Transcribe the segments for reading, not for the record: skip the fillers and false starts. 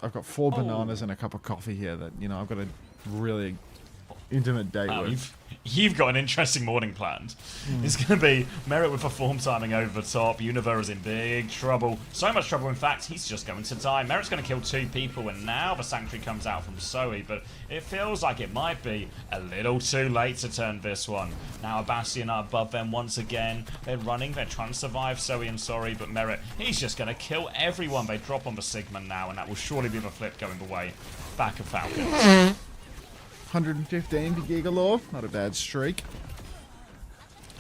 I've got 4 bananas and a cup of coffee here that, you know, I've got a really intimate date with. You've got an interesting morning planned. It's going to be Merit with a form timing over the top. Univer is in big trouble. So much trouble, in fact, he's just going to die. Merit's going to kill 2 people, and now the Sanctuary comes out from Zoe, but it feels like it might be a little too late to turn this one. Now a Bastion are above them once again. They're running, they're trying to survive Zoe and Sorry, but Merit, he's just going to kill everyone. They drop on the Sigma now, and that will surely be the flip going the way back of Falcons. 115 to Gigalore. Not a bad streak.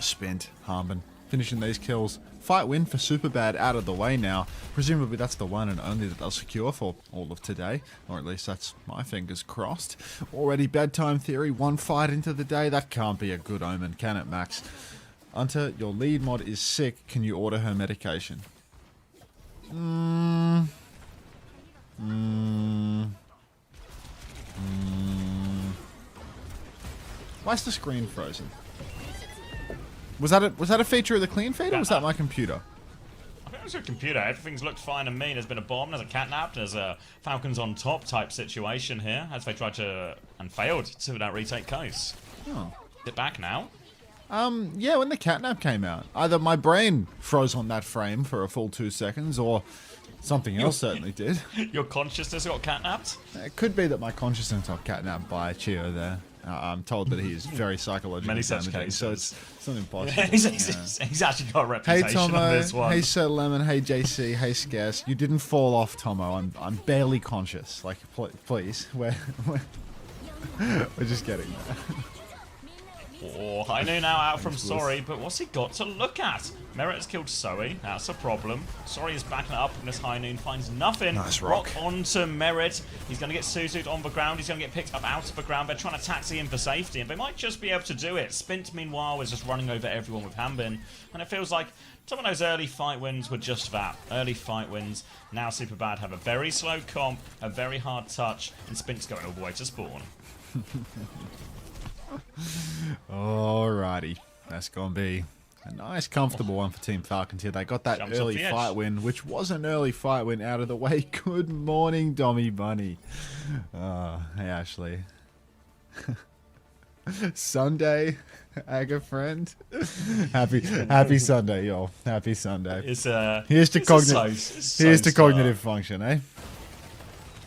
Spent. Harmon. Finishing these kills. Fight win for SuperBad out of the way now. Presumably that's the one and only that they'll secure for all of today. Or at least that's my fingers crossed. Already bedtime theory. 1 fight into the day. That can't be a good omen, can it, Max? Unter, your lead mod is sick. Can you order her medication? Why's the screen frozen? Was that a feature of the clean feed, or was that my computer? I think it was your computer. Everything's looked fine to me. There's been a bomb, there's a catnap, there's a Falcons on top type situation here as they tried to and failed to that retake coast. Oh. Is it back now? Yeah, when the catnap came out, either my brain froze on that frame for a full 2 seconds, or something else certainly did. Your consciousness got catnapped? It could be that my consciousness got catnapped by Chio there. I'm told that he is very psychologically damaging, so it's not impossible. He's actually got a reputation Hey Tomo, of this one. hey Sir Lemon, hey JC, hey Scarce. You didn't fall off, Tomo. I'm barely conscious. Like, please, we're just getting there. Oh, Huneng now out from Sorry, but what's he got to look at? Merit has killed Zoe, that's a problem. Sorry is backing up, and this Huneng finds nothing. Nice rock. Onto Merit. He's going to get Suzu'd on the ground, he's going to get picked up out of the ground. They're trying to taxi him for safety, and they might just be able to do it. Spint, meanwhile, is just running over everyone with Hanbin, and it feels like some of those early fight wins were just that. Early fight wins. Now SuperBad have a very slow comp, a very hard touch, and Spint's going all the way to spawn. Alrighty, that's gonna be a nice comfortable one for Team Falcons here. They got that early fight win, which was an early fight win, out of the way. Good morning, Dommy Bunny. Hey Ashley. Sunday, Aga friend. Happy Sunday, y'all. Happy Sunday. Here's to cognitive function, eh?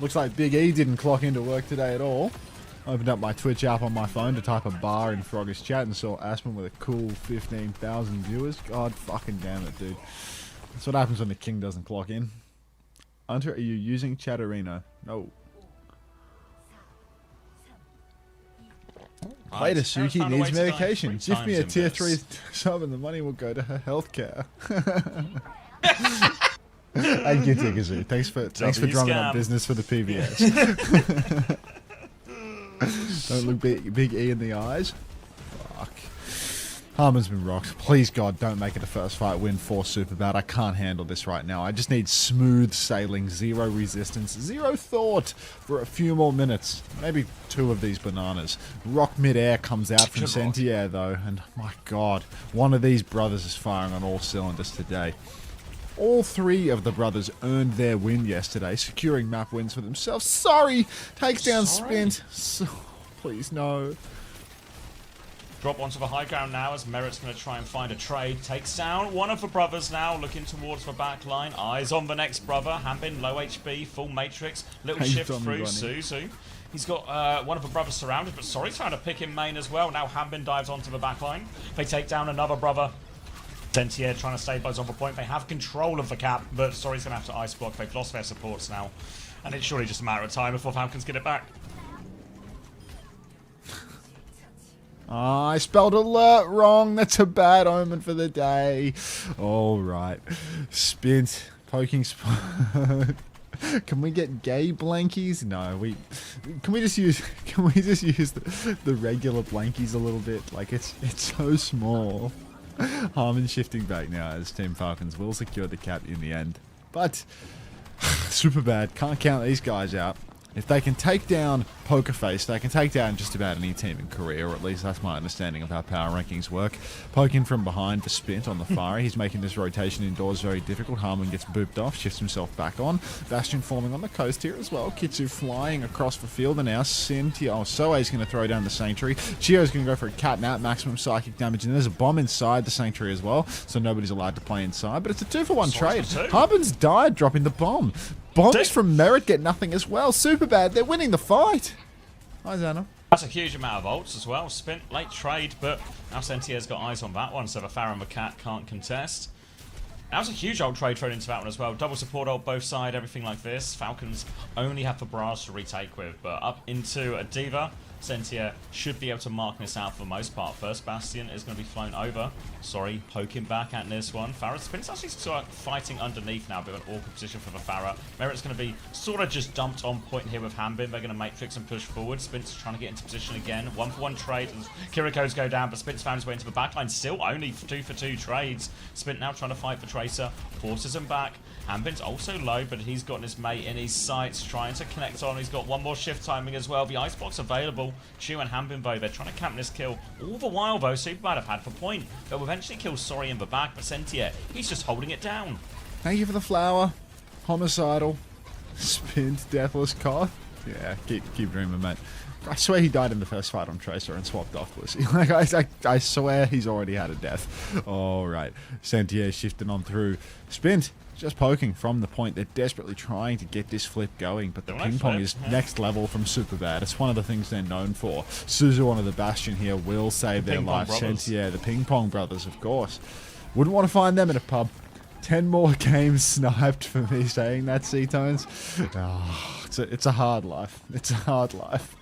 Looks like Big E didn't clock into work today at all. Opened up my Twitch app on my phone to type a bar in Frogger's chat and saw Aspen with a cool 15,000 viewers. God fucking damn it, dude. That's what happens when the king doesn't clock in. Unter, are you using Chatterino? No. Later, Suki needs medication. Give me a tier 3 sub and the money will go to her healthcare. Thank you, Tigazu. Thanks for drumming up business for the PBS. Don't look big E in the eyes. Fuck. Harmon's been rocked. Please, God, don't make it a first fight win for SuperBad. I can't handle this right now. I just need smooth sailing, 0 resistance, 0 thought for a few more minutes. Maybe 2 of these bananas. Rock mid-air comes out from Sentier, though. And, my God, one of these brothers is firing on all cylinders today. All 3 of the brothers earned their win yesterday, securing map wins for themselves. Sorry! Takes down Spint. So, please, no. Drop onto the high ground now as Merit's going to try and find a trade. Takes down one of the brothers now, looking towards the back line. Eyes on the next brother. Hanbin, low HP, full matrix. Little shift through Suzu. He's got one of the brothers surrounded, but Sorry's trying to pick him main as well. Now Hanbin dives onto the back line. They take down another brother. Sentier trying to stabilize on the point. They have control of the cap, but Sorry's going to have to ice block. They've lost their supports now. And it's surely just a matter of time before Falcons get it back. I spelled alert wrong. That's a bad omen for the day. Alright. Spint. Poking spot. Can we get gay blankies? No, can we just use the regular blankies a little bit? Like it's so small. Harmon shifting back now as Team Falcons will secure the cap in the end. But SuperBad can't count these guys out. If they can take down Pokerface, they can take down just about any team in Korea, or at least that's my understanding of how power rankings work. Poking from behind for Spint on the fire. He's making this rotation indoors very difficult. Harmon gets booped off, shifts himself back on. Bastion forming on the coast here as well. Kitsu flying across the field, and now Cynthia. Oh, Soe's going to throw down the Sanctuary. Chio's going to go for a catnap, maximum psychic damage, and there's a bomb inside the Sanctuary as well, so nobody's allowed to play inside. But it's a 2-for-1 trade. Harbin's died dropping the bomb. Bombs from Merit get nothing as well. SuperBad, they're winning the fight. Hi, Xana. That's a huge amount of ults as well. Spint, late trade, but now Sentier's got eyes on that one, so the Farah and the Cat can't contest. That was a huge ult trade thrown into that one as well. Double support ult both side, everything like this. Falcons only have the bras to retake with, but up into a Diva. Sentier should be able to mark this out for the most part. First Bastion is going to be flown over. Sorry, poking back at this one. Farah Spint's actually sort of fighting underneath now, a bit of an awkward position for the Farah. Merit's going to be sort of just dumped on point here with Hanbin. They're going to matrix and push forward. Spint's trying to get into position again. 1-for-1 trade as Kiriko's go down, but Spint's found his way into the backline. Still only 2-for-2 trades. Spint now trying to fight for Tracer. Forces him back. Hanbin's also low, but he's got his mate in his sights, trying to connect on. He's got one more shift timing as well. The icebox available. Chu and Hanbin, though, they're trying to camp this kill. All the while, though, SuperBad have had for point. They'll eventually kill Sori in the back, but Sentier, he's just holding it down. Thank you for the flower. Homicidal. Spint, Deathless Cough. Yeah, keep dreaming, mate. I swear he died in the first fight on Tracer and swapped off Pussy. Like, I swear he's already had a death. Alright. Sentier shifting on through. Spint. Just poking from the point. They're desperately trying to get this flip going, but the ping pong is next level from SuperBad. It's one of the things they're known for. Suzu onto the Bastion here will save their life. Sentier, the ping pong brothers, of course. Wouldn't want to find them in a pub. 10 more games sniped for me saying that, C-Tones. Oh, it's a hard life. It's a hard life.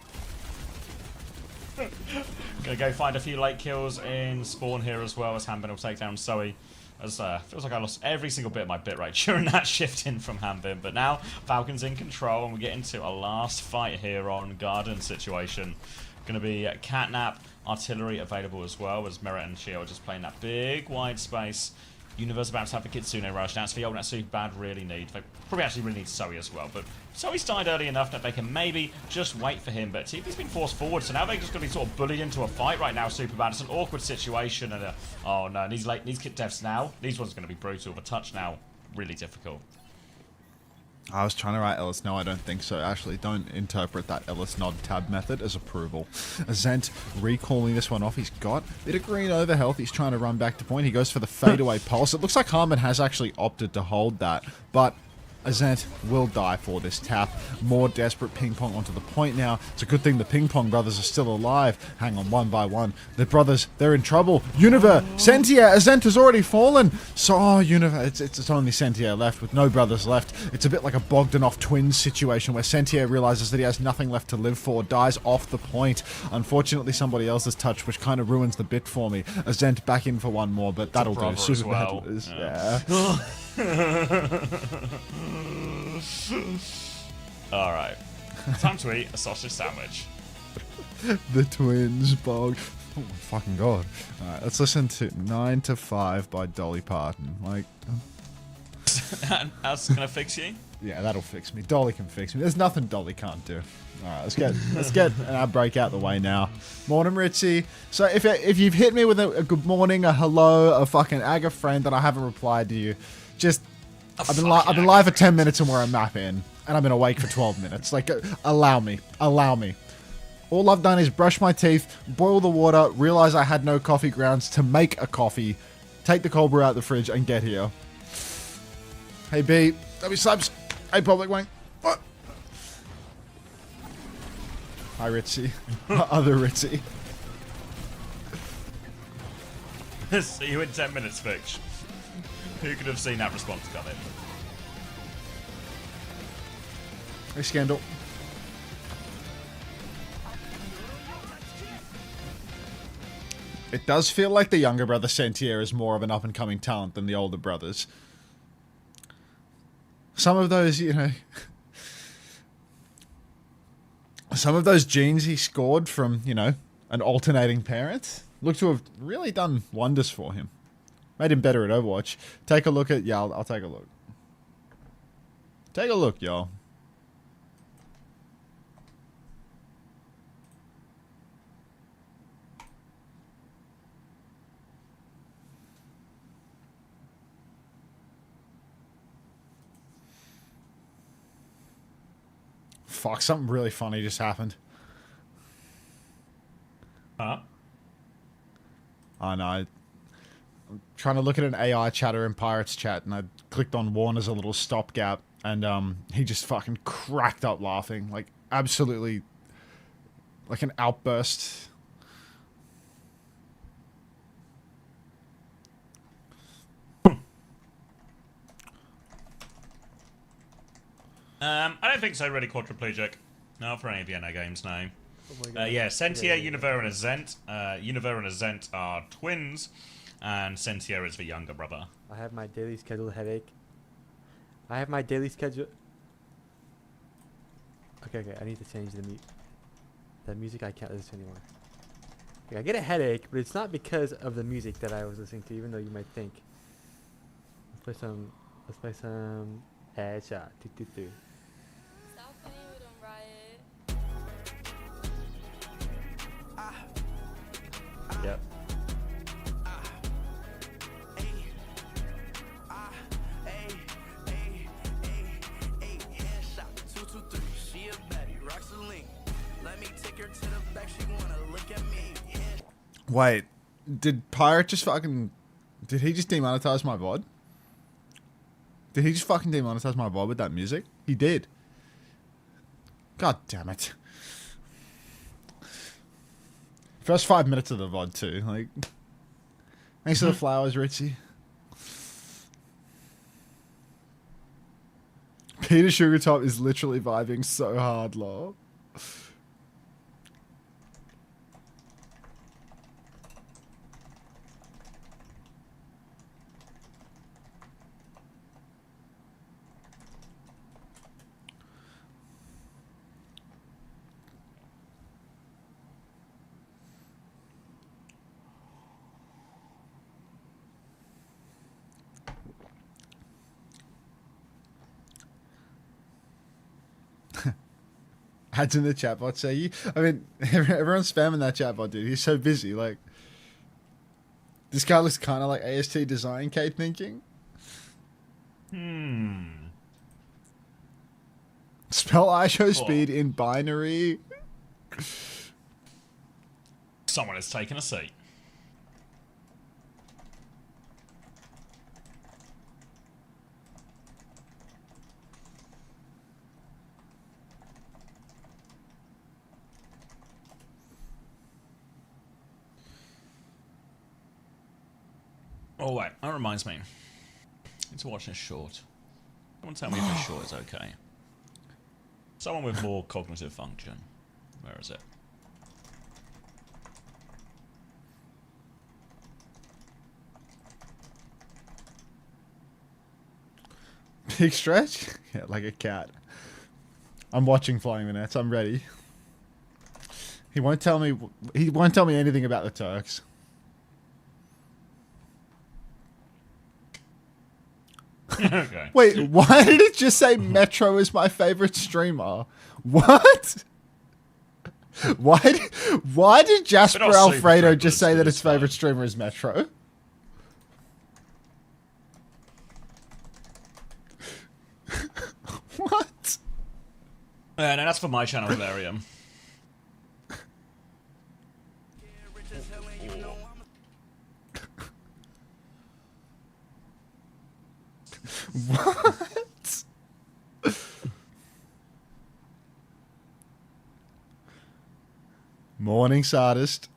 Gonna go find a few late kills in spawn here as well, as Hanbin will take down Zoe. As feels like I lost every single bit of my bitrate during that shift in from Hanbin, but now Falcons in control, and we get into a last fight here on Garden situation. Going to be Catnap, artillery available as well, as Merit and Chio are just playing that big wide space. Universe about to have the Kitsune rush. That's the old that SuperBad really need. They probably actually really need Zoe as well, but Zoe's died early enough that they can maybe just wait for him. But TV's been forced forward, so now they're just going to be sort of bullied into a fight right now, SuperBad. It's an awkward situation, and oh no, these kit deaths now. These ones are going to be brutal. The touch now, really difficult. I was trying to write Ellis. No, I don't think so. Actually, don't interpret that Ellis nod tab method as approval. Azent recalling this one off. He's got a bit of green over health. He's trying to run back to point. He goes for the fadeaway pulse. It looks like Harmon has actually opted to hold that, but Azent will die for this tap. More desperate ping pong onto the point now. It's a good thing the ping pong brothers are still alive. Hang on, one by one. The brothers, they're in trouble. Univer, Sentier, Azent has already fallen. So, Univer, it's only Sentier left with no brothers left. It's a bit like a Bogdanov twins situation where Sentier realizes that he has nothing left to live for, dies off the point. Unfortunately, somebody else's touch, which kind of ruins the bit for me. Azent back in for one more, but that'll do. SuperBad. Yeah. Alright. Time to eat a sausage sandwich. The twins, Bog. Oh my fucking god. Alright, let's listen to 9 to 5 by Dolly Parton. Like, That's gonna fix you? yeah, that'll fix me. Dolly can fix me. There's nothing Dolly can't do. Alright, let's get our break out the way now. Morning, Richie. So if you've hit me with a good morning, a hello, a fucking Aga friend, and I haven't replied to you, just I've been live for 10 minutes and we're a map in, and I've been awake for 12 minutes. Like, allow me. All I've done is brush my teeth, boil the water, realize I had no coffee grounds to make a coffee, take the cold brew out of the fridge, and get here. Hey B, W subs. Hey Public Wank. What? Hi Ritzy. Other Ritzy. See you in 10 minutes, Fitch. Who could have seen that response coming? Hey Scandal. It does feel like the younger brother Sentier is more of an up-and-coming talent than the older brothers. Some of those, you know... some of those genes he scored from, you know, an alternating parent look to have really done wonders for him. Made him better at Overwatch. Take a look at... yeah, I'll take a look. Take a look, y'all. Fuck, something really funny just happened. Huh? I know. I'm trying to look at an AI chatter in Pirates chat, and I clicked on Warren as a little stopgap, and he just fucking cracked up laughing. Like, absolutely, like an outburst. I don't think so, really quadriplegic. Not for any Vienna games, no. Oh my God. Yeah, Sentia, Univer, and Azent. Univer and Azent are twins, and Sentia is the younger brother. I have my daily scheduled headache. I have my daily schedule. Okay, I need to change the music I can't listen to anymore. Okay, I get a headache, but it's not because of the music that I was listening to, even though you might think. Let's play some headshot. Stop playing with them, Riot. Yep. Wait, did Pirate just fucking... Did he just demonetize my VOD? Did he just fucking demonetize my VOD with that music? He did. God damn it. First 5 minutes of the VOD too. Like, thanks for the flowers, Richie. Peter Sugartop is literally vibing so hard, lol. Ads in the chatbot say you. I mean, everyone's spamming that chatbot, dude. He's so busy. Like, this guy looks kind of like AST design Kate thinking. Spell ISO speed in binary. Someone has taken a seat. Oh wait, that reminds me. I need to watch this short. Someone tell me if this short is okay. Someone with more cognitive function. Where is it? Big stretch? Yeah, like a cat. I'm watching Flying the Nets. I'm ready. He won't tell me. He won't tell me anything about the Turks. Okay. Wait, why did it just say Metro is my favorite streamer? What? Why did Jasper They're not super Alfredo just say triplets, that but his it's fine. favorite streamer is Metro? What? No, that's for my channel, Valerium. What? Morning, Sardist.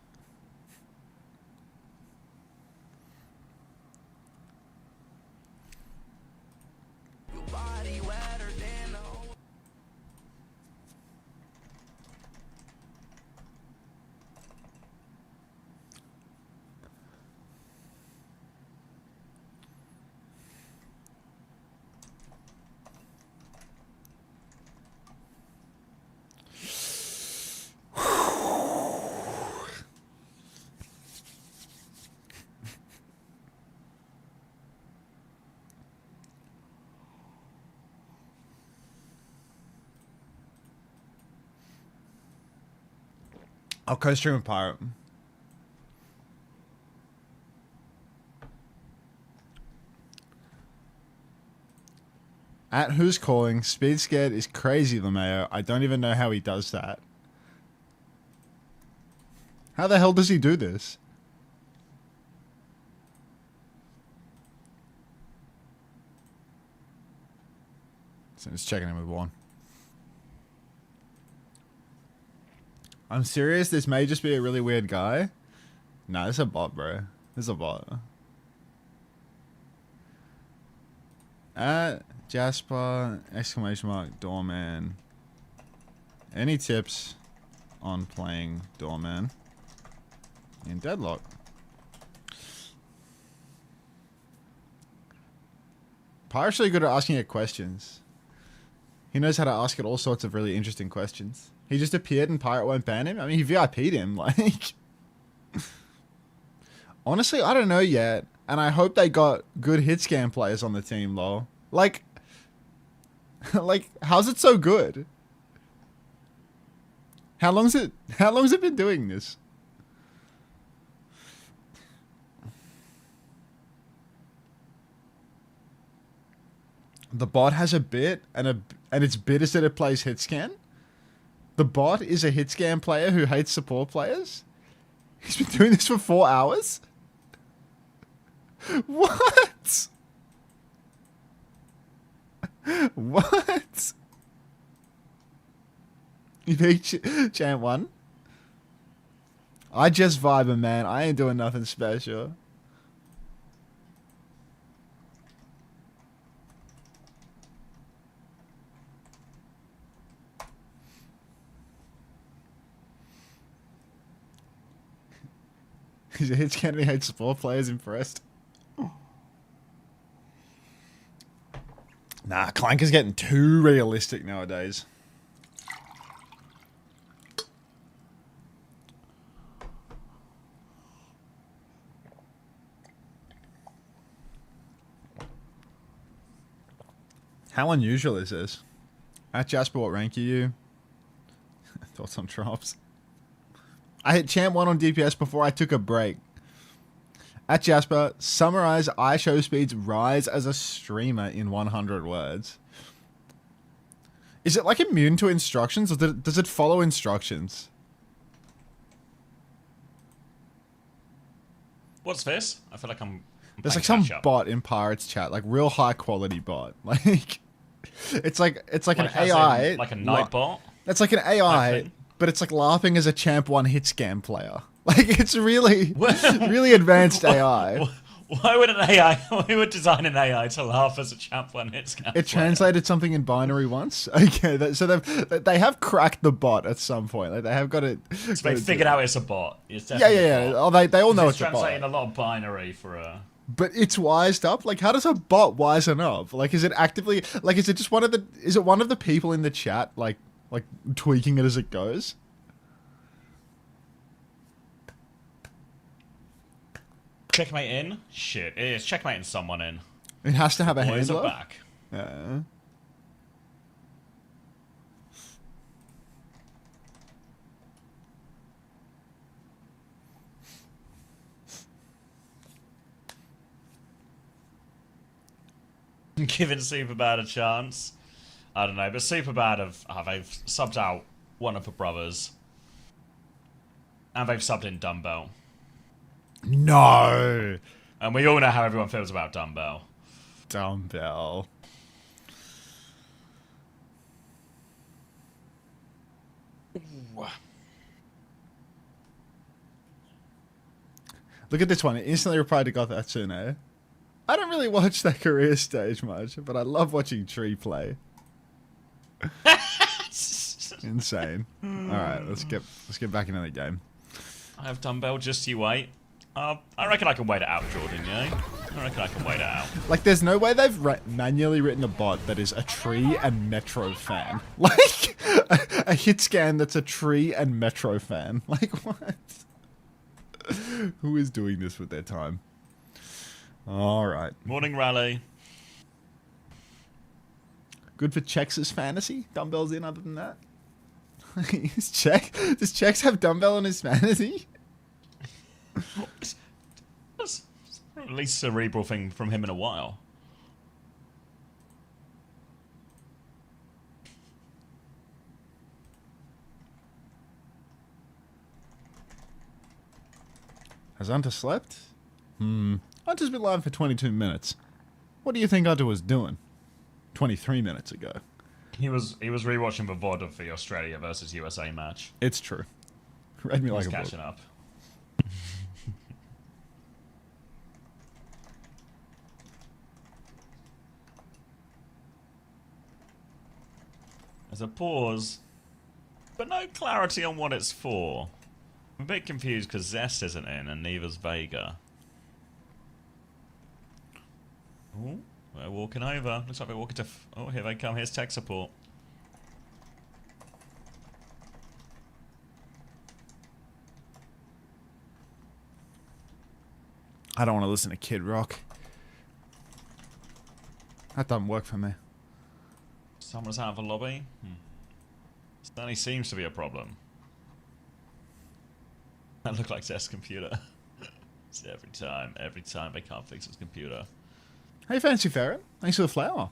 I'll co-stream with Pirate. At Who's Calling, Speed Scared is crazy, LeMayo. I don't even know how he does that. How the hell does he do this? So just checking in with one. I'm serious, this may just be a really weird guy. Nah, this is a bot, bro. This is a bot. At Jasper, exclamation mark, Doorman. Any tips on playing Doorman in Deadlock? Pyro's really good at asking it questions. He knows how to ask it all sorts of really interesting questions. He just appeared and Pirate won't ban him? I mean, he VIP'd him, like... Honestly, I don't know yet. And I hope they got good hit scan players on the team, lol. Like... like, how's it so good? How long's it been doing this? The bot has a bit, and its bit is that it plays hit scan. The bot is a hit scan player who hates support players. He's been doing this for 4 hours. What? What? You think Champ won? I just vibing, man. I ain't doing nothing special. He's a hit scan and he hates support players. Impressed. Nah, Clanker's getting too realistic nowadays. How unusual is this? At Jasper, what rank are you? Thoughts on drops? I hit Champ 1 on DPS before I took a break. At Jasper, summarize iShow Speed's rise as a streamer in 100 words. Is it like immune to instructions, or does it follow instructions? What's this? I feel like I'm There's like some bot in Pirates chat, like real high quality bot. Like it's like an AI, like a night bot. It's like an AI, but it's like laughing as a Champ 1 hit scam player. Like it's really really advanced AI. Why would an AI? Why would design an AI to laugh as a Champ 1 hit scam? It translated something in binary once. Okay, so they have cracked the bot at some point. Like they have got it. So they figured out it's a bot. It's yeah. a bot. Oh, they all know it's a bot. Translating a lot of binary for a. But it's wised up. Like, how does a bot wisen up? Like, is it actively like? Is it just one of the? Is it one of the people in the chat like tweaking it as it goes? Checkmate in? Shit, it is checkmating someone in. It has to have a Boys handler. are back. Yeah. Giving SuperBad a chance. I don't know, but SuperBad they've subbed out one of the brothers. And they've subbed in Dumbbell. No. And we all know how everyone feels about Dumbbell. Dumbbell. Look at this one. It instantly replied to Gothatsune. I don't really watch that career stage much, but I love watching Tree play. Insane. Alright, let's get back into the game. I have Dumbbell, just you wait. I reckon I can wait it out, Jordan, yeah? I reckon I can wait it out. Like, there's no way they've manually written a bot that is a Tree and Metro fan. Like, a hit scan that's a Tree and Metro fan. Like, what? Who is doing this with their time? Alright. Morning rally. Good for Chex' fantasy? Dumbbell's in other than that? Does Chex have Dumbbell in his fantasy? That's at least a cerebral thing from him in a while. Has Unter slept? Unter's been live for 22 minutes. What do you think Unter was doing 23 minutes ago? He was rewatching the VOD of the Australia versus USA match. It's true. Read me He like was a book. catching up. There's a pause, but no clarity on what it's for. I'm a bit confused because Zest isn't in and neither's Vega. Oh, they're walking over. Looks like they're walking to... Oh, here they come. Here's tech support. I don't want to listen to Kid Rock. That doesn't work for me. Someone's out of the lobby. Certainly seems to be a problem. That looked like Zest's computer. It's every time they can't fix his computer. Hey, Fancy Ferret. Thanks for the flower.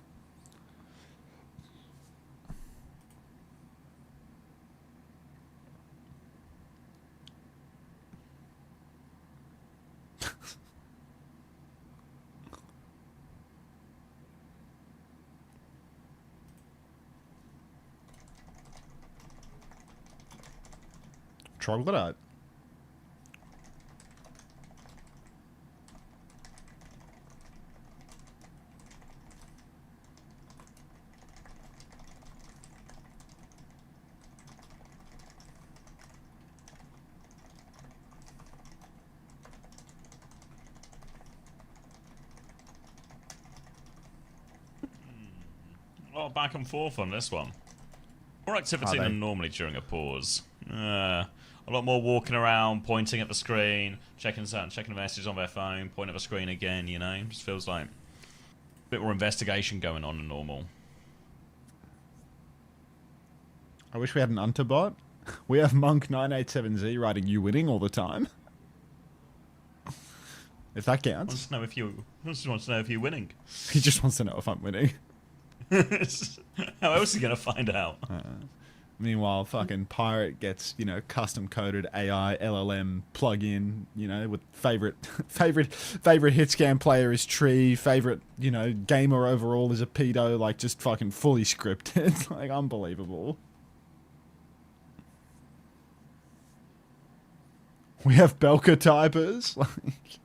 Troglodyte. A lot of back and forth on this one. More activity than normally during a pause. A lot more walking around, pointing at the screen, checking the messages on their phone, pointing at the screen again, you know? Just feels like a bit more investigation going on than normal. I wish we had an Unter bot. We have Monk987Z writing you winning all the time. If that counts. I just wants to know if you're winning. He just wants to know if I'm winning. How else are you going to find out? Meanwhile, fucking Pirate gets, you know, custom coded AI LLM plugin, you know, with favorite hit scan player is Tree, favorite, you know, gamer overall is a pedo, like just fucking fully scripted. Like unbelievable. We have Belka typers. Like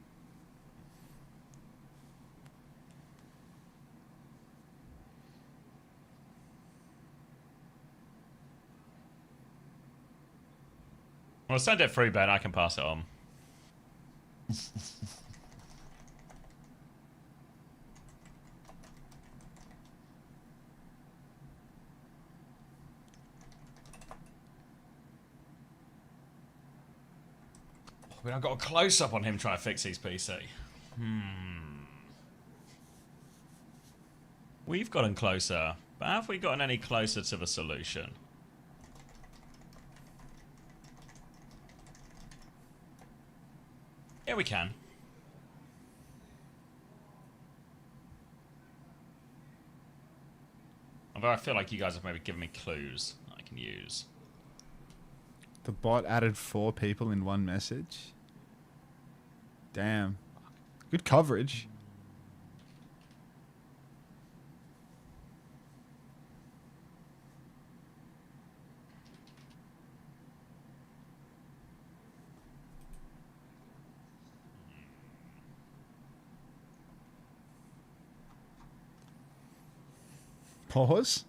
well, send it through, Ben. I can pass it on. I mean, I've got a close-up on him trying to fix his PC. We've gotten closer, but have we gotten any closer to the solution? Yeah, we can. Although I feel like you guys have maybe given me clues that I can use. the bot added 4 people in one message. Damn. Good coverage. Pause?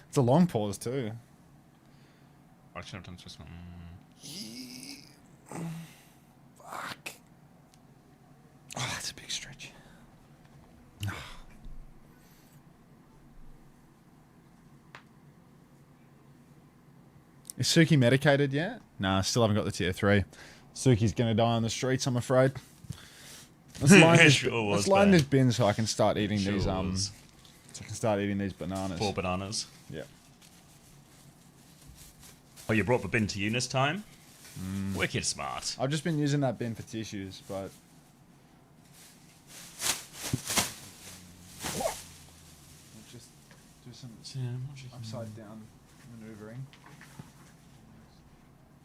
It's a long pause too. I should have done this one. Fuck. Oh, that's a big stretch. Is Suki medicated yet? Nah, still haven't got the tier 3. Suki's gonna die on the streets, I'm afraid. Let's line this bin so I can start eating these so I can start eating these bananas. 4 bananas. Yeah. Oh, you brought the bin to you this time? Wicked smart. I've just been using that bin for tissues, but... just do some upside down maneuvering.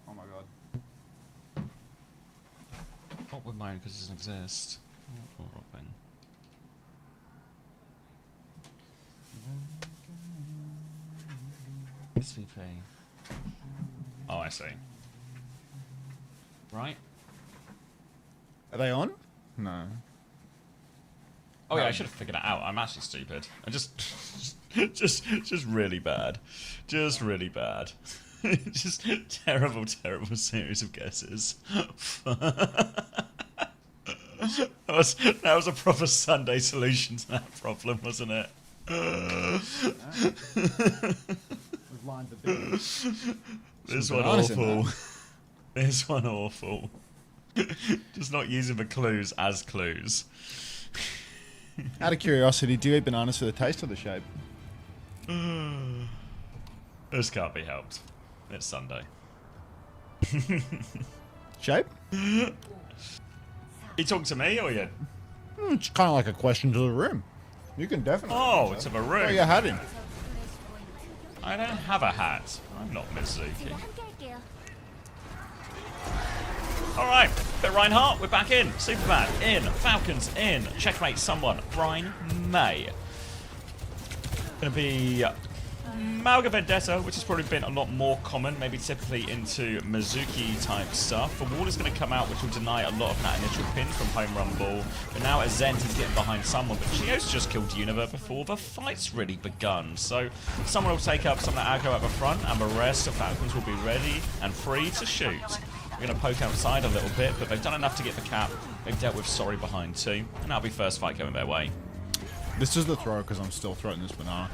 Oh my god. What would my phone because it doesn't exist. Oh, Robin. SVP. Oh, I see. Right? Are they on? No. Oh yeah, I should have figured it out. I'm actually stupid. I'm just really bad. Just really bad. Just terrible series of guesses. that was a proper Sunday solution to that problem, wasn't it? This one awful. This one awful. Just not using the clues as clues. Out of curiosity, do you eat bananas for the taste or the shape? This can't be helped. It's Sunday. Shape? You talking to me or you? It's kind of like a question to the room. You can definitely. Oh, to the room. Throw your hat in. I don't have a hat. I'm not Mizuki. Alright, bit Reinhardt, we're back in. SuperBad in. Falcons in. Checkmate someone. Brian May. Gonna be Mauga Vendetta, which has probably been a lot more common, maybe typically into Mizuki type stuff. The wall is going to come out, which will deny a lot of that initial pin from Home Run Ball. But now as Zent is getting behind someone, but Chio's just killed Univer before the fight's really begun. So someone will take up some of that aggro at the front, and the rest of Falcons will be ready and free to shoot. We're going to poke outside a little bit, but they've done enough to get the cap. They've dealt with Sorry behind too, and that'll be first fight going their way. This is the throw because I'm still throwing this banana.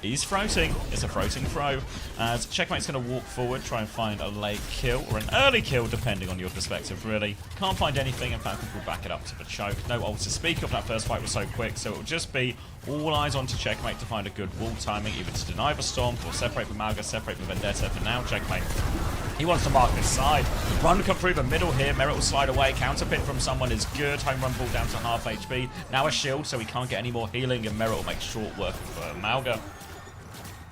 He's floating. It's a floating throw. As Checkmate's going to walk forward, try and find a late kill, or an early kill, depending on your perspective, really. Can't find anything, and Falcons will back it up to the choke. No ult to speak of. That first fight was so quick, so it will just be all eyes on to Checkmate to find a good wall timing, either to deny the Stomp or separate the Mauga, separate the Vendetta. For now, Checkmate, he wants to mark this side. Run come through the middle here. Merit will slide away. Counter pin from someone is good. Home run ball down to half HP. Now a shield, so he can't get any more healing, and Merit will make short work for Mauga.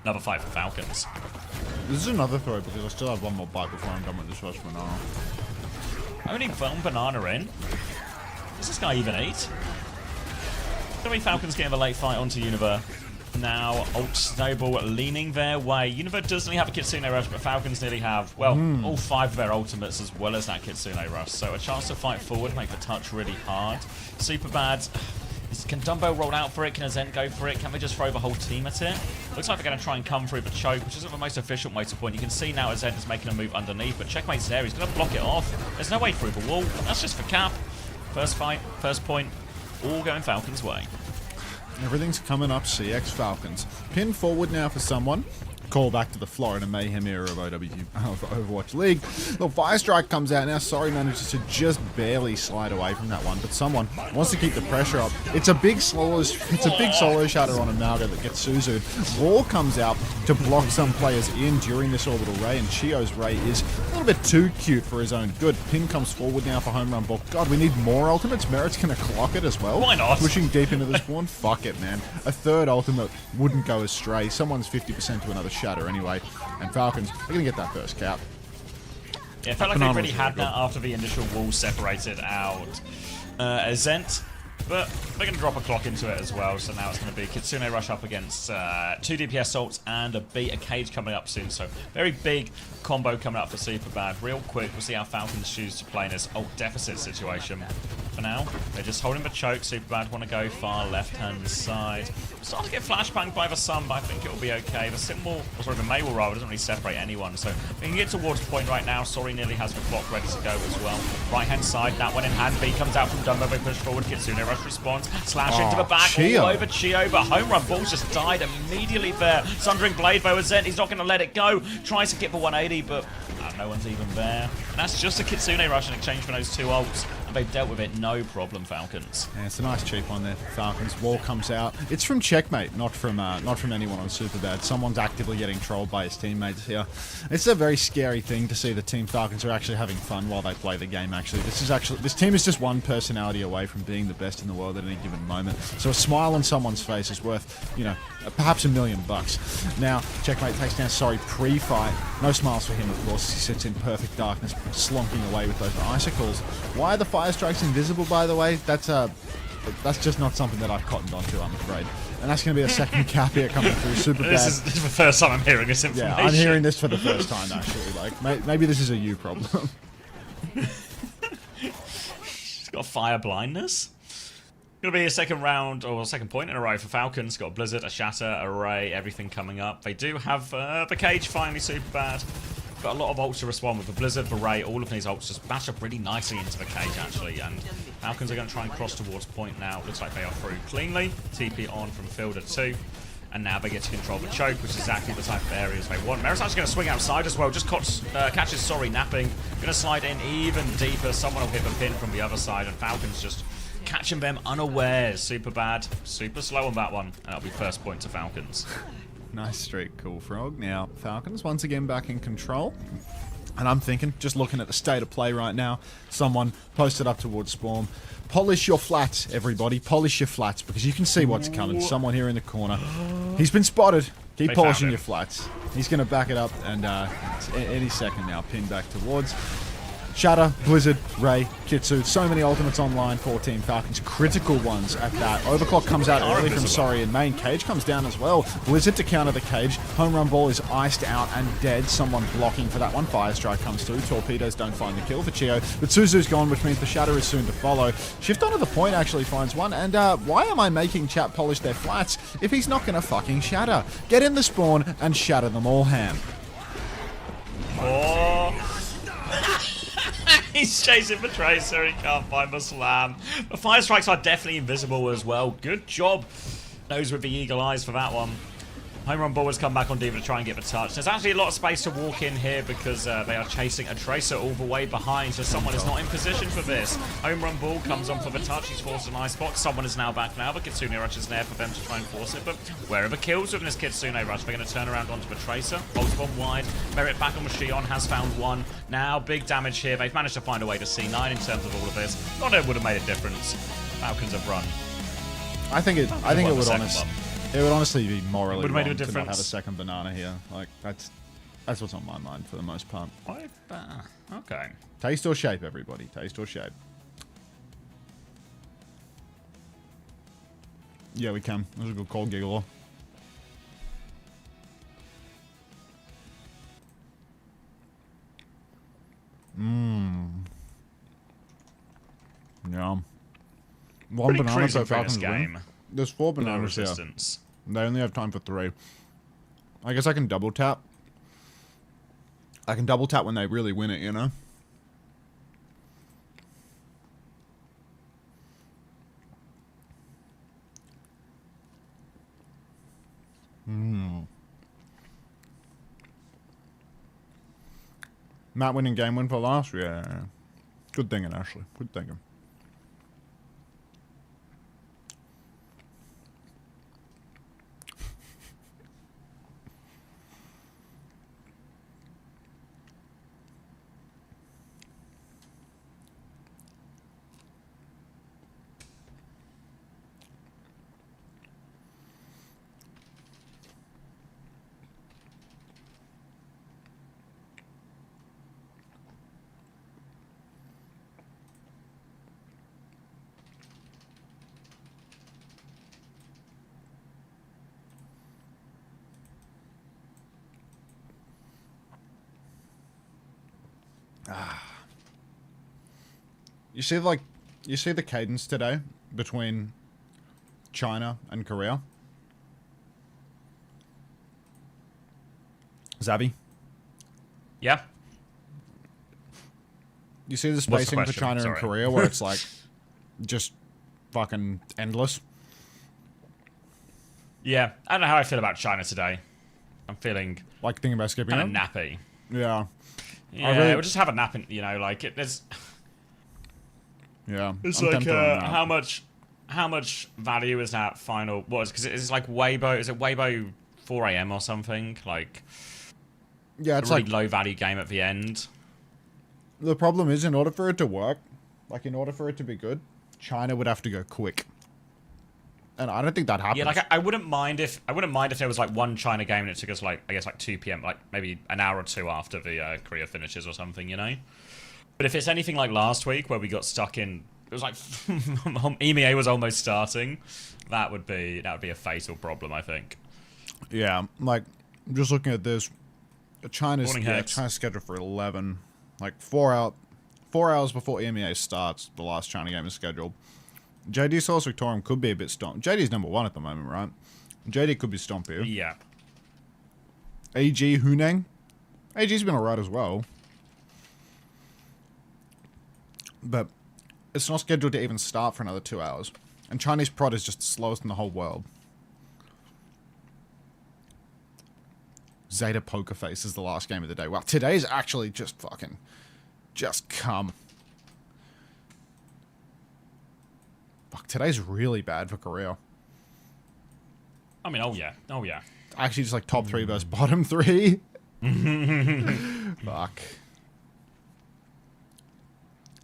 Another fight for Falcons. This is another throw because I still have one more bite before I'm done with this first banana. Only one banana in. Does this guy even eat? Gonna be Falcons getting the late fight onto Univer. Now, Ult Snowball leaning their way. Univer does only have a Kitsune Rush, but Falcons nearly have, well, all 5 of their ultimates as well as that Kitsune Rush. So a chance to fight forward, make the touch really hard. SuperBad. Can Dumbo roll out for it? Can Azent go for it? Can they just throw the whole team at it? Looks like they're going to try and come through the choke, which isn't the most efficient way to point. You can see now Azent is making a move underneath, but Checkmate's there. He's going to block it off. There's no way through the wall. That's just for cap. First fight, first point, all going Falcons' way. Everything's coming up CX Falcons. Pin forward now for someone. Call back to the Florida Mayhem era of Overwatch League. The Fire Strike comes out now. Sorry manages to just barely slide away from that one, but someone wants to keep the pressure up. It's a big solo shatter on a Mauga that gets Suzu'd. Wall comes out to block some players in during this orbital ray, and Chio's ray is a little bit too cute for his own good. Pin comes forward now for Home Run Ball. God, we need more ultimates. Merit's gonna clock it as well. Why not? Pushing deep into this one. Fuck it, man. A third ultimate wouldn't go astray. Someone's 50% to another shatter anyway, and Falcons are going to get that first cap. Yeah, it felt like they really had that after the initial wall separated out Azent, but they're going to drop a clock into it as well, so now it's going to be Kitsune Rush up against 2 DPS ults and a cage coming up soon, so very big combo coming up for SuperBad. Real quick, we'll see how Falcons choose to play in this ult deficit situation. For now, they're just holding the choke. SuperBad want to go far left-hand side. Starting to get flashbanged by the Sun, but I think it will be okay. The Symbol, or sorry, the May will rather, doesn't really separate anyone, so we can get towards point right now. Sorry nearly has the clock ready to go as well. Right-hand side, that one in hand. B comes out from Dumbo, they push forward. Kitsune Rush responds. Slash into the back, Chio. all over Chio, but Home Run Ball just died immediately there. Sundering Blade, though, Azent, he's not going to let it go. Tries to get the 180, but no one's even there. And that's just a Kitsune Rush in exchange for those 2 ults. And they've dealt with it no problem, Falcons. Yeah, it's a nice cheap one there for Falcons. Wall comes out. It's from Checkmate, not from anyone on SuperBad. Someone's actively getting trolled by his teammates here. It's a very scary thing to see the Team Falcons are actually having fun while they play the game. Actually, this team is just one personality away from being the best in the world at any given moment. So a smile on someone's face is worth, you know, perhaps $1 million. Now, Checkmate takes down Sorry pre-fight. No smiles for him, of course. He sits in perfect darkness, slonking away with those icicles. Why are the fire strikes invisible, by the way? That's just not something that I've cottoned onto, I'm afraid. And that's going to be a second cap here coming through. SuperBad. This is the first time I'm hearing this information. Yeah, I'm hearing this for the first time, actually. Like, maybe this is a you problem. He's got fire blindness. Gonna be a second round, or a second point in a row for Falcons. Got a Blizzard, a Shatter, a Ray, everything coming up. They do have the cage finally, SuperBad. Got a lot of ults to respond with. The Blizzard, the Ray, all of these ults just match up really nicely into the cage, actually. And Falcons are going to try and cross towards point now. Looks like they are through cleanly. TP on from Fielder 2. And now they get to control the choke, which is exactly the type of areas they want. Merit's actually going to swing outside as well. Just catches Sorry napping. Going to slide in even deeper. Someone will hit the pin from the other side. And Falcons just catching them unawares. SuperBad. Super slow on that one. And that'll be first point to Falcons. Nice streak, Cool Frog. Now, Falcons once again back in control. And I'm thinking, just looking at the state of play right now, someone posted up towards Spawn. Polish your flats, everybody. Polish your flats, because you can see what's coming. Someone here in the corner. He's been spotted. Keep polishing your flats. He's going to back it up, and any second now, pin back towards Shatter, Blizzard, Ray, Kitsu. So many ultimates online for Team Falcons. Critical ones at that. Overclock comes out early from Sorry, and main cage comes down as well. Blizzard to counter the cage. Home run ball is iced out and dead. Someone blocking for that one. Fire strike comes through. Torpedoes don't find the kill for Chio. But Suzu's gone, which means the Shatter is soon to follow. Shift onto the point actually finds one. And why am I making chat polish their flats if he's not going to fucking shatter? Get in the spawn and shatter them all, Ham. Oh. He's chasing the Tracer, he can't find the slam. The fire strikes are definitely invisible as well. Good job. Knows with the eagle eyes for that one. Home run ball has come back on Diva to try and get the touch. There's actually a lot of space to walk in here because they are chasing a Tracer all the way behind, so someone is not in position for this. Home run ball comes on for the touch. He's forced an icebox. Someone is now back now. The Kitsune rush is there for them to try and force it, but where are the kills within this Kitsune rush? They're going to turn around onto the Tracer. Bolts bomb wide. Merit back on the Shion has found one. Now, big damage here. They've managed to find a way to C9 in terms of all of this. Thought it would have made a difference. Falcons have run. I think it would honestly. It would honestly be morally would have wrong made a to difference. not have a second banana here. Like, that's what's on my mind for the most part. Okay. Taste or shape, everybody. Taste or shape. Yeah, we can. That was a good call, Giggler. Yeah. One Pretty banana so cruising through this Falcons win. game. There's 4 No bananas here. resistance. They only have time for 3. I guess I can double tap. I can double tap when they really win it, you know? Matt winning game win for last? Yeah. Good thinking, Ashley. Good thinking. You see the cadence today between China and Korea? Zabby? Yeah. You see the spacing for China and Korea where it's like just fucking endless? Yeah. I don't know how I feel about China today. I'm feeling like thinking about skipping kind it? of nappy. Yeah. Yeah, we'll just have a nap in, you know, like, there's... Yeah. It's I'm like tempted on that. how much value is that final? What is because it's like Weibo? Is it Weibo 4 a.m. or something? Like Yeah, it's a really like low value game at the end. the problem is in order for it to work, like in order for it to be good, China would have to go quick. And I don't think that happens. Yeah, like I wouldn't mind if there was like one China game and it took us like I guess like 2 p.m. like maybe an hour or two after the Korea finishes or something, you know. But if it's anything like last week where we got stuck in, it was like EMEA was almost starting. That would be a fatal problem, I think. Yeah, like I'm just looking at this. China's Morning, Hex. China's scheduled for 11, like 4 hours before EMEA starts. The last China game is scheduled. JD Solus Victorem could be a bit stomp. JD's number 1 at the moment, right? JD could be stomp here. Yeah. AG Huneng. AG's been alright as well. But it's not scheduled to even start for another 2 hours. And Chinese prod is just the slowest in the whole world. ZETA Poker Face is the last game of the day. Wow, today's actually just fucking... just come. Fuck, today's really bad for Korea. I mean, oh yeah. Actually, just like top 3 versus bottom 3. Fuck.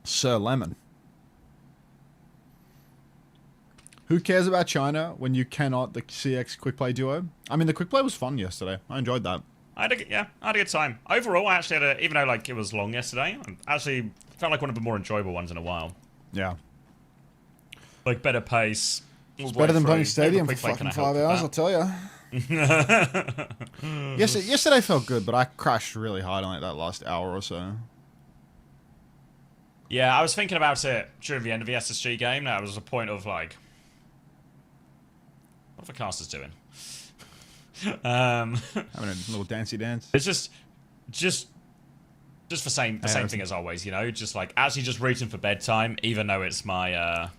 Sir Lemon. Who cares about China when you cannot the CX quick play duo? I mean, the quick play was fun yesterday. I enjoyed that. I had a good time. Overall, I actually had even though like it was long yesterday, I actually felt like one of the more enjoyable ones in a while. Yeah. Like better pace. It's better than playing Stadium for fucking 5 hours, I'll tell you. Yesterday felt good, but I crashed really hard on like that last hour or so. Yeah, I was thinking about it during the end of the SSG game. That was a point of like, what are the casters doing? Having a little dancey dance. It's just the same thing as always, you know. Just like actually just rooting for bedtime, even though it's my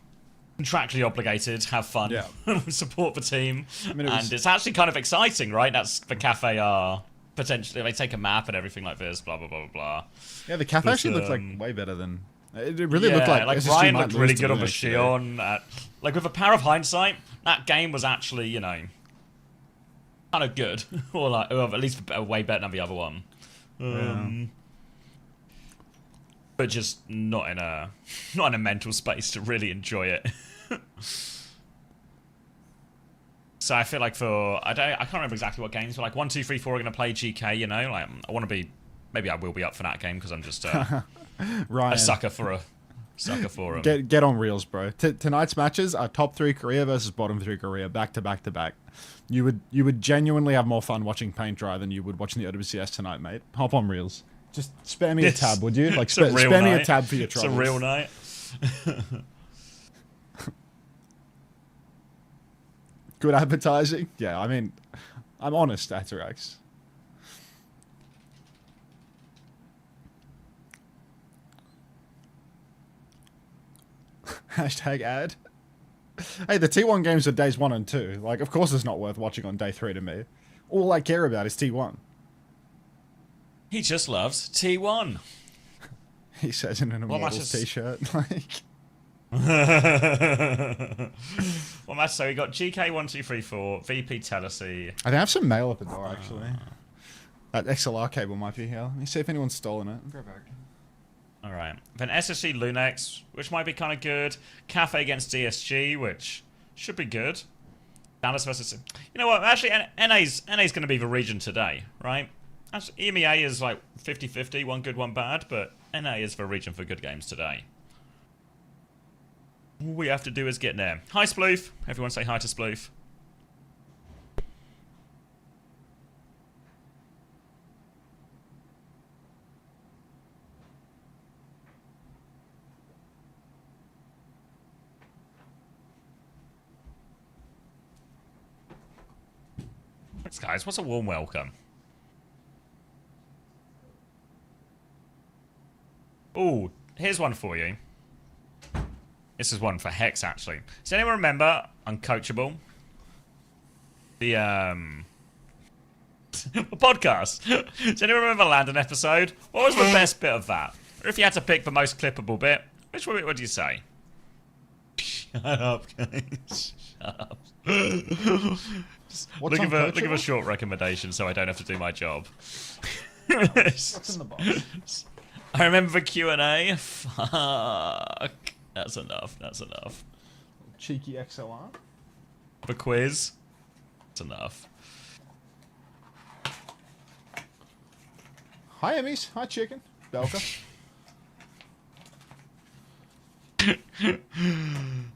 contractually obligated. Have fun, yeah. Support the team, I mean, and it's actually kind of exciting, right? That's the cafe are potentially they take a map and everything like this, blah blah blah blah blah. Yeah, the cafe actually looked like way better than it really looked like. Like SSG Ryan might looked lose really to good on the next year. Shion. Like with the power of hindsight, that game was actually, you know, kind of good, or like, or at least way better than the other one. But just not in a mental space to really enjoy it. So I feel like I can't remember exactly what games, but like 1, 2, 3, 4 are gonna play GK. You know, like I want to be. Maybe I will be up for that game because I'm just a sucker for him. Get on reels, bro. Tonight's matches are top 3 Korea versus bottom 3 Korea, back to back to back. You would genuinely have more fun watching paint dry than you would watching the OWCS tonight, mate. Hop on reels. Just spare me a tab, would you? Like spare me a tab for your troubles. It's a real night. Good advertising. Yeah, I mean, I'm honest, Atarax. Hashtag ad. Hey, the T1 games are days 1 and 2. Like, of course it's not worth watching on day 3 to me. All I care about is T1. He just loves T1. He says in an Immortals t-shirt. Like, well, match. So we got GK 1, 2, 3, 4, VP Telesi. I have some mail at the door, actually. That XLR cable might be here. Let me see if anyone's stolen it. Go back. Alright. Then SSC Lunex, which might be kind of good. Cafe against DSG, which should be good. Dallas versus... You know what? Actually, NA's going to be the region today, right? Actually, EMEA is like 50-50, one good, one bad, but NA is the region for good games today. All we have to do is get there. Hi, Sploof. Everyone say hi to Sploof. Thanks, guys. What's a warm welcome? Oh, here's one for you. This is one for Hex, actually. Does anyone remember Uncoachable? The podcast. Does anyone remember Landon episode? What was the best bit of that? Or if you had to pick the most clippable bit, which one would you say? Shut up, guys. Shut up. What's Look on of a short recommendation so I don't have to do my job. What's in the box? I remember the Q&A. Fuck. That's enough. That's enough. Cheeky XLR. The quiz. That's enough. Hi, Emmys. Hi, chicken. Belka.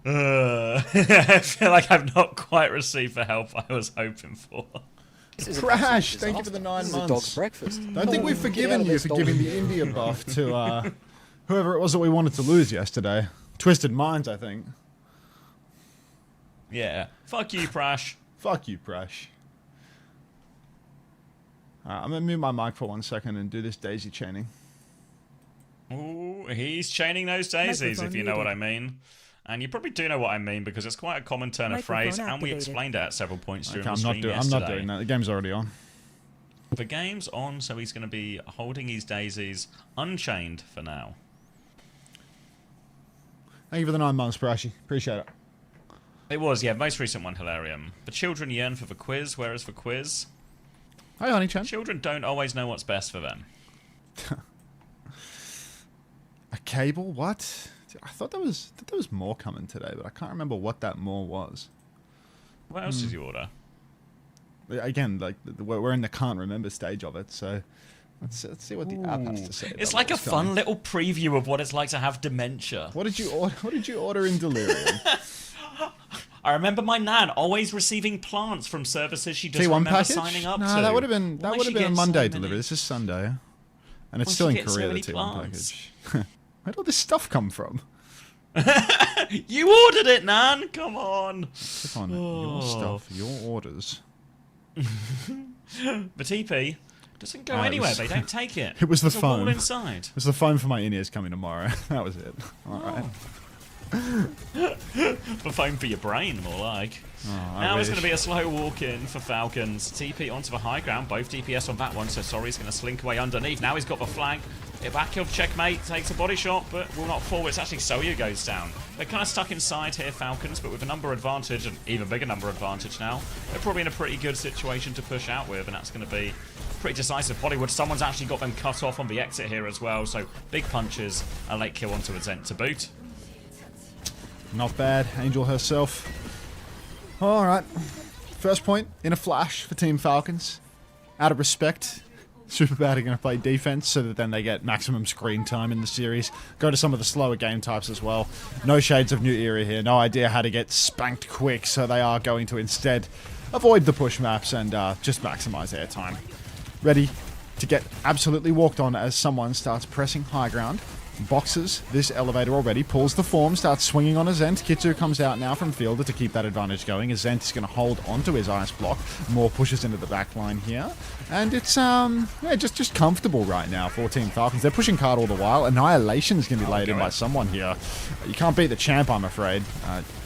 I feel like I've not quite received the help I was hoping for. Crash, thank you for the 9 months. Dog's breakfast. Don't think we've forgiven you for giving the India buff to whoever it was that we wanted to lose yesterday. Twisted Minds, I think. Yeah. Fuck you, Prash. Fuck you, Prash. I'm going to mute my mic for 1 second and do this daisy chaining. Ooh, he's chaining those daisies, if you know what I mean. And you probably do know what I mean because it's quite a common turn of phrase, and we explained it at several points during the stream yesterday. I'm not doing that. The game's already on. The game's on, so he's going to be holding his daisies unchained for now. Thank you for the 9 months, Brashy. Appreciate it. It was, yeah, most recent one, Hilarium. The children yearn for the quiz, whereas the quiz... Hi, Honey-chan. Children don't always know what's best for them. A cable? What? I thought there was more coming today, but I can't remember what that more was. What else did you order? Again, like we're in the can't remember stage of it, so let's see what the app has to say. It's like a fun little preview of what it's like to have dementia. What did you order? What did you order in Delirium? I remember my nan always receiving plants from services she doesn't T1 remember package? signing up to. No, that would have been Why she a gets Monday so delivery. many? This is Sunday, and it's Why still she in gets so Korea. many The T1 plants? package. Where did all this stuff come from? You ordered it, Nan. Come on. Click on your stuff, your orders. The TP doesn't go it anywhere. was- They don't take it. It was the It's all phone. inside. It was the phone for my in-ears coming tomorrow. That was it. All right. The phone for your brain, more like. Oh, Now it's going to be a slow walk in for Falcons. TP onto the high ground, both DPS on that one, so Sorry's going to slink away underneath. Now he's got the flank. It back kill checkmate, takes a body shot, but will not fall. It's actually Soyu goes down. They're kind of stuck inside here, Falcons, but with a number advantage, and even bigger number advantage now, they're probably in a pretty good situation to push out with, and that's going to be pretty decisive. Bollywood, someone's actually got them cut off on the exit here as well, so big punches, a late kill onto a Zent to boot. Not bad. Angel herself. All right. First point in a flash for Team Falcons. Out of respect, SuperBad are going to play defense so that then they get maximum screen time in the series. Go to some of the slower game types as well. No shades of new era here. No idea how to get spanked quick, so they are going to instead avoid the push maps and just maximize airtime. Ready to get absolutely walked on as someone starts pressing high ground. Boxes this elevator already, pulls the form, starts swinging on a Zent. Kitsu comes out now from fielder to keep that advantage going, as Zent is going to hold onto his ice block. More pushes into the back line here. And it's, yeah, just comfortable right now for Team Falcons. They're pushing card all the while. Annihilation's going to be laid in by someone here. You can't beat the champ, I'm afraid.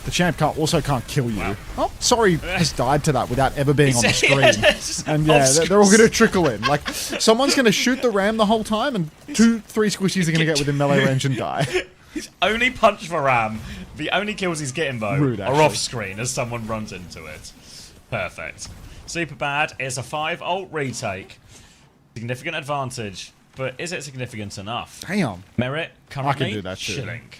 The champ also can't kill you. Wow. Oh, sorry, has died to that without ever being on the screen. And yeah, they're all going to trickle in. Like, someone's going to shoot the ram the whole time, and 2-3 squishies are going to get within melee range and die. His only punch for ram, the only kills he's getting though, Rude, are off screen as someone runs into it. Perfect. SuperBad is a 5 ult retake. Significant advantage, but is it significant enough? Damn. Merit currently I can do that too. shilling.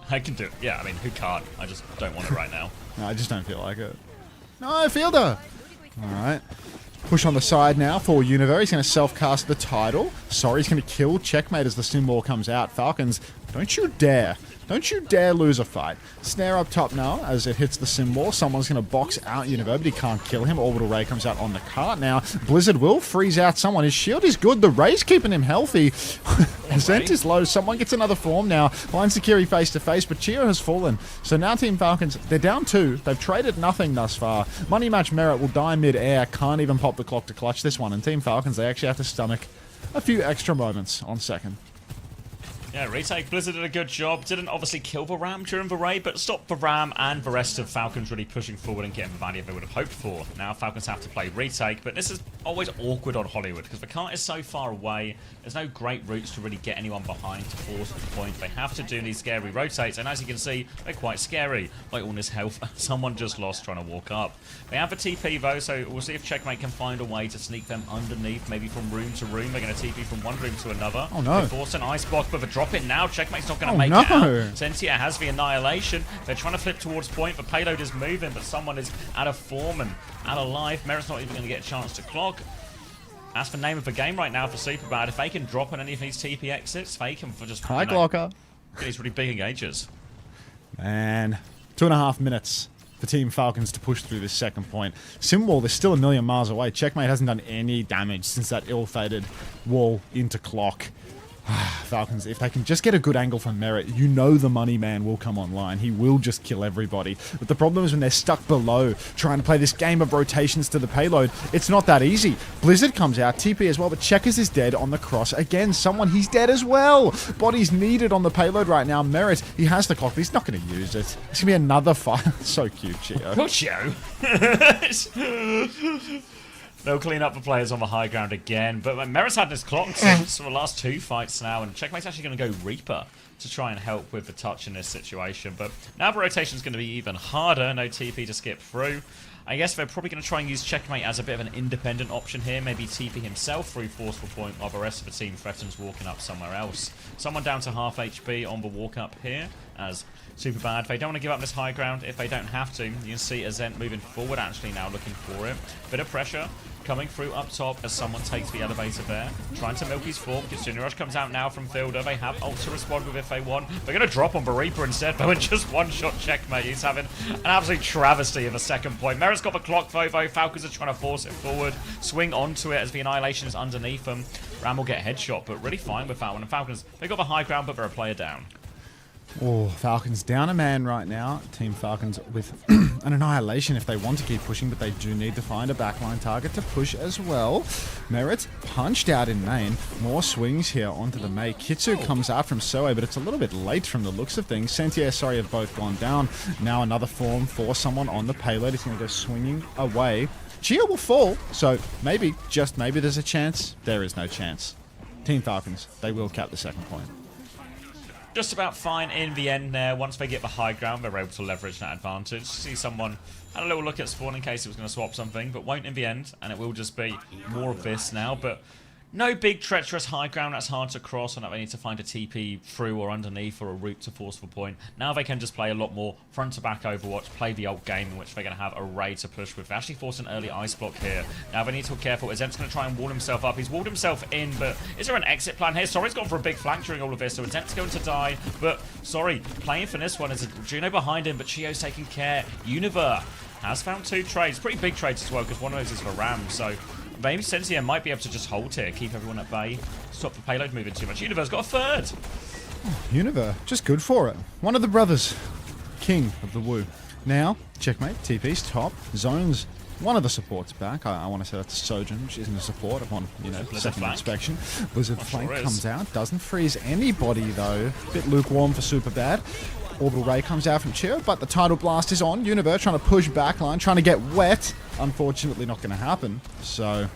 I can do it. Yeah, I mean, who can't? I just don't want it right now. No, I just don't feel like it. No, fielder! Alright. Push on the side now for Univer. He's going to self-cast the title. Sorry, he's going to kill checkmate as the symbol comes out. Falcons, don't you dare. Don't you dare lose a fight. Snare up top now as it hits the symbol. Someone's going to box out Univer, but he can't kill him. Orbital Ray comes out on the cart now. Blizzard will freeze out someone. His shield is good. The Ray's keeping him healthy. Zent is low. Someone gets another form now. Finds Sakiri face to face, but Chio has fallen. So now Team Falcons, they're down 2. They've traded nothing thus far. Money Match Merit will die mid-air. Can't even pop the clock to clutch this one. And Team Falcons, they actually have to stomach a few extra moments on second. Yeah, retake. Blizzard did a good job. Didn't obviously kill the Ram during the raid, but stopped the Ram and the rest of Falcons really pushing forward and getting the value they would have hoped for. Now Falcons have to play retake, but this is always awkward on Hollywood because the cart is so far away. There's no great routes to really get anyone behind to force the point. They have to do these scary rotates, and as you can see, they're quite scary. Like all this health, someone just lost trying to walk up. They have a TP though, so we'll see if Checkmate can find a way to sneak them underneath, maybe from room to room. They're going to TP from one room to another. Oh no. They force an ice block, but the drop it now. Checkmate's not going to Oh, make no. it out. Sentia has the annihilation. They're trying to flip towards point. The payload is moving, but someone is out of form and out of life. Merit's not even going to get a chance to clock. That's the name of the game right now for SuperBad. If they can drop on any of these TP exits, they can just High Glocker. get these really big engages. Man, 2.5 minutes for Team Falcons to push through this second point. Simwall is still a million miles away. Checkmate hasn't done any damage since that ill-fated wall into clock. Falcons, if they can just get a good angle from Merit, you know the money man will come online. He will just kill everybody. But the problem is when they're stuck below, trying to play this game of rotations to the payload, it's not that easy. Blizzard comes out, TP as well, but Checkers is dead on the cross. Again, he's dead as well. Bodies needed on the payload right now. Merit, he has the clock, but he's not going to use it. It's going to be another fight. So cute, Chio. Poor Chio. They'll clean up the players on the high ground again, but Merit's had this clock since the last 2 fights now, and Checkmate's actually going to go Reaper to try and help with the touch in this situation. But now the rotation's going to be even harder. No TP to skip through. I guess they're probably going to try and use Checkmate as a bit of an independent option here. Maybe TP himself through forceful point while the rest of the team threatens walking up somewhere else. Someone down to half HP on the walk up here as SuperBad. They don't want to give up this high ground if they don't have to. You can see Azent moving forward actually now looking for it. Bit of pressure coming through up top as someone takes the elevator there. Trying to milk his form. Kitsune Rush comes out now from Fielder. They have ult to respond with if they want. They're going to drop on the Reaper instead, though, and just one-shot Checkmate. He's having an absolute travesty of a second point. Merit's got the clock, though. Falcons are trying to force it forward. Swing onto it as the Annihilation is underneath them. Ram will get headshot, but really fine with that one. And Falcons, they got the high ground, but they're a player down. Oh, Falcons down a man right now. Team Falcons with an annihilation if they want to keep pushing, but they do need to find a backline target to push as well. Merit punched out in main. More swings here onto the Mei. Kitsu comes out from Soe, but it's a little bit late from the looks of things. Sentia, sorry, have both gone down. Now another form for someone on the payload. He's going to go swinging away. Chia will fall, so maybe, just maybe there's a chance. There is no chance. Team Falcons, they will cap the second point. Just about fine in the end there. Once they get the high ground, they're able to leverage that advantage. See someone had a little look at spawn in case it was going to swap something, but won't in the end, and it will just be more of this now. But no big treacherous high ground that's hard to cross, and that they need to find a TP through or underneath or a route to force the point. Now they can just play a lot more front to back Overwatch, play the ult game in which they're going to have a raid to push with. They actually force an early ice block here. Now they need to be careful. Azent's going to try and wall himself up. He's walled himself in, but is there an exit plan here? Sorry's gone for a big flank during all of this, so Azent's going to die. But Sorry, playing for this one is Juno behind him, but Chio's taking care. Univer has found 2 trades. Pretty big trades as well, because one of those is for Ram, so maybe Sensia might be able to just hold here, keep everyone at bay, stop the payload moving too much. Univer's got a 3rd. Univer, just good for it. One of the brothers, king of the Woo. Now, Checkmate, TP's top, zones. One of the supports back. I want to say that's Sojourn, which isn't a support upon, second inspection. Blizzard flank comes out, doesn't freeze anybody though. Bit lukewarm for SuperBad. Orbital Ray comes out from Chio, but the Tidal Blast is on. Universe trying to push backline, trying to get wet. Unfortunately, not going to happen. So,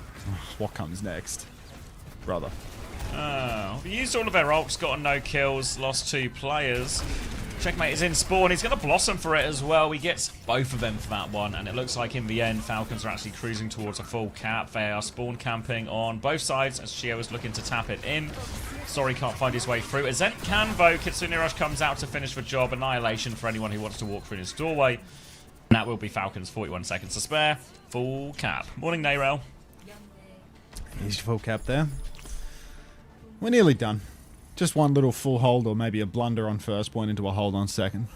what comes next? Brother. We used all of their ults, got no kills, lost 2 players. Checkmate is in spawn. He's going to blossom for it as well. He gets both of them for that one, and it looks like in the end, Falcons are actually cruising towards a full cap. They are spawn camping on both sides as Chio is looking to tap it in. Sorry, can't find his way through. Azent can, though. Kitsune Rush comes out to finish the job. Annihilation for anyone who wants to walk through his doorway. And that will be Falcons. 41 seconds to spare. Full cap. Morning, Nayrel. Easy full cap there. We're nearly done. Just one little full hold or maybe a blunder on first point into a hold on second.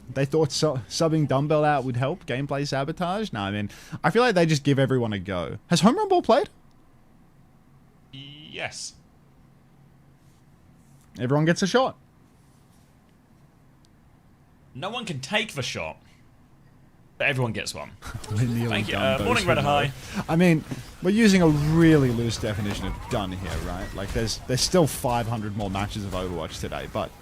They thought subbing Dumbbell out would help gameplay sabotage? No, I mean, I feel like they just give everyone a go. Has Home Run Ball played? Yes. Everyone gets a shot. No one can take the shot. But everyone gets one. We're nearly Thank you. done. Morning, Red High. I mean, we're using a really loose definition of done here, right? Like, there's still 500 more matches of Overwatch today, but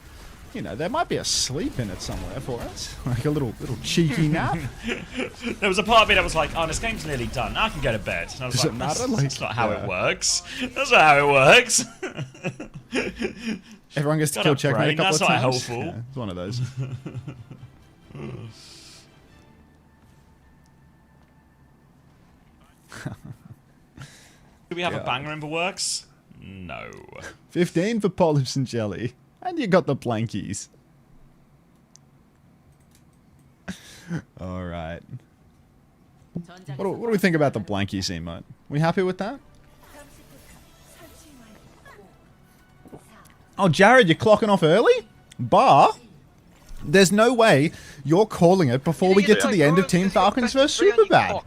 you know, there might be a sleep in it somewhere for us, like a little cheeky nap. There was a part of me that was like, "Oh, this game's nearly done. I can go to bed." And I was Does like, it matter? That's not how Yeah. it works. That's not how it works. Everyone gets to Got kill a checkmate brain, a couple that's of not times. helpful. Yeah, it's one of those. Do we have Yeah. a banger in the works? No. 15 for Polyps and Jelly. And you got the blankies. Alright. What do we think about the blankies emote? We happy with that? Oh, Jared, you're clocking off early? Bar? There's no way you're calling it before we get to the end of Team Falcons vs SuperBad.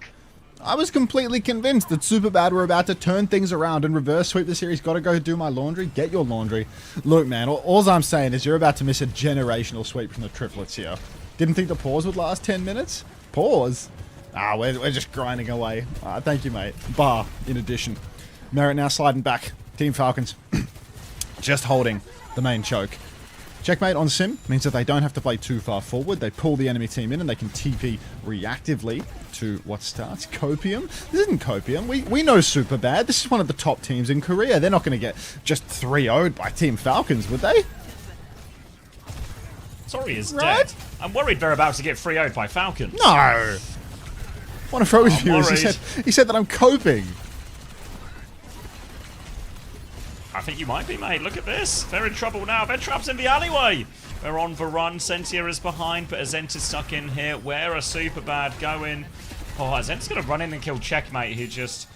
I was completely convinced that SuperBad were about to turn things around and reverse sweep the series. Gotta go do my laundry. Get your laundry. Look, man, all I'm saying is you're about to miss a generational sweep from the triplets here. Didn't think the pause would last 10 minutes? Pause? Ah, we're just grinding away. Thank you, mate. Bar, in addition. Merit now sliding back. Team Falcons. Just holding the main choke. Checkmate on Sim means that they don't have to play too far forward. They pull the enemy team in and they can TP reactively to what starts. Copium? This isn't Copium. We know SuperBad. This is one of the top teams in Korea. They're not going to get just 3-0'd by Team Falcons, would they? Sorry, is Right? dead. I'm worried they're about to get 3-0'd by Falcons. No! One of Ro's viewers, worried. he said that I'm coping. I think you might be, mate. Look at this. They're in trouble now. They're trapped in the alleyway. They're on the run. Sentia is behind, but Azent is stuck in here. Where are SuperBad going? Oh, Azent's going to run in and kill Checkmate, who just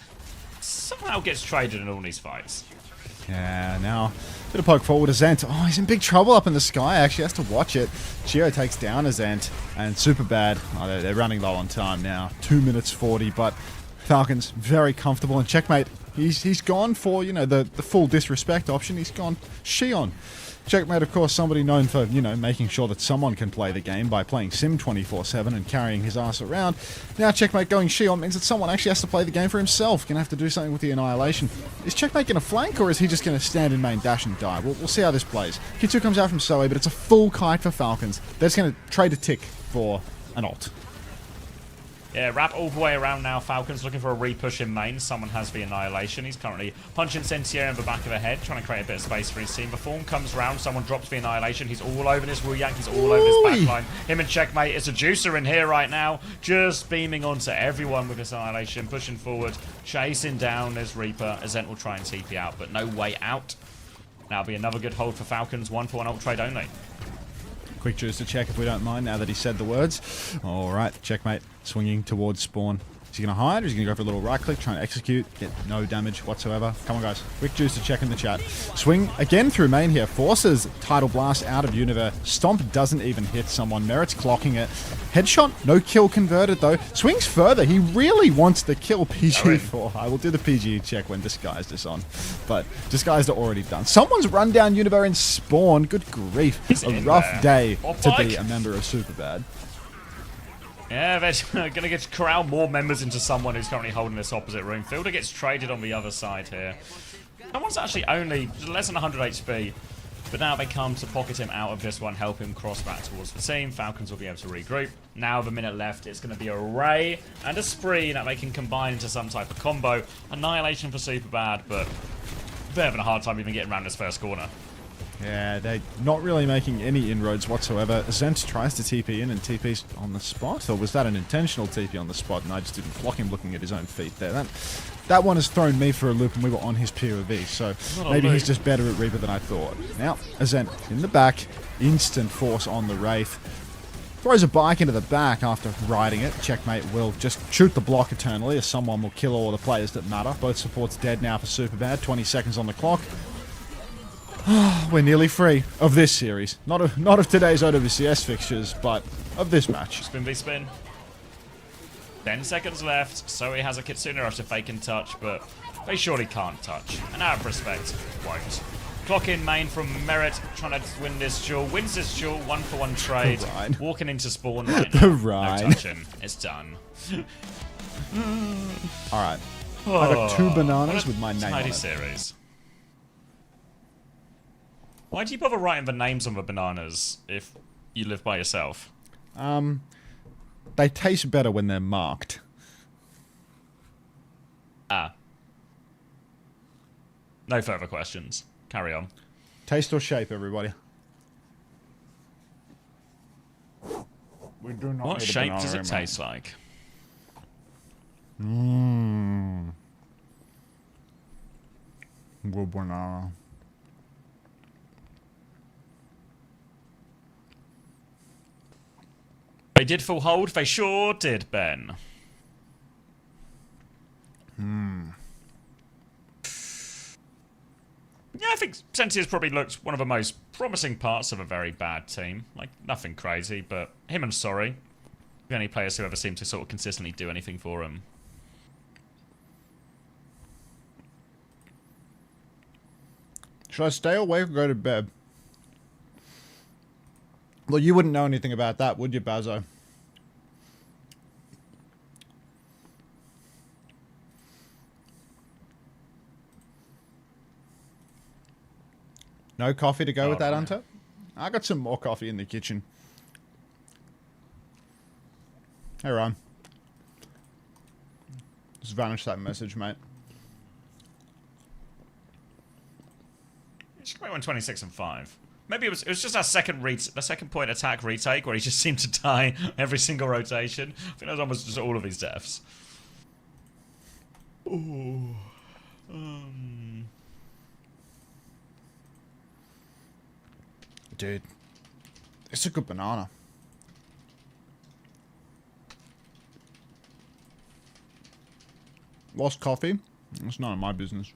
somehow gets traded in all these fights. Yeah, now, bit of poke forward, Azent. Oh, he's in big trouble up in the sky, actually, has to watch it. Chio takes down Azent, and SuperBad, oh, they're running low on time now. 2 minutes 40, but Falcons very comfortable, and Checkmate, he's gone for, you know, the full disrespect option. He's gone Shion. Checkmate, of course, somebody known for, you know, making sure that someone can play the game by playing Sim 24/7 and carrying his ass around. Now Checkmate going Shion means that someone actually has to play the game for himself. Gonna have to do something with the Annihilation. Is Checkmate gonna flank, or is he just gonna stand in main dash and die? We'll see how this plays. Kitsu comes out from Soe, but it's a full kite for Falcons. They're just gonna trade a tick for an ult. Yeah, wrap all the way around now. Falcons looking for a repush in main. Someone has the Annihilation. He's currently punching Sentia in the back of the head, trying to create a bit of space for his team. The form comes round. Someone drops the Annihilation. He's all over this Wu-Yang. He's all over this backline. Him and Checkmate. It's a juicer in here right now. Just beaming onto everyone with this Annihilation. Pushing forward. Chasing down this Reaper. Azent will try and TP out, but no way out. Now be another good hold for Falcons. 1-for-1 ult trade only. Quick juice to check if we don't mind now that he said the words. Alright, Checkmate swinging towards spawn. Is he going to hide, or is he going to go for a little right click, try and execute, get no damage whatsoever? Come on, guys. Quick juice to check in the chat. Swing again through main here. Forces Tidal Blast out of Universe. Stomp doesn't even hit someone. Merit's clocking it. Headshot, no kill converted though. Swings further. He really wants the kill. PG4. I will do the PG check when Disguised is on. But Disguised are already done. Someone's run down Universe in spawn. Good grief. He's A in rough there. day Off to bike. be a member of SuperBad. Yeah, they're going to get to corral more members into someone who's currently holding this opposite room. Fielder gets traded on the other side here. Someone's actually only less than 100 HP, but now they come to pocket him out of this one, help him cross back towards the team. Falcons will be able to regroup. Now with a minute left, it's going to be a Ray and a Spree that they can combine into some type of combo. Annihilation for SuperBad, but they're having a hard time even getting around this first corner. Yeah, they're not really making any inroads whatsoever. Zent tries to TP in and TP's on the spot, or was that an intentional TP on the spot and I just didn't block him looking at his own feet there? That one has thrown me for a loop and we were on his POV, so maybe he's just better at Reaper than I thought. Now, Azent in the back, instant force on the Wraith. Throws a bike into the back after riding it. Checkmate will just shoot the block eternally as someone will kill all the players that matter. Both supports dead now for SuperBad, 20 seconds on the clock. We're nearly free of this series. Not of today's OWCS fixtures, but of this match. Spin v spin. 10 seconds left. So he has a Kitsune Rush if they can touch, but they surely can't touch. And out of respect, won't. Clock in main from Merit, trying to win this duel. Wins this duel, 1-for-1 trade. Rhine. Walking into spawn right The now. Rhine. No touching. It's done. Alright. I got 2 bananas with my name on Tidy it. series. Why do you bother writing the names on the bananas if you live by yourself? They taste better when they're marked. Ah. No further questions. Carry on. Taste or shape, everybody. We do not What need a shape banana does it in taste like? Mmm. Good banana. They did full hold. They sure did, Ben. Yeah, I think Sentia's probably looked one of the most promising parts of a very bad team. Like, nothing crazy, but him and Sorry, the only players who ever seem to sort of consistently do anything for him. Should I stay awake or go to bed? Well, you wouldn't know anything about that, would you, Bazo? No coffee to go with that, yeah. Hunter? I got some more coffee in the kitchen. Hey, Ron. Just vanished that message, mate. It should go on 26 and 5. Maybe it was just our the second point attack retake where he just seemed to die every single rotation. I think that was almost just all of his deaths. Ooh. Dude, it's a good banana. Lost coffee? It's none of my business.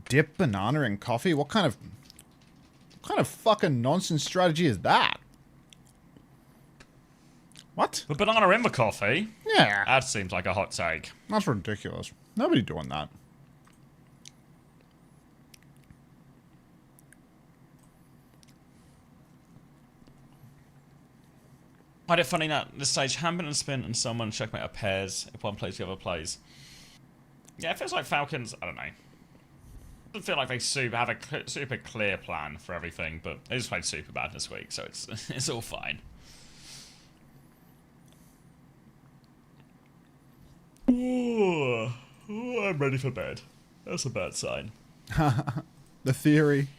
Dip banana in coffee? What kind of fucking nonsense strategy is that? What? The banana in the coffee? Yeah. That seems like a hot take. That's ridiculous. Nobody doing that. I find it funny that at this stage, Hampton and Spin and someone checkmate are pairs if one plays, the other plays. Yeah, it feels like Falcons, I don't know. It doesn't feel like they have a super clear plan for everything, but they just played SuperBad this week, so it's all fine. Ooh, I'm ready for bed. That's a bad sign. The theory.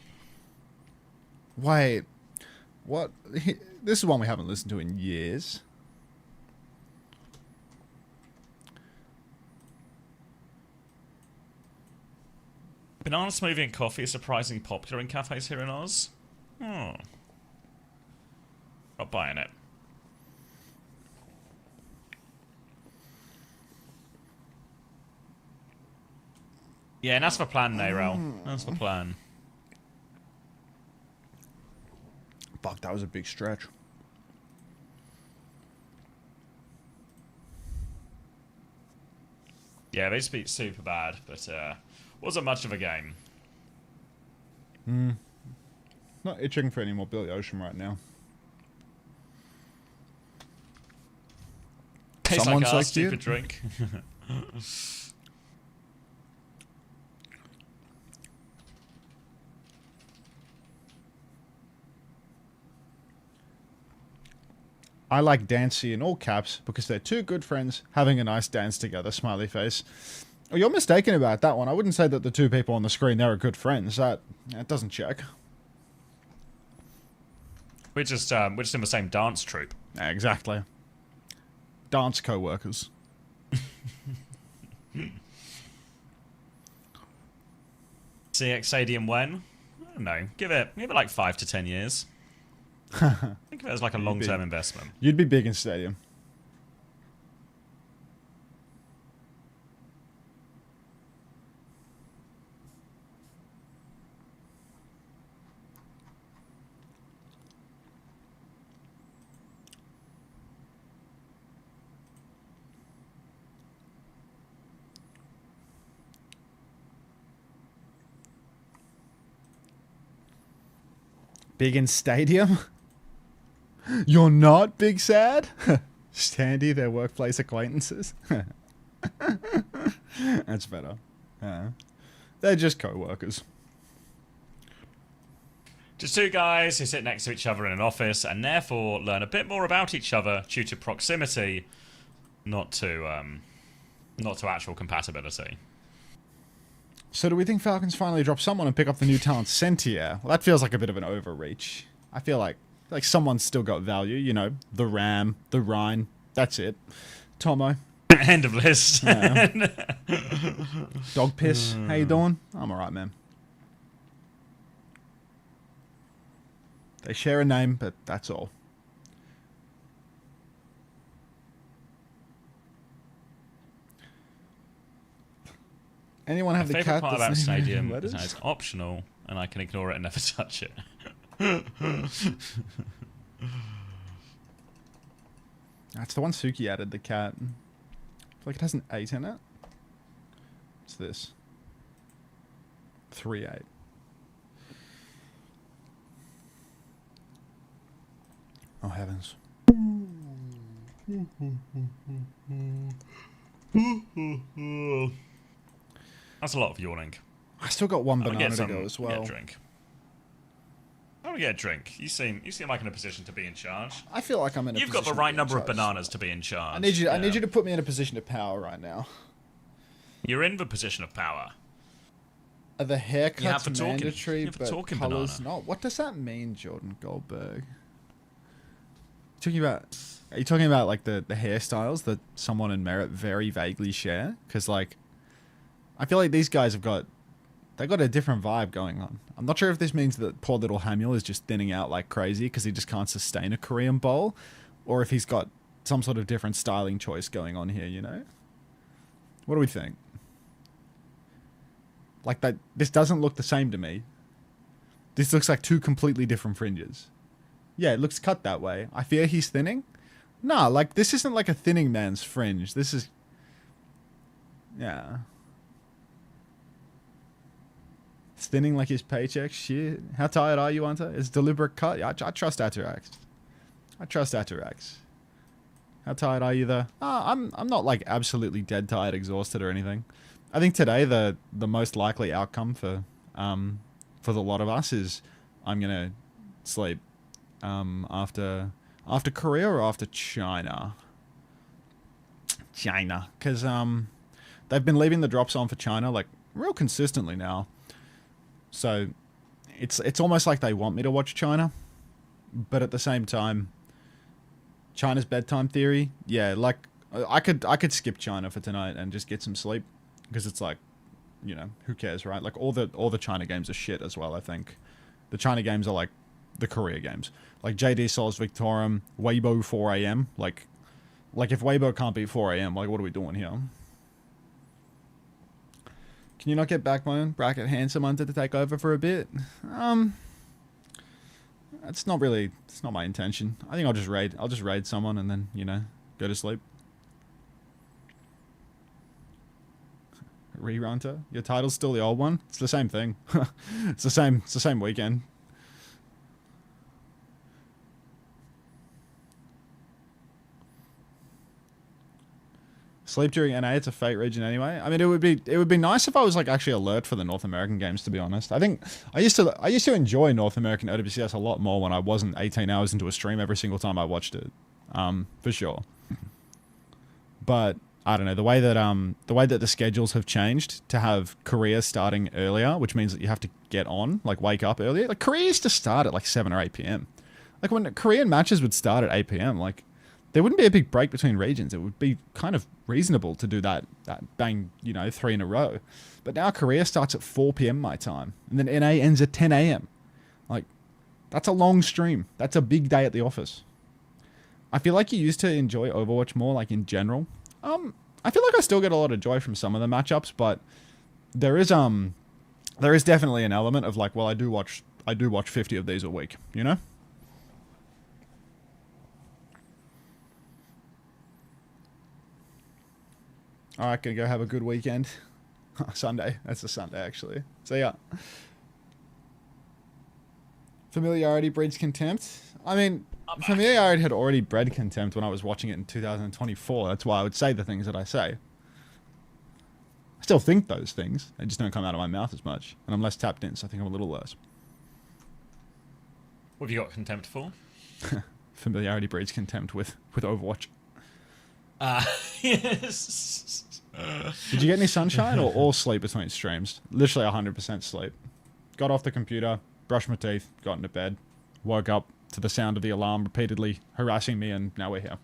Wait. What? This is one we haven't listened to in years. Banana smoothie and coffee is surprisingly popular in cafes here in Oz. Oh. Not buying it. Yeah, and that's the plan, Nayrel. That's the plan. Fuck, that was a big stretch. Yeah, they speak super bad, but wasn't much of a game. Not itching for any more Billy Ocean right now. Tastes Someone like our psyched you? stupid drink. I like Dancy in all caps because they're two good friends having a nice dance together, smiley face. Oh, you're mistaken about that one. I wouldn't say that the two people on the screen there are good friends. That doesn't check. We're just in the same dance troupe. Yeah, exactly. Dance co-workers. CX Stadium when? I don't know. Give it like 5 to 10 years. Think of it as like a long-term investment. You'd be big in Stadium. Big in stadium? You're not Big Sad? Standy, their workplace acquaintances? That's better. They're just co-workers. Just two guys who sit next to each other in an office and therefore learn a bit more about each other due to proximity, not to actual compatibility. So do we think Falcons finally drop someone and pick up the new talent Sentier? Well, that feels like a bit of an overreach. I feel like someone's still got value, you know, the Ram, the Rhine, that's it. Tomo. End of list. Dog Piss, how you doing? I'm alright, man. They share a name, but that's all. Anyone have My the favourite cat part about that's named Stadium letters? is that it's optional and I can ignore it and never touch it. That's the one Suki added, the cat. I feel like it has an 8 in it. What's this? 3-8. Oh, heavens. That's a lot of yawning. I still got one I'm gonna banana get to go as well. Get a drink. I'm gonna get a drink. You seem like in a position to be in charge. I feel like I'm in a You've got the position to right be in number of charge. bananas to be in charge. I need you to put me in a position of power right now. You're in the position of power. Are the haircuts You have the talking- mandatory, you have the but talking colors banana. not? What does that mean, Jordan Goldberg? Are you talking about like the hairstyles that someone and Merit very vaguely share? Because like, I feel like these guys they got a different vibe going on. I'm not sure if this means that poor little Hamul is just thinning out like crazy because he just can't sustain a Korean bowl, or if he's got some sort of different styling choice going on here, you know? What do we think? Like that, this doesn't look the same to me. This looks like two completely different fringes. Yeah, it looks cut that way. I fear he's thinning. Nah, like this isn't like a thinning man's fringe. This is, yeah. It's thinning like his paycheck. Shit. How tired are you, Unter? It's deliberate cut. Yeah, I trust Atarax. I trust Atarax. How tired are you though? I'm not like absolutely dead tired, exhausted or anything. I think today the most likely outcome for the lot of us is I'm gonna sleep after Korea or after China. China, because they've been leaving the drops on for China like real consistently now. So it's almost like they want me to watch China, but at the same time, China's bedtime theory, yeah, like I could skip China for tonight and just get some sleep, because it's like, you know, who cares, right? Like all the China games are shit as well. I think the China games are like the Korea games, like JD Solus Victorem, Weibo 4 a.m. Like if Weibo can't beat 4 a.m., like what are we doing here? Can you not get Backbone Bracket Handsome Hunter to take over for a bit? It's not my intention. I think I'll just raid someone and then, you know, go to sleep. Rerunter? Your title's still the old one? It's the same thing. It's the same weekend. Sleep during NA, it's a fate region anyway. I mean, it would be nice if I was like actually alert for the North American games, to be honest. I think I used to enjoy North American OWCS a lot more when I wasn't 18 hours into a stream every single time I watched it. For sure. But I don't know, the way that the schedules have changed to have Korea starting earlier, which means that you have to get on, like wake up earlier. Like Korea used to start at like 7 or 8 p.m. Like when Korean matches would start at 8 p.m, like there wouldn't be a big break between regions. It would be kind of reasonable to do that bang, you know, 3 in a row. But now Korea starts at 4 p.m. my time, and then NA ends at 10 a.m. Like, that's a long stream. That's a big day at the office. I feel like you used to enjoy Overwatch more, like in general. I feel like I still get a lot of joy from some of the matchups, but there is definitely an element of like, well, I do watch 50 of these a week, you know? Alright, gonna go have a good weekend. Sunday. That's a Sunday, actually. So, yeah. Familiarity breeds contempt. I mean, familiarity had already bred contempt when I was watching it in 2024. That's why I would say the things that I say. I still think those things. They just don't come out of my mouth as much. And I'm less tapped in, so I think I'm a little worse. What have you got contempt for? Familiarity breeds contempt with Overwatch. Yes. Did you get any sunshine or all sleep between streams? Literally 100% sleep. Got off the computer, brushed my teeth, got into bed, woke up to the sound of the alarm repeatedly harassing me, and now we're here.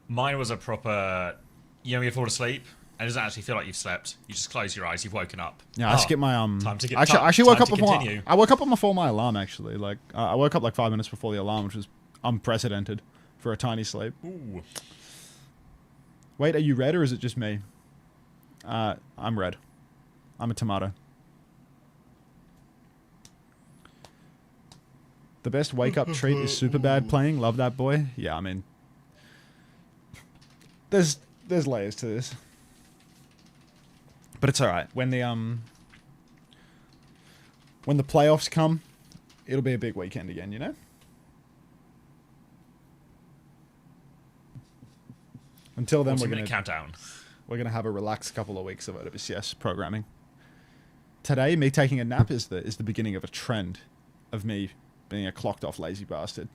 Mine was a proper... You know when you fall asleep, and it doesn't actually feel like you've slept. You just close your eyes, you've woken up. Yeah, I skipped my... Time to get... Actually, I woke up before... Continue. I woke up before my alarm, actually. Like, I woke up like 5 minutes before the alarm, which was unprecedented for a tiny sleep. Ooh. Wait, are you red or is it just me? I'm red. I'm a tomato. The best wake-up treat is SuperBad playing. Love that boy. Yeah, I mean... There's layers to this. But it's alright. When the playoffs come, it'll be a big weekend again, you know? Until then, we're gonna have a relaxed couple of weeks of OWCS programming. Today, me taking a nap is the beginning of a trend of me being a clocked off lazy bastard.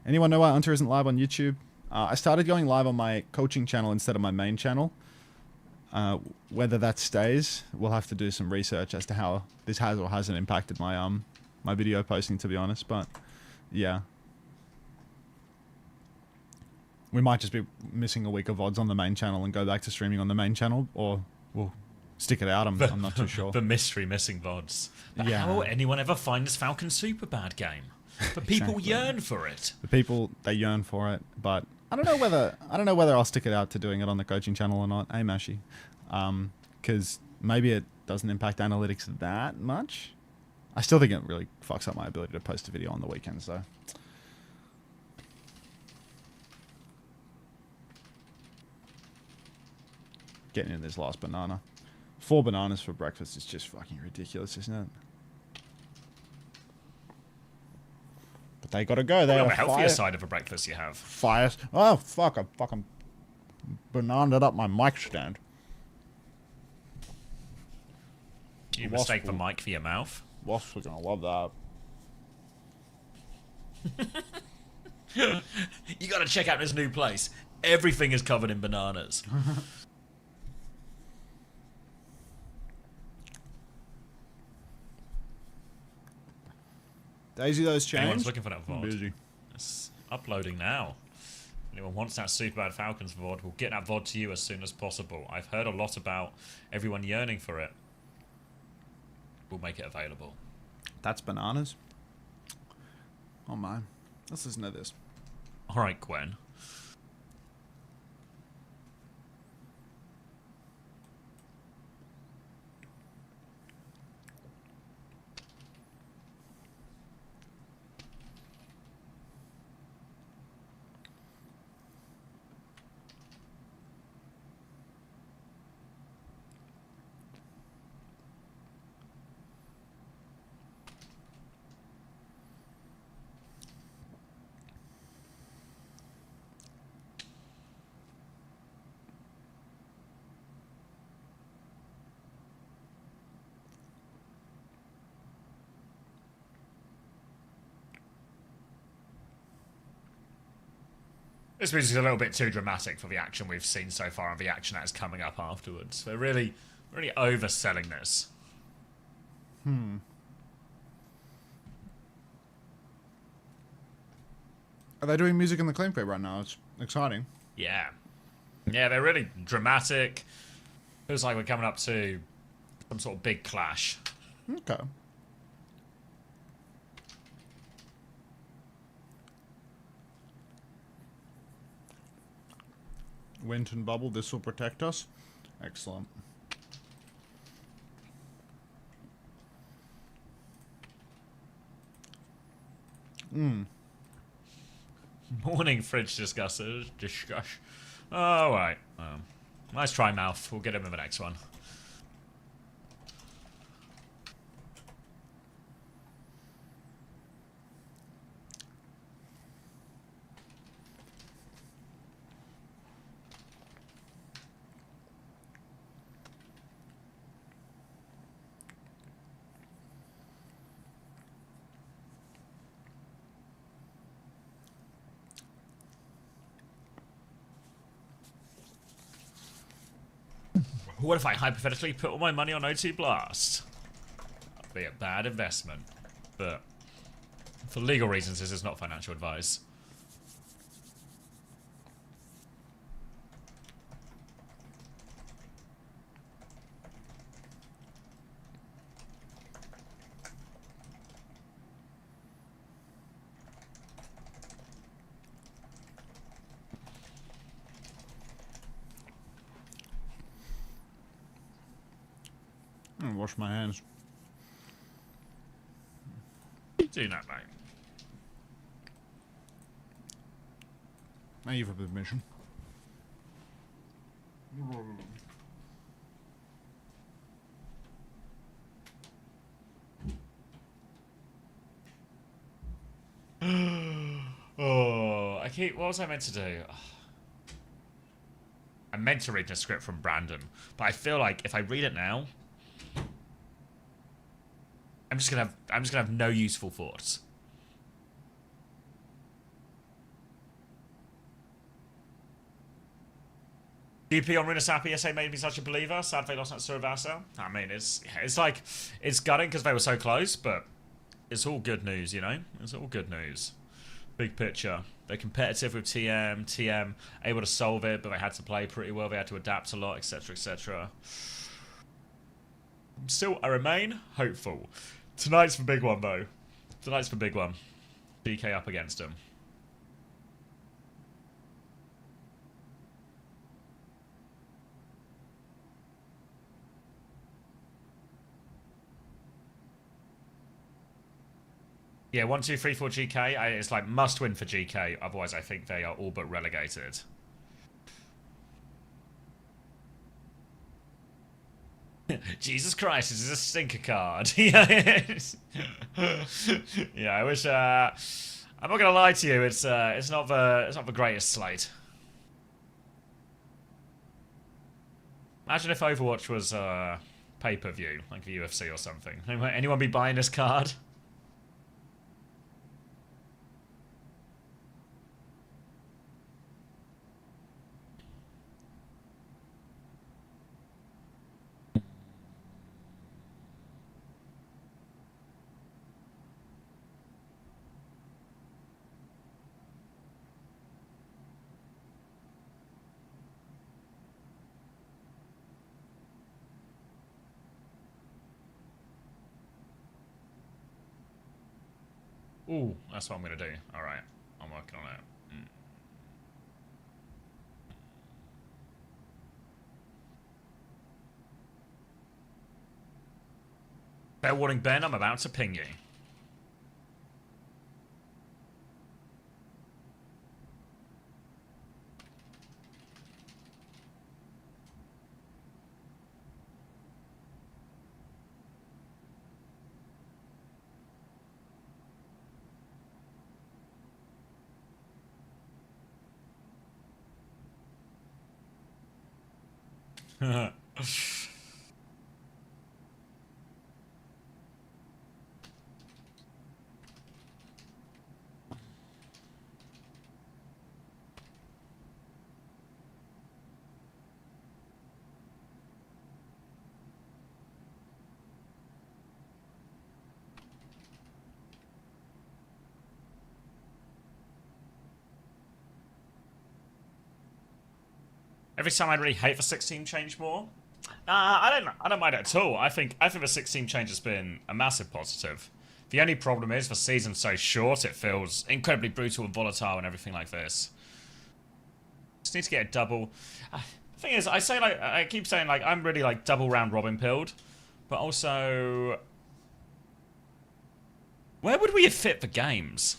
Anyone know why Unter isn't live on YouTube? I started going live on my coaching channel instead of my main channel. Whether that stays, we'll have to do some research as to how this has or hasn't impacted my my video posting, to be honest. But yeah. We might just be missing a week of VODs on the main channel and go back to streaming on the main channel, or we'll stick it out. I'm not too sure. The mystery missing VODs. But yeah. How will anyone ever find this Falcon SuperBad game? But people yearn for it. The people, they yearn for it, but I don't know whether I'll stick it out to doing it on the coaching channel or not. Hey, Mashi, because maybe it doesn't impact analytics that much. I still think it really fucks up my ability to post a video on the weekends, though. Getting in this last banana. 4 bananas for breakfast is just fucking ridiculous, isn't it? But they gotta go. They What are the healthier side of a breakfast you have? Fire. Oh, fuck. I fucking bananaed up my mic stand. You mistake the mic for your mouth? Wasps are gonna love that. You gotta check out this new place. Everything is covered in bananas. Daisy, those changed? Anyone's looking for that VOD? Busy. It's uploading now. Anyone wants that SuperBad Falcons VOD, we'll get that VOD to you as soon as possible. I've heard a lot about everyone yearning for it. We'll make it available. That's bananas. Oh my. Let's listen to this. Alright, Gwen. This music's a little bit too dramatic for the action we've seen so far and the action that is coming up afterwards. They're really overselling this. Are they doing music in the claim crate right now? It's exciting. Yeah. Yeah, they're really dramatic. Feels like we're coming up to some sort of big clash. Okay. Wind and bubble, this will protect us. Excellent. Morning fridge discuss. Oh, right. Nice try, mouth. We'll get him in the next one. What if I hypothetically put all my money on OT Blast? That'd be a bad investment. But for legal reasons, this is not financial advice. I'm gonna wash my hands. Do that, mate. Thank you for the permission. Oh, I keep. What was I meant to do? I meant to read the script from Brandon, but I feel like if I read it now, I'm just gonna have no useful thoughts. DP on Runasapi SA made me such a believer. Sad they lost that Survasa. I mean, it's like it's gutting because they were so close, but it's all good news, you know. It's all good news. Big picture. They're competitive with TM able to solve it, but they had to play pretty well. They had to adapt a lot, etc., etc. Still, I remain hopeful. Tonight's the big one, though. Tonight's the big one. BK up against them. Yeah, 1, 2, 3, 4 GK. It's like must win for GK. Otherwise, I think they are all but relegated. Jesus Christ, this is a stinker card. Yeah, I wish. I'm not gonna lie to you. It's not the greatest slate. Imagine if Overwatch was pay-per-view, like the UFC or something. Anyone be buying this card? Ooh, that's what I'm gonna do. Alright, I'm working on it. Fair warning, Ben, I'm about to ping you. Every time I'd really hate the 6-team change more. I don't mind it at all. I think the 6-team change has been a massive positive. The only problem is the season's so short, it feels incredibly brutal and volatile and everything like this. Just need to get a double. The thing is, I keep saying like I'm really like double round robin pilled, but also where would we have fit the games?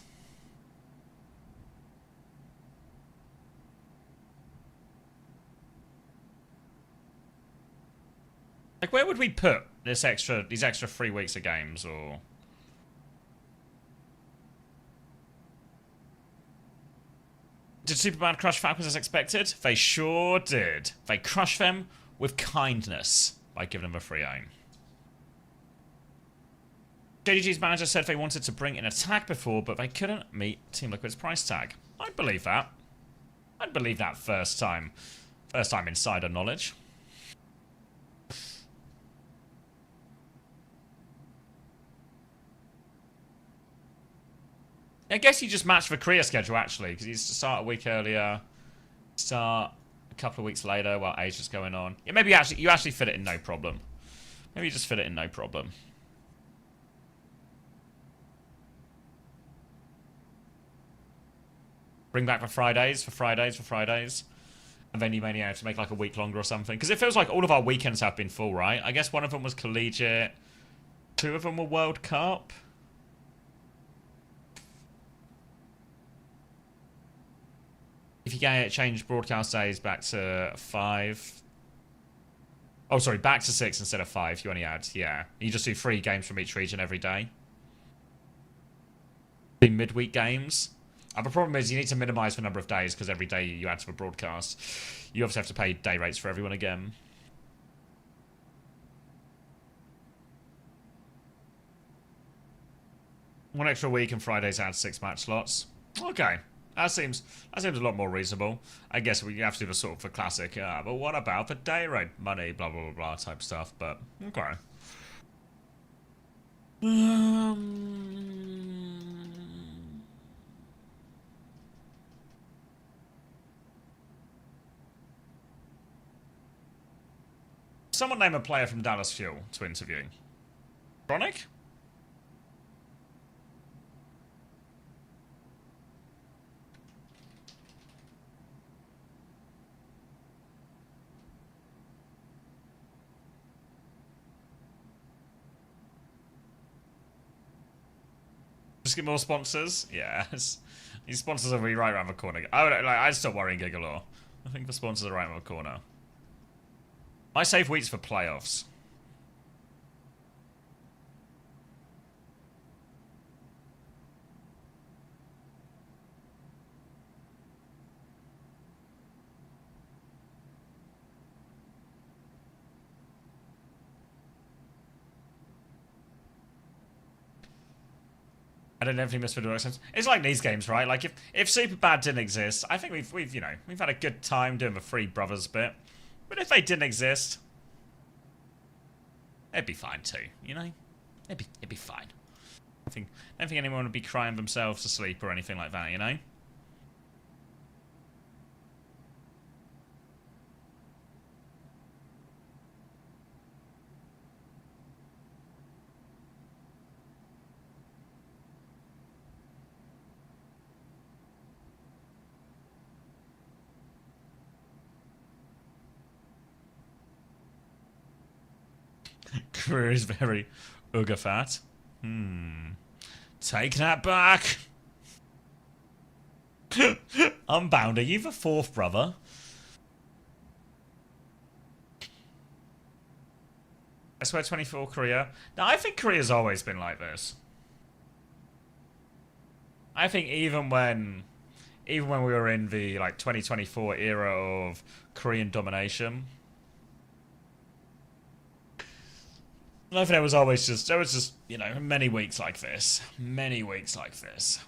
Like, where would we put these extra 3 weeks of games, or? Did SuperBad crush Falcons as expected? They sure did. They crushed them with kindness by giving them a free aim. JDG's manager said they wanted to bring in attack before, but they couldn't meet Team Liquid's price tag. I'd believe that. I'd believe that first time insider knowledge. I guess you just match the Korea schedule, actually, because you start a week earlier, start a couple of weeks later while Asia's going on. Yeah, maybe you actually fit it in no problem. Maybe you just fit it in no problem. Bring back the Fridays for Fridays. And then you may have to make like a week longer or something. Because it feels like all of our weekends have been full, right? I guess one of them was collegiate. 2 of them were World Cup. If you can change broadcast days back to 5. Oh, sorry, back to 6 instead of 5. You only add, yeah. You just do 3 games from each region every day. Do midweek games. The problem is you need to minimize the number of days because every day you add to the broadcast, you obviously have to pay day rates for everyone again. One extra week and Fridays add 6 match slots. Okay, that seems a lot more reasonable. I guess we have to do the sort of the classic. But what about the day rate money? Blah blah blah blah type stuff. But okay. Someone name a player from Dallas Fuel to interview. Chronic? Just get more sponsors? Yeah. These sponsors will be right around the corner. I'd stop worrying Gigalore. I think the sponsors are right around the corner. I save weeks for playoffs. I don't know if you missed the sense. It's like these games, right? Like if SuperBad didn't exist, I think we've had a good time doing the Three Brothers bit. But if they didn't exist, it'd be fine too, you know? It'd be fine. I don't think anyone would be crying themselves to sleep or anything like that, you know? Career is very Uga-fat. Take that back. Unbound, are you the 4th brother? I swear 24 Korea. Now, I think Korea's always been like this. I think even when we were in the like 2024 era of Korean domination, I think there was just, you know, many weeks like this. Many weeks like this.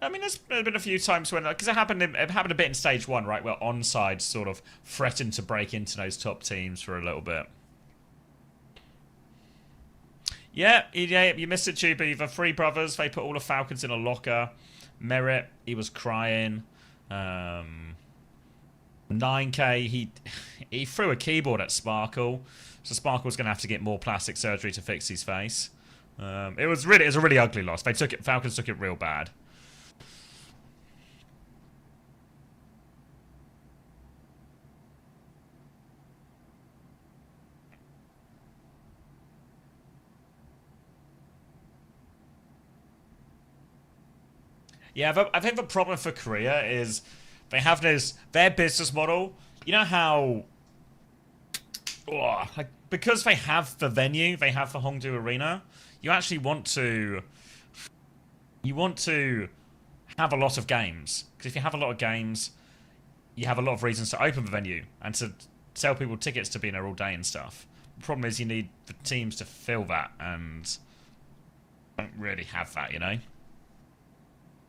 I mean, there's been a few times when, because it happened a bit in stage 1, right, where Onside sort of threatened to break into those top teams for a little bit. Yeah, you missed it, Tubi. The 3 brothers, they put all the Falcons in a locker. Merit, he was crying. 9K, he threw a keyboard at Sparkle. So Sparkle's going to have to get more plastic surgery to fix his face. It was a really ugly loss. Falcons took it real bad. Yeah, I think the problem for Korea is they have their business model. You know how, like, because they have the venue, they have the Hongdu Arena. You actually want to have a lot of games, because if you have a lot of games, you have a lot of reasons to open the venue and to sell people tickets to be in there all day and stuff. The problem is you need the teams to fill that, and don't really have that, you know.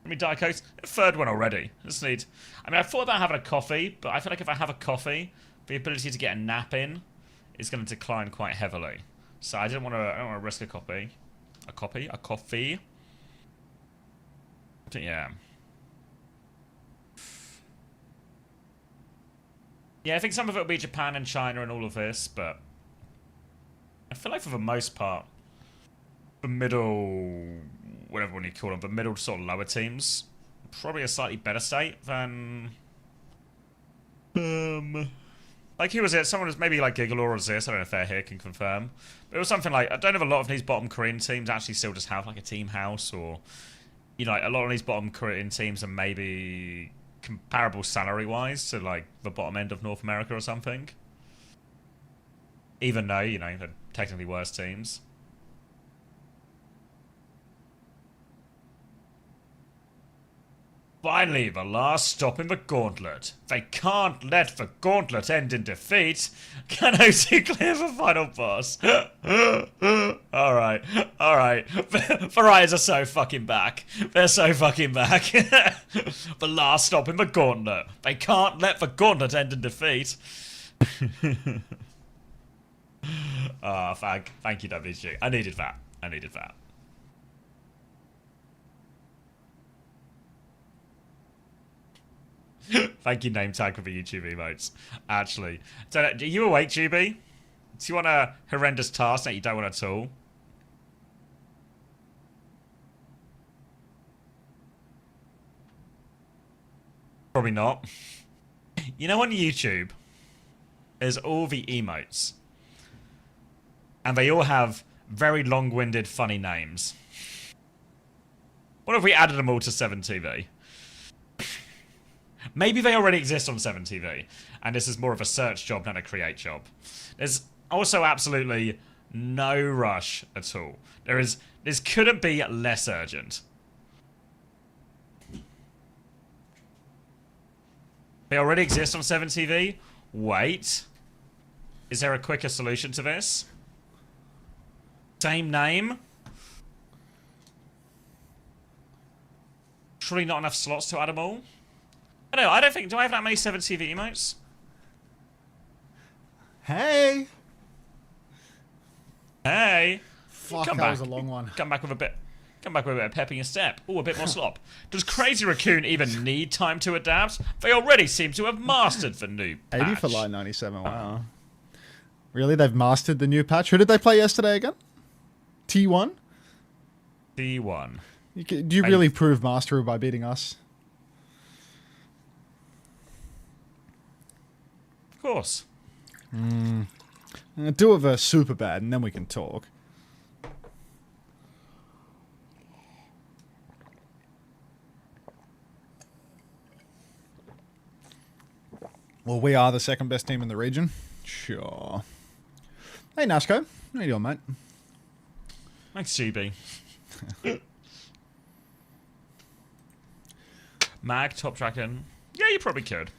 I mean, Diet Coke's a third one already. Just need. I mean, I thought about having a coffee, but I feel like if I have a coffee, the ability to get a nap in is going to decline quite heavily. So I don't want to risk a coffee. A coffee. Yeah. Yeah, I think some of it will be Japan and China and all of this, but I feel like for the most part, the middle, whatever one you call them, the middle sort of lower teams, probably a slightly better state than like who was it? Someone was maybe like Gigalore or this. I don't know if they're here can confirm. But it was something like I don't know if a lot of these bottom Korean teams actually still just have like a team house, or you know, like a lot of these bottom Korean teams are maybe comparable salary wise to like the bottom end of North America or something. Even though, you know, they're technically worse teams. Finally, the last stop in the gauntlet. They can't let the gauntlet end in defeat. Can OC clear the final boss? Alright. The Riders are so fucking back. They're so fucking back. The last stop in the gauntlet. They can't let the gauntlet end in defeat. Thank you, WG. I needed that. Thank you, name tag, for the YouTube emotes. Actually. So, are you awake, GB? Do you want a horrendous task that you don't want at all? Probably not. You know, on YouTube, there's all the emotes. And they all have very long-winded, funny names. What if we added them all to 7TV? Maybe they already exist on 7TV, and this is more of a search job than a create job. There's also absolutely no rush at all. This couldn't be less urgent. They already exist on 7TV? Wait. Is there a quicker solution to this? Same name? Surely not enough slots to add them all? I don't know, I don't think... Do I have that many 7TV emotes? Hey! Hey! Fuck, Come that back. was a long one. Come back with a bit of pep in your step. Ooh, a bit more slop. Does Crazy Raccoon even need time to adapt? They already seem to have mastered the new patch. 80 for Light 97, wow. Really? They've mastered the new patch? Who did they play yesterday again? T1? T1. Do you really prove mastery by beating us? Of course. Do it versus SuperBad and then we can talk. Well, we are the second best team in the region. Sure. Hey, Nasco. How you doing, mate? Thanks, GB. Mag, top tracking. Yeah, you probably could.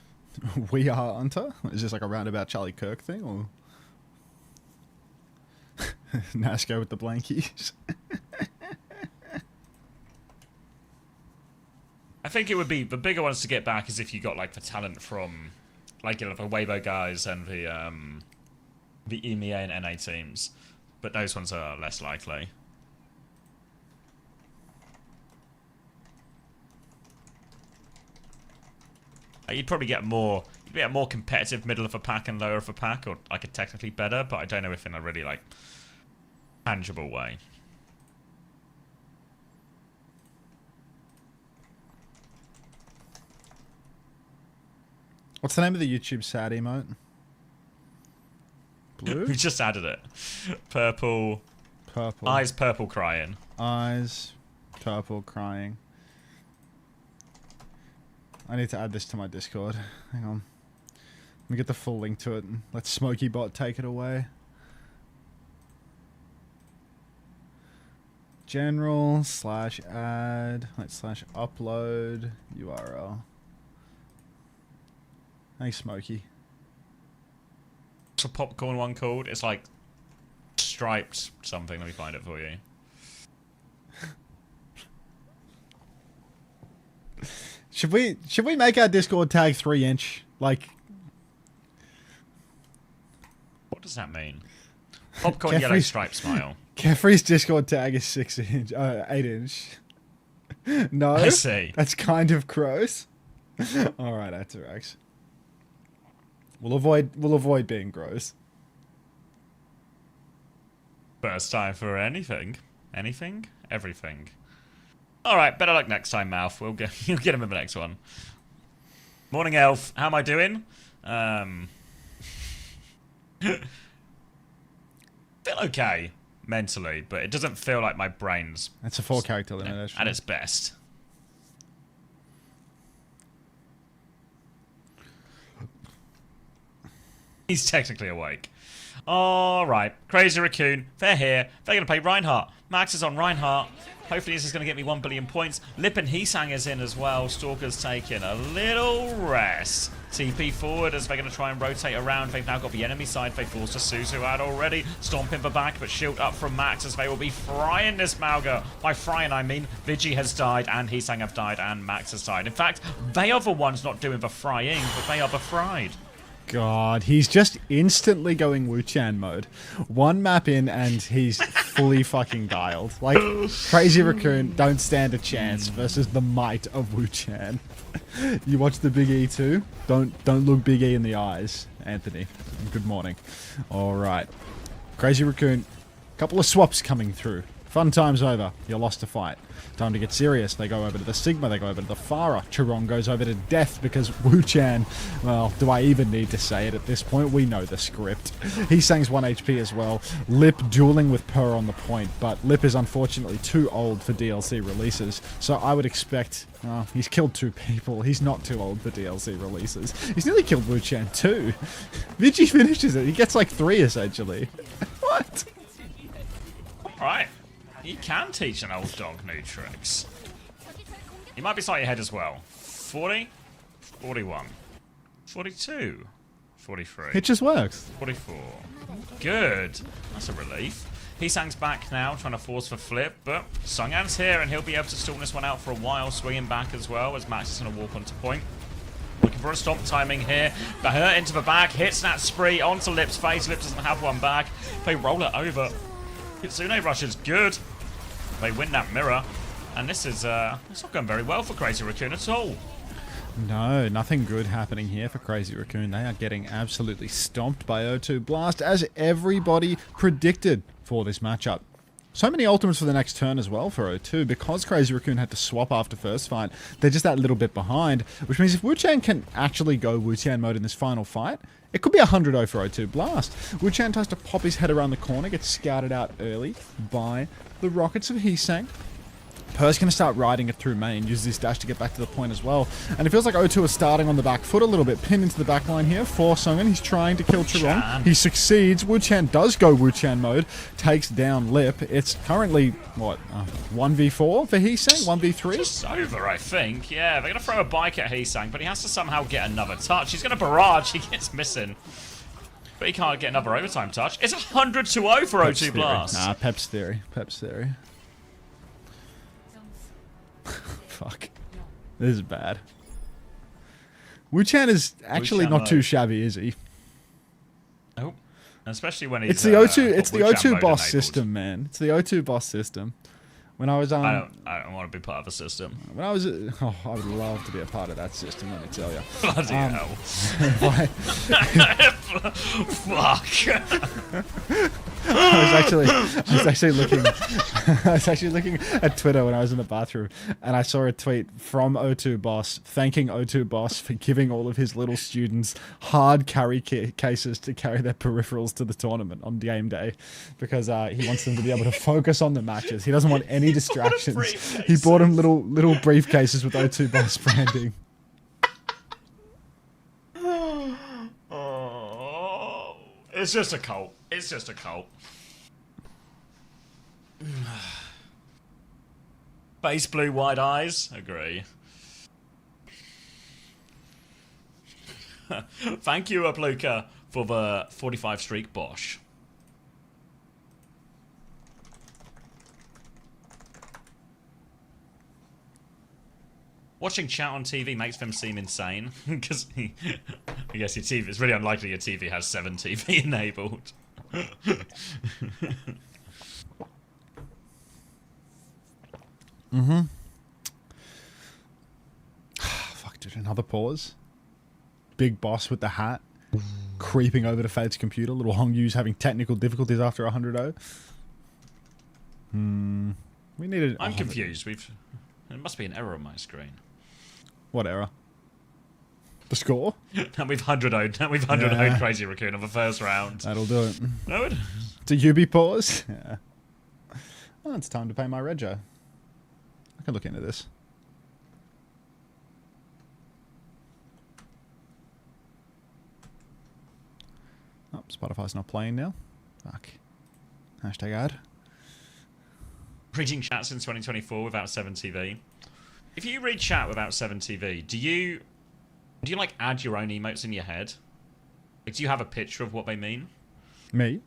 We are Unter? Is this like a roundabout Charlie Kirk thing, or Nasco with the blankies? I think it would be the bigger ones to get back is if you got like the talent from, like, you know, the Weibo guys and the EMEA and NA teams, but those ones are less likely. You'd probably get more. You'd get a more competitive middle of a pack and lower of a pack, or like a technically better, but I don't know if in a really like tangible way. What's the name of the YouTube sad emote? Blue? We just added it. Purple. Purple. Eyes purple crying. Eyes purple crying. I need to add this to my Discord. Hang on. Let me get the full link to it and let SmokeyBot take it away. General / add / upload URL. Hey, Smokey. What's a popcorn one called? It's like striped something. Let me find it for you. Should we make our Discord tag 3-inch? Like, What does that mean? Popcorn yellow stripe smile. Kefri's Discord tag is 6-inch, 8-inch. No, I see. That's kind of gross. All right, Atarax. We'll avoid being gross. First time for anything. Anything? Everything. Alright, better luck next time, Mouth. You'll get him in the next one. Morning, Elf. How am I doing? Feel okay, mentally, but it doesn't feel like my brain's... That's a 4-character limit, actually. At its best. He's technically awake. Alright, Crazy Raccoon, they're here. They're going to play Reinhardt. Max is on Reinhardt. Hopefully this is going to get me 1 billion points. Lip and Heesang is in as well. Stalker's taking a little rest. TP forward as they're going to try and rotate around. They've now got the enemy side. They forced a Suzu out already. Stomping for back, but shield up from Max as they will be frying this Mauga. By frying, I mean Vigi has died, and Heesang have died, and Max has died. In fact, they are the ones not doing the frying, but they are the fried. God, he's just instantly going Wu-Chan mode. One map in and he's fully fucking dialed. Like, Crazy Raccoon don't stand a chance versus the might of Wu-Chan. You watch the Big E too? Don't look Big E in the eyes, Anthony. Good morning. Alright. Crazy Raccoon, couple of swaps coming through. Fun time's over. You lost a fight. Time to get serious. They go over to the Sigma. They go over to the Pharah. Chiron goes over to Death because Wu-Chan... Well, do I even need to say it at this point? We know the script. Heesang's 1 HP as well. Lip dueling with Per on the point, but Lip is unfortunately too old for DLC releases, so I would expect... Oh, he's killed 2 people. He's not too old for DLC releases. He's nearly killed Wu-Chan too. Vigi finishes it. He gets like 3 essentially. What? Alright. You can teach an old dog new tricks. You might be slightly ahead as well. 40, 41, 42, 43. It just works. 44. Good. That's a relief. Heesang's back now, trying to force for flip, but Sungan's here, and he'll be able to stall this one out for a while, swinging back as well, as Max is going to walk onto point. Looking for a stomp timing here. The hurt into the back, hits that spree onto Lip's face. Lip doesn't have one back. They roll it over. Kitsune rush is good. They win that mirror, and this is it's not going very well for Crazy Raccoon at all. No, nothing good happening here for Crazy Raccoon. They are getting absolutely stomped by O2 Blast, as everybody predicted for this matchup. So many ultimates for the next turn as well for O2, because Crazy Raccoon had to swap after first fight. They're just that little bit behind, which means if Wu-Chan can actually go Wu-Chan mode in this final fight, it could be 100-0 for O2 Blast. Wu-Chan tries to pop his head around the corner, gets scouted out early by the rockets of Heesang. Per's going to start riding it through main, uses his dash to get back to the point as well. And it feels like O2 is starting on the back foot a little bit, pinned into the back line here for Sungan. He's trying to kill Chiron. He succeeds. Wu-Chan does go Wu-Chan mode, takes down Lip. It's currently, what, 1v4 for Heesang? 1v3? Just over, I think. Yeah, they're going to throw a bike at Heesang, but he has to somehow get another touch. He's going to barrage. He gets missing. But he can't get another overtime touch. It's 100-0 for O2 Blast. Nah, Pep's theory. Pep's theory. Fuck. This is bad. Wu-Chan is actually not too shabby, is he? Nope. Especially when he's It's the O2 Wu-Chan boss enabled. system, man. It's the O2 boss system. When I was on, I don't want to be part of the system. when I was, I would love to be a part of that system. Let me tell you. Bloody hell! Fuck! I was actually looking I was actually looking at Twitter when I was in the bathroom, and I saw a tweet from O2 Boss thanking O2 Boss for giving all of his little students hard carry cases to carry their peripherals to the tournament on game day, because he wants them to be able to focus on the matches. He doesn't want any distractions. He bought him little briefcases with O2 Boss branding. Oh, it's just a cult. It's just a cult. Face blue, wide eyes. Agree. Thank you, Apluka, for the 45 streak Bosch. Watching chat on TV makes them seem insane, because I guess your TV, it's really unlikely your TV has 7 TV enabled. Fuck, dude, another pause. Big boss with the hat. Creeping over to Fade's computer. Little Hongyu's having technical difficulties after 100-0. We needed... I'm confused. It must be an error on my screen. What error? The score? Now we've 100-0'd. Now we've 100-0'd Crazy Raccoon on the first round. That'll do it. No, it... Do you be pause? Yeah. Well, it's time to pay my rego. I can look into this. Oh, Spotify's not playing now. Fuck. Hashtag ad. Reading chat since 2024 without 7TV. If you read chat without 7TV, do you like add your own emotes in your head? Like, do you have a picture of what they mean? Me?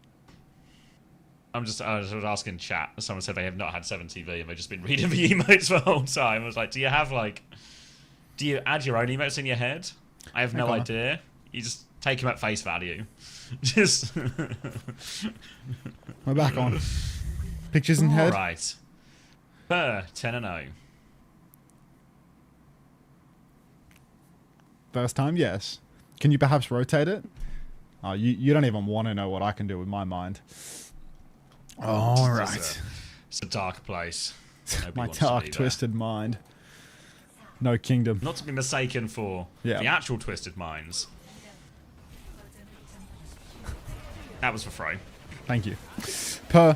I was asking chat. Someone said they have not had 7TV and they've just been reading the emotes the whole time. I was like, do you add your own emotes in your head? I have no idea. You just take them at face value. Just... We're back on. Pictures in head? Right. 10-0. First time, yes. Can you perhaps rotate it? Oh, you don't even want to know what I can do with my mind. All right. It's a dark place. My dark, twisted mind. No kingdom. Not to be mistaken for the actual Twisted Minds. That was for Fro. Thank you. Per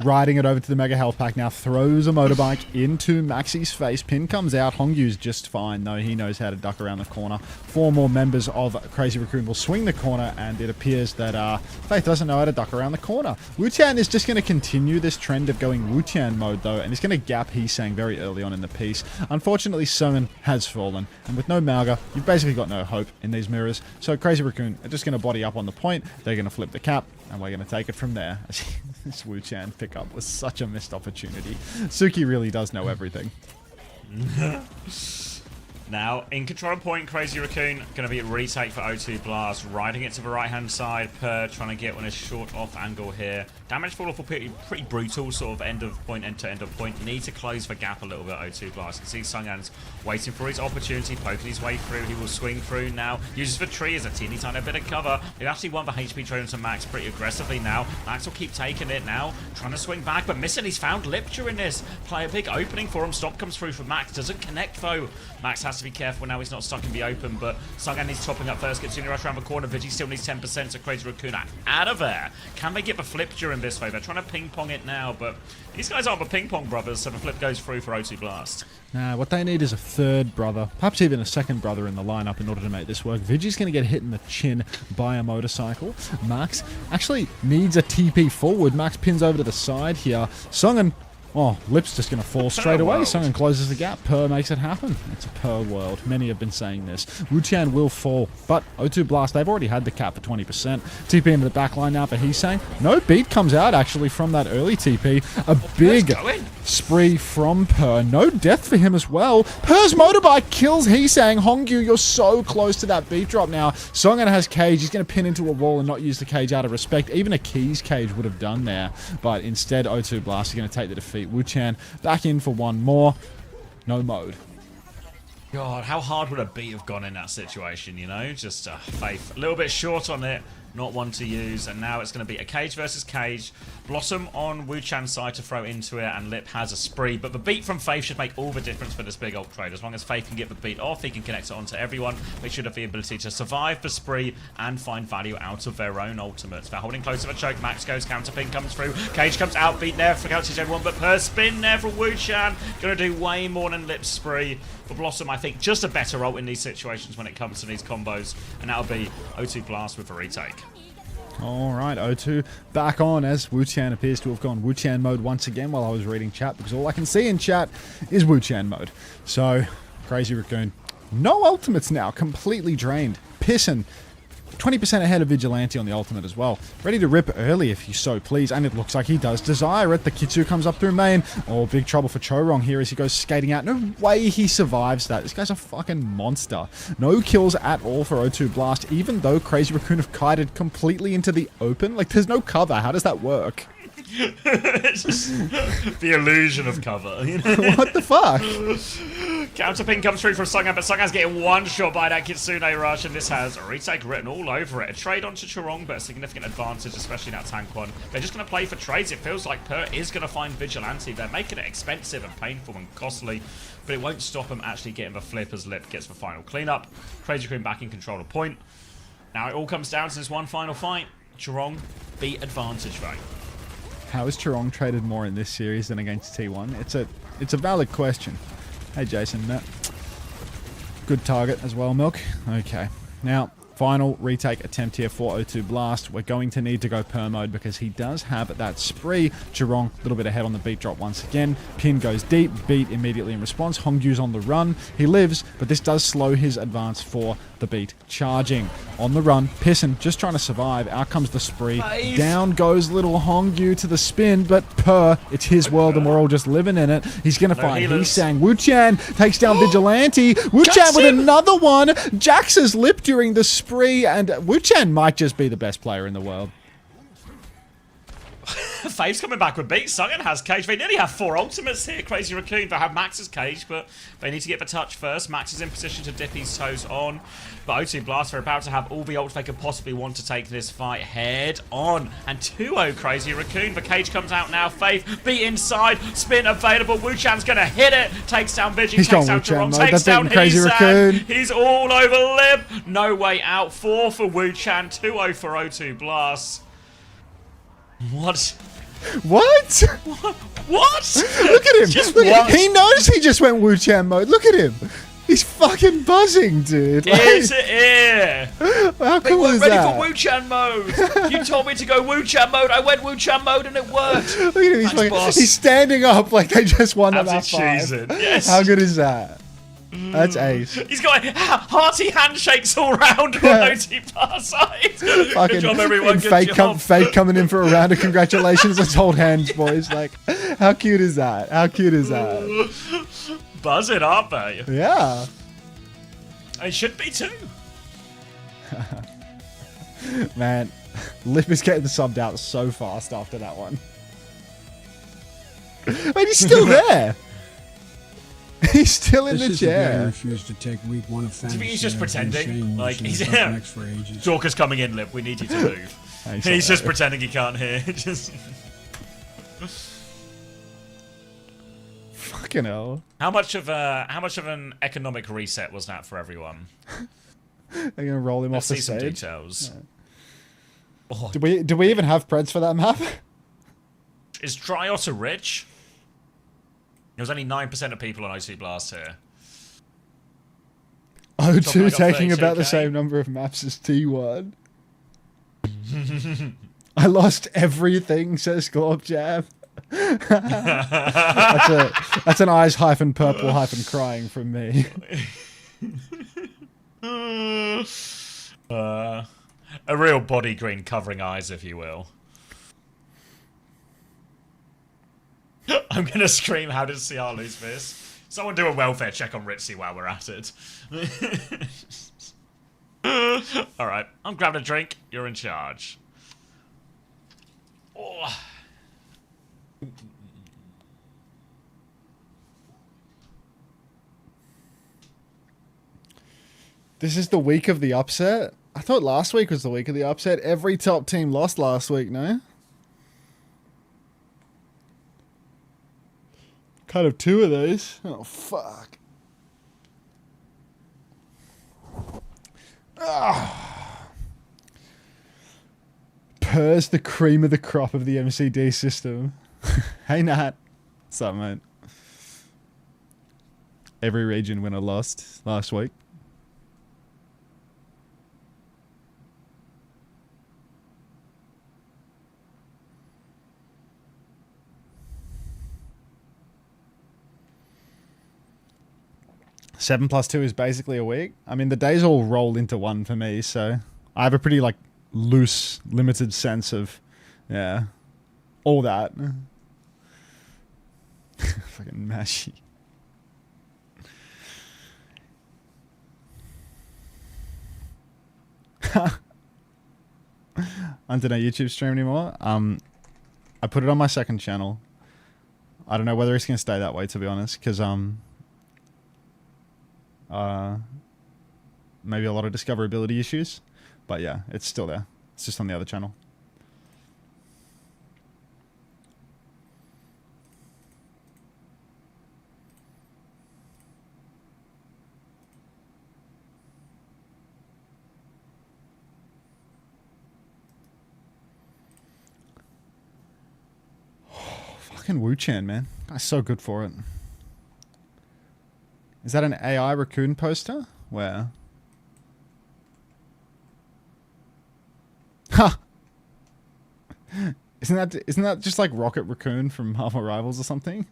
riding it over to the Mega Health Pack now, throws a motorbike into Maxi's face. Pin comes out. Hongyu's just fine, though. He knows how to duck around the corner. 4 more members of Crazy Raccoon will swing the corner, and it appears that Faith doesn't know how to duck around the corner. Wu-Tian is just going to continue this trend of going Wu-Tian mode, though, and he's going to gap Heesang very early on in the piece. Unfortunately, Summon has fallen, and with no Malga, you've basically got no hope in these mirrors. So Crazy Raccoon are just going to body up on the point. They're going to flip the cap, and we're going to take it from there. This Wu-Chan pickup was such a missed opportunity. Suki really does know everything. Now, in control point, Crazy Raccoon going to be a retake for O2 Blast, riding it to the right-hand side, Per trying to get on a short off angle here. Damage fall off will be pretty brutal, sort of end of point, end of point. Need to close the gap a little bit, O2 Blast. You can see Sungan's waiting for his opportunity, poking his way through. He will swing through now. Uses the tree as a teeny tiny bit of cover. They actually want the HP trade into Max pretty aggressively now. Max will keep taking it now, trying to swing back, but missing. He's found Lip during this. Play a big opening for him. Stop comes through for Max. Doesn't connect though. Max has to be careful now. He's not stuck in the open, but Sungan needs topping up first. Gets in the rush around the corner. Vigi still needs 10%, so Crazy Raccoon out of there. Can they get the flip during this though? They're trying to ping pong it now, but these guys aren't the ping pong brothers, so the flip goes through for O2 Blast. Nah, what they need is a third brother, perhaps even a second brother in the lineup in order to make this work. Vigi's going to get hit in the chin by a motorcycle. Max actually needs a TP forward. Max pins over to the side here. Sungan, oh, Lip's just going to fall straight away. Sungan closes the gap. Per makes it happen. It's a Per world. Many have been saying this. Wu-Tian will fall, but O2 Blast, they've already had the cap for 20%. TP into the back line now for Heesang. No beat comes out, actually, from that early TP. A big spree from Per. No death for him as well. Per's motorbike kills Heesang. Hongyu, you're so close to that beat drop now. Sungan has cage. He's going to pin into a wall and not use the cage out of respect. Even a Keys cage would have done there, but instead O2 Blast is going to take the defeat. Wu-Chan back in for one more. No mode. God, how hard would a beat have gone in that situation, you know? Just Faith a little bit short on it, not one to use, and now it's going to be a cage versus cage. Blossom on Wu-Chan's side to throw into it, and Lip has a spree, but the beat from Faith should make all the difference for this big ult trade. As long as Faith can get the beat off, he can connect it onto everyone. They should have the ability to survive the spree and find value out of their own ultimates. They're holding close to the choke. Max goes, counter ping comes through. Cage comes out, beat there for counter everyone, but per spin there for Wu-Chan. Gonna do way more than Lip's spree. For Blossom, I think just a better ult in these situations when it comes to these combos, and that'll be O2 Blast with a retake. Alright, O2 back on as Wu-Chan appears to have gone Wu-Chan mode once again while I was reading chat, because all I can see in chat is Wu-Chan mode. So, Crazy Raccoon, no ultimates now, completely drained. Pissing 20% ahead of Vigilante on the ultimate as well. Ready to rip early if you so please, and it looks like he does desire it. The Kitsu comes up through main. Oh, big trouble for Chorong here as he goes skating out. No way he survives that. This guy's a fucking monster. No kills at all for O2 Blast, even though Crazy Raccoon have kited completely into the open. Like, there's no cover. How does that work? It's just the illusion of cover, you know? What the fuck? Counter ping comes through from Sungham, but Sungham's getting one shot by that Kitsune Rush, and this has a retake written all over it. A trade onto Chorong, but a significant advantage, especially in that tank one. They're just going to play for trades. It feels like Pert is going to find Vigilante. They're making it expensive and painful and costly, but it won't stop them actually getting the flip as Lip gets the final cleanup. Crazy Queen back in control of point. Now it all comes down to this one final fight. Chorong beat advantage, right? How is Chorong traded more in this series than against T1? It's a valid question. Hey Jason, good target as well, Milk. Okay, now final retake attempt here for O2 Blast. We're going to need to go per mode because he does have that spree. Chorong a little bit ahead on the beat drop once again. Pin goes deep, beat immediately in response. Hongju's on the run. He lives, but this does slow his advance for the beat. Charging on the run. Pissin just trying to survive. Out comes the spree. Down goes little Hongju to the spin, but it's his world and we're all just living in it. He's going to find Heesang. Wu-Chan takes down Vigilante. Wu-Chan with another one. Jax has Lip during the spree, and Wu-Chan might just be the best player in the world. Fave's coming back with beat. Sungan has cage. They nearly have 4 ultimates here. Crazy Raccoon. They have Max's cage, but they need to get the touch first. Max is in position to dip his toes on. But O2 Blast are about to have all the ults they could possibly want to take this fight head on. And 2-0 Crazy Raccoon. The cage comes out now. Fave beat inside. Spin available. Wu-Chan's going to hit it. Takes down Vigi. Takes down Chorong. Takes down Crazy Raccoon. He's all over Lip. No way out. 4 for Wu-Chan. 2-0 for O2 Blast. What? What? What? Look at him. Look at him. He knows he just went Wu-Chan mode. Look at him. He's fucking buzzing, dude. Ear to ear. How cool is that? Ready for Wu-Chan mode. You told me to go Wu-Chan mode. I went Wu-Chan mode and it worked. Look at him. He's standing up like they just won an F5. Yes. How good is that? That's ace. He's got hearty handshakes all round on OT Plus side. Good job, everyone. Good job. Fake coming in for a round of congratulations. Let's hold hands, boys. Like, how cute is that? How cute is that? Buzz it up, eh? Yeah. It should be too. Man, Lip is getting subbed out so fast after that one. Wait, he's still there. He's still in the chair. Refused to take week 1 of fantasy. He's just pretending. Like he's Jorka's coming in, Lip. We need you to move. He's just pretending he can't hear. Just fucking hell. How much of an economic reset was that for everyone? They're gonna roll him off the stage. Some stage. details. Yeah. Oh. Do we even have Preds for that map? Is Triota rich? There was only 9% of people on OC Blast here. O2 taking about the same number of maps as T1. I lost everything, says Glorp Jam. That's an eyes hyphen purple hyphen crying from me. A real body green covering eyes, if you will. I'm gonna scream, how did CR lose this? Someone do a welfare check on Ritzy while we're at it. Alright, I'm grabbing a drink, you're in charge. Oh. This is the week of the upset? I thought last week was the week of the upset. Every top team lost last week, no? Kind of 2 of those. Oh, fuck. Purr's the cream of the crop of the MCD system. Hey, Nat. What's up, mate? Every region winner lost last week. Seven plus 2 is basically a week. I mean, the days all roll into one for me, so I have a pretty like loose, limited sense of, yeah, all that. Fucking mashy. I don't know YouTube stream anymore. I put it on my second channel. I don't know whether it's gonna stay that way, to be honest, because maybe a lot of discoverability issues. But yeah, it's still there. It's just on the other channel. Fucking Wu-Chan, man. Guy's so good for it. Is that an AI Raccoon poster? Where? Ha! Isn't that just like Rocket Raccoon from Marvel Rivals or something?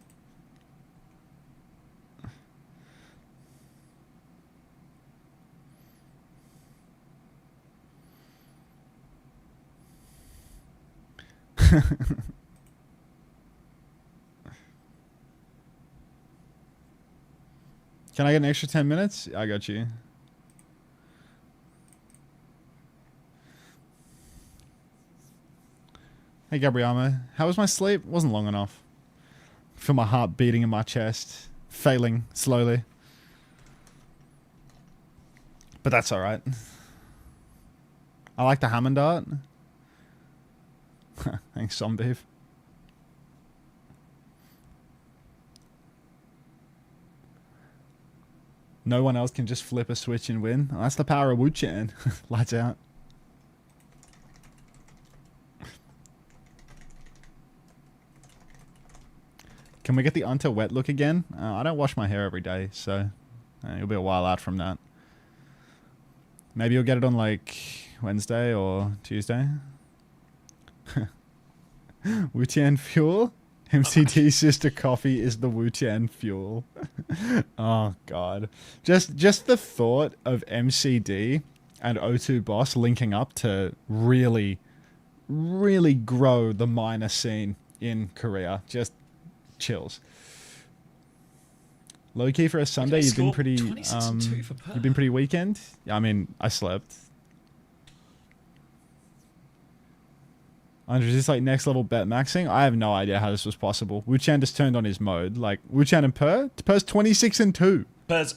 Can I get an extra 10 minutes? I got you. Hey, Gabriama. How was my sleep? Wasn't long enough. I feel my heart beating in my chest. Failing slowly. But that's alright. I like the Hammond art. Thanks, Zombeef. No one else can just flip a switch and win. Oh, that's the power of Wu-Chan. Lights out. Can we get the Unter wet look again? I don't wash my hair every day, so it'll be a while out from that. Maybe you'll get it on like Wednesday or Tuesday. Wu-Chan fuel? MCT sister coffee is the Wu-Chan fuel. Oh god. Just the thought of MCD and O2 Boss linking up to really grow the minor scene in Korea. Just chills. Low key for a Sunday, you've been pretty weekend. I mean, I slept. Andre, is this like next level bet maxing? I have no idea how this was possible. Wu-Chan just turned on his mode. Like, Wu-Chan and Per's 26 and 2. Per's...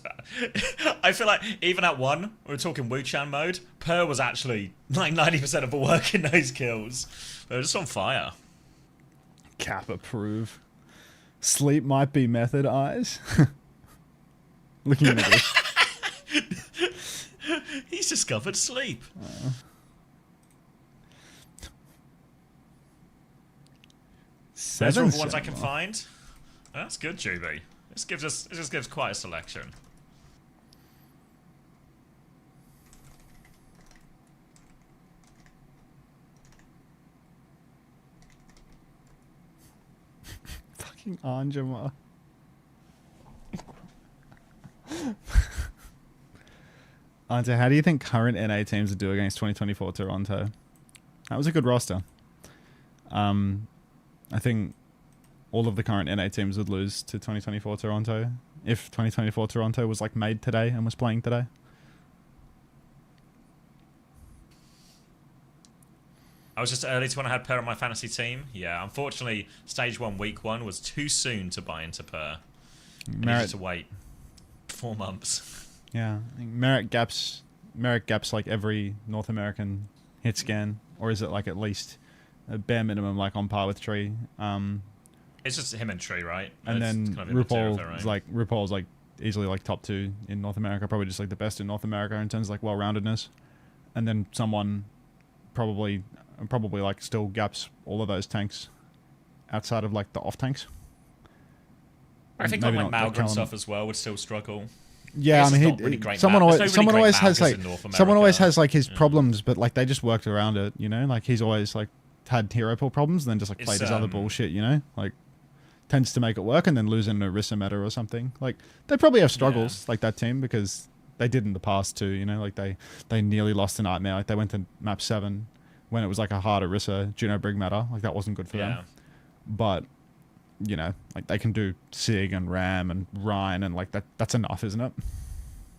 I feel like even at 1, we were talking Wu-Chan mode, Per was actually like 90% of the work in those kills. They were just on fire. Cap approve. Sleep might be method eyes. Looking at this. He's discovered sleep. Those are all the ones I can find. That's good, Juby. It just gives quite a selection. Fucking Anjama. Ante, how do you think current NA teams would do against 2024 Toronto? That was a good roster. I think all of the current NA teams would lose to 2024 Toronto if 2024 Toronto was like made today and was playing today. I was just early to when I had Per on my fantasy team. Yeah, unfortunately, Stage 1, Week 1 was too soon to buy into Per. I needed to wait 4 months. Yeah, I think merit gaps like every North American hit scan, or is it like at least a bare minimum like on par with Tree? It's just him and Tree, right? And it's then kind of RuPaul's like easily like top 2 in North America, probably just like the best in North America in terms of like well-roundedness. And then someone probably like still gaps all of those tanks outside of like the off tanks. I think like Malga and stuff as well would still struggle. Yeah, I mean, someone always has like his problems, but like they just worked around it, you know. Like he's always like had hero pool problems, and then just like played his other bullshit, you know. Like tends to make it work, and then lose in a Rissa meta or something. Like they probably have struggles like that team because they did in the past too. You know, like they nearly lost to Nightmare. Like they went to map 7 when it was like a hard Orisa Juno Brig meta. Like that wasn't good for them. But you know, like they can do Sig and Ram and Ryan, and like that's enough, isn't it?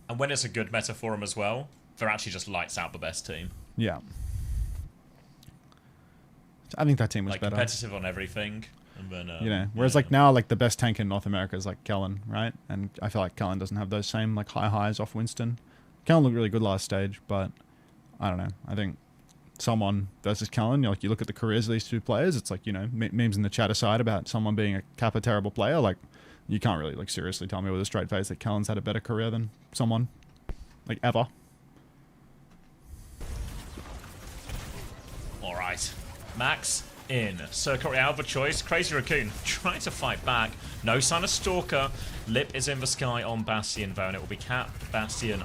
And when it's a good meta for them as well, they're actually just lights out the best team. Yeah. I think that team was like better. Competitive on everything. And then, you know, whereas like now, like the best tank in North America is like Kellen, right? And I feel like Kellen doesn't have those same like high highs off Winston. Kellen looked really good last stage, but I don't know. I think someone versus Kellen, you know, like you look at the careers of these two players, it's like, you know, memes in the chat aside about someone being a Kappa terrible player, like you can't really like seriously tell me with a straight face that Kellen's had a better career than someone like ever. All right, Max in. Circuit Royale of a choice. Crazy Raccoon trying to fight back. No sign of Stalker. Lip is in the sky on Bastion though, and it will be Cat Bastion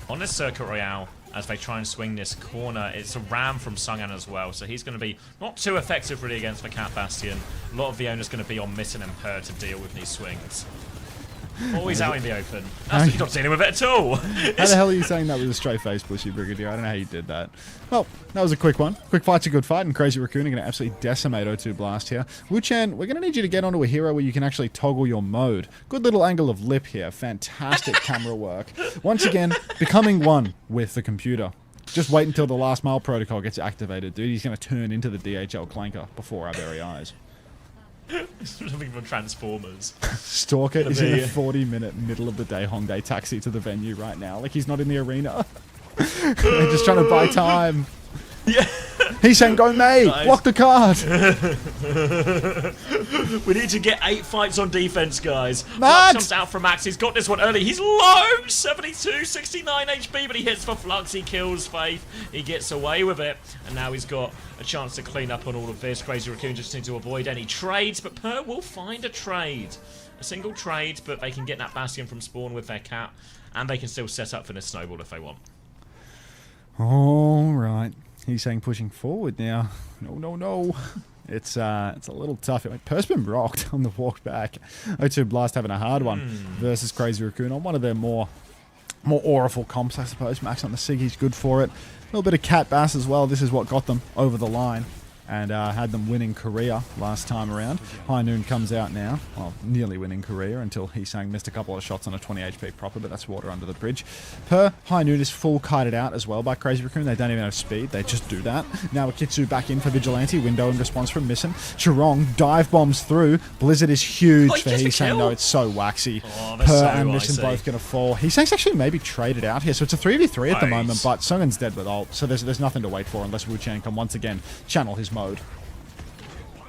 on this Circuit Royale as they try and swing this corner. It's a ram from Sungan as well, so he's going to be not too effective really against the Cat Bastion. A lot of the owner's going to be on Mitten and Per to deal with these swings. Always out in the open. That's you're not dealing with it at all. How the hell are you saying that with a straight face, Bushy Brigadier? I don't know how you did that. Well, that was a quick one. Quick fight's a good fight, and Crazy Raccoon are going to absolutely decimate O2 Blast here. Wu-Chan, we're going to need you to get onto a hero where you can actually toggle your mode. Good little angle of Lip here. Fantastic camera work. Once again, becoming one with the computer. Just wait until the last mile protocol gets activated, dude. He's going to turn into the DHL clanker before our very eyes. Something from Transformers. Stalker is in a 40-minute middle of the day Hongdae taxi to the venue right now. Like he's not in the arena. They're just trying to buy time. Yeah. He's saying, go May! Nice. Block the card! We need to get 8 fights on defense, guys. Matt! Flux comes out from Max. He's got this one early. He's low! 72, 69 HP, but he hits for Flux. He kills Faith. He gets away with it. And now he's got a chance to clean up on all of this. Crazy Raccoon just needs to avoid any trades, but Per will find a trade. A single trade, but they can get that Bastion from spawn with their cat, and they can still set up for this snowball if they want. Alright. He's saying pushing forward now. No. It's a little tough. Per's been rocked on the walk back. O2 Blast having a hard one versus Crazy Raccoon on one of their more awful comps, I suppose. Max on the Sig, he's good for it. A little bit of Cat Bass as well. This is what got them over the line and had them winning Korea last time around. High Noon comes out now. Well, nearly winning Korea until Heesang missed a couple of shots on a 20 HP proper, but that's water under the bridge. Per High Noon is full kited out as well by Crazy Raccoon. They don't even have speed. They just do that. Now Akitsu back in for Vigilante. Window in response from Missin. Chirong dive bombs through. Blizzard is huge for Heesang though. It's so waxy. Oh, Per so and Missin both going to fall. Heesang's actually maybe traded out here, so it's a 3v3 at the moment, but Sungan's dead with ult, so there's nothing to wait for unless Wu-Chan can once again channel his mode.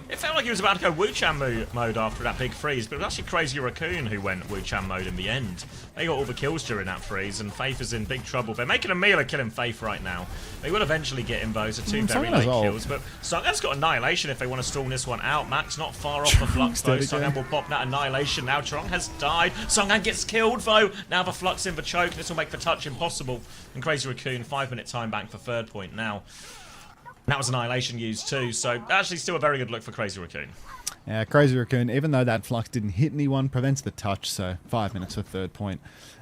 It felt like he was about to go Wu-Chan mode after that big freeze, but it was actually Crazy Raccoon who went Wu-Chan mode in the end. They got all the kills during that freeze, and Faith is in big trouble. They're making a meal of killing Faith right now. They will eventually get him those, two very late kills, but Sungan's got Annihilation if they want to stall this one out. Max not far off the Flux though. Sungan will pop that Annihilation now. Chirong has died. Sungan gets killed though. Now the Flux in the choke. This will make the touch impossible. And Crazy Raccoon, 5-minute time bank for third point now. That was Annihilation used too, so actually still a very good look for Crazy Raccoon. Yeah, Crazy Raccoon, even though that Flux didn't hit anyone, prevents the touch, so 5 minutes for third point.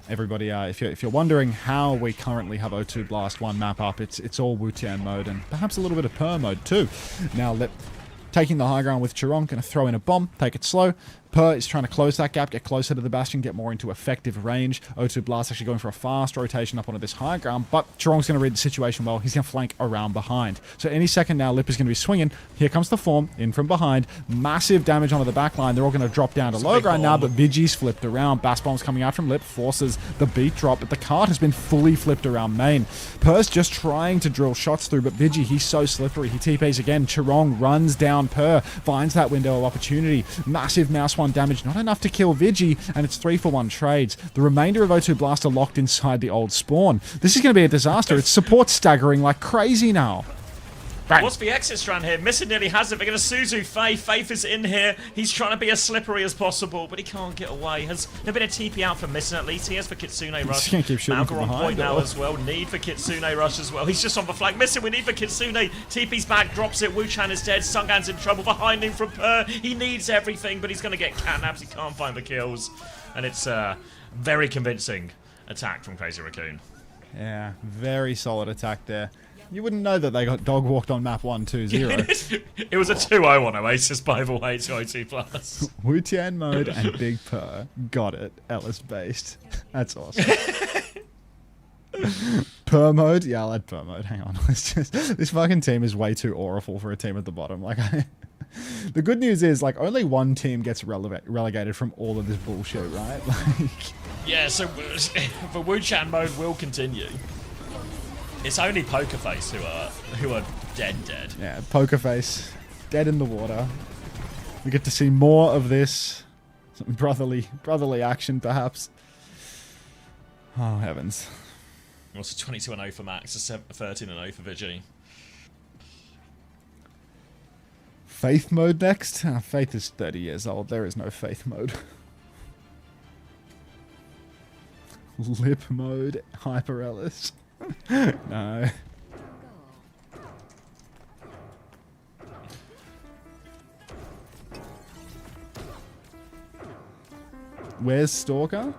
Everybody, if you're wondering how we currently have O2 Blast one map up, it's all Wu-Tian mode and perhaps a little bit of Per mode too. Now, taking the high ground with Chirong, going to throw in a bomb, take it slow. Per is trying to close that gap, get closer to the Bastion, get more into effective range. O2 Blast actually going for a fast rotation up onto this high ground, but Chirong's going to read the situation well. He's going to flank around behind. So any second now, Lip is going to be swinging. Here comes the form, in from behind. Massive damage onto the back line. They're all going to drop down to low ground now, but Vigi's flipped around. Bass Bomb's coming out from Lip, forces the beat drop, but the cart has been fully flipped around main. Per's just trying to drill shots through, but Vigi, he's so slippery. He TPs again. Chirong runs down Per, finds that window of opportunity. Massive mouse one damage, not enough to kill Vigi, and it's 3-for-1 trades. The remainder of O2 Blast are locked inside the old spawn. This is going to be a disaster. Its support staggering like crazy now. Bang. What's the exit strand here? Missin nearly has it. They're going to Suzu Faith. Faith is in here. He's trying to be as slippery as possible, but he can't get away. Has there been a TP out for Missin at least? He has for Kitsune Rush. Malgar on point now as well. Need for Kitsune Rush as well. He's just on the flank. Missin, we need for Kitsune. TP's back, drops it. Wu-Chan is dead. Sungan's in trouble behind him from Per. He needs everything, but he's going to get catnapped. He can't find the kills. And it's very convincing. attack from Crazy Raccoon. Yeah, very solid attack there. You wouldn't know that they got dog walked on map 1-2-0. It was a 2-0 on Oasis, by the way, to O2+. Wu-Tian mode and Big Purr. Got it. Ellis based. That's awesome. Purr mode? Yeah, I'll add Purr mode. Hang on. This fucking team is way too awful for a team at the bottom. Like, the good news is, like, only one team gets relegated from all of this bullshit, right? Like, yeah, so the Wu-Chan mode will continue. It's only Pokerface who are dead. Yeah, Pokerface, dead in the water. We get to see more of this. Some brotherly action, perhaps. Oh, heavens. Also 22-0 for Max, 13-0 for Vigi. Faith mode next? Faith is 30 years old. There is no Faith mode. Lip mode, Hyper Ellis. No. Where's Stalker?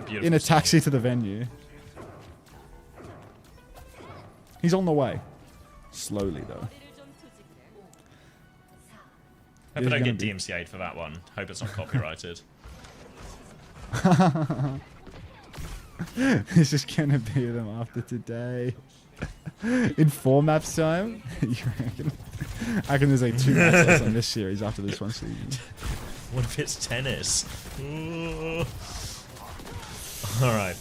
In a taxi to the venue. He's on the way. Slowly, though. Hope I don't get DMCA'd for that one. Hope it's not copyrighted. This is gonna be them after today. In 4 maps time? You reckon? I reckon there's like 2 maps on this series after this one season. What if it's tennis? Alright.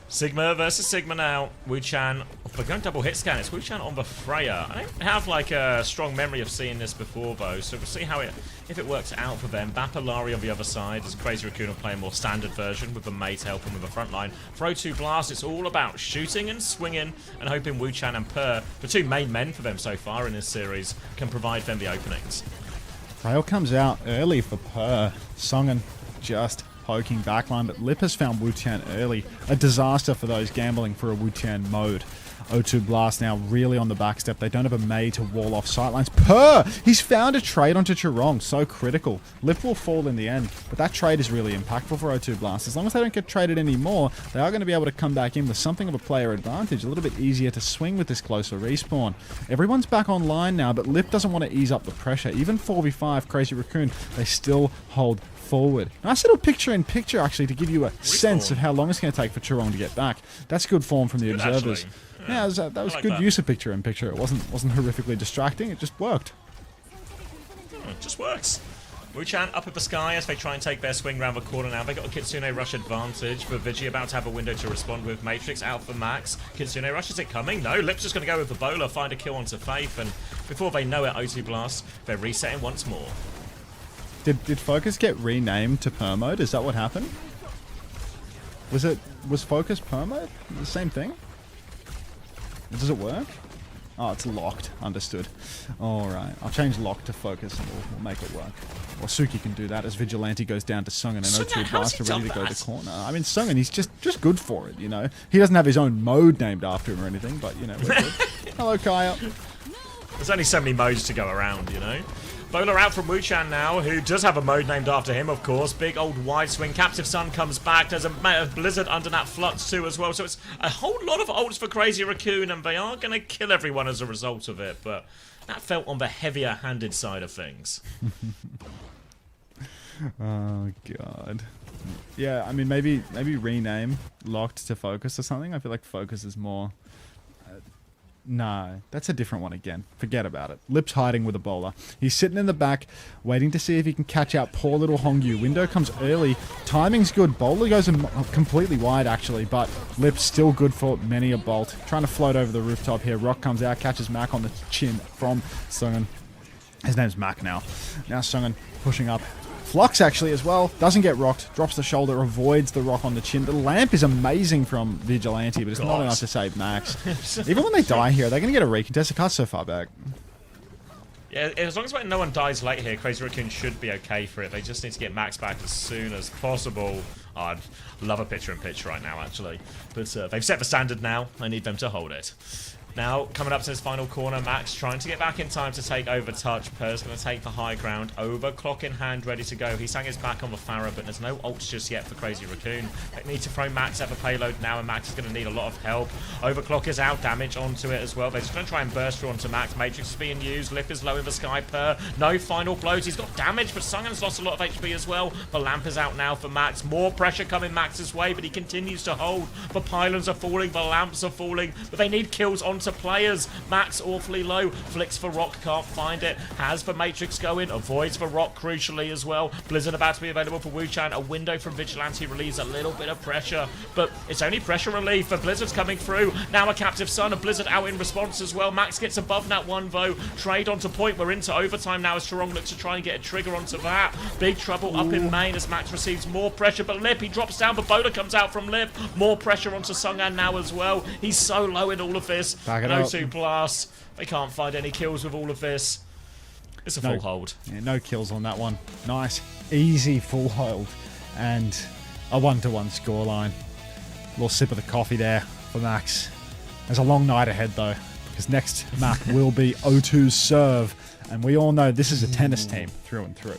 Sigma versus Sigma now. Wu-Chan. We're going double hit scan. It's Wu-Chan on the Freya. I don't have like a strong memory of seeing this before though, so we'll see how if it works out for them. Bapalari on the other side as Crazy Raccoon will play a more standard version with the mate helping with the front line. Throw 2 blast. It's all about shooting and swinging and hoping Wu-Chan and Purr, the 2 main men for them so far in this series, can provide them the openings. Rail comes out early for Purr. Songen just poking backline, but Lip has found Wu-Tian early. A disaster for those gambling for a Wu-Tian mode. O2 Blast now really on the backstep. They don't have a Mei to wall off sightlines. Purr! He's found a trade onto Chirong. So critical. Lip will fall in the end, but that trade is really impactful for O2 Blast. As long as they don't get traded anymore, they are going to be able to come back in with something of a player advantage. A little bit easier to swing with this closer respawn. Everyone's back online now, but Lip doesn't want to ease up the pressure. Even 4v5 Crazy Raccoon, they still hold forward. Nice little picture-in-picture, actually, to give you a sense of how long it's going to take for Chirong to get back. That's good form from the observers. Yeah, that was like good use of picture-in-picture. It wasn't horrifically distracting. It just worked. It just works. Wu-Chan up at the sky as they try and take their swing round the corner now. They got a Kitsune Rush advantage, but Vigi about to have a window to respond with. Matrix out for Max. Kitsune Rush, is it coming? No, Lip's just going to go with the bowler, find a kill onto Faith, and before they know it, O2 Blast, they're resetting once more. Did Focus get renamed to Purr mode? Is that what happened? Was Focus Purr mode? The same thing? Does it work? Oh, it's locked. Understood. Alright. I'll change lock to Focus and we'll make it work. Or Suki can do that as Vigilante goes down to Sungen and O2 Blaster ready to go to corner. I mean, Sungen, he's just good for it, you know? He doesn't have his own mode named after him or anything, but, you know, we're good. Hello, Kaya. There's only so many modes to go around, you know? Bowler out from Wu-Chan now, who does have a mode named after him, of course. Big old wide swing. Captive Sun comes back. There's a Blizzard under that Flux too as well. So it's a whole lot of ults for Crazy Raccoon, and they are going to kill everyone as a result of it. But that felt on the heavier-handed side of things. Oh, God. Yeah, I mean, maybe rename Locked to Focus or something. I feel like Focus is more... No, that's a different one again. Forget about it. Lip's hiding with a bowler. He's sitting in the back, waiting to see if he can catch out poor little Hongyu. Window comes early. Timing's good. Bowler goes completely wide, actually, but Lip's still good for many a bolt. Trying to float over the rooftop here. Rock comes out, catches Mac on the chin from Sungen. His name's Mac now. Now Sungen pushing up. Flux actually as well. Doesn't get rocked. Drops the shoulder. Avoids the rock on the chin. The lamp is amazing from Vigilante, but it's not enough to save Max. Even when they die here, they're going to get a recontest. The card's so far back. Yeah, as long as no one dies late here, Crazy Raccoon should be okay for it. They just need to get Max back as soon as possible. Oh, I'd love a picture-in-pitch right now, actually. But they've set the standard now. I need them to hold it. Now, coming up to his final corner, Max trying to get back in time to take over touch. Per's going to take the high ground. Overclock in hand, ready to go. He sang his back on the Farah, but there's no ults just yet for Crazy Raccoon. They need to throw Max at the payload now, and Max is going to need a lot of help. Overclock is out, damage onto it as well. They're just going to try and burst through onto Max. Matrix is being used. Lip is low in the sky. Per, no final blows. He's got damage, but Sungen's lost a lot of HP as well. The lamp is out now for Max. More pressure coming Max's way, but he continues to hold. The pylons are falling, the lamps are falling, but they need kills onto players. Max awfully low, flicks for Rock, can't find it, has the Matrix going, avoids the Rock crucially as well. Blizzard about to be available for Wu-Chan, a window from Vigilante relieves a little bit of pressure, but it's only pressure relief, for Blizzard's coming through. Now a Captive Sun, and Blizzard out in response as well. Max gets above that one though, trade onto point, we're into overtime now as Tarong looks to try and get a trigger onto that. Big trouble up in main as Max receives more pressure, but Lip, he drops down, but Bola comes out from Lip. More pressure onto Sungan now as well. He's so low in all of this. Back it up. 2 plus. They can't find any kills with all of this. It's a full hold. Yeah, no kills on that one. Nice, easy full hold. And a 1-1 scoreline. Little sip of the coffee there for Max. There's a long night ahead though, because next map will be O2's serve. And we all know this is a tennis team through and through.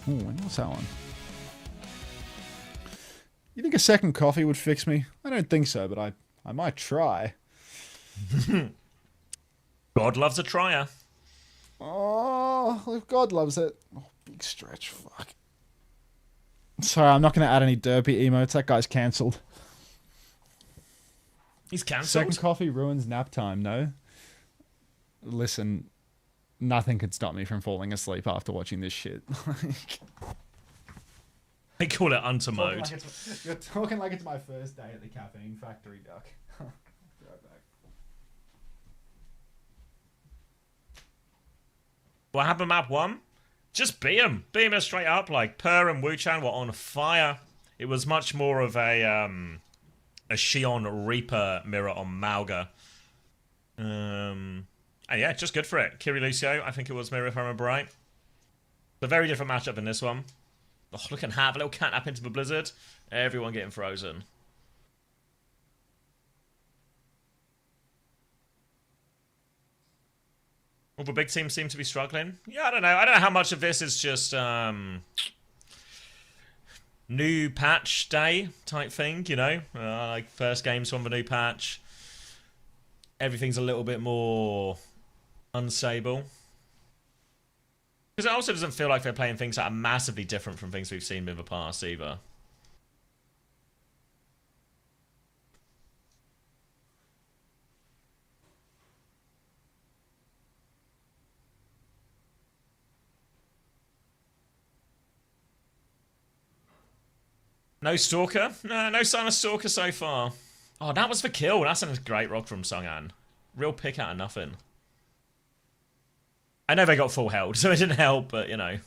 Ooh, what's that one? You think a second coffee would fix me? I don't think so, but I might try. God loves a trier. Oh, if God loves it. Oh, big stretch, fuck. Sorry, I'm not going to add any derpy emotes. That guy's cancelled. He's cancelled? Second coffee ruins nap time, no? Listen, nothing could stop me from falling asleep after watching this shit. They call it Unter mode. You're talking like it's my first day at the caffeine factory, Duck. Be right back. What happened map 1? Just beam him straight up. Like Per and Wu-Chan were on fire. It was much more of a Shion Reaper mirror on Mauga. And yeah, just good for it. Kiri Lucio, I think it was mirror if I remember right. A very different matchup in this one. Oh, look at Hat, a little catnap into the Blizzard. Everyone getting frozen. All the big teams seem to be struggling. Yeah, I don't know. I don't know how much of this is just new patch day type thing, you know? Like first games from the new patch. Everything's a little bit more unstable. Because it also doesn't feel like they're playing things that are massively different from things we've seen in the past either. No Stalker? No sign of Stalker so far. Oh, that was the kill. That's a great rock from Sunghan. Real pick out of nothing. I know they got full held, so it didn't help, but, you know.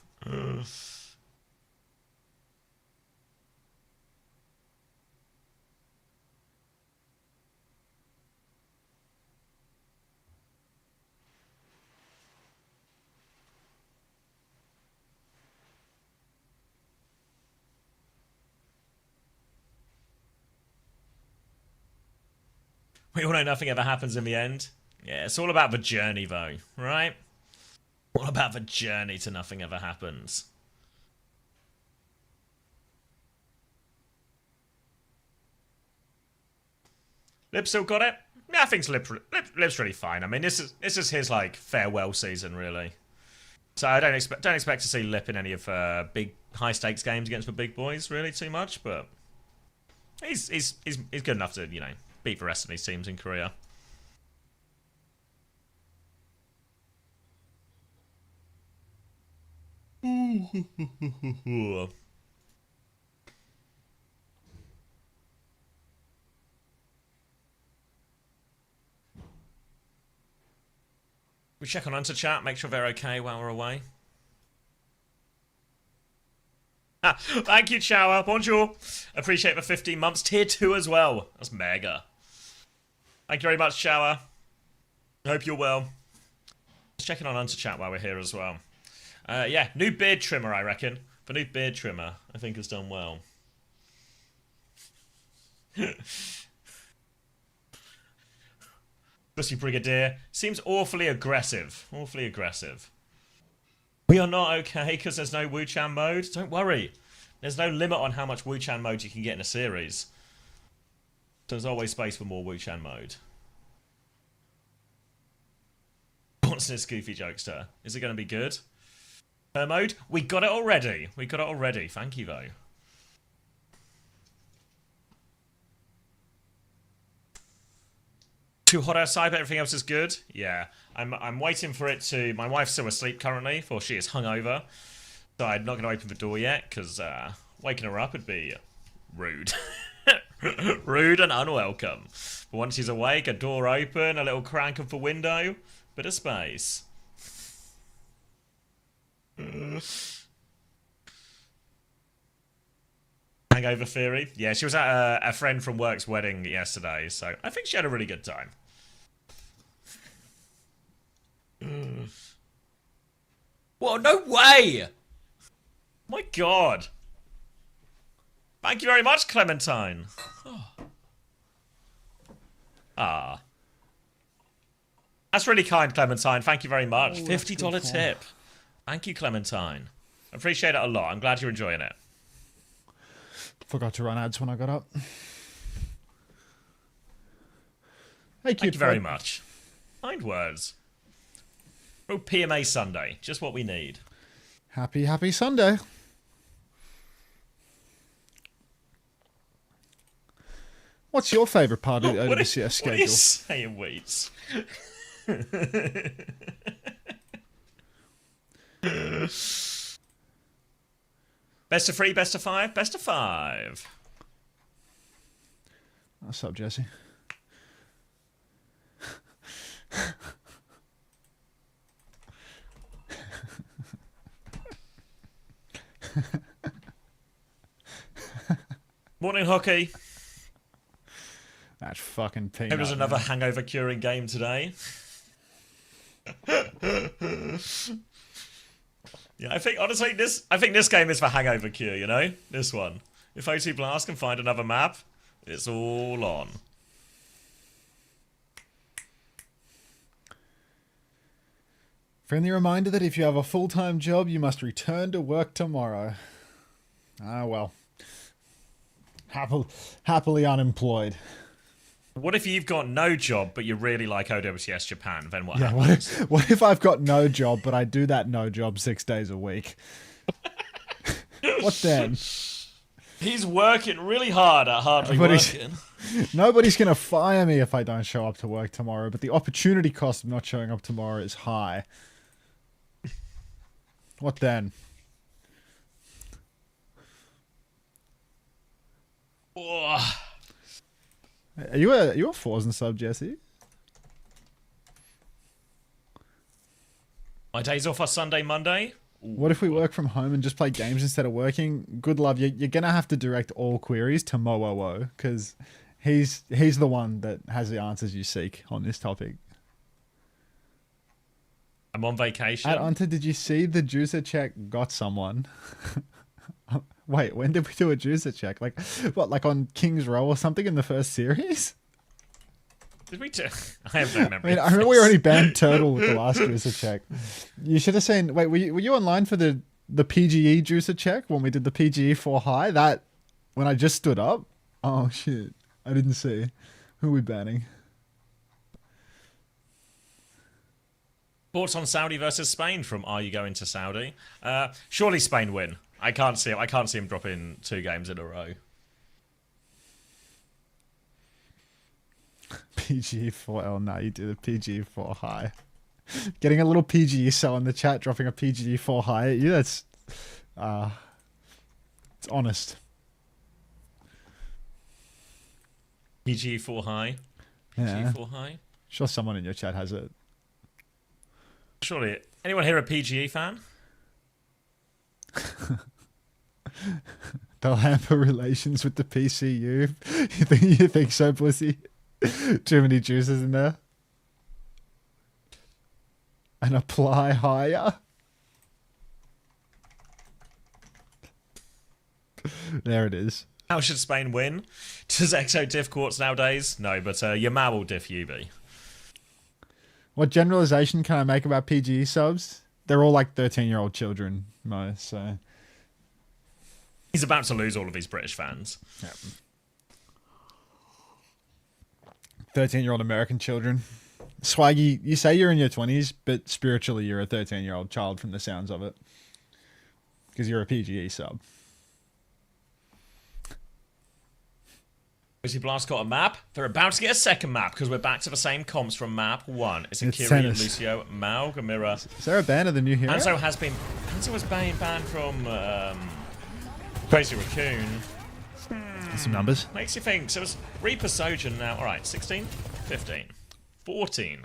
We all know nothing ever happens in the end. Yeah, it's all about the journey, though, right? All about the journey to nothing ever happens. Lip still got it? Yeah, I think Lip's really fine. I mean, this is his like farewell season, really. So I don't expect to see Lip in any of big high stakes games against the big boys really too much, but he's good enough to, you know, beat the rest of these teams in Korea. We check on Unter chat, make sure they're okay while we're away. Thank you, Chower. Bonjour. Appreciate the 15 months. Tier 2 as well. That's mega. Thank you very much, Chower. I hope you're well. Just checking on Unter chat while we're here as well. Yeah, new beard trimmer, I reckon. The new beard trimmer, I think, has done well. Pussy Brigadier seems awfully aggressive. Awfully aggressive. We are not okay because there's no Wu-Chan mode. Don't worry. There's no limit on how much Wu-Chan mode you can get in a series. There's always space for more Wu-Chan mode. What's this goofy jokester? Is it going to be good? Her mode? We got it already. We got it already. Thank you, though. Too hot outside, but everything else is good. Yeah, I'm waiting for it to... My wife's still asleep currently, for she is hungover. So I'm not going to open the door yet, because waking her up would be rude. Rude and unwelcome. But once she's awake, a door open, a little crank of the window, bit of space. Hangover theory? Yeah, she was at a friend from work's wedding yesterday, so I think she had a really good time. Whoa, no way! My god. Thank you very much, Clementine. Oh. Ah. That's really kind, Clementine. Thank you very much. $50 tip. Thank you, Clementine. I appreciate it a lot. I'm glad you're enjoying it. Forgot to run ads when I got up. Hey, cute. Thank you very much. Kind words. Oh, PMA Sunday. Just what we need. Happy Sunday. What's your favourite part of the OWCS schedule? What are you saying, Weeds? Best of 3, best of 5, best of 5. What's up, Jesse? Morning, Hockey. That fucking peanut. It was another hangover curing game today. Yeah, I think honestly this game is for hangover cure, you know? This one. If OT Blast can find another map, it's all on. Friendly reminder that if you have a full-time job, you must return to work tomorrow. Ah, well. Happily unemployed. What if you've got no job, but you really like OWCS Japan? Then what Yeah, happens? what if I've got no job, but I do that no job 6 days a week? What then? He's working really hard at hardly working. Nobody's going to fire me if I don't show up to work tomorrow, but the opportunity cost of not showing up tomorrow is high. What then? Oh. Are you a Forza sub, Jesse? My day's off on Sunday, Monday. What if we work from home and just play games instead of working? Good love, you're gonna have to direct all queries to Mowo, because he's the one that has the answers you seek on this topic. I'm on vacation. At Unter, did you see the juicer check got someone? Wait, when did we do a juicer check? Like, what, like on King's Row or something in the first series? Did we do? I have no memory. I remember we already banned Turtle with the last juicer check. You should have seen... Wait, were you online for the PGE juicer check when we did the PGE 4 high? That, when I just stood up? Oh, shit. I didn't see. Who are we banning? Thoughts on Saudi versus Spain from Are You Going to Saudi? Surely Spain win. I can't see him dropping 2 games in a row. PGE 4L, no, you do the PGE 4 high. Getting a little PGE cell in the chat, dropping a PGE 4 high at you, that's... it's honest. PGE 4 high? PGE 4 high? Sure someone in your chat has it. Surely. Anyone here a PGE fan? They'll hamper relations with the PCU. You think so, pussy? Too many juices in there. And apply higher. There it is. How should Spain win? Does Exo diff Quartz nowadays? No, but your Mao will diff UB. What generalization can I make about PGE subs? They're all like 13-year-old children, Mo, so... He's about to lose all of his British fans. Yeah. 13-year-old American children. Swaggy, you say you're in your 20s, but spiritually you're a 13-year-old child from the sounds of it. Because you're a PGE sub. OWC Blast got a map. They're about to get a second map because we're back to the same comps from map 1. It's Kiri, tennis. Lucio, Mao, Gamira. Is there a ban of the new hero? Hanzo was banned from Crazy Raccoon. Some numbers. Makes you think. So it's Reaper Sojourn now. Alright, 16, 15, 14,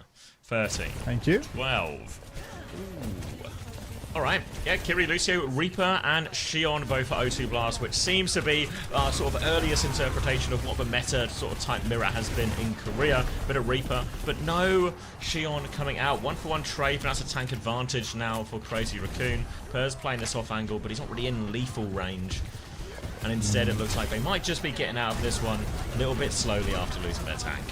13. Thank you. 12. Ooh. Alright, yeah, Kiri, Lucio, Reaper, and Shion both for O2 Blast, which seems to be our sort of earliest interpretation of what the meta sort of type mirror has been in Korea. Bit of Reaper, but no Shion coming out. 1-for-1 trade, but that's a tank advantage now for Crazy Raccoon. Per's playing this off angle, but he's not really in lethal range. And instead it looks like they might just be getting out of this one a little bit slowly after losing their tank.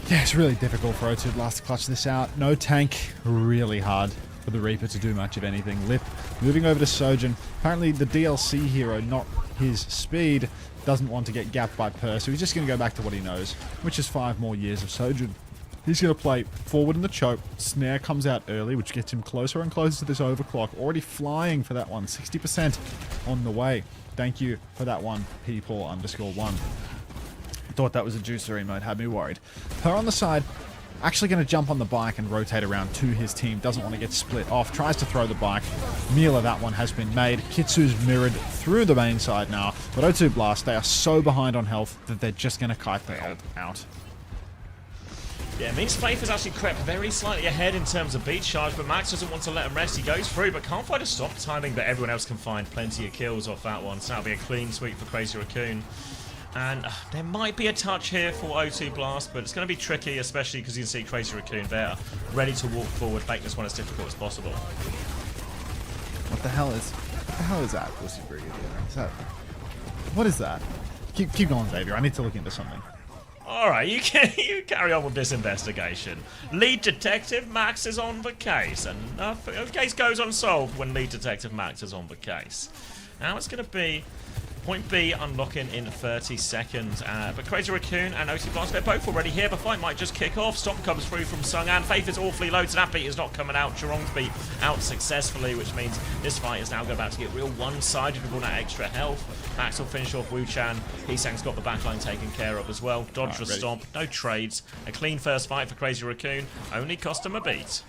Yeah, it's really difficult for O2 Blast to clutch this out. No tank, really hard for the Reaper to do much of anything. Lip moving over to Sojourn. Apparently the DLC hero, not his speed, doesn't want to get gapped by Per, so he's just going to go back to what he knows, which is 5 more years of Sojourn. He's going to play forward in the choke. Snare comes out early, which gets him closer and closer to this overclock. Already flying for that one. 60% on the way. Thank you for that one, P4_1. Thought that was a juicer emote, had me worried. Per on the side, actually going to jump on the bike and rotate around to his team. Doesn't want to get split off. Tries to throw the bike. Meal of that one has been made. Kitsu's mirrored through the main side now. But O2 Blast, they are so behind on health that they're just going to kite the ult out. Yeah, it means Faith has actually crept very slightly ahead in terms of beat charge, but Max doesn't want to let him rest. He goes through, but can't find a stop timing, but everyone else can find plenty of kills off that one. So that'll be a clean sweep for Crazy Raccoon. And there might be a touch here for O2 Blast, but it's going to be tricky, especially because you can see Crazy Raccoon there, ready to walk forward, make this one as difficult as possible. What the hell is that, Pussy Brigadier? What is that? Keep going, Xavier. I need to look into something. Alright, you carry on with this investigation. Lead Detective Max is on the case, and the case goes unsolved when Lead Detective Max is on the case. Now it's going to be point B unlocking in 30 seconds. But Crazy Raccoon and OC Blast, they're both already here. The fight might just kick off. Stomp comes through from Sungan. Faith is awfully low. That beat is not coming out. Chirong's beat out successfully, which means this fight is now about to get real one-sided with all that extra health. Max will finish off Wu-Chan. Hisang's got the backline taken care of as well. Dodge the stomp. No trades. A clean first fight for Crazy Raccoon. Only cost him a beat.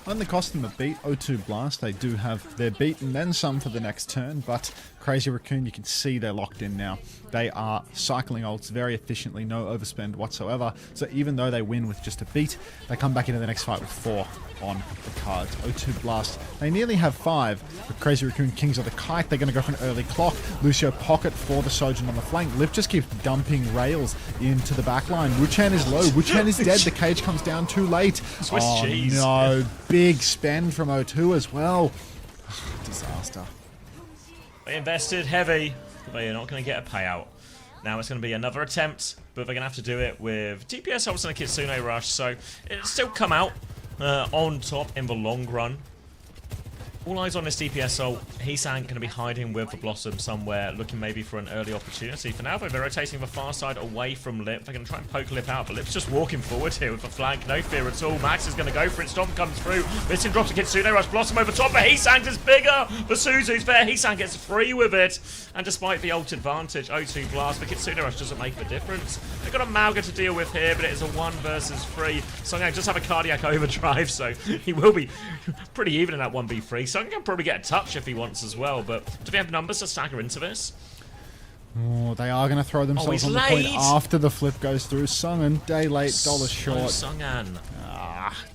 Only cost them a beat. O2 Blast, they do have their beat and then some for the next turn, but Crazy Raccoon, you can see they're locked in now. They are cycling ults very efficiently, no overspend whatsoever. So even though they win with just a beat, they come back into the next fight with 4 on the cards. O2 Blast, they nearly have 5, but Crazy Raccoon Kings of the Kite, they're going to go for an early clock. Lucio pocket for the Sojourn on the flank. Lip just keeps dumping rails into the backline. Wu-Chan is low. Wu-Chan is dead. The cage comes down too late. Swiss cheese. No, big spend from O2 as well. Disaster. They invested heavy, but they're not going to get a payout. Now it's going to be another attempt, but they're going to have to do it with DPS ults and a Kitsune Rush, so it'll still come out on top in the long run. All eyes on this DPS ult. Hisang going to be hiding with the Blossom somewhere, looking maybe for an early opportunity. For now, they're rotating the far side away from Lip. They're going to try and poke Lip out, but Lip's just walking forward here with the flank. No fear at all. Max is going to go for it. Stomp comes through. Missing drops a Kitsune Rush. Blossom over top, but Hisang's is bigger. The Suzu's there. Hisang gets free with it. And despite the ult advantage, O2 Blast, the Kitsune Rush doesn't make the difference. They've got a Mauga to deal with here, but it is a 1 versus 3. Sungang just have a cardiac overdrive, so he will be pretty even in that 1v3. Sungang can probably get a touch if he wants as well, but do they have numbers to stagger into this? Oh, they are going to throw themselves on the point after the flip goes through. Sungan, day late, dollar short. Sungan.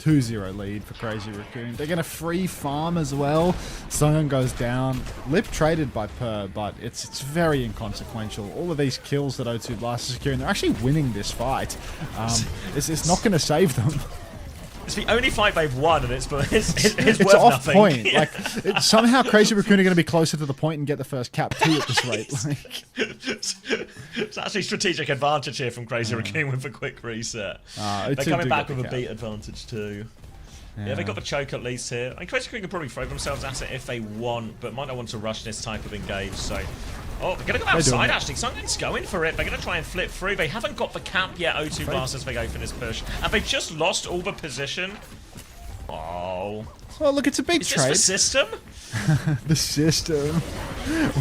2-0 lead for Crazy Raccoon. They're going to free farm as well. Sungan goes down. Lip traded by Per, but it's very inconsequential. All of these kills that O2 Blast is securing, they're actually winning this fight. It's not going to save them. It's the only fight they've won, and it's worth It's off nothing. point. Yeah. Like somehow Crazy Raccoon are going to be closer to the point and get the first cap too at this rate. Like, It's actually strategic advantage here from Crazy Raccoon with a quick reset. They're O2 coming do back get with the a cap. beat advantage too. Yeah, they got the choke at least here. I mean, Crazy Raccoon can probably throw themselves at it if they want, but might not want to rush this type of engage, so... Oh, they're going to go outside, actually. Someone's going for it. They're going to try and flip through. They haven't got the cap yet, O2 Blast, as they go for this push. And they've just lost all the position. Oh. Well, look, it's a big Is trade. this the system? The system.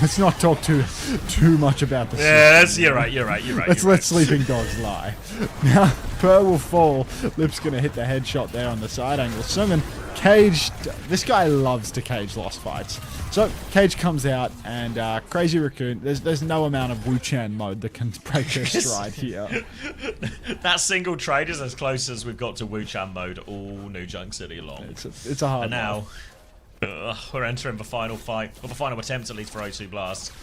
Let's not talk too much about the system. Yeah, you're right. Let's let sleeping dogs lie. Now, Purr will fall. Lip's going to hit the headshot there on the side angle. Sungen, Cage, this guy loves to cage lost fights. So, Cage comes out, and Crazy Raccoon, there's no amount of Wu Chan mode that can break their stride here. That single trade is as close as we've got to Wu Chan mode all New Junk City long. It's a hard And now, one. we're entering the final fight, or the final attempt at least for O2 Blast.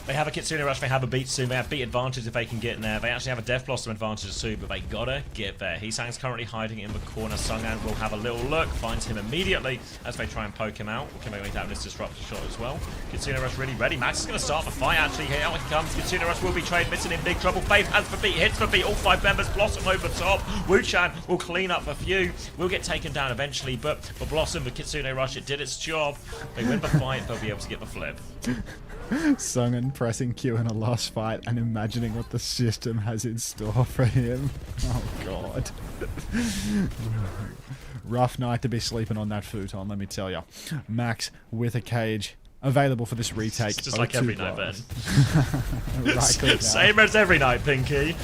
They have a Kitsune Rush, they have a beat soon, they have beat advantage if they can get in there. They actually have a Death Blossom advantage too, but they gotta get there. Hisang's currently hiding in the corner. Sungan will have a little look, finds him immediately as they try and poke him out. Can they make out this disruptor shot as well? Kitsune Rush really ready. Max is gonna start the fight actually. Here out he comes. Kitsune Rush will be traded, missing in big trouble. Faith has the beat, hits the beat, all 5 members, Blossom over top. Wu-Chan will clean up a few, will get taken down eventually, but for Blossom, the Kitsune Rush, it did its job. They win the fight, they'll be able to get the flip. Sungan pressing Q in a lost fight and imagining what the system has in store for him. Oh, God. Rough night to be sleeping on that futon, let me tell you. Max with a cage available for this retake. It's just like every night, Ben. Right click now. Same as every night, Pinky.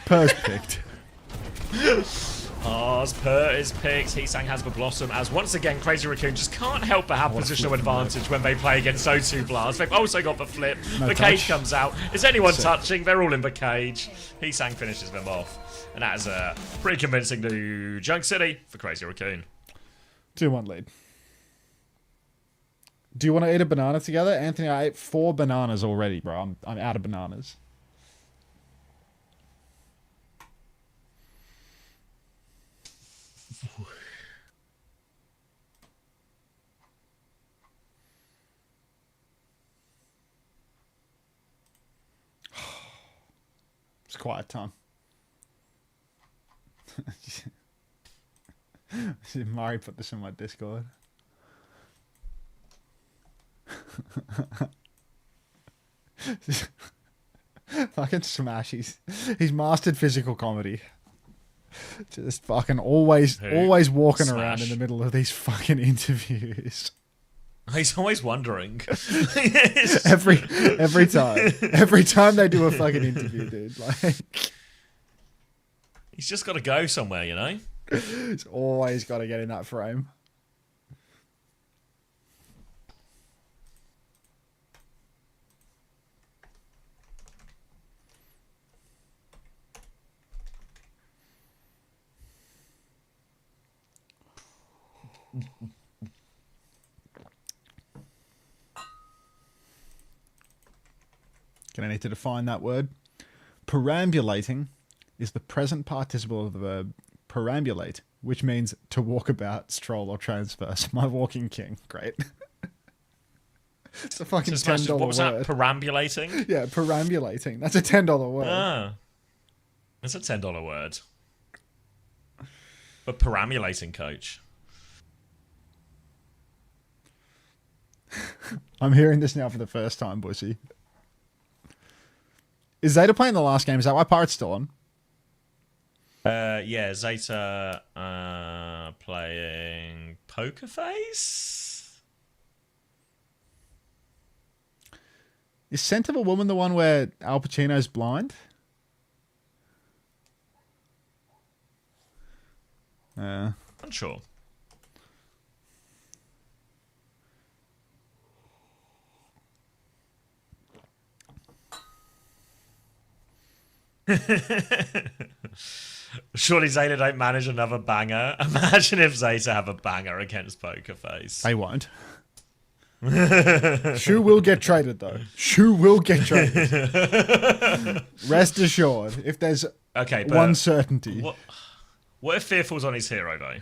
Purr's picked. As Purr is picked, Hisang has the Blossom, as once again Crazy Raccoon just can't help but have positional advantage when they play against O2 Blast. They've also got the flip, No the touch. cage comes out, is anyone touching? They're all in the cage. Hisang finishes them off, and that is a pretty convincing New Junk City for Crazy Raccoon. 2-1 lead. Do you want to eat a banana together? Anthony, I ate 4 bananas already, bro. I'm out of bananas. It's quiet time. Mari put this in my Discord. Fucking smash. He's mastered physical comedy. Just fucking always walking around in the middle of these fucking interviews. He's always wondering. Every time they do a fucking interview, dude. Like, He's just got to go somewhere, you know? he's always got to get in that frame. Gonna need to define that word. Perambulating is the present participle of the verb perambulate, which means to walk about, stroll, or transverse. My walking king. Great. It's a fucking $10 What was word. that? Perambulating? Yeah, perambulating. That's a $10 word. Ah. That's a $10 word. But perambulating, coach. I'm hearing this now for the first time, Bussy. Is Zeta playing the last game? Is that why Pirate's still on? Yeah, Zeta playing Poker Face? Is Scent of a Woman the one where Al Pacino's blind? Unsure. Surely Zeta don't manage another banger. Imagine if Zeta have a banger against Poker Face. They won't. Shu will get traded, though. Shu will get traded. Rest assured. If there's Okay, but one certainty. What if Fearful's on his hero though?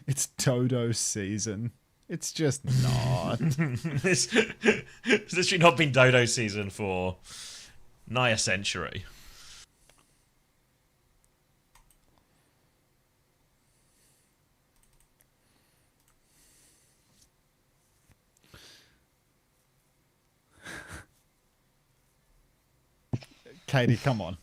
It's Dodo season. It's just not. It's literally not been Dodo season for nigh a century. Katie, come on.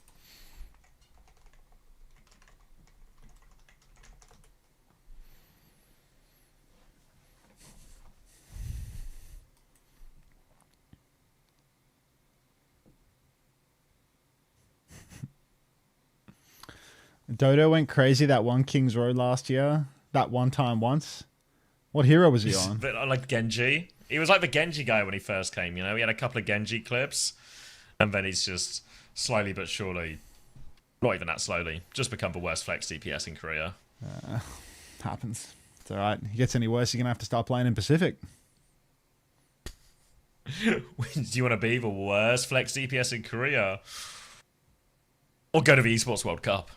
Dodo went crazy that one King's Road last year. That one time once. What hero was he on? But like Genji. He was like the Genji guy when he first came, you know? He had a couple of Genji clips. And then he's just slowly but surely, not even that slowly, just become the worst flex DPS in Korea. Happens. It's alright. He gets any worse, you're going to have to start playing in Pacific. Do you want to be the worst flex DPS in Korea? Or go to the Esports World Cup?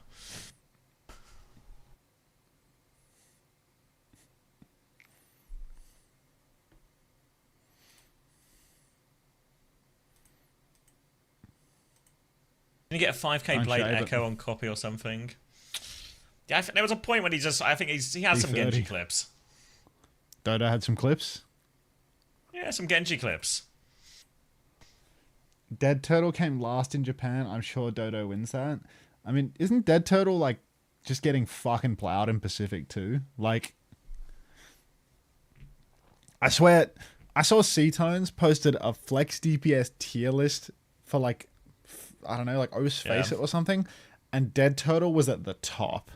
Didn't you get a 5k Blade Echo on copy or something? Yeah, I think there was a point when he had some Genji clips. Dodo had some clips? Yeah, some Genji clips. Dead Turtle came last in Japan. I'm sure Dodo wins that. I mean, isn't Dead Turtle, like, just getting fucking plowed in Pacific too? Like, I swear, I saw C-Tones posted a Flex DPS tier list for, like, I don't know, like Face It or something, and Dead Turtle was at the top.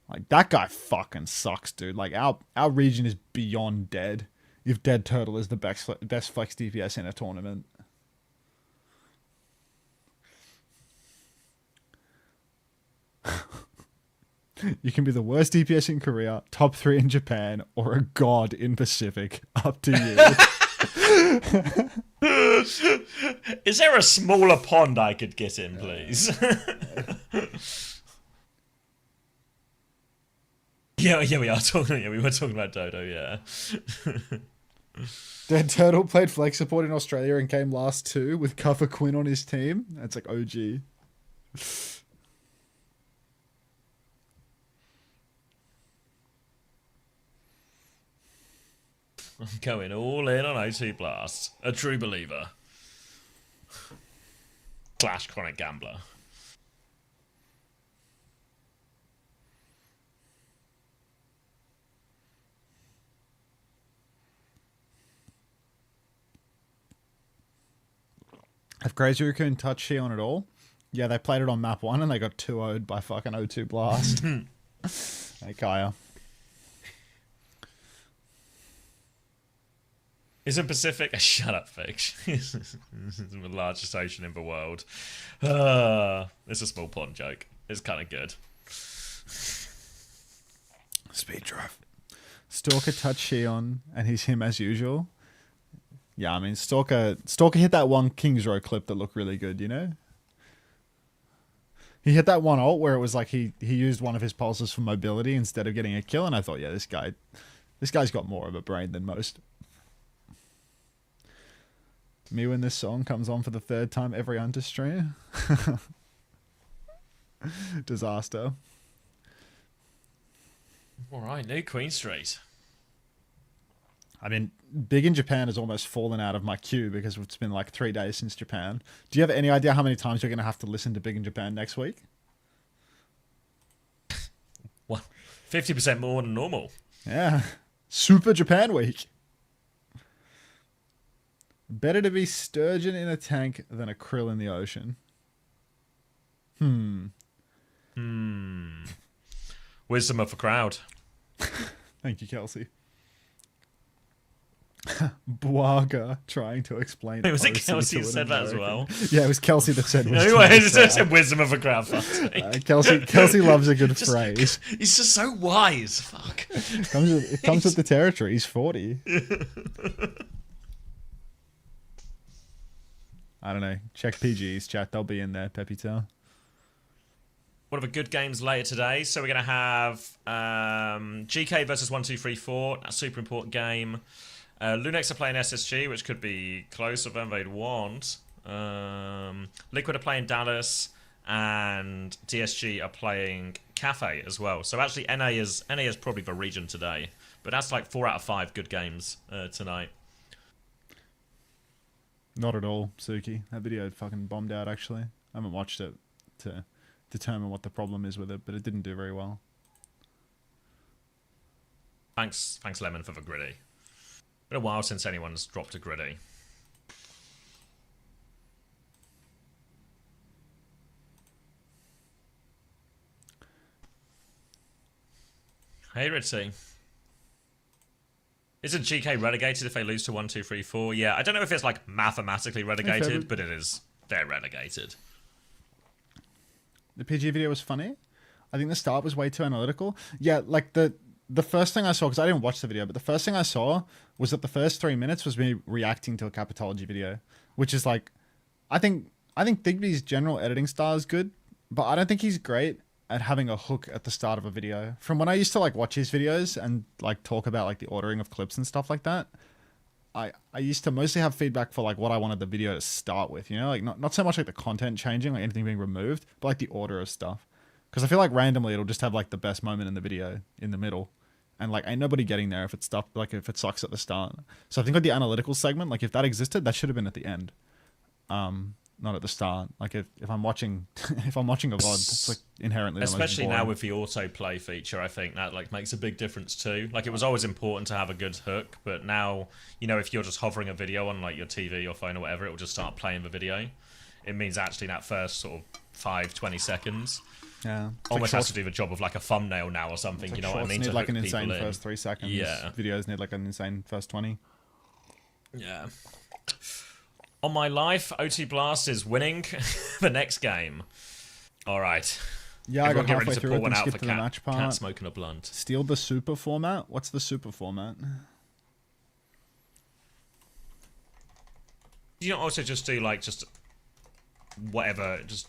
Like, that guy fucking sucks, dude. Like, our region is beyond dead if Dead Turtle is the best flex DPS in a tournament. You can be the worst DPS in Korea, top 3 in Japan, or a god in Pacific. Up to you. Is there a smaller pond I could get in, please? yeah, we are talking. Yeah, we were talking about Dodo. Yeah. Dead Turtle played flex support in Australia and came last too with Cover Quinn on his team. That's like OG. I'm going all in on OT Blast. A true believer. Slash chronic gambler. Have Crazy Raccoon touched Shion at all? Yeah, they played it on map 1 and they got 2-0'd by fucking O2 Blast. Hey, Kaya. Isn't Pacific... Shut up, Fix. This is the largest ocean in the world. It's a small pond joke. It's kind of good. Speed drive. Stalker touched Shion and he's him as usual. Yeah, I mean, Stalker hit that one King's Row clip that looked really good, you know? He hit that one ult where it was like he used one of his pulses for mobility instead of getting a kill, and I thought, yeah, this guy's got more of a brain than most. Me when this song comes on for the 3rd time every Unter stream. Disaster. Alright, new Queen Street. I mean, Big in Japan has almost fallen out of my queue because it's been like 3 days since Japan. Do you have any idea how many times you're going to have to listen to Big in Japan next week? What? 50% more than normal. Yeah. Super Japan week. Better to be sturgeon in a tank than a krill in the ocean. Wisdom of the crowd. Thank you, Kelsey. Bwaga trying to explain. Was it OC Kelsey to who an said that as well? American. Yeah, it was Kelsey that said. Anyways, it's a wisdom of a crowdfunding. Kelsey loves a good phrase. He's just so wise. Fuck. It comes with the territory. He's 40. I don't know. Check PG's chat. They'll be in there. Pepito. One of the good games later today. So we're going to have GK versus 1234. That's a super important game. Lunex are playing SSG, which could be closer than they'd want. Liquid are playing Dallas, and DSG are playing Cafe as well. So actually, NA is probably the region today, but that's like 4 out of 5 good games tonight. Not at all, Suki. That video fucking bombed out. Actually, I haven't watched it to determine what the problem is with it, but it didn't do very well. Thanks, Lemon, for the gritty. Been a while since anyone's dropped a gritty. Hey, Ritzy. Isn't GK relegated if they lose to 1234? Yeah, I don't know if it's like mathematically relegated, but it is. They're relegated. The PG video was funny. I think the start was way too analytical. Yeah, like the first thing I saw, because I didn't watch the video, but the first thing I saw was that the first 3 minutes was me reacting to a Capitology video, which is like, I think Digby's general editing style is good, but I don't think he's great at having a hook at the start of a video. From when I used to like watch his videos and like talk about like the ordering of clips and stuff like that, I used to mostly have feedback for like what I wanted the video to start with, you know, like not so much like the content changing, like anything being removed, but like the order of stuff. Because I feel like randomly it'll just have like the best moment in the video in the middle. And like ain't nobody getting there if it's stuff like if it sucks at the start. So I think like the analytical segment, like if that existed, that should have been at the end. Not at the start. Like if I'm watching if I'm watching a VOD, it's like inherently especially now with the autoplay feature, I think that like makes a big difference too. Like it was always important to have a good hook, but now, you know, if you're just hovering a video on like your TV or phone or whatever, it will just start playing the video. It means actually that first sort of 5-20 seconds almost has to do the job of like a thumbnail now or something, like, you know what I mean? Need to like hook an insane people in. first 3 seconds. Yeah. Videos need like an insane first 20. Yeah. On my life, OT Blast is winning the next game. All right. Yeah, Everyone I got get halfway ready to through pour it one and out skip for to the match part. Cat smoking a blunt. Steal the super format? What's the super format? You don't also just do like just whatever, just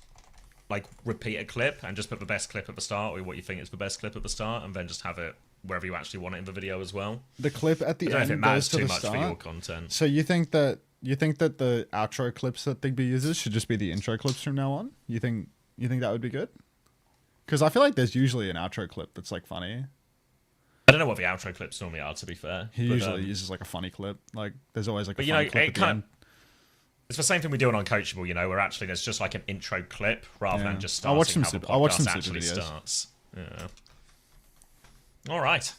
like repeat a clip and just put the best clip at the start or what you think is the best clip at the start and then just have it wherever you actually want it in the video as well. The clip at the I don't know if it end matters goes to too the much start. for your content. So you think that the outro clips that Digby uses should just be the intro clips from now on? You think that would be good? Because I feel like there's usually an outro clip that's like funny. I don't know what the outro clips normally are, to be fair. He usually uses like a funny clip. Like there's always like a funny clip at the end. It's the same thing we do on Uncoachable, you know, where actually there's just like an intro clip rather than just starting I'll watch how the podcast actually videos. starts. Yeah. All right.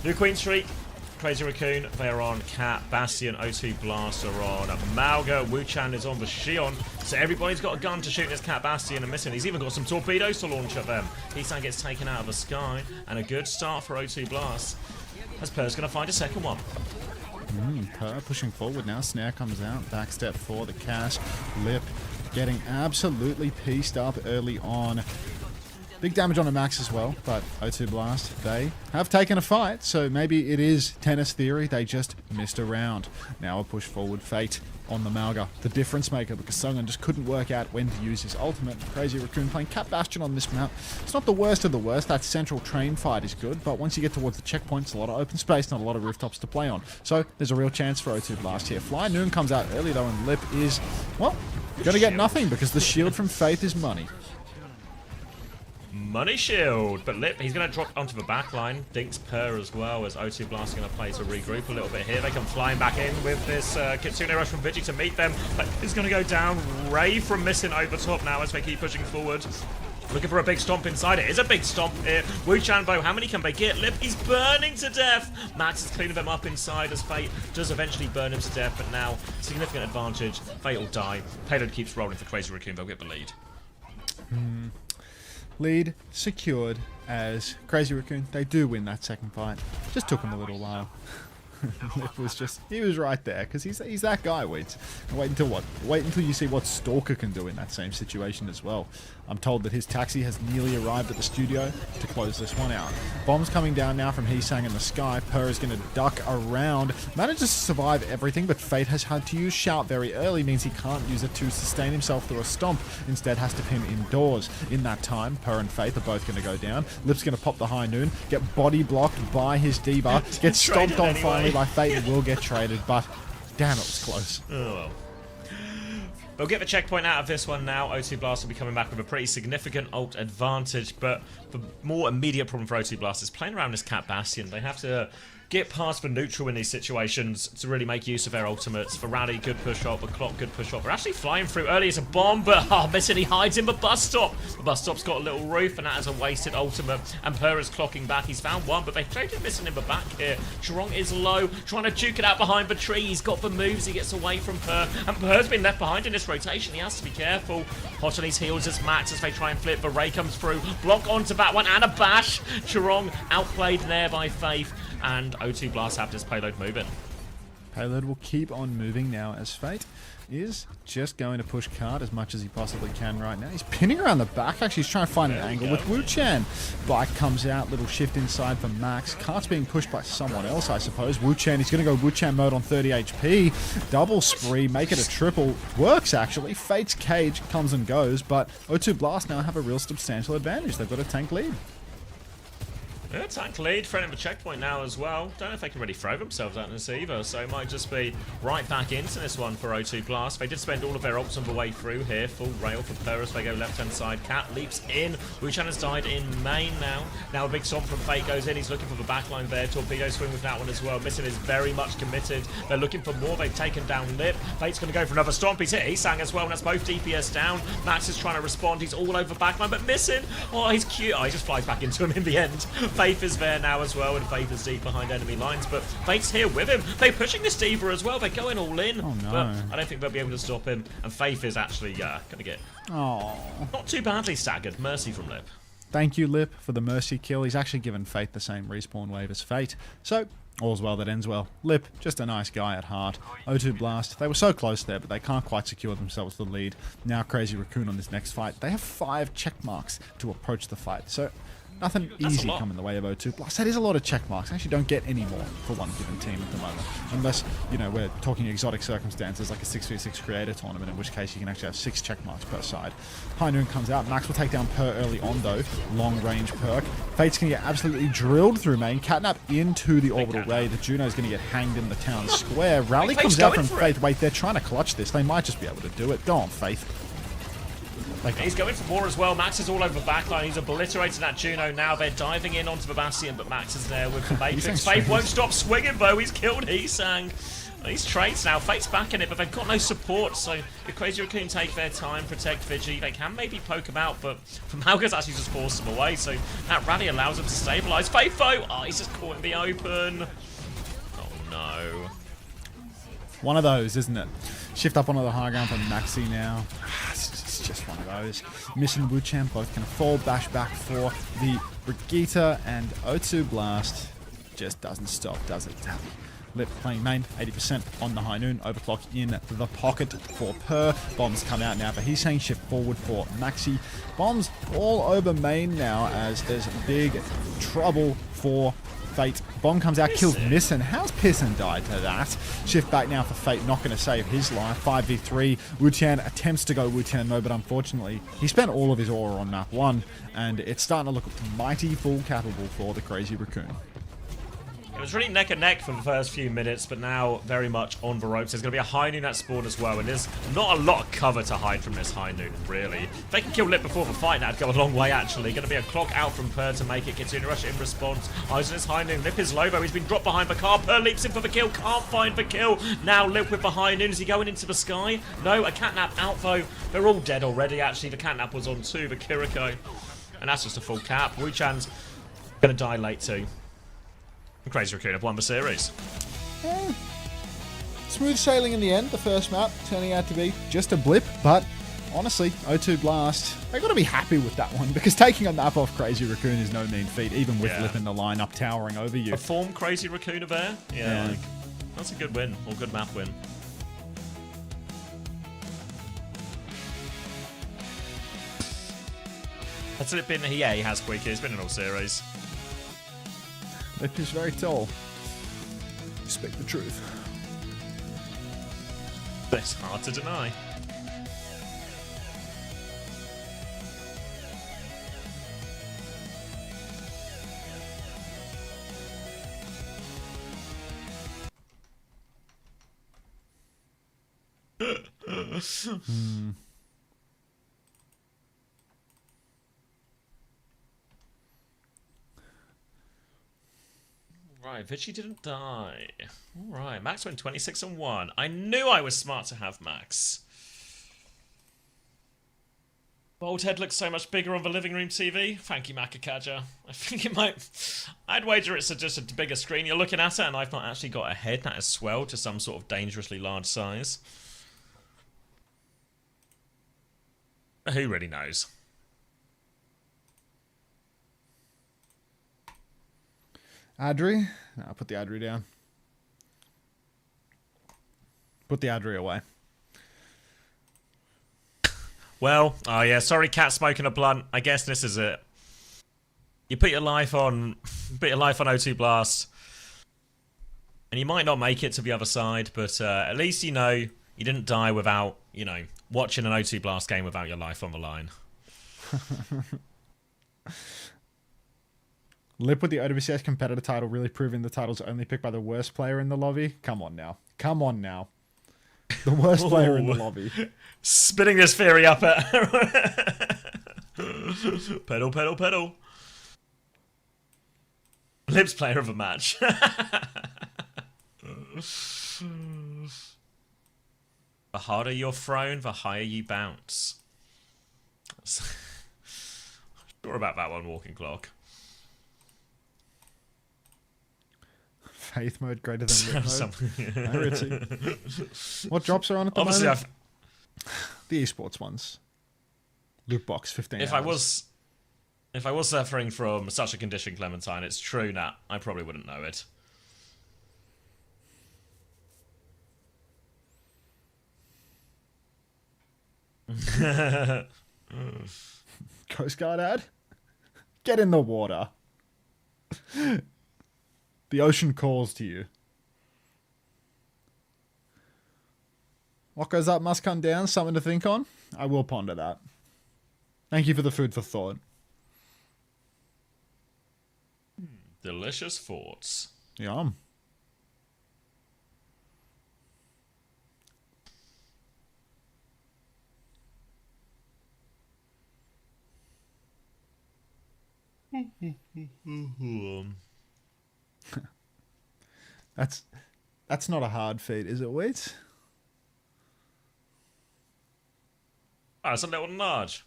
New Queen Street, Crazy Raccoon, they are on Cat, Bastion, O2 Blast are on Malga, Wu-Chan is on the Shion, so everybody's got a gun to shoot this Cat Bastion and missing. He's even got some torpedoes to launch at them. Heasan gets taken out of the sky, and a good start for O2 Blast, as Per's going to find a second one. Per pushing forward now. Snare comes out. Backstep for the cash. Lip getting absolutely pieced up early on. Big damage on the max as well, but O2 Blast, they have taken a fight, so maybe it is tennis theory. They just missed a round. Now a push forward. Fate on the Malga, the difference maker, because Sungan just couldn't work out when to use his ultimate. Crazy Raccoon playing Cat Bastion on this map. It's not the worst of the worst. That central train fight is good, but once you get towards the checkpoints, a lot of open space, not a lot of rooftops to play on. So there's a real chance for O2 Blast here. Fly Noon comes out early though, and Lip is, well, going to get nothing because the shield from Faith is money. Money shield, but Lip, he's going to drop onto the back line. Dinks Per as well, as O2 Blast going to play to regroup a little bit here. They come flying back in with this Kitsune Rush from Vigi to meet them. But it's going to go down. Ray from missing over top now as they keep pushing forward. Looking for a big stomp inside. It is a big stomp here. Wu Chanbo, how many can they get? Lip, he's burning to death. Max is cleaning them up inside as Fate does eventually burn him to death. But now, significant advantage. Fate will die. Payload keeps rolling for Crazy Raccoon. They'll get the lead. Lead secured as Crazy Raccoon. They do win that second fight. Just took them a little while. Lip was just, he was right there, because he's that guy, Weeds. And wait until what? Wait until you see what Stalker can do in that same situation as well. I'm told that his taxi has nearly arrived at the studio to close this one out. Bombs coming down now from Heesang in the sky. Per is going to duck around. Manages to survive everything, but Fate has had to use Shout very early, means he can't use it to sustain himself through a stomp. Instead has to pin indoors. In that time, Per and Faith are both going to go down. Lip's going to pop the high noon, get body blocked by his D-bar, get stomped on finally by Fate, and will get traded, but damn, it was close. Oh well. We'll get the checkpoint out of this one now. O2 Blast will be coming back with a pretty significant ult advantage, but the more immediate problem for O2 Blast is playing around this Cat Bastion. They have to get past the neutral in these situations to really make use of their ultimates. For Rally, good push up. For Clock, good push up. They're actually flying through early as a bomb, but missing. He hides in the bus stop. The bus stop's got a little roof, and that is a wasted ultimate. And Per is clocking back. He's found one, but they've traded missing in the back here. Chirong is low, trying to duke it out behind the tree. He's got the moves. He gets away from Per, and Per's been left behind in this rotation. He has to be careful. Hot on his heels as Max as they try and flip. The Ray comes through. Block onto that one, and a bash. Chirong outplayed there by Faith. And O2 Blast have this payload moving. Payload will keep on moving now as Fate is just going to push Card as much as he possibly can right now. He's pinning around the back. Actually, he's trying to find an angle with Wu-Chan. Bike comes out, little shift inside for Max. Card's being pushed by someone else, I suppose. Wu-Chan, he's going to go Wu-Chan mode on 30 HP. Double spree, make it a triple. Works, actually. Fate's cage comes and goes, but O2 Blast now have a real substantial advantage. They've got a tank lead. Yeah, tank lead, threatening the checkpoint now as well. Don't know if they can really throw themselves out in this either, so it might just be right back into this one for O2 Blast. They did spend all of their ults on the way through here. Full rail for Purus. They go left-hand side. Cat leaps in. Wu-Chan has died in main now. Now a big stomp from Fate goes in. He's looking for the backline there. Torpedo swing with that one as well. Missing is very much committed. They're looking for more. They've taken down Lip. Fate's going to go for another stomp. He's hit Heesang as well, and that's both DPS down. Max is trying to respond. He's all over backline, but missing. Oh, he's cute. Oh, he just flies back into him in the end. Faith is there now as well, and Faith is deep behind enemy lines, but Faith's here with him. They're pushing this D.Va as well. They're going all in. Oh, no. But I don't think they'll be able to stop him, and Faith is actually going to get not too badly staggered. Mercy from Lip. Thank you, Lip, for the mercy kill. He's actually given Fate the same respawn wave as Fate. So, all's well that ends well. Lip, just a nice guy at heart. O2 Blast, they were so close there, but they can't quite secure themselves the lead. Now Crazy Raccoon on this next fight. They have 5 check marks to approach the fight. So, nothing easy coming the way of O2 Blast. That is a lot of check marks. I actually don't get any more for one given team at the moment. Unless, you know, we're talking exotic circumstances like a 6v6 creator tournament, in which case you can actually have 6 check marks per side. High Noon comes out. Max will take down Per early on, though. Long range perk. Fate's going to get absolutely drilled through main. Catnap into the orbital ray. The Juno's going to get hanged in the town square. Rally comes out from Faith. Wait, they're trying to clutch this. They might just be able to do it. Go on, Faith. He's going for more as well. Max is all over the backline. He's obliterating that Juno now. They're diving in onto the Bastion, but Max is there with the Matrix. Faith won't stop swinging, though. He's killed Heesang. These trades now. Fate's back in it, but they've got no support, so if Crazy Raccoon take their time, protect Vigi, they can maybe poke him out, but Malga's actually just forced him away, so that rally allows him to stabilise. Faith, though! Oh, he's just caught in the open. Oh, no. One of those, isn't it? Shift up onto the high ground for Maxi now. It's just one of those. Mission Wu-Chan both can fall. Bash back for the Brigitte, and O2 Blast just doesn't stop, does it? Lip playing main, 80% on the High Noon. Overclock in the pocket for Per. Bombs come out now for Heesang. Shift forward for Maxi. Bombs all over main now as there's big trouble for Fate. Bomb comes out, kills Missin. How's Pissin died to that? Shift back now for Fate, not going to save his life. 5v3. Wu-Chan attempts to go Wu-Chan, no, but unfortunately, he spent all of his aura on map 1, and it's starting to look mighty full capable for the Crazy Raccoon. It was really neck and neck for the first few minutes, but now very much on the ropes. There's going to be a High Noon at spawn as well, and there's not a lot of cover to hide from this High Noon, really. If they can kill Lip before the fight, that'd go a long way, actually. Going to be a clock out from Per to make it. Kitsune Rush in response. Eyes on his High Noon. Lip is low, though. He's been dropped behind the car. Per leaps in for the kill. Can't find the kill. Now Lip with the High Noon. Is he going into the sky? No, a Catnap out, though. They're all dead already, actually. The Catnap was on 2, the Kiriko. And that's just a full cap. Wu-Chan's going to die late, too. Crazy Raccoon have won the series. Smooth sailing in the end, the first map turning out to be just a blip, but honestly, O2 Blast, they got to be happy with that one because taking a map off Crazy Raccoon is no mean feat, even with flipping the lineup towering over you. A form Crazy Raccoon there? Yeah. Like, that's a good win, or good map win. Has it been? Yeah, he has Squeaky. He's been in all series. Lip is very tall. Speak the truth. It's hard to deny. Right, Vichy didn't die. Alright, Max went 26-1. I knew I was smart to have Max. Old head looks so much bigger on the living room TV. Thank you, Macakaja. I think it might... I'd wager it's just a bigger screen you're looking at it, and I've not actually got a head that has swelled to some sort of dangerously large size. But who really knows? Adri? No, I'll put the Adri down. Put the Adri away. Well, oh yeah, sorry Cat smoking a blunt. I guess this is it. You put your life on O2 Blast. And you might not make it to the other side, but at least you know you didn't die without, you know, watching an O2 Blast game without your life on the line. Lip with the OWCS competitor title, really proving the title's only picked by the worst player in the lobby. Come on now. Come on now. The worst player in the lobby. Spinning this theory up at... pedal, pedal, pedal. Lip's player of a match. The harder you're thrown, the higher you bounce. Sure about that one, Walking Clock. Faith mode greater than lip mode. What drops are on at the moment? The esports ones. Loot box 15 hours. If I was suffering from such a condition, Clementine, it's true that I probably wouldn't know it. Coast Guard ad? Get in the water. The ocean calls to you. What goes up must come down. Something to think on. I will ponder that. Thank you for the food for thought. Delicious thoughts. Yum. That's not a hard feat, is it, Wheat? Oh, it's a little large.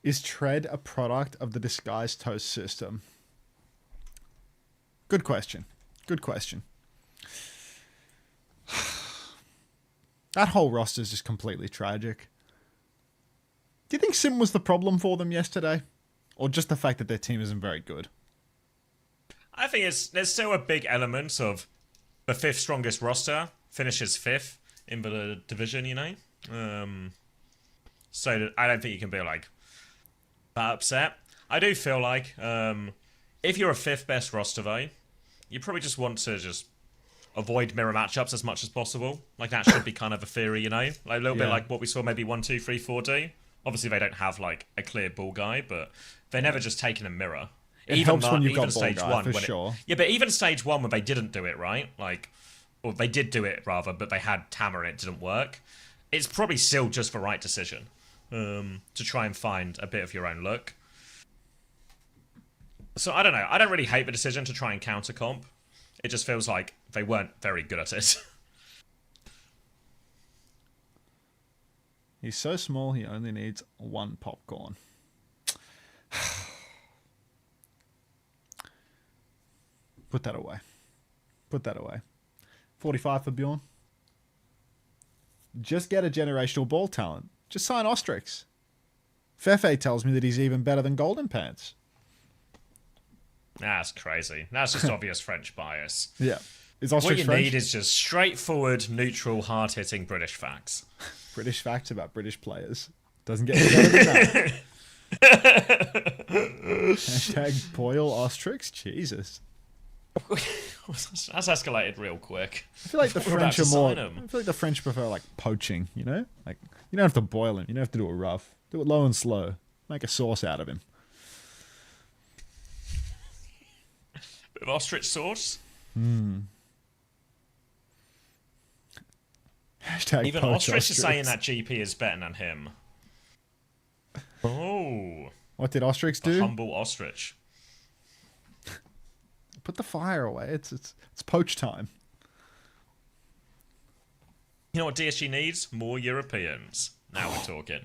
Is Tread a product of the disguised toast system? Good question. Good question. That whole roster is just completely tragic. Do you think Sim was the problem for them yesterday? Or just the fact that their team isn't very good? I think there's still a big element of the fifth strongest roster finishes fifth in the division, you know? So I don't think you can be like that upset. I do feel like if you're a fifth best roster though, you probably just want to just avoid mirror matchups as much as possible. Like that should be kind of a theory, you know? Like a little bit like what we saw maybe 1, 2, 3, 4 do. Obviously they don't have like a clear ball guy, but they're never just taking a mirror. It even helps when you've got stage ball guy, one, for sure. Yeah, but even stage one when they didn't do it right, like, or they did do it rather, but they had Tamar and it didn't work. It's probably still just the right decision to try and find a bit of your own look. So I don't know. I don't really hate the decision to try and counter comp. It just feels like they weren't very good at it. He's so small, he only needs 1 popcorn. Put that away. Put that away. 45 for Bjorn. Just get a generational ball talent. Just sign Ostrix. Fefe tells me that he's even better than Golden Pants. That's crazy. That's just obvious French bias. Yeah. Is Ostrix What you French? need is just straightforward, neutral, hard-hitting British facts. British facts about British players. Doesn't get any better than that. Hashtag Boyle Ostrix. Jesus. That's escalated real quick. I feel like the We're about French are to more. sign 'em. I feel like the French prefer like poaching. You know, like you don't have to boil him. You don't have to do it rough. Do it low and slow. Make a sauce out of him. Bit of ostrich sauce. Hashtag Even poach Ostrich is saying Ostrix. that GP is better than him. Oh, What did Ostrix a do? humble ostrich. Put the fire away. It's poach time. You know what DSG needs? More Europeans. Now we're talking.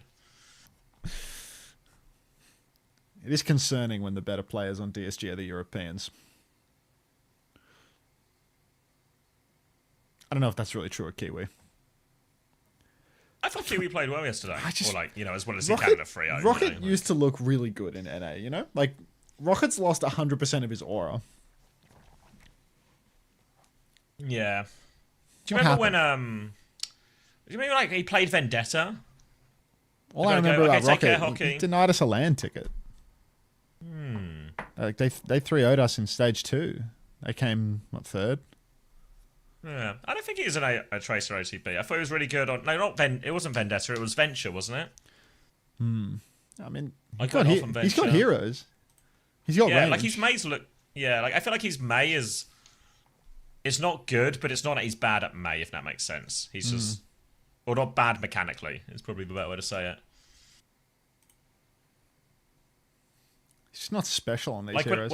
It is concerning when the better players on DSG are the Europeans. I don't know if that's really true at Kiwi. I thought Kiwi played well yesterday. just- Or like, you know, as well as he can in a free. Rocket used to look really good in NA, you know? Like, Rocket's lost 100% of his aura. Yeah. Do you What remember happened? when do you remember like he played Vendetta? All I They're gonna remember go, about "Okay, take care, Rocket, hockey." he denied us a land ticket. Like they 3-0'd us in stage 2. They came, what, 3rd? Yeah. I don't think he was a Tracer OTB. I thought he was really good on it wasn't Vendetta, it was Venture, wasn't it? I mean, I he's got, got off on he's got Venture. heroes. He's got Yeah, range. like his May's look like I feel like his May is it's not good, but it's not that he's bad at May, if that makes sense. He's just or not bad mechanically, is probably the better way to say it. He's not special on these Like heroes.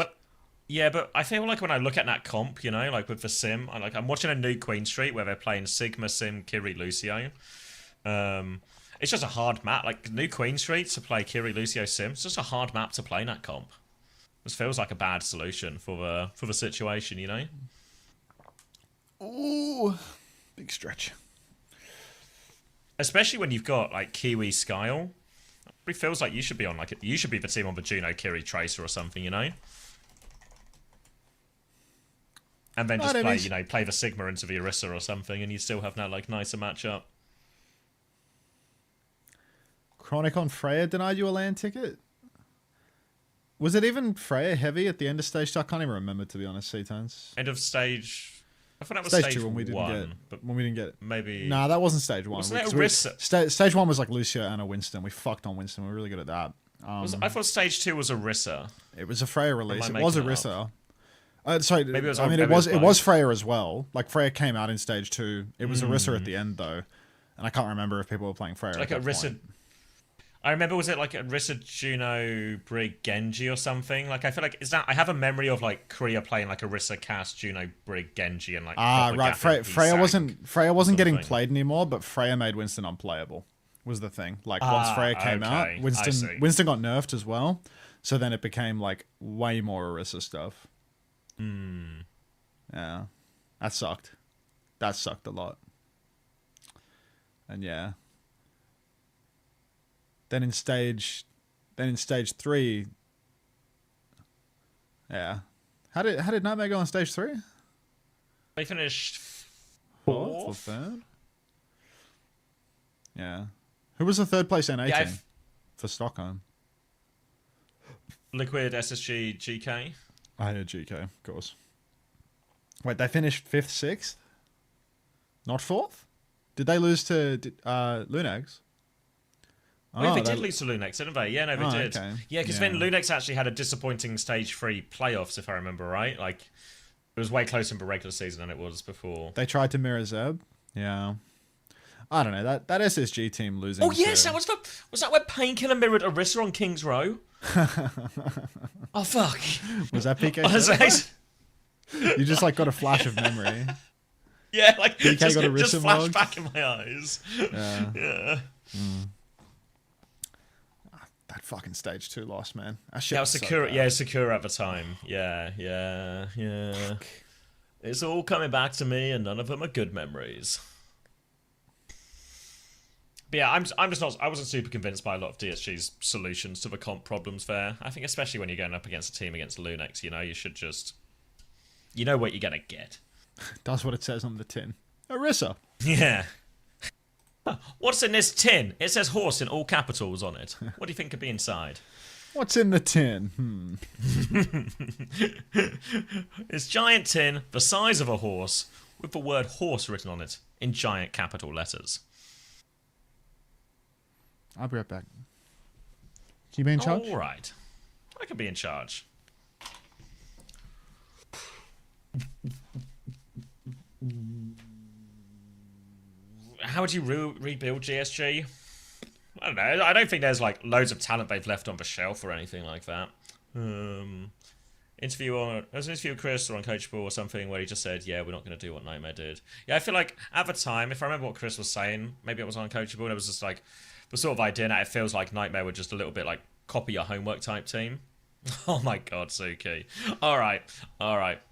yeah, but I feel like when I look at that comp, you know, like with the Sim, I'm watching a new Queen Street where they're playing Sigma, Sim, Kiri, Lucio. It's just a hard map. Like new Queen Street to play Kiri, Lucio, Sim. It's just a hard map to play in that comp. This feels like a bad solution for the situation, you know. Ooh, big stretch. Especially when you've got like Kiwi Skyle. It feels like you should be the team on the Juno Kiri Tracer or something, you know. And then just play the Sigma into the Orisa or something, and you still have that like nicer matchup. Chronic on Freya denied you a land ticket? Was it even Freya heavy at the end of stage 2? I can't even remember, to be honest, C-Tones. End of stage. I thought that was Stage stage 2 when we didn't one, get it. but When we didn't get it. maybe. Nah, that wasn't stage 1. Wasn't that Because Orisa? Stage 1 was like Lucio and a Winston. We fucked on Winston. We're really good at that. I thought stage 2 was Orisa. It was a Freya release. Am It I was making it Orisa. Sorry, Maybe it was- I mean, maybe it was both. it was Freya as well. Like Freya came out in stage 2. It was Orisa at the end though, and I can't remember if people were playing Freya. Like at that Orisa. point. I remember, was it like Orisa, Juno, Brig, Genji or something? Like I feel like I have a memory of like Korea playing like Orisa, Cass, Juno, Brig, Genji, and like. proper Right. gapping Freya wasn't getting something. played anymore, but Freya made Winston unplayable. Was the thing. Like once Freya came out, okay, I see. Winston got nerfed as well. So then it became like way more Orisa stuff. Yeah, that sucked. That sucked a lot. And yeah. Then in stage 3, yeah. How did Nightmare go on stage 3? They finished Fourth or 4th. third? Yeah. Who was the third place NA Yeah, team for Stockholm? Liquid, SSG, GK. I had GK, of course. Wait, they finished 5th, 6th? Not 4th? Did they lose to Lunax? Oh, yeah, they did lose to Lunex, didn't they? Yeah, no, they did. Okay. Yeah, because then Lunex actually had a disappointing stage 3 playoffs, if I remember right. Like, it was way closer in the regular season than it was before. They tried to mirror Zeb. Yeah. I don't know. That SSG team losing. Oh yes, to... was that where Painkiller mirrored Orisa on King's Row? Oh fuck! Was that PK? You just like got a flash of memory. Yeah, like PK just got a flashed Orisa mug? back in my eyes. Yeah. Yeah. That fucking stage 2 loss, man. That shit Yeah, it was so Sakura. bad. Yeah, Sakura at the time. Yeah. It's all coming back to me, and none of them are good memories. But yeah, I'm just not. I wasn't super convinced by a lot of DSG's solutions to the comp problems there. I think especially when you're going up against a team against Lunex, you know, you should just, you know what you're gonna get. Does what it says on the tin. Orisa. Yeah. What's in this tin? It says horse in all capitals on it. What do you think could be inside? What's in the tin? This giant tin, the size of a horse, with the word horse written on it in giant capital letters. I'll be right back. Can you be in charge? All right. I can be in charge. How would you rebuild GSG? I don't know. I don't think there's like loads of talent they've left on the shelf or anything like that. There was an interview with Chris or Uncoachable or something where he just said, yeah, we're not going to do what Nightmare did. Yeah, I feel like at the time, if I remember what Chris was saying, maybe it was Uncoachable, and it was just like the sort of idea that it feels like Nightmare were just a little bit like copy your homework type team. Oh my god, Suki. Alright.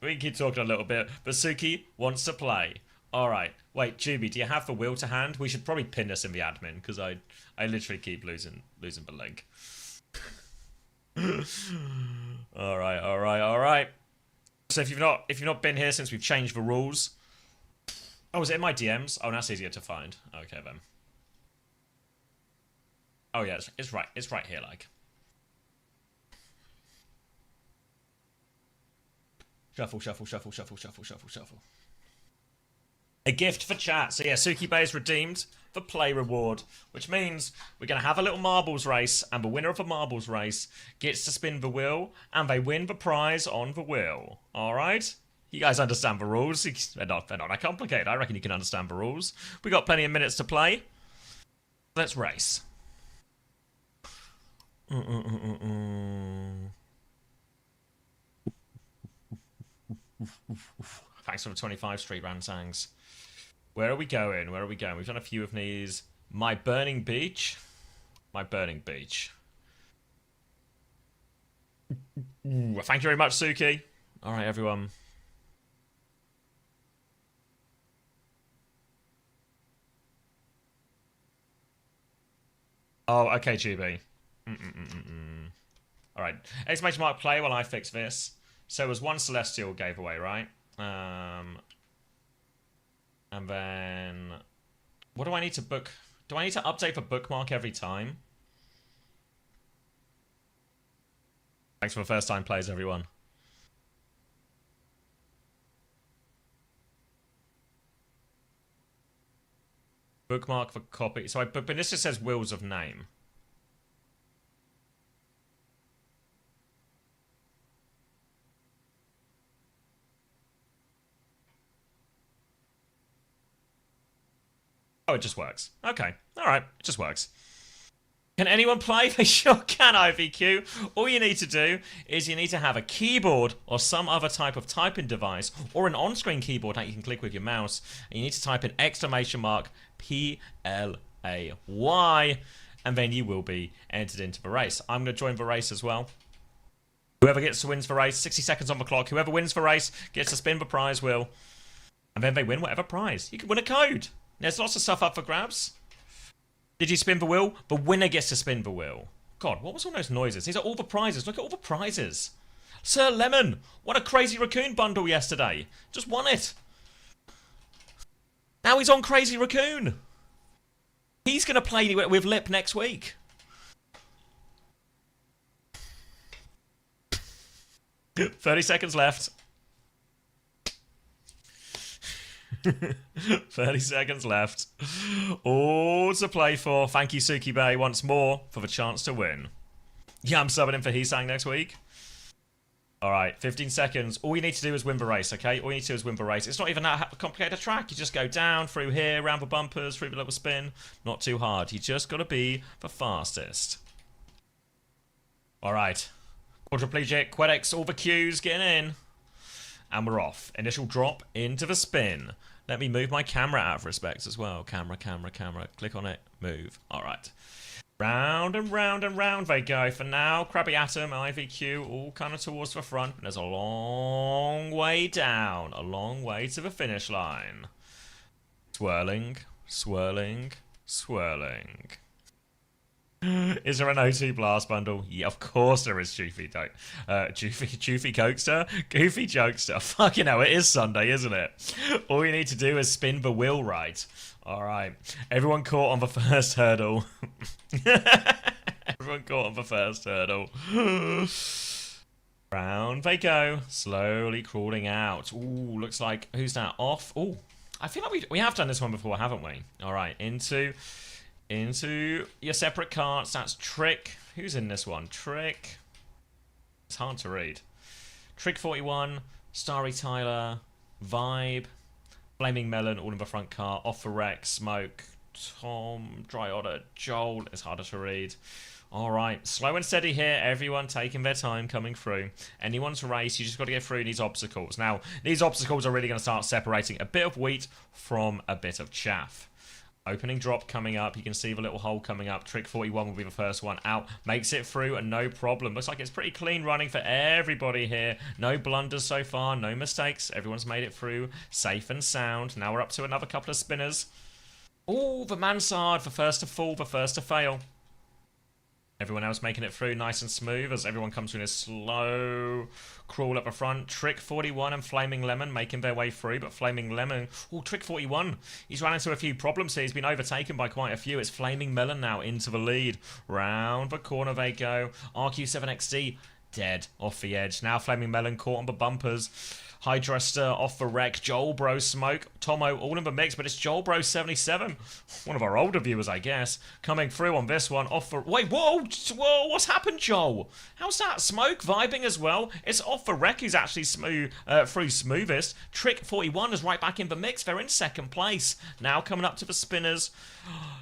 We can keep talking a little bit, but Suki wants to play. Alright. Wait, Juby, do you have the will to hand? We should probably pin this in the admin, because I literally keep losing the link. Alright. So if you've not been here since we've changed the rules. Oh, is it in my DMs? Oh, that's easier to find. Okay then. Oh yeah, it's right here, like. Shuffle. A gift for chat. So yeah, Suki Bay is redeemed the play reward, which means we're going to have a little marbles race, and the winner of the marbles race gets to spin the wheel, and they win the prize on the wheel. All right? You guys understand the rules. They're not that complicated. I reckon you can understand the rules. We got plenty of minutes to play. Let's race. Thanks for the 25 Street Ransangs. Where are we going? We've done a few of these. My Burning Beach. Thank you very much, Suki. Alright, everyone. Oh, okay, GB. Alright. Exclamation mark play while I fix this. So it was one Celestial gave away, right? And then... What do I need to book? Do I need to update the bookmark every time? Thanks for the first time plays, everyone. Bookmark for copy. So but this just says Wills of Name. Oh, it just works. Okay. Alright. It just works. Can anyone play? They sure can, IVQ. All you need to do is you need to have a keyboard or some other type of typing device or an on-screen keyboard that you can click with your mouse. And you need to type in !PLAY and then you will be entered into the race. I'm going to join the race as well. Whoever gets to wins the race, 60 seconds on the clock. Whoever wins the race gets to spin the prize wheel. And then they win whatever prize. You can win a code. There's lots of stuff up for grabs. Did you spin the wheel? The winner gets to spin the wheel. God, what was all those noises? These are all the prizes. Look at all the prizes. Sir Lemon, what a crazy Raccoon bundle yesterday. Just won it. Now he's on Crazy Raccoon. He's going to play with Lip next week. "30 seconds left. 30 seconds left. All to play for. Thank you, Suki Bay, once more for the chance to win. Yeah, I'm subbing in for Heesang next week. Alright, 15 seconds. All you need to do is win the race, okay? All you need to do is win the race. It's not even that complicated a track. You just go down, through here, around the bumpers, through the little spin. Not too hard. You just got to be the fastest. Alright. Quadriplegic, Quedex, all the cues, getting in. And we're off. Initial drop into the spin. Let me move my camera out of respect as well. Camera. Click on it. Move. Alright. Round and round and round they go. For now, Krabby Atom, IVQ, all kind of towards the front. But there's a long way down. A long way to the finish line. Swirling, swirling, swirling. Is there an O2 blast bundle? Yeah, of course there is, Joofy Cokester? Goofy Jokester. Fucking hell, it is Sunday, isn't it? All you need to do is spin the wheel right. Alright. Everyone caught on the first hurdle. Everyone caught on the first hurdle. Round they go. Slowly crawling out. Ooh, looks like... Who's that? Off. Ooh. I feel like we have done this one before, haven't we? Alright, into your separate carts. That's Trick. Who's in this one? Trick. It's hard to read. Trick 41, Starry Tyler, Vibe, Flaming Melon, all in the front car. Off the Wreck, Smoke, Tom, Dry Otter, Joel. It's harder to read. Alright, slow and steady here. Everyone taking their time coming through. Anyone's race, you just got to get through these obstacles. Now, these obstacles are really going to start separating a bit of wheat from a bit of chaff. Opening drop coming up. You can see the little hole coming up. Trick 41 will be the first one out. Makes it through and no problem. Looks like it's pretty clean running for everybody here. No blunders so far. No mistakes. Everyone's made it through. Safe and sound. Now we're up to another couple of spinners. Oh, the Mansard. The first to fall. The first to fail. Everyone else making it through nice and smooth as everyone comes through in a slow crawl up the front. Trick 41 and Flaming Lemon making their way through, but Flaming Lemon... Oh, Trick 41. He's run into a few problems here. He's been overtaken by quite a few. It's Flaming Melon now into the lead. Round the corner they go. RQ7XD dead off the edge. Now Flaming Melon caught on the bumpers. Hydraster off the wreck. Joel Bro Smoke. Tomo all in the mix, but it's Joel Bro 77. One of our older viewers, I guess. Coming through on this one. Off the... Wait, whoa! Whoa, what's happened, Joel? How's that? Smoke vibing as well. It's off the wreck who's actually smooth, through smoothest. Trick 41 is right back in the mix. They're in second place. Now coming up to the spinners.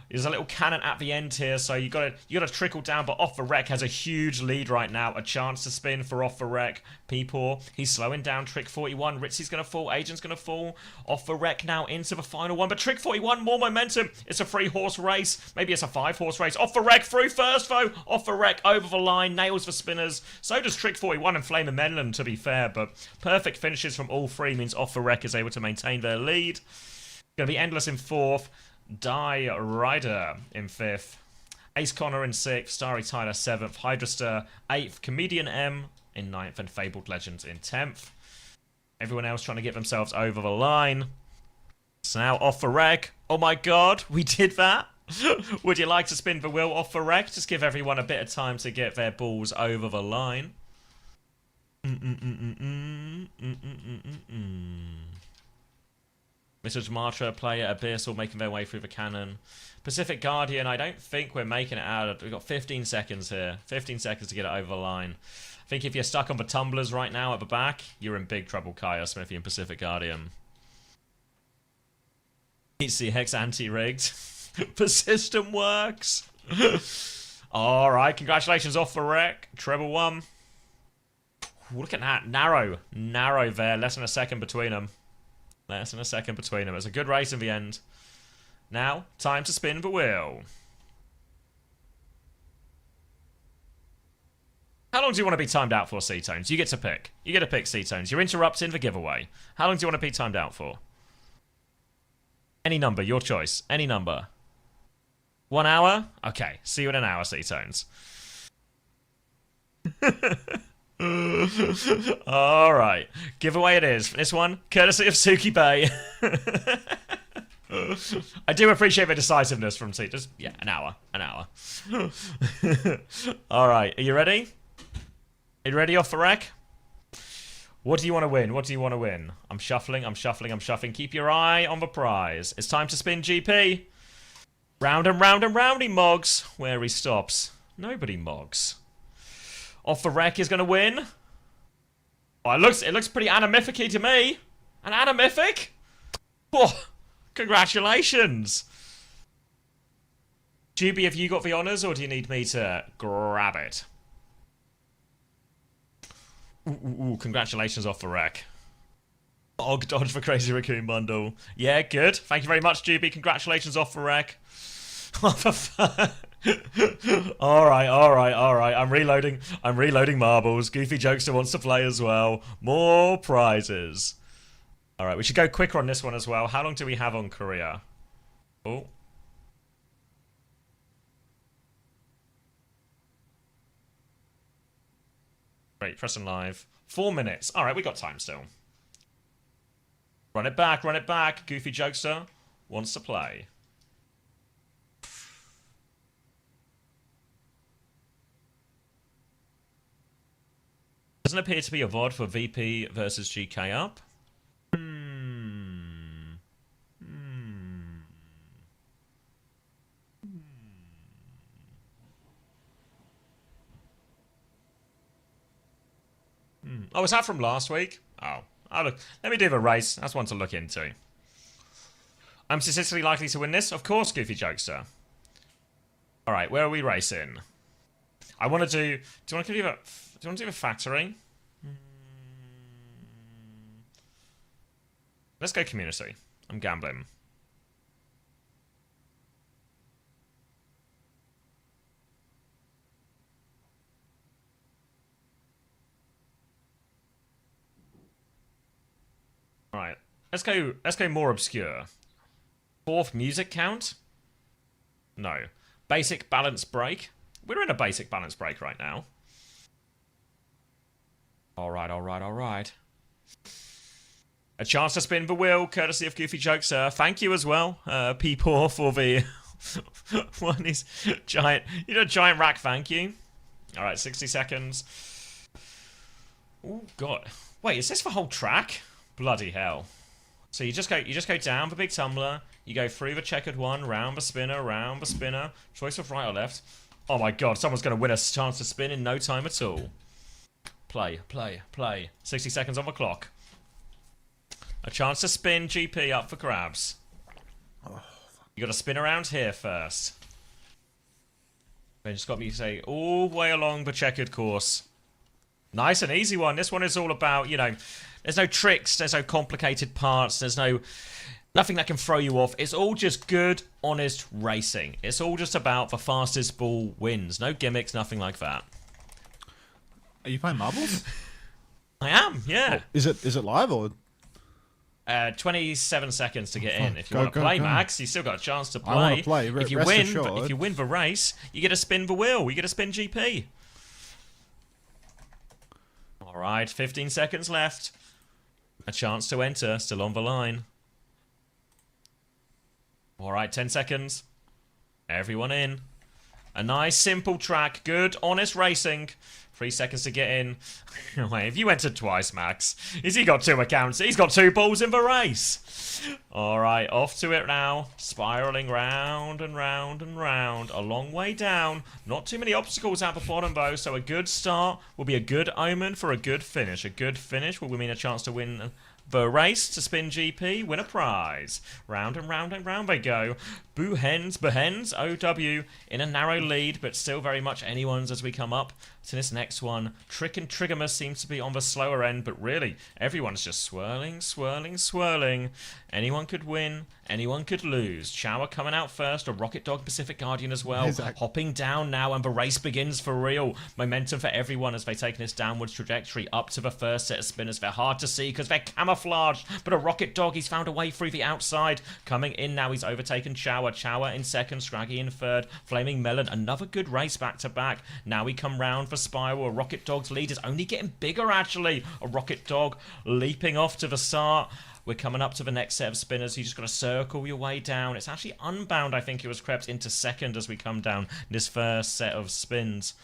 There's a little cannon at the end here, so you gotta trickle down, but Off the Wreck has a huge lead right now. A chance to spin for Off the Wreck. Peepaw, he's slowing down. Trick 41, Ritzy's gonna fall, Agent's gonna fall. Off the Wreck now into the final one, but Trick 41, more momentum. It's a 3-horse race, maybe it's a 5-horse race. Off the Wreck through first though. Off the Wreck over the line, nails for spinners. So does Trick 41 and Flame and Menland, to be fair, but perfect finishes from all three means Off the Wreck is able to maintain their lead. Gonna be Endless in 4th. Die Rider in 5th, Ace Connor in 6th, Starry Tyler 7th, Hydraster 8th, Comedian M in 9th, and Fabled Legends in 10th. Everyone else trying to get themselves over the line. So now Off the Wreck. Oh my god, we did that. Would you like to spin the wheel Off the Wreck? Just give everyone a bit of time to get their balls over the line. Mr. Jamatra, player, Abyssal making their way through the cannon. Pacific Guardian, I don't think we're making it out. We've got 15 seconds here. 15 seconds to get it over the line. I think if you're stuck on the tumblers right now at the back, you're in big trouble, Kaya Smithy and Pacific Guardian. HCX anti-rigged. The system works. Alright, congratulations Off the Wreck. Treble 1. Look at that. Narrow there. Less than a second between them. Less than a second between them. It's a good race in the end. Now, time to spin the wheel. How long do you want to be timed out for, C-Tones? You get to pick. You get to pick, C-Tones. You're interrupting the giveaway. How long do you want to be timed out for? Any number, your choice. Any number. 1 hour? Okay, see you in an hour, C-Tones. Alright, giveaway it is. This one, courtesy of Suki Bay. I do appreciate the decisiveness from T. Just, yeah, an hour. Alright, are you ready? Are you ready Off the Wreck? What do you want to win? What do you want to win? I'm shuffling. Keep your eye on the prize. It's time to spin GP. Round and round and round he mogs. Where he stops, nobody mogs. Off the Wreck is going to win. Oh, it looks pretty anamorphic-y to me. An anamorphic? Oh, congratulations. Juby, have you got the honours, or do you need me to grab it? Ooh, congratulations Off the Wreck. Og dodge for Crazy Raccoon bundle. Yeah, good. Thank you very much, Juby. Congratulations Off the Wreck. Alright. I'm reloading marbles. Goofy Jokester wants to play as well. More prizes. Alright, we should go quicker on this one as well. How long do we have on Korea? Oh. Great, pressing live. 4 minutes. Alright, we got time still. Run it back. Goofy Jokester wants to play. Doesn't appear to be a VOD for VP versus GK up. Oh, was that from last week? Oh, look. Let me do the race. That's one to look into. I'm statistically likely to win this? Of course, Goofy Jokester. Alright, where are we racing? I want to do... Do you want to do the factory? Let's go community. I'm gambling. Alright. Let's go more obscure. 4th music count? No. Basic balance break? We're in a basic balance break right now. Alright. A chance to spin the wheel, courtesy of Goofy Jokester. Thank you as well, people, for the one is giant. You know, giant rack. Thank you. All right, 60 seconds. Oh God! Wait, is this the whole track? Bloody hell! So you just go down the big tumbler. You go through the checkered one, round the spinner. Choice of right or left. Oh my God! Someone's gonna win a chance to spin in no time at all. Play. 60 seconds on the clock. A chance to spin GP up for grabs. You got to spin around here first. Then just got me to say all the way along the checkered course. Nice and easy one. This one is all about, you know, there's no tricks, there's no complicated parts, there's nothing that can throw you off. It's all just good, honest racing. It's all just about the fastest ball wins. No gimmicks, nothing like that. Are you playing marbles? I am, yeah. Oh, is it live or? 27 seconds to get in. If you want to play, Max, you still got a chance to play. I want to play. If you win the race, you get to spin the wheel. You get to spin GP. All right, 15 seconds left. A chance to enter, still on the line. All right, 10 seconds. Everyone in. A nice, simple track. Good, honest racing. 3 seconds to get in. Wait, if you entered twice, Max, has he got 2 accounts? He's got 2 balls in the race. All right, off to it now. Spiraling round and round and round. A long way down. Not too many obstacles at the bottom, though, so a good start will be a good omen for a good finish. A good finish will mean a chance to win the race, to spin GP, win a prize. Round and round and round they go. Boo hens, OW in a narrow lead, but still very much anyone's as we come up to this next one. Trick and Triggermus seems to be on the slower end, but really, everyone's just swirling. Anyone could win, anyone could lose. Shower coming out first, a Rocket Dog Pacific Guardian as well. Exactly. Hopping down now, and the race begins for real. Momentum for everyone as they take this downwards trajectory up to the first set of spinners. They're hard to see because they're camouflaged, but a Rocket Dog, he's found a way through the outside. Coming in now, he's overtaken Shower in second, Scraggy in third, Flaming Melon, another good race back to back. Now we come round for Spiral. A Rocket Dog's lead is only getting bigger, actually. A Rocket Dog leaping off to the start. We're coming up to the next set of spinners. You just got to circle your way down. It's actually Unbound, I think, it was crept into second as we come down this first set of spins.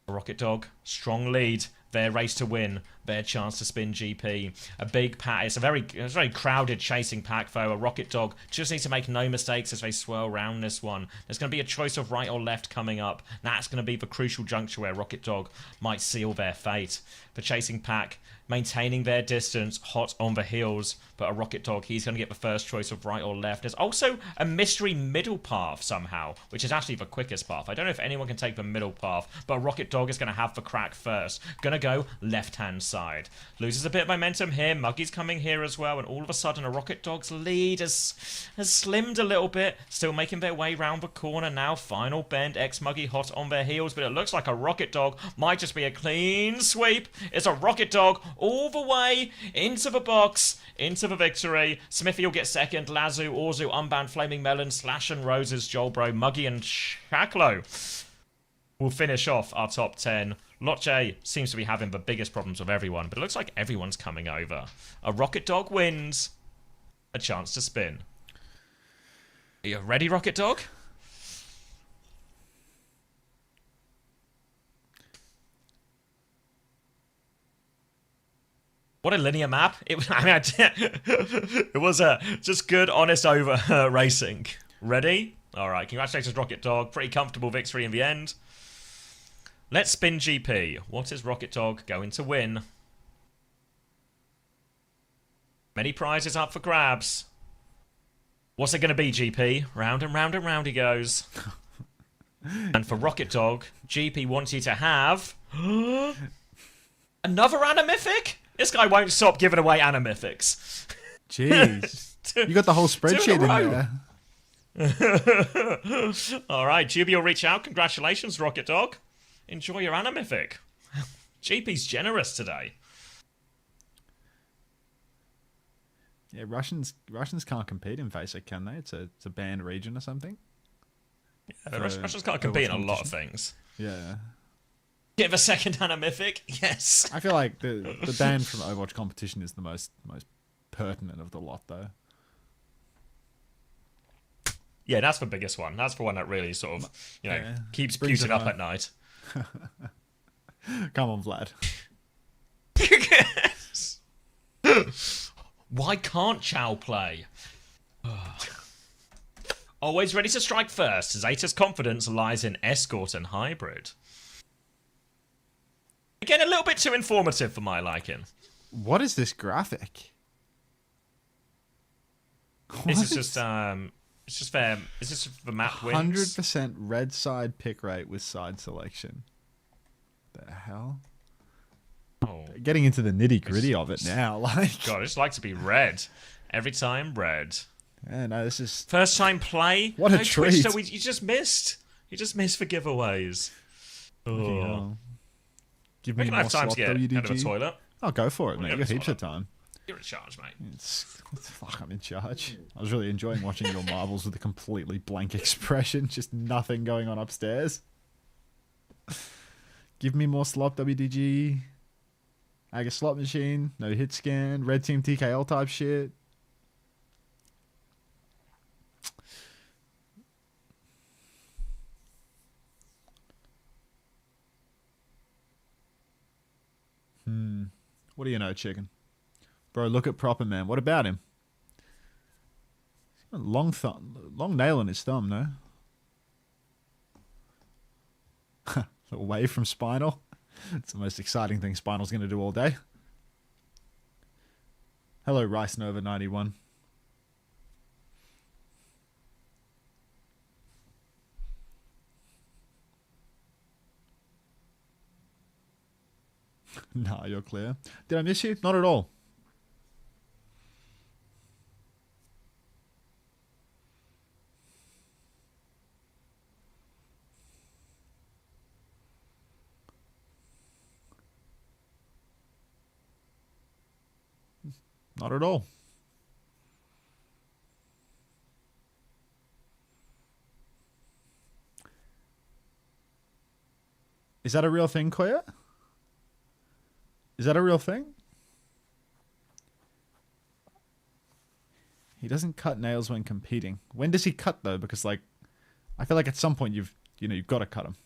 A Rocket Dog, strong lead. Their race to win, their chance to spin GP. A big pack. It's a very crowded chasing pack, though. A Rocket Dog just needs to make no mistakes as they swirl round this one. There's going to be a choice of right or left coming up. That's going to be the crucial juncture where Rocket Dog might seal their fate. The chasing pack maintaining their distance, hot on the heels, but a Rocket Dog, he's going to get the first choice of right or left. There's also a mystery middle path somehow, which is actually the quickest path. I don't know if anyone can take the middle path, but a Rocket Dog is going to have the crack first. Going to go left-hand side. side. Loses a bit of momentum here. Muggy's coming here as well, and all of a sudden a Rocket Dog's lead has slimmed a little bit. Still making their way round the corner now. Final bend. Ex-Muggy hot on their heels, but it looks like a Rocket Dog might just be a clean sweep. It's a Rocket Dog all the way into the box, into the victory. Smithy will get second. Lazu, Orzu, Unbound, Flaming Melon, Slash and Roses, Jolbro, Muggy and Shaklo will finish off our top 10. Lot J seems to be having the biggest problems with everyone, but it looks like everyone's coming over. A Rocket Dog wins. A chance to spin. Are you ready, Rocket Dog? What a linear map. It was, it was just good, honest over racing. Ready? All right, congratulations, Rocket Dog. Pretty comfortable victory in the end. Let's spin GP. What is Rocket Dog going to win? Many prizes up for grabs. What's it going to be, GP? Round and round and round he goes. And for Rocket Dog, GP wants you to have... another Animythic? This guy won't stop giving away Animythics. Jeez. You got the whole spreadsheet in there. Alright, Juby will reach out. Congratulations, Rocket Dog. Enjoy your Animythic. GP's generous today. Yeah, Russians can't compete in FACEIT, can they? It's a banned region or something. Yeah, Russians can't compete in a lot of things. Yeah. Give a second Animythic? Yes. I feel like the ban from Overwatch competition is the most pertinent of the lot, though. Yeah, that's the biggest one. That's the one that really sort of, keeps Putin up at night. Come on, Vlad. Why can't Chow play? Always ready to strike first. Zeta's confidence lies in Escort and Hybrid. Again, a little bit too informative for my liking. What is this graphic? This is just it's just fair. Is this the map wins? 100% red side pick rate with side selection. The hell? Oh, getting into the nitty gritty of it now. Like, God, I just like to be red every time. Red. Yeah, no, this is first time play. What a no treat! Twitch, so you just missed. You just missed for giveaways. Oh. Give me I more have time to get out WDG. of the toilet. I'll go for it, mate. You got heaps of time. You're in charge, mate. Fuck, I'm in charge. I was really enjoying watching your marbles with a completely blank expression, just nothing going on upstairs. Give me more slop WDG. Aga slot machine, no hit scan, red team TKL type shit. What do you know, chicken? Bro, look at Proper Man. What about him? He's got a long nail on his thumb, no? Away from Spinal. It's the most exciting thing Spinal's going to do all day. Hello, Rice Nova 91. Nah, you're clear. Did I miss you? Not at all. Not at all. Is that a real thing, Koya? Is that a real thing? He doesn't cut nails when competing. When does he cut though? Because like, I feel like at some point you've got to cut them.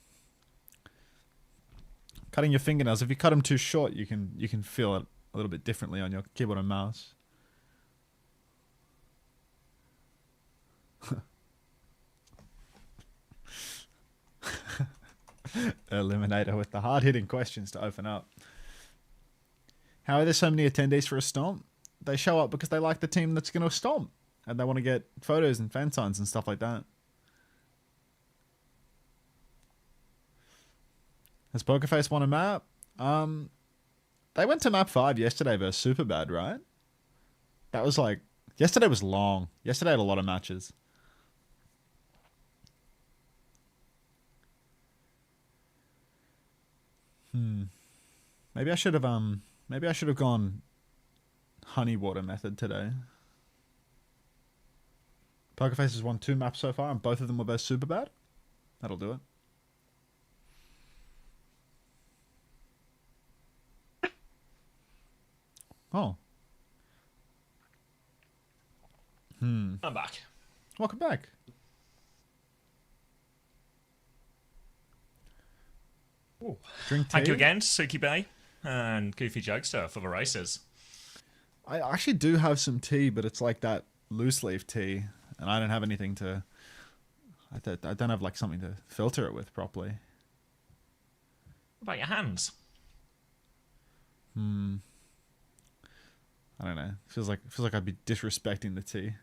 Cutting your fingernails. If you cut them too short, you can feel it a little bit differently on your keyboard and mouse. Eliminator with the hard-hitting questions to open up. How are there so many attendees for a stomp? They show up because they like the team that's going to stomp. And they want to get photos and fan signs and stuff like that. Has Pokerface won a map? They went to map 5 yesterday versus SuperBad, right? That was like... Yesterday was long. Yesterday had a lot of matches. Maybe I should have gone honey water method today. Pokerface has won 2 maps so far, and both of them were both SuperBad. That'll do it. Oh. I'm back. Welcome back. Ooh. Drink tea. Thank you again, Suki Bay and Goofy Jokester for the races. I actually do have some tea, but it's like that loose leaf tea, and I don't have anything to... I don't have like something to filter it with properly. What about your hands? I don't know. Feels like I'd be disrespecting the tea.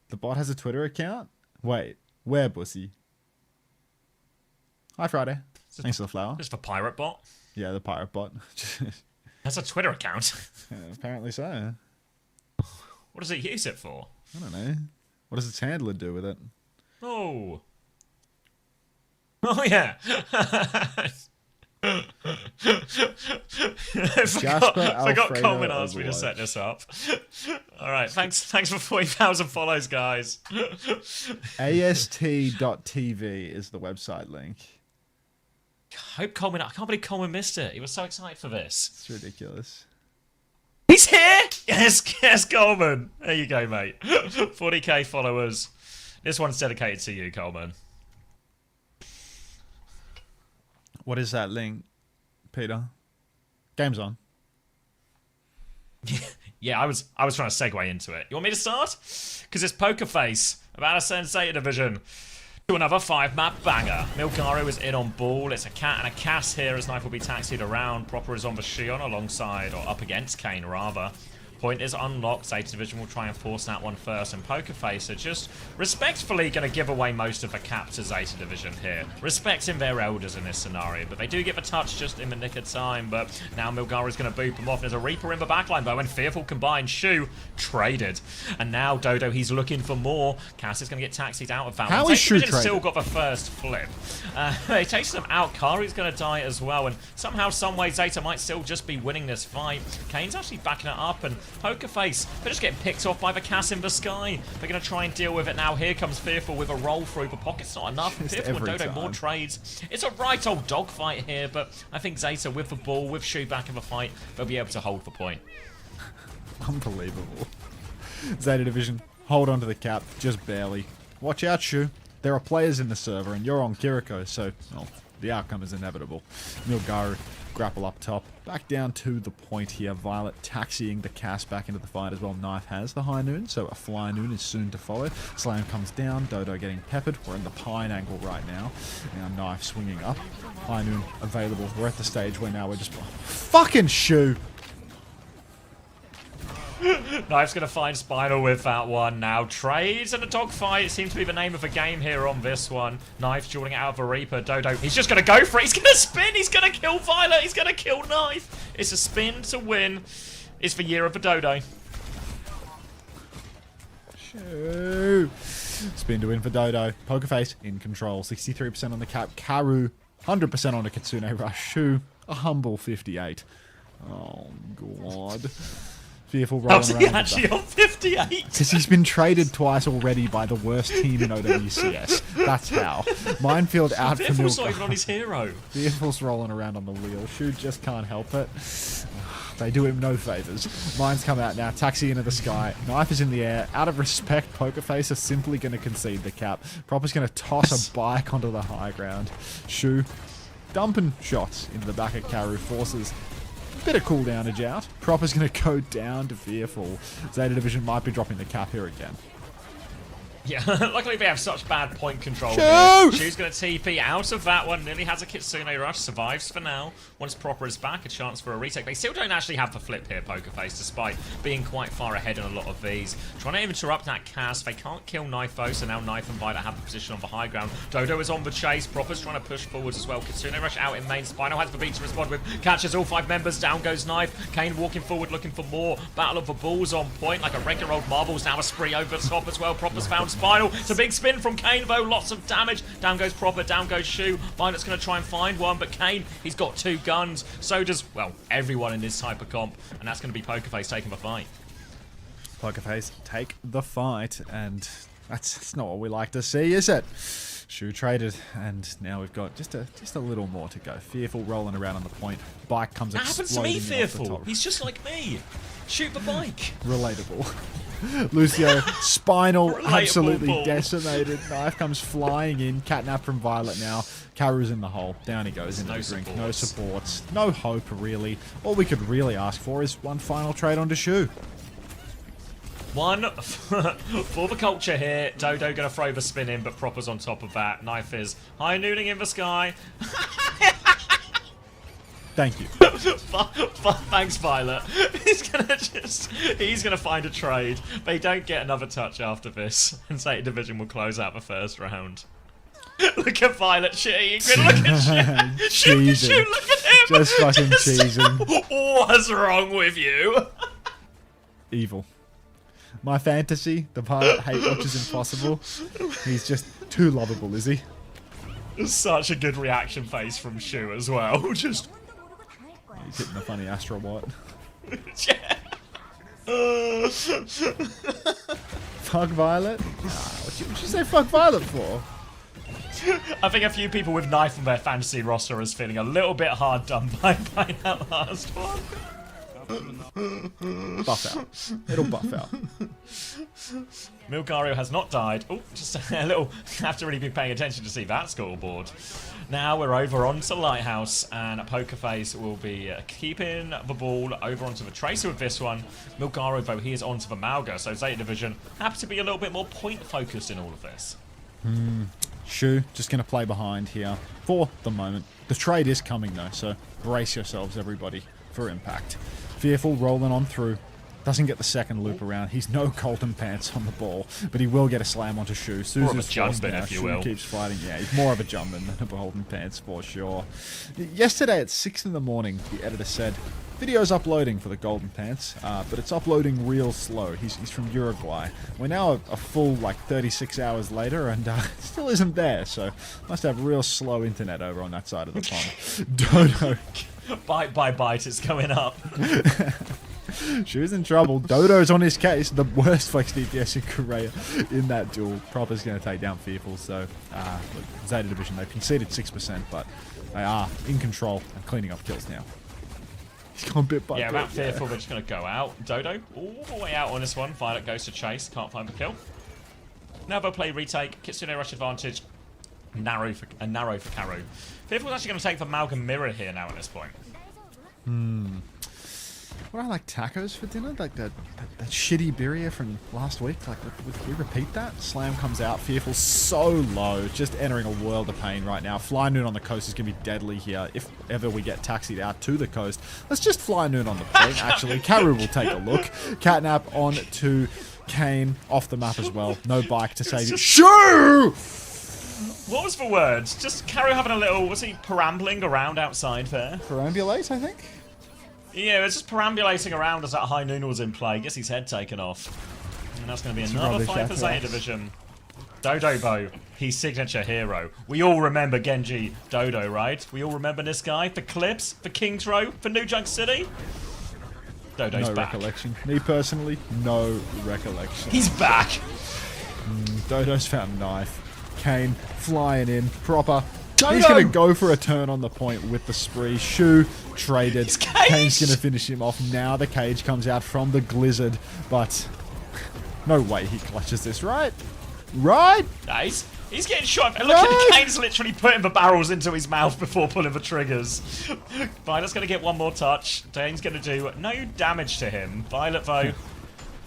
The bot has a Twitter account? Wait, where, bussy? Hi, Friday. Thanks for the flower. Just for Pirate Bot? Yeah, the pirate bot. That's a Twitter account. Yeah, apparently so. What does it use it for? I don't know. What does its handler do with it? Oh. Oh, yeah. I forgot Coleman asked me to set this up. All right, thanks for 40,000 follows, guys. AST.tv is the website link. I can't believe Coleman missed it. He was so excited for this. It's ridiculous. He's here! Yes, Coleman. There you go, mate. 40k followers. This one's dedicated to you, Coleman. What is that link, Peter? Game's on. Yeah, I was trying to segue into it. You want me to start? Because it's Pokerface about a ZETA division to another 5-map banger. Milgaru is in on ball. It's a cat and a Cass here as Knife will be taxied around. Proper is on the Shion alongside, or up against Kane rather. Point is unlocked. ZETA division will try and force that one first, and Pokerface are just respectfully going to give away most of the cap to ZETA division here, respecting their elders in this scenario. But they do get the touch just in the nick of time. But now Milgaru is going to boop him off. There's a Reaper in the backline though, and Fearful combined Shu traded, and now Dodo, he's looking for more. Cass is going to get taxied out of that. How is Shu traded? Still got the first flip. He takes them out. Kari's going to die as well, and somehow, some way, ZETA might still just be winning this fight. Kane's actually backing it up, and Pokerface, they're just getting picked off by the Cass in the sky. They're going to try and deal with it now. Here comes Fearful with a roll through, but Pocket's not enough. Just Fearful and Dodo, time. more trades. It's a right old dogfight here, but I think ZETA with the ball, with Shu back in the fight, they'll be able to hold the point. Unbelievable. ZETA division, hold on to the cap, just barely. Watch out, Shu. There are players in the server, and you're on Kiriko, so well, the outcome is inevitable. Milgaru, grapple up top. Back down to the point here. Violet taxiing the Cass back into the fight as well. Knife has the high noon, so a fly noon is soon to follow. Slam comes down. Dodo getting peppered. We're in the pine angle right now. Now Knife swinging up. High noon available. We're at the stage where now we're just... Fucking Shu! Knife's going to find Spinal with that one now. Trades and a dogfight seems to be the name of the game here on this one. Knife's dueling out of a Reaper. Dodo, he's just going to go for it. He's going to spin. He's going to kill Violet. He's going to kill Knife. It's a spin to win. It's the year of the Dodo. Shoo. Spin to win for Dodo. Pokerface in control. 63% on the cap. Karu, 100% on the Kitsune Rush. Shu, a humble 58. Oh, God. Fearful rolling How's around. he actually on 58? Because he's been traded twice already by the worst team in OWCS. That's how. Minefield out for Fearful's not even Milgaru. on his hero. Fearful's rolling around on the wheel. Shu just can't help it. They do him no favours. Mine's come out now. Taxi into the sky. Knife is in the air. Out of respect, Pokerface is simply going to concede the cap. Proper's going to toss a bike onto the high ground. Shu dumping shots into the back of Karu. Forces bit of cooldownage out. Proper's going to go down to Fearful. ZETA division might be dropping the cap here again. Yeah, luckily they have such bad point control Shoo! here. Shu's going to TP out of that one. Nearly has a Kitsune Rush. Survives for now. Once Proper is back, a chance for a retake. They still don't actually have the flip here, Pokerface, despite being quite far ahead in a lot of these. Trying to interrupt that cast. They can't kill Knife though, so now Knife and Violet have the position on the high ground. Dodo is on the chase. Proper's trying to push forwards as well. Kitsune Rush out in main. Spinal has the beat to respond with. Catches all 5 members. Down goes Knife. Kane walking forward looking for more. Battle of the Balls on point like a regular old Marbles. Now a spree over the top as well. Proper's found Spinal. It's a big spin from Kane though, lots of damage. Down goes Proper, down goes Shu. Violet's going to try and find one, but Kane, he's got 2 guns. So does, well, everyone in this type of comp. And that's going to be Pokerface taking the fight. Pokerface take the fight, and that's not what we like to see, is it? Shu traded, and now we've got just a little more to go. Fearful rolling around on the point. Bike comes That happens to exploding me, off the Fearful. top. He's just like me. Shoot the bike. Relatable. Lucio, Spinal, Relatable absolutely ball. decimated. Knife comes flying in. Catnap from Violet now. Karu's in the hole. Down he goes into No the drink. supports. No supports. No hope, really. All we could really ask for is one final trade onto Shu. One for the culture here. Dodo going to throw the spin in, but Proper's on top of that. Knife is high nooning in the sky. Thank you. Thanks, Violet. He's gonna find a trade. They don't get another touch after this, and ZETA Division will close out the first round. Look at Violet cheating. Look at Shu. Cheesing. Look at him. Just fucking cheesing. What's wrong with you? Evil. My fantasy, the Violet hate watch is impossible. He's just too lovable, is he? Such a good reaction face from Shu as well. Just. He's hitting a funny Astro Bot. Fuck Violet? What'd you say fuck Violet for? I think a few people with Knife on their fantasy roster is feeling a little bit hard done by that last one. Buff out. It'll buff out. Milgario has not died. Oh, just a little. Have to really be paying attention to see that scoreboard. Now we're over onto Lighthouse, and Pokerface will be keeping the ball over onto the Tracer with this one. Milgario, though, he is onto the Malga, so ZETA Division happy to be a little bit more point focused in all of this. Shu just going to play behind here for the moment. The trade is coming though, so brace yourselves, everybody, for impact. Fearful rolling on through. Doesn't get the second loop around. He's no golden pants on the ball, but he will get a slam onto Shu. More of a Suzu's forced Jumbin, now. if you Shu will. keeps fighting. Yeah, he's more of a Jumbin than a golden pants for sure. Yesterday at 6 in the morning, the editor said, video's uploading for the golden pants, but it's uploading real slow. He's from Uruguay. We're now a full, 36 hours later, and it still isn't there, so must have real slow internet over on that side of the pond. Dodo. Bite, it's going up. Shu's in trouble. Dodo's on his case. The worst flex DPS in Korea in that duel. Proper's going to take down Fearful, so look, ZETA Division, they've conceded 6%, but they are in control and cleaning up kills now. He's gone bit by bit. Without Fearful, they're just going to go out. Dodo, all the way out on this one. Violet goes to chase, can't find the kill. Now they'll play retake. Kitsune Rush advantage. Narrow for Karu. Fearful's actually going to take the Malcolm Mirror here now at this point. What I like tacos for dinner? Like that shitty birria from last week? Like, would we repeat that? Slam comes out. Fearful so low. Just entering a world of pain right now. Fly Noon on the coast is going to be deadly here. If ever we get taxied out to the coast, let's just Fly Noon on the point, actually. Karu will take a look. Catnap on to Kane. Off the map as well. No bike to save you. Shoo! What was the words? Just Karu having a little, was he perambling around outside there? Perambulate, I think? Yeah, it was just perambulating around as that high noon was in play. Gets his head taken off. And that's going to be another rubbish fight for after ZETA that. Division. Dodo, though, his signature hero. We all remember Genji Dodo, right? We all remember this guy for clips, for King's Row, for New Junk City. Dodo's No back. recollection. Me personally, no recollection. He's back. Dodo's found Knife. Kane flying in. Proper. Dodo! He's going to go for a turn on the point with the spree. Shu traded. He's caged! Kane's going to finish him off. Now the cage comes out from the Glizzard, but no way he clutches this, right? Right? Nice. He's getting shot. And look at Kane's literally putting the barrels into his mouth before pulling the triggers. Violet's going to get one more touch. Dane's going to do no damage to him. Violet, though,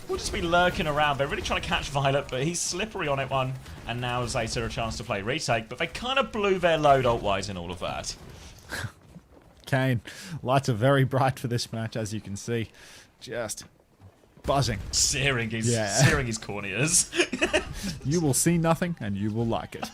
will just be lurking around. They're really trying to catch Violet, but he's slippery on it one. And now ZETA a chance to play retake, but they kind of blew their load ult-wise in all of that. Kane, lights are very bright for this match, as you can see. Just buzzing. Searing his corneas. You will see nothing, and you will like it.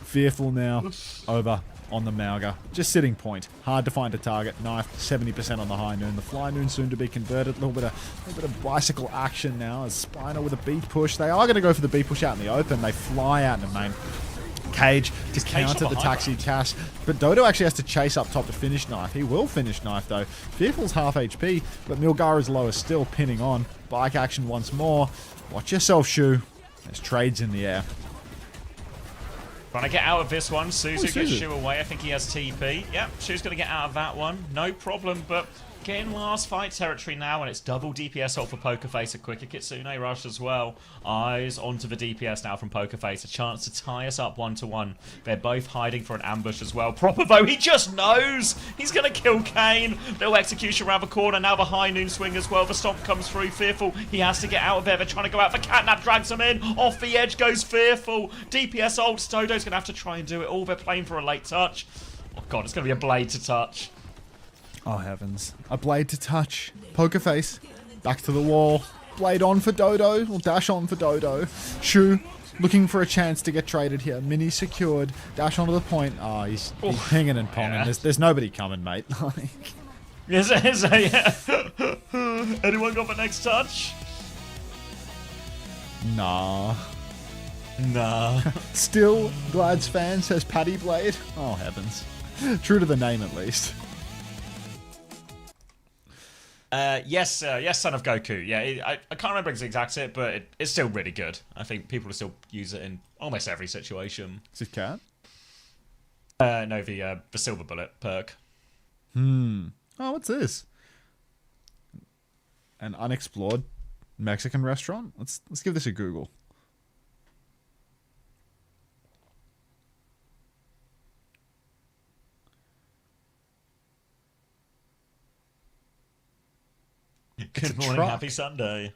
Fearful now, over on the Mauga. Just sitting point. Hard to find a target. Knife 70% on the high noon. The fly noon soon to be converted. A little bit of bicycle action now as Spino with a B push. They are going to go for the B push out in the open. They fly out in the main. Cage to counter the taxi Cass, but Dodo actually has to chase up top to finish Knife. He will finish Knife though. Fearful's half HP, but Milgara's low is still pinning on. Bike action once more. Watch yourself, Shu. There's trades in the air. Trying to get out of this one. Suzu gets Suzu. Shu away. I think he has TP. Yep, Shu's going to get out of that one. No problem, but getting last fight territory now, and it's double DPS ult for Pokerface. A quicker Kitsune rush as well. Eyes onto the DPS now from Pokerface. A chance to tie us up 1-1. They're both hiding for an ambush as well. Proper though, he just knows he's going to kill Kane. Little execution around the corner. Now the high noon swing as well. The stomp comes through. Fearful, he has to get out of there. They're trying to go out. The catnap drags him in. Off the edge goes Fearful. DPS ult. Dodo's going to have to try and do it all. They're playing for a late touch. Oh god, it's going to be a blade to touch. Oh heavens. A blade to touch. Pokerface. Back to the wall. Blade on for Dodo. Or dash on for Dodo. Shu looking for a chance to get traded here. Mini secured. Dash onto the point. Oh, he's pinging and ponging. Yeah. There's nobody coming, mate. Yes, it is. Yeah. Anyone got the next touch? Nah. Nah. Still, Glad's fan says Paddy Blade. Oh heavens. True to the name at least. Yes, son of Goku. Yeah, I can't remember his exact it, but it's still really good. I think people will still use it in almost every situation. Is it cat? No, the silver bullet perk. Oh, what's this? An unexplored Mexican restaurant? Let's give this a Google. Good morning, truck. happy Sunday.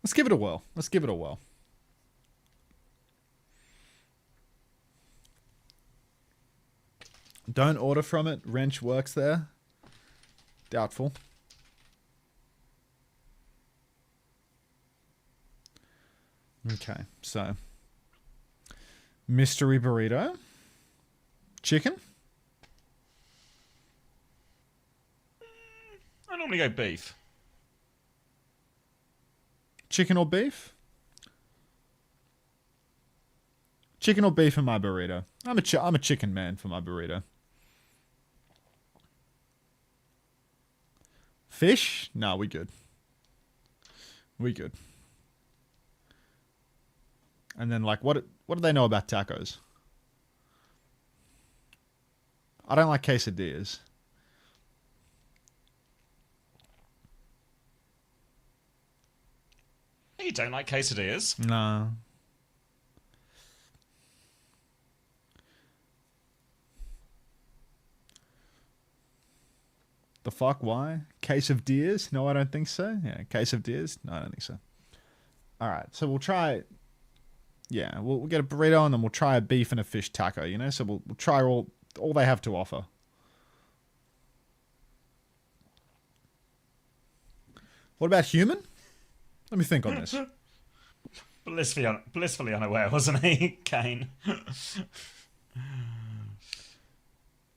Let's give it a whirl. Let's give it a whirl. Don't order from it. Wrench works there. Doubtful. Okay, so mystery burrito. Chicken? I normally go beef. Chicken or beef? Chicken or beef in my burrito? I'm a chicken man for my burrito. Fish? No, we good. We good. And then, like, what do they know about tacos? I don't like quesadillas. You don't like quesadillas? No. The fuck? Why? Case of deers? No, I don't think so. Yeah, case of deers? No, I don't think so. Alright, so we'll try... Yeah, we'll get a burrito and then we'll try a beef and a fish taco, you know? So we'll try all they have to offer. What about human? Let me think on this. Blissfully unaware, wasn't he, Kane?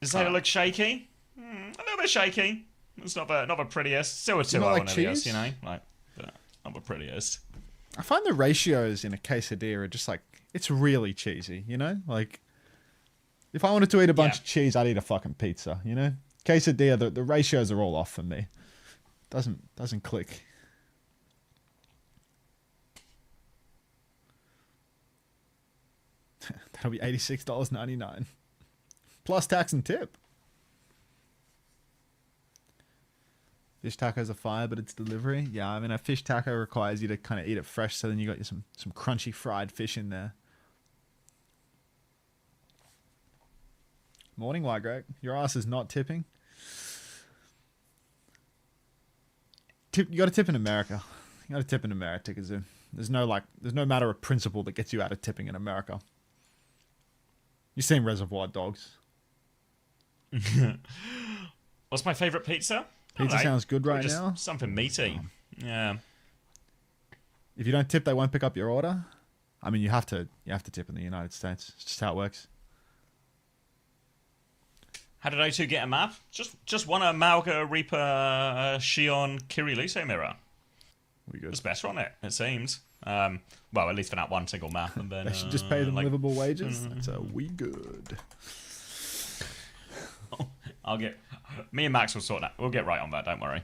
Does that look shaky? A little bit shaky. It's not the prettiest. Still a 2-0 like on Elias, cheese? you know? Like, not the prettiest. I find the ratios in a quesadilla are just like, it's really cheesy, you know? Like, if I wanted to eat a bunch of cheese, I'd eat a fucking pizza, you know? Quesadilla, the ratios are all off for me. Doesn't click. That'll be $86.99. Plus tax and tip. Fish tacos are fire, but it's delivery. Yeah, I mean, a fish taco requires you to kind of eat it fresh, so then you got some crunchy fried fish in there. Morning, Y-Greg. Your ass is not tipping. tip. You got to tip in America. You got to tip in America, Kazoo. There's no matter of principle that gets you out of tipping in America. You've seen Reservoir Dogs. What's my favorite pizza? Pizza sounds good right just now. Something meaty. Yeah. If you don't tip, they won't pick up your order. I mean, you have to tip in the United States. It's just how it works. How did O2 get a map? Just won a Malga, Reaper, Shion, Kiriluse mirror. We good. It's better on it seems. Well, at least for that one single map. And then They should just pay them livable wages. That's a we good. Me and Max will sort that. We'll get right on that. Don't worry.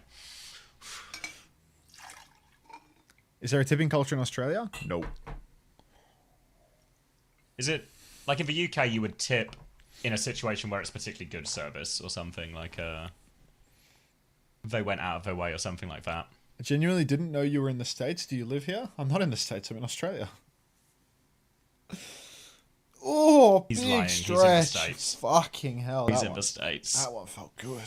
Is there a tipping culture in Australia? No. Is it like in the UK you would tip in a situation where it's particularly good service or something like they went out of their way or something like that? I genuinely didn't know you were in the States. Do you live here? I'm not in the States. I'm in Australia. Oh, He's big lying. stretch. He's in the States. Fucking hell. He's in the States. That one felt good.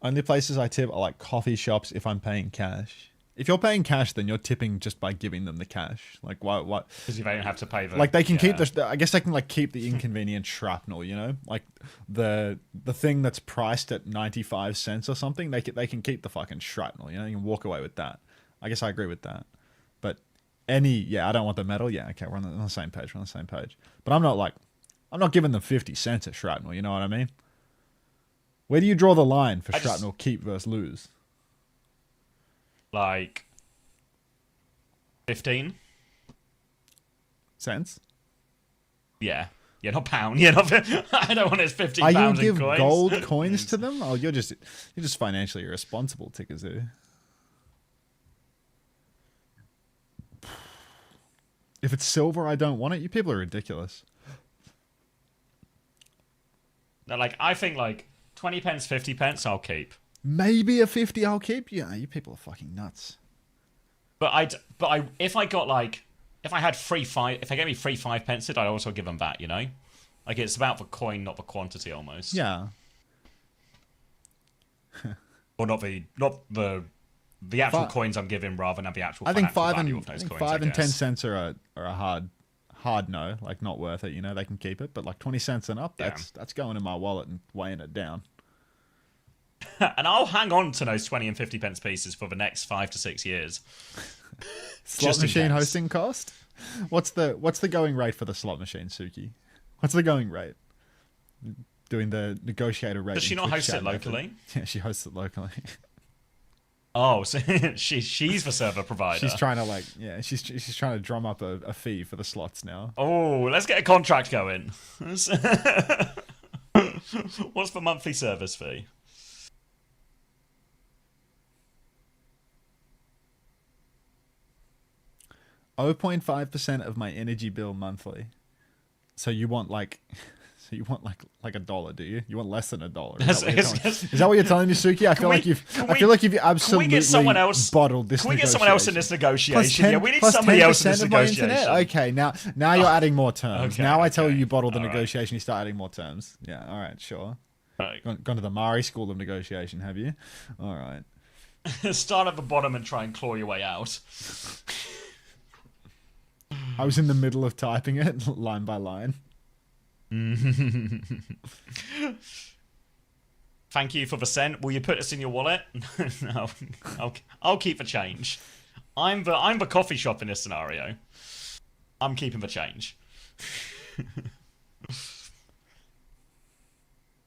Only places I tip are like coffee shops if I'm paying cash. If you're paying cash, then you're tipping just by giving them the cash. Like why? Because you don't have to pay the. Like they can keep the. I guess they can like keep the inconvenient shrapnel. You know, like the thing that's priced at 95 cents or something. They can keep the fucking shrapnel. You know, you can walk away with that. I guess I agree with that. But I don't want the metal. Yeah, okay, we're on the same page. We're on the same page. But I'm not giving them 50 cents a shrapnel. You know what I mean? Where do you draw the line for shrapnel keep versus lose? Like 15 cents. Yeah, not pound. Yeah, not. I don't want his 15 Are pounds you in give coins. gold coins to them? Oh, you're just financially irresponsible, Tikazoo. If it's silver, I don't want it. You people are ridiculous. No, like I think like 20 pence, 50 pence, I'll keep. Maybe a 50 I'll keep. Yeah, you people are fucking nuts. But if I gave me free 5 pence, I'd also give them back, you know? Like it's about the coin, not the quantity almost. Yeah. Or not the actual coins I'm giving rather than the actual I think value of those coins, 5 and I 10 guess. cents are a hard no, like not worth it, you know, they can keep it, but like 20 cents and up, that's going in my wallet and weighing it down. And I'll hang on to those 20 and 50 pence pieces for the next 5 to 6 years. Slot machine hosting cost? What's the going rate for the slot machine, Suki? What's the going rate? Doing the negotiator rate. Does she not host it locally? Yeah, she hosts it locally. Oh, so she's the server provider. She's trying to she's trying to drum up a fee for the slots now. Oh, let's get a contract going. What's the monthly service fee? 0.5% of my energy bill monthly. So you want like a dollar, do you? You want less than $1? Is that what you're telling me, Suki? I feel like you've absolutely can we get someone else, bottled this. Can we get someone else in this negotiation? 10, yeah, we need somebody else in this negotiation. Okay, now you're adding more terms. Okay, now I tell you bottle the all negotiation, you start adding more terms. Yeah, all right, sure. Right. Gone to the Mari School of Negotiation, have you? All right. Start at the bottom and try and claw your way out. I was in the middle of typing it, line by line. Thank you for the cent. Will you put this in your wallet? No, I'll keep the change. I'm the coffee shop in this scenario. I'm keeping the change.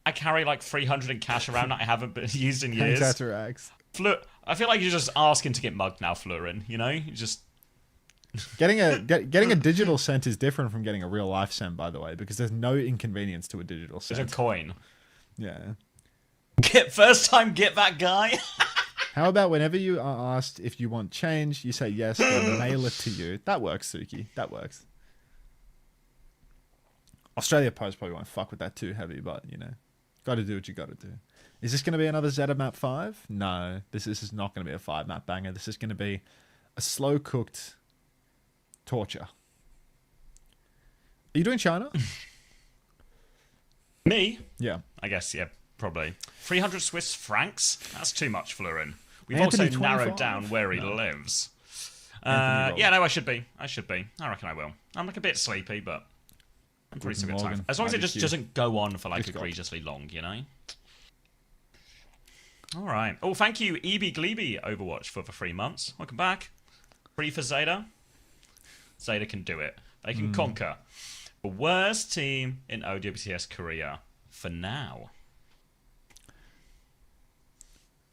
I carry like 300 in cash around that I haven't been used in years. I feel like you're just asking to get mugged now, Florin. You know, you just. Getting a digital cent is different from getting a real life cent, by the way, because there's no inconvenience to a digital cent. It's a coin. Yeah. First time, get that guy. How about whenever you are asked if you want change, you say yes, they'll mail it to you. That works, Suki. That works. Australia Post probably won't fuck with that too heavy, but you know, got to do what you got to do. Is this going to be another ZETA map 5? No, this is not going to be a 5 map banger. This is going to be a slow cooked torture. Are you doing China? Me? Yeah. I guess, yeah. probably. 300 Swiss francs? That's too much, Florin. We've Anthony, also narrowed 25? down where he lives. Anthony Yeah, no, I should be. I reckon I will. I'm like a bit sleepy, but I'm pretty still good time. As long as it just doesn't go on for like egregiously long, you know? Alright. Oh, thank you, EB Gleeby Overwatch for the 3 months. Welcome back. Free for ZETA. ZETA can do it. They can conquer the worst team in OWCS Korea for now.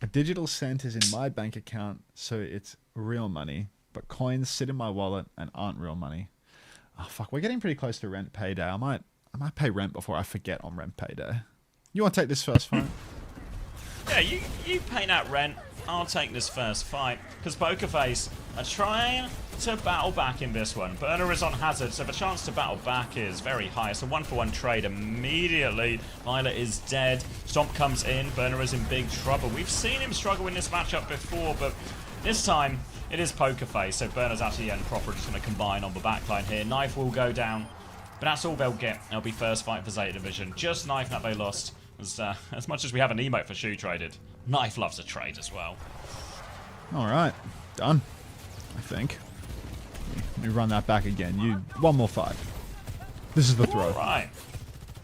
A digital cent is in my bank account, so it's real money. But coins sit in my wallet and aren't real money. Oh fuck, we're getting pretty close to rent payday. I might pay rent before I forget on rent payday. You want to take this first fight? Yeah, you pay that rent. I'll take this first fight. Because Pokerface are trying to battle back in this one. Burner is on Hazard, so the chance to battle back is very high. It's a 1-for-1 trade immediately. Violet is dead. Stomp comes in. Burner is in big trouble. We've seen him struggle in this matchup before, but this time it is Pokerface. So Burner's actually and Proper just going to combine on the backline here. Knife will go down, but that's all they'll get. It'll be first fight for ZETA Division. Just Knife that they lost. As much as we have an emote for Shoe traded, Knife loves a trade as well. Alright, done. I think. Let me run that back again. One more fight. This is the throw. Alright.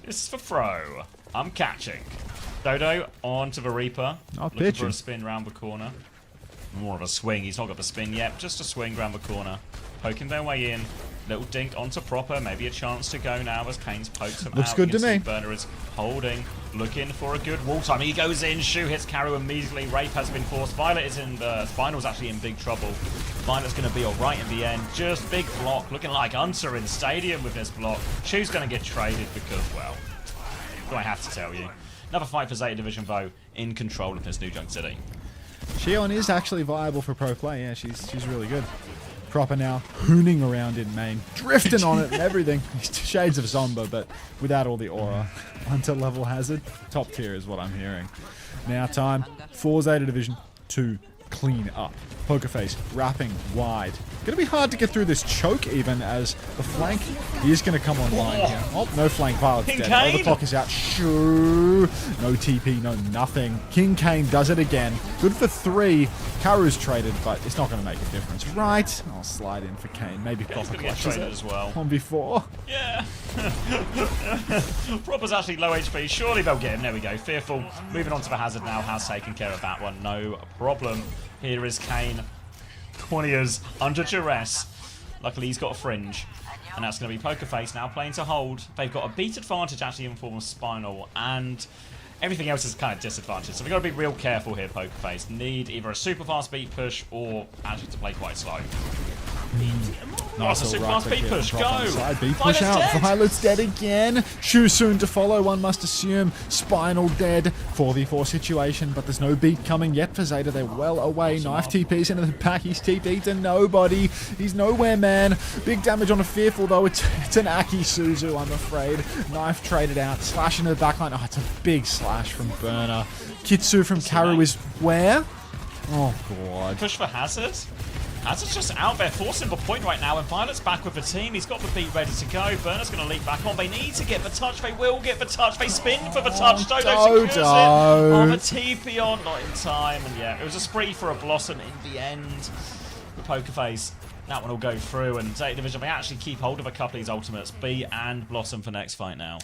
This is for throw. I'm catching. Dodo onto the Reaper. Looking for a spin round the corner. More of a swing. He's not got the spin yet. Just a swing round the corner. Poking their way in. Little dink onto Proper. Maybe a chance to go now as Kane's poked him out. Looks good to me. Burner is holding. Looking for a good wall time. He goes in. Shoe hits Caru immediately. Rape has been forced. Violet is in the finals, actually in big trouble. Violet's going to be alright in the end. Just big block. Looking like Unter in Stadium with this block. Shoe's going to get traded because, well, do I have to tell you? Another fight for ZETA Division, though, in control of this New Junk City. Shion is actually viable for pro play. Yeah, she's really good. Proper now, hooning around in main, drifting on it and everything. Shades of Zomba, but without all the aura. Hunter level Hazard, top tier is what I'm hearing. Now time for ZETA Division to clean up. Pokerface wrapping wide. Gonna be hard to get through this choke even as the flank is gonna come online here. Oh, no flank. Violet's dead. Oh, the clock is out. Shoo. No TP, no nothing. King Kane does it again. Good for 3. Karu's traded, but it's not gonna make a difference. Right. I'll slide in for Kane. Maybe Proper clutches it as well. On before. Yeah. Proper's actually low HP. Surely they'll get him. There we go. Fearful. Moving on to the Hazard now. Has taken care of that one. No problem. Here is Kane. Corneas under duress. Luckily he's got a fringe. And that's going to be Pokerface now playing to hold. They've got a beat advantage actually in form of Spinal. And everything else is kind of disadvantaged. So we've got to be real careful here, Pokerface. Need either a super fast beat push or actually to play quite slow. Nice a super fast beat push. Go! Side beat push out. Dead. Violet's dead again. Shoe soon to follow, one must assume. Spinal dead. 4v4 situation, but there's no beat coming yet for ZETA. They're well away. Knife TP's into the pack. He's TP'd to nobody. He's nowhere, man. Big damage on a Fearful, though. It's an Aki Suzu, I'm afraid. Knife traded out. Slash into the backline. Oh, it's a big slash from Burner. Kitsu from Karu is where? Oh, God. Push for Hazard. Hazard's just out there forcing the point right now, and Violet's back with the team. He's got the beat ready to go. Burner's going to leap back on. They need to get the touch. They will get the touch. They spin for the touch. Dodo secures it. Oh, the TP on, not in time. And yeah, it was a spree for a Blossom in the end. The Pokerface, that one will go through. And ZETA Division, they actually keep hold of a couple of these ultimates. B and Blossom for next fight now.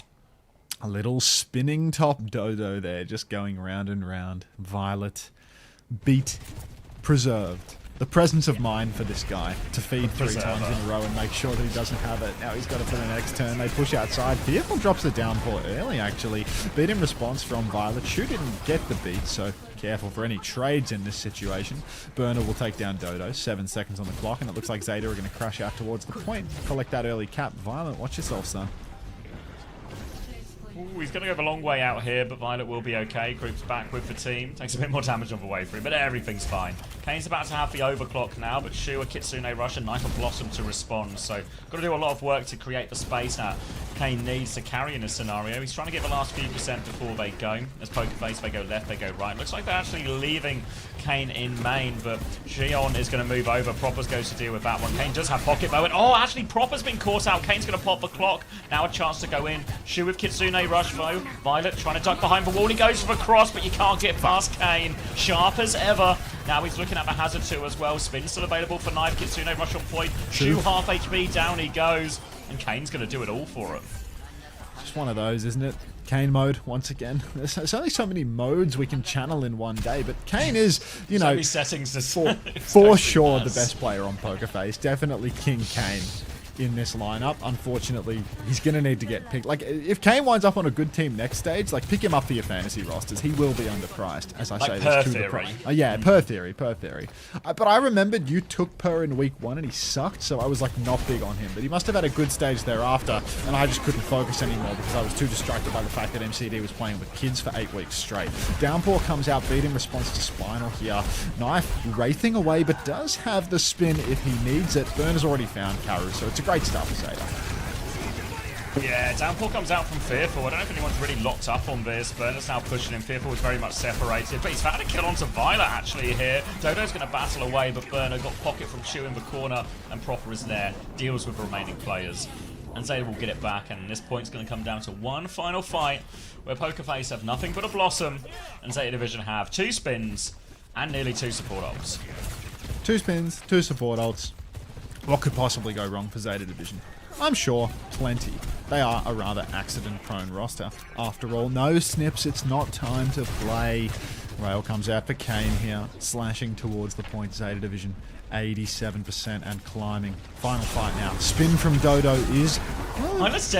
A little spinning top Dodo there, just going round and round. Violet, beat, preserved. The presence of mind for this guy to feed 3 times in a row and make sure that he doesn't have it. Now he's got it for the next turn. They push outside. Fearful drops the downpour early, actually. Beat in response from Violet. Shoe didn't get the beat, so careful for any trades in this situation. Burner will take down Dodo. 7 seconds on the clock, and it looks like ZETA are going to crash out towards the point. Collect that early cap. Violet, watch yourself, son. Ooh, he's going to go the long way out here, but Violet will be okay. Groups back with the team. Takes a bit more damage on the way through, but everything's fine. Kane's about to have the overclock now, but Shu, a Kitsune rush, and Knife and Blossom to respond. So, got to do a lot of work to create the space now. Kane needs to carry in this scenario. He's trying to get the last few percent before they go. As Pokerface, they go left, they go right. Looks like they're actually leaving Kane in main, but Xion is going to move over. Proppers goes to deal with that one. Kane does have pocket bow. And oh, actually, Propper's been caught out. Kane's going to pop the clock. Now a chance to go in. Shu with Kitsune rush though. Violet trying to duck behind the wall. He goes for the cross, but you can't get past Kane. Sharp as ever. Now he's looking at the hazard 2 as well. Spin still available for Knife. Kitsune rush on point. Shu half HP. Down he goes. And Kane's going to do it all for it. Just one of those, isn't it? Kane mode, once again. There's only so many modes we can channel in one day, but Kane is, you know, settings for sure the best player on Pokerface. Definitely King Kane in this lineup. Unfortunately, he's going to need to get picked. Like, if Kane winds up on a good team next stage, like, pick him up for your fantasy rosters. He will be underpriced, as I say this to the pro. Yeah, per theory. But I remembered you took Per in week 1 and he sucked, so I was, like, not big on him. But he must have had a good stage thereafter, and I just couldn't focus anymore because I was too distracted by the fact that MCD was playing with kids for 8 weeks straight. Downpour comes out, beat in response to Spinal here. Knife wraithing away, but does have the spin if he needs it. Burner's already found Karu, so it's a great start for ZETA. Yeah, Downpour comes out from Fearful. I don't know if anyone's really locked up on this. Burner's now pushing him. Fearful is very much separated, but he's found a kill onto Violet actually here. Dodo's going to battle away, but Burner got pocket from Shu in the corner, and Proper is there, deals with the remaining players. And ZETA will get it back, and this point's going to come down to one final fight, where Pokerface have nothing but a Blossom, and ZETA Division have 2 spins, and nearly 2 support ults. 2 spins, 2 support ults. What could possibly go wrong for ZETA Division? I'm sure plenty. They are a rather accident-prone roster. After all, no snips, it's not time to play. Rail comes out for Kane here, slashing towards the point. ZETA Division, 87% and climbing. Final fight now. Spin from Dodo is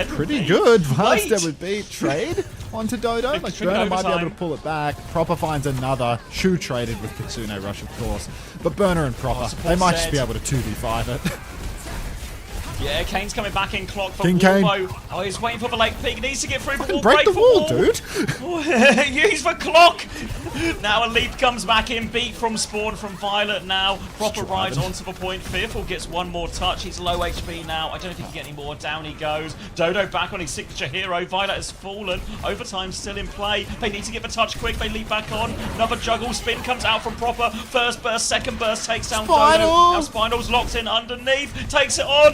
pretty good. Violet's dead with beat. Trade onto Dodo. Like, Burner might be able to pull it back. Proper finds another. Shu traded with Kitsune Rush, of course. But Burner and Proper, they might just be able to 2v5 it. Yeah, Kane's coming back in clock for King Kane. Oh, he's waiting for the late peak. Needs to get through the wall. Break the wall, dude. Use the clock. Now a leap comes back in. Beat from Spawn from Violet now. Proper rides onto the point. Fearful gets one more touch. He's low HP now. I don't know if he can get any more. Down he goes. Dodo back on his signature hero. Violet has fallen. Overtime still in play. They need to get the touch quick. They leap back on. Another juggle spin comes out from Proper. First burst, second burst takes down Dodo. Now Spinal's locked in underneath. Takes it on.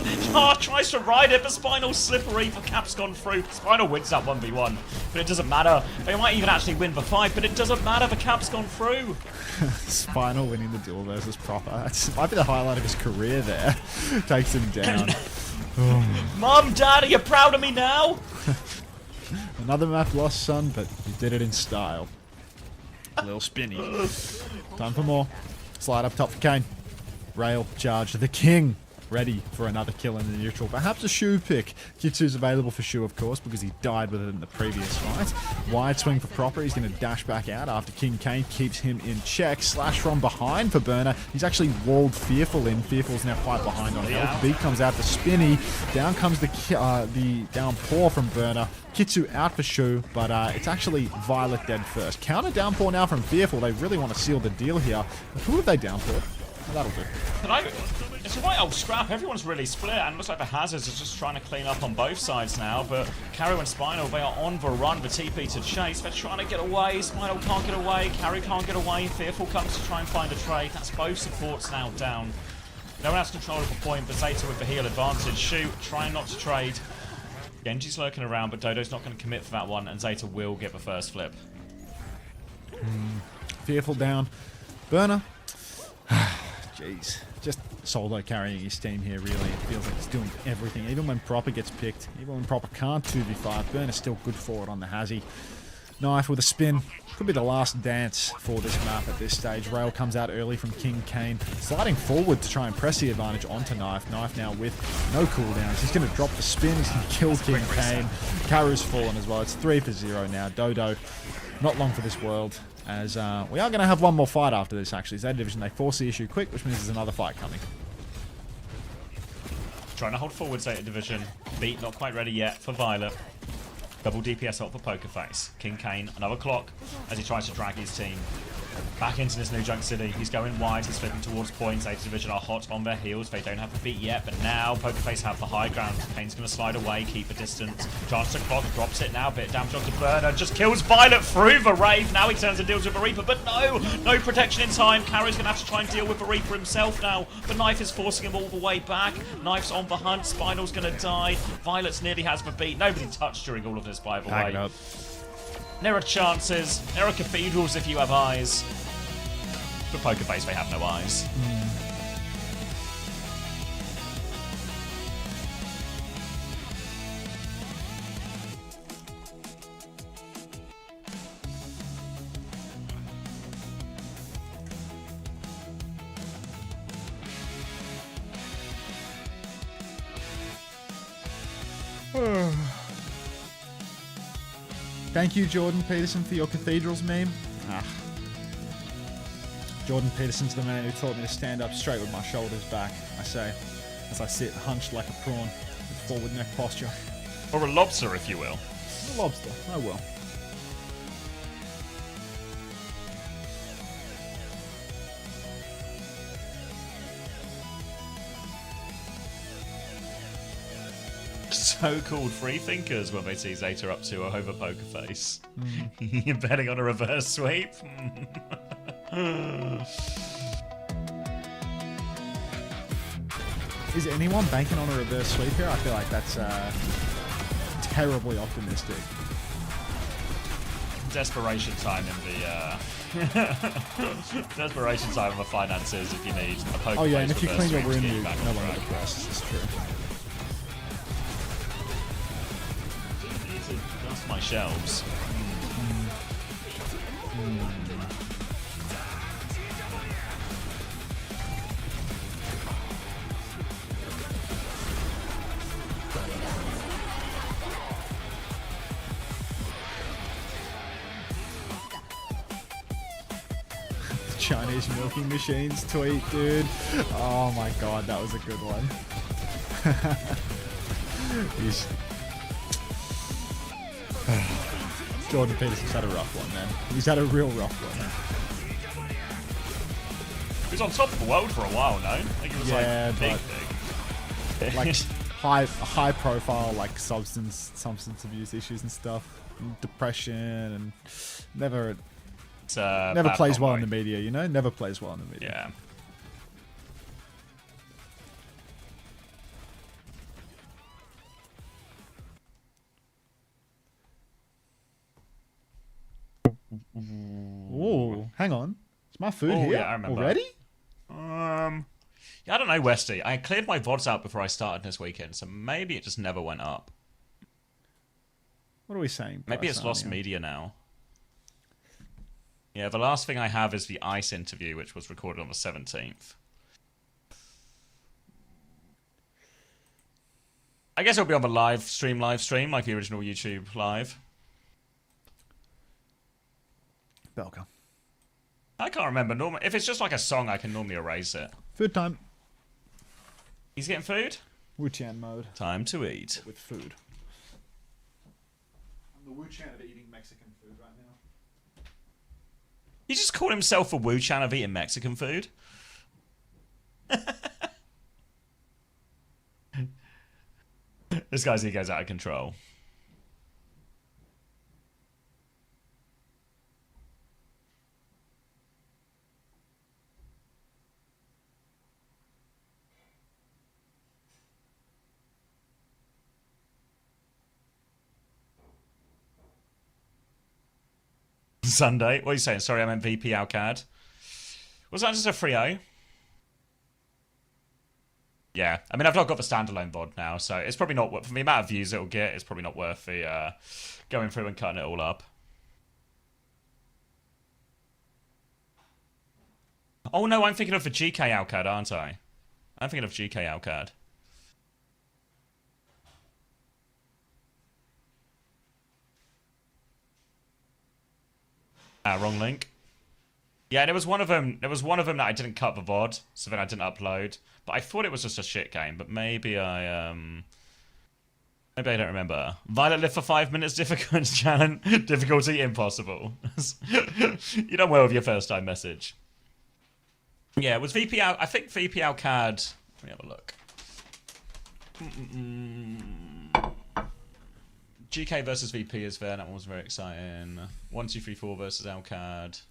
Tries to ride it, but Spinal's slippery. The cap's gone through. Spinal wins that 1v1, but it doesn't matter. They might even actually win the fight, but it doesn't matter. The cap's gone through. Spinal winning the duel versus Proper. That might be the highlight of his career there. Takes him down. Mum, Dad, are you proud of me now? Another map lost, son, but you did it in style. A little spinny. Time for more. Slide up top for Kane. Rail charge to the king. Ready for another kill in the neutral. Perhaps a Shu pick. Kitsu's available for Shu, of course, because he died with it in the previous fight. Wide swing for Proper. He's going to dash back out after King Kane keeps him in check. Slash from behind for Burner. He's actually walled Fearful in. Fearful's now quite behind on health. Beat comes out for Spinny. Down comes the downpour from Burner. Kitsu out for Shu, but it's actually Violet dead first. Counter downpour now from Fearful. They really want to seal the deal here. Who have they downpoured? That'll do. It's a right old scrap. Everyone's really split, and it looks like the Hazards are just trying to clean up on both sides now. But Karu and Spinal, they are on the run. The TP to chase. They're trying to get away. Spinal can't get away. Karu can't get away. Fearful comes to try and find a trade. That's both supports now down. No one has control of the point, but ZETA with the heal advantage. Shoot, trying not to trade. Genji's lurking around, but Dodo's not going to commit for that one, and ZETA will get the first flip. Fearful down. Burner. Jeez. Just solo carrying his team here, really. It feels like he's doing everything. Even when Proper gets picked, even when Proper can't 2v5, Burner's still good for it on the Hazzy. Knife with a spin. Could be the last dance for this map at this stage. Rail comes out early from King Kane. Sliding forward to try and press the advantage onto Knife. Knife now with no cooldowns. He's going to drop the spin. He's going to kill King Kane. Karu's fallen as well. It's 3-0 now. Dodo, not long for this world. As we are going to have one more fight after this, actually. ZETA Division, they force the issue quick, which means there's another fight coming. Trying to hold forward ZETA Division. Beat not quite ready yet for Violet. Double DPS ult for Pokerface. King Kane, another clock as he tries to drag his team. Back into this new Junk City. He's going wide. He's flipping towards points. ZETA Division are hot on their heels. They don't have the beat yet, but now Pokerface have the high ground. Kane's going to slide away, keep the distance. Chance to clock, drops it now. Bit of damage onto Burner. Just kills Violet through the Wraith. Now he turns and deals with the Reaper, but no protection in time. Carrier's going to have to try and deal with the Reaper himself now. The Knife is forcing him all the way back. Knife's on the hunt. Spinal's going to die. Violet's nearly has the beat. Nobody touched during all of this, by the way. Up. There are chances. There are cathedrals if you have eyes. For Pokerface, they have no eyes. Thank you, Jordan Peterson, for your cathedrals meme. Jordan Peterson's the man who taught me to stand up straight with my shoulders back, I say, as I sit hunched like a prawn with forward neck posture. Or a lobster, if you will. A lobster, I will. So-called free thinkers when they see ZETA up to over Pokerface. You're betting on a reverse sweep? Is anyone banking on a reverse sweep here? I feel like that's terribly optimistic. Desperation time in the desperation time in the finances if you need a Pokerface. Oh yeah, and if you reverse clean your sweep to room, get you you no back on longer track. depressed. This is true. Need to dust my shelves. Chinese milking machines tweet, dude. Oh my god, that was a good one. He's... Jordan Peterson's had a rough one, man. He's had a real rough one. He was on top of the world for a while, no? Like it was Yeah, like big. like high profile, like substance abuse issues and stuff, and depression, and never plays well in the media, you know? Never plays well in the media. Yeah. Ooh, hang on. Is my food here Yeah, I remember. already? Yeah, I don't know, Westy. I cleared my VODs out before I started this weekend, so maybe it just never went up. What are we saying? Maybe it's lost media now. Yeah, the last thing I have is the ICE interview, which was recorded on the 17th. I guess it'll be on the live stream, like the original YouTube live. Belka. I can't remember. If it's just like a song, I can normally erase it. Food time. He's getting food? Wu-Chan mode. Time to eat. With food. I'm the Wu-Chan of eating Mexican food right now. He just called himself a Wu-Chan of eating Mexican food? This guy's ego's out of control. Sunday. What are you saying? Sorry, I meant VP Alcad. Was that just a 3-0? Yeah. I mean, I've not got the standalone VOD now, so it's probably not... For the amount of views it'll get, it's probably not worth the going through and cutting it all up. Oh, no, I'm thinking of the GK Alcad, aren't I? I'm thinking of GK Alcad. Wrong link. Yeah, there was one of them. There was one of them that I didn't cut the VOD, so then I didn't upload. But I thought it was just a shit game. But maybe I Maybe I don't remember. Violet lived for 5 minutes. Difficulty impossible. You done well with your first time message. Yeah, it was VP out. I think VP Alcad. Let me have a look. GK versus VP is fair. That one was very exciting. 1, 2, 3, 4 versus Alcad.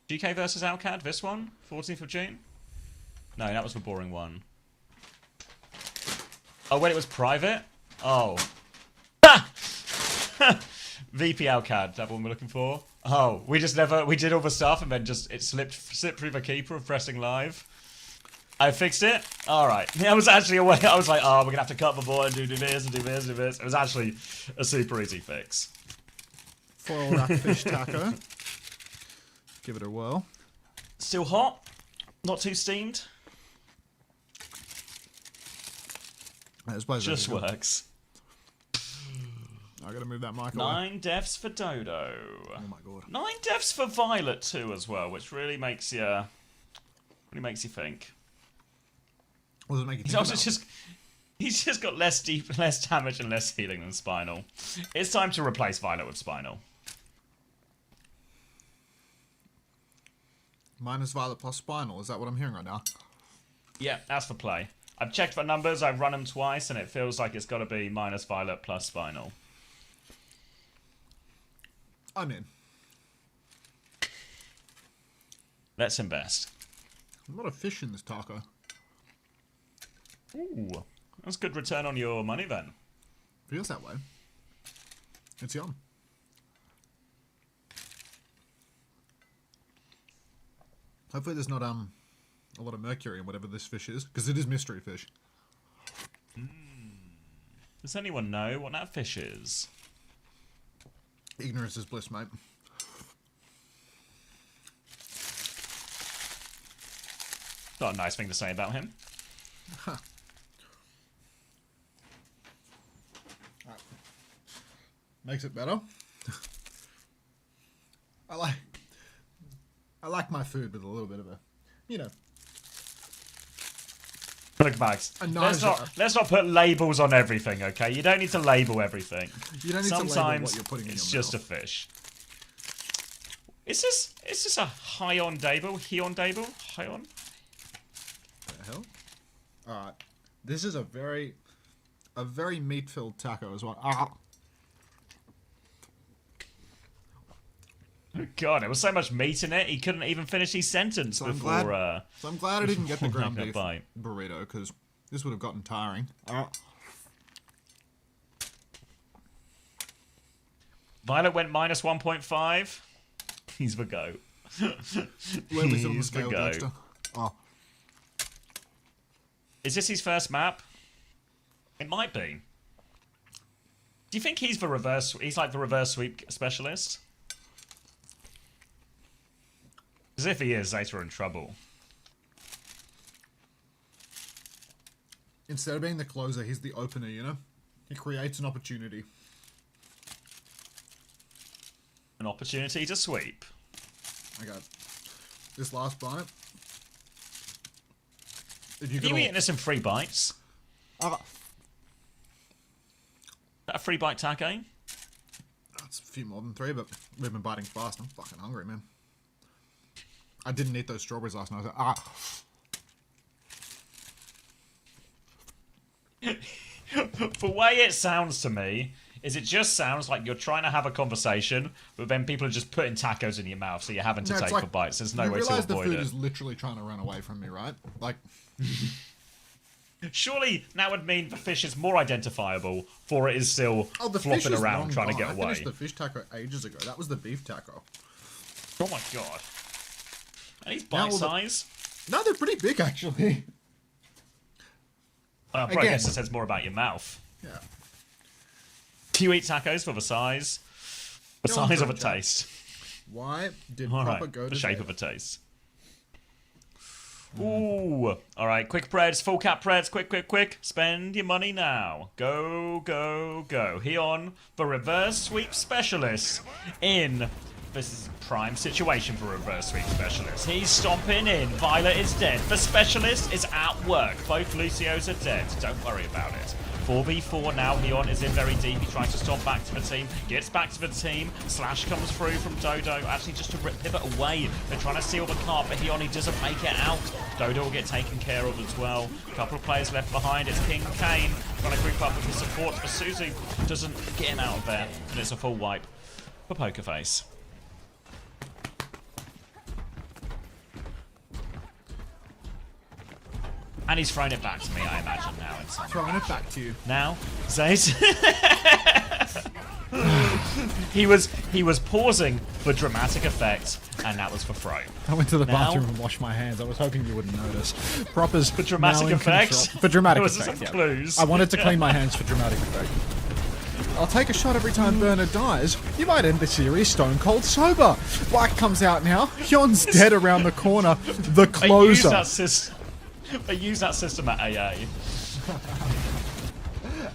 GK versus Alcad. This one, 14th of June. No, that was the boring one. Oh, when it was private? Oh. VP Alcad, that one we're looking for. Oh, we did all the stuff and then just, it slipped through the keeper of pressing live. I fixed it? Alright. That was actually a way, I was like, oh, we're gonna have to cut the board and do this and do this and do this. It was actually a super easy fix. Foil rockfish taco. Give it a whirl. Still hot? Not too steamed? Just works. I gotta move that mic away. 9 deaths for Dodo. Oh my god. 9 deaths for Violet too as well, which really makes you think. What does it make you think about? He's just got less damage and less healing than Spinal. It's time to replace Violet with Spinal. Minus Violet plus Spinal, is that what I'm hearing right now? Yeah, that's for play. I've checked the numbers, I've run them twice, and it feels like it's got to be minus Violet plus Spinal. I'm in. Let's invest. A lot of fish in this taco. Ooh, that's good return on your money then. Feels that way. It's yum. Hopefully there's not a lot of mercury in whatever this fish is, because it is mystery fish. Does anyone know what that fish is? Ignorance is bliss, mate. Not a nice thing to say about him. Huh. Right. Makes it better. I like my food with a little bit of a, you know. Look, Max. Let's not put labels on everything, okay? You don't need to label everything. You don't need to label what you're putting in your mouth. Sometimes it's just a fish. Is this a high-on dable? He-on dable? High-on? The hell? Alright. This is a very meat-filled taco as well. Ah. Oh God, there was so much meat in it, he couldn't even finish his sentence before... So I'm glad I didn't get the ground beef bite. burrito, because this would have gotten tiring. Violet went minus 1.5. He's the goat. Where was it on the scale, Dexter? Oh. Is this his first map? It might be. Do you think he's the reverse... He's like the reverse sweep specialist? Because if he is, ZETA are in trouble. Instead of being the closer, he's the opener, you know? He creates an opportunity. An opportunity to sweep. Okay. This last bite. Are you eating this in 3 bites? Is that a 3 bite taco? That's a few more than 3, but we've been biting fast. I'm fucking hungry, man. I didn't eat those strawberries last night. I was like, The way it sounds to me is it just sounds like you're trying to have a conversation, but then people are just putting tacos in your mouth, so you're having to take the bites. There's no way to avoid it. You realise the food is literally trying to run away from me, right? Like... Surely that would mean the fish is more identifiable, for it is still flopping around trying to get away. I finished the fish taco ages ago. That was the beef taco. Oh my God. And he's bite size? No, they're pretty big, actually. I probably guess it says more about your mouth. Yeah. Do you eat tacos for the size? The size of a taste. Why did Papa go to the shape of a taste? Ooh. Alright, quick preds, full cap preds, quick. Spend your money now. Go. He on the reverse sweep specialist in This is prime situation for Reverse Sweep Specialist. He's stomping in. Violet is dead. The Specialist is at work. Both Lucios are dead. Don't worry about it. 4v4 now. Heon is in very deep. He tries to stomp back to the team. Gets back to the team. Slash comes through from Dodo. Actually, just to pivot away. They're trying to steal the cart, but Heon, he doesn't make it out. Dodo will get taken care of as well. A couple of players left behind. It's King Kane trying to group up with his support, but Suzu doesn't get him out of there. And it's a full wipe for Pokerface. And he's thrown it back to me, I imagine, now. In some Throwing it back to you. Now, Zayt. he was pausing for dramatic effect, and that was for throw. I went to the Now- bathroom and washed my hands. I was hoping you wouldn't notice. Proper's For dramatic now in effect? control. For dramatic There was effect, some yeah. clues. I wanted to clean my hands for dramatic effect. I'll take a shot every time Bernard dies. You might end the series stone cold sober. Black comes out now. Hyun's dead around the corner. The closer. They use that system at AA.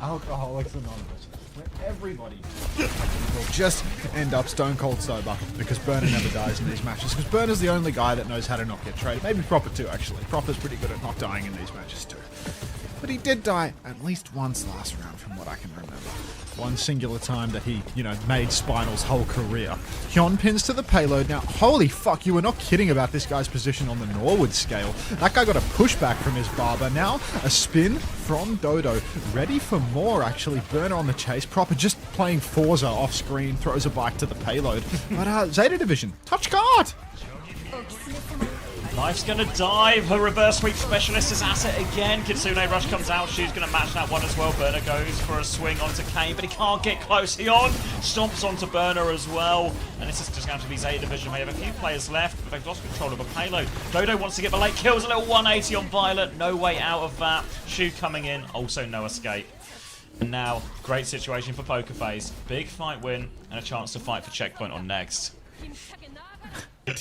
Alcoholics Anonymous, where everybody will just end up stone cold sober because Burner never dies in these matches. Because Burner's the only guy that knows how to not get traded. Maybe Proper too, actually. Proper's pretty good at not dying in these matches too. But he did die at least once last round, from what I can remember. One singular time that he, made Spinal's whole career. Hyun pins to the payload. Now, holy fuck, you were not kidding about this guy's position on the Norwood scale. That guy got a pushback from his barber. Now, a spin from Dodo. Ready for more, actually. Burner on the chase. Proper just playing Forza off screen. Throws a bike to the payload. But, Zeta Division. Touch guard! Knife's gonna dive. Her Reverse Sweep Specialist is at it again. Kitsune Rush comes out. She's gonna match that one as well. Burner goes for a swing onto Kane, but he can't get close. Heon stomps onto Burner as well. And this is just going to be Zeta Division. They have a few players left, but they've lost control of a payload. Dodo wants to get the late kills. A little 180 on Violet. No way out of that. Shu coming in. Also no escape. And now, great situation for Pokerface. Big fight win and a chance to fight for checkpoint on next.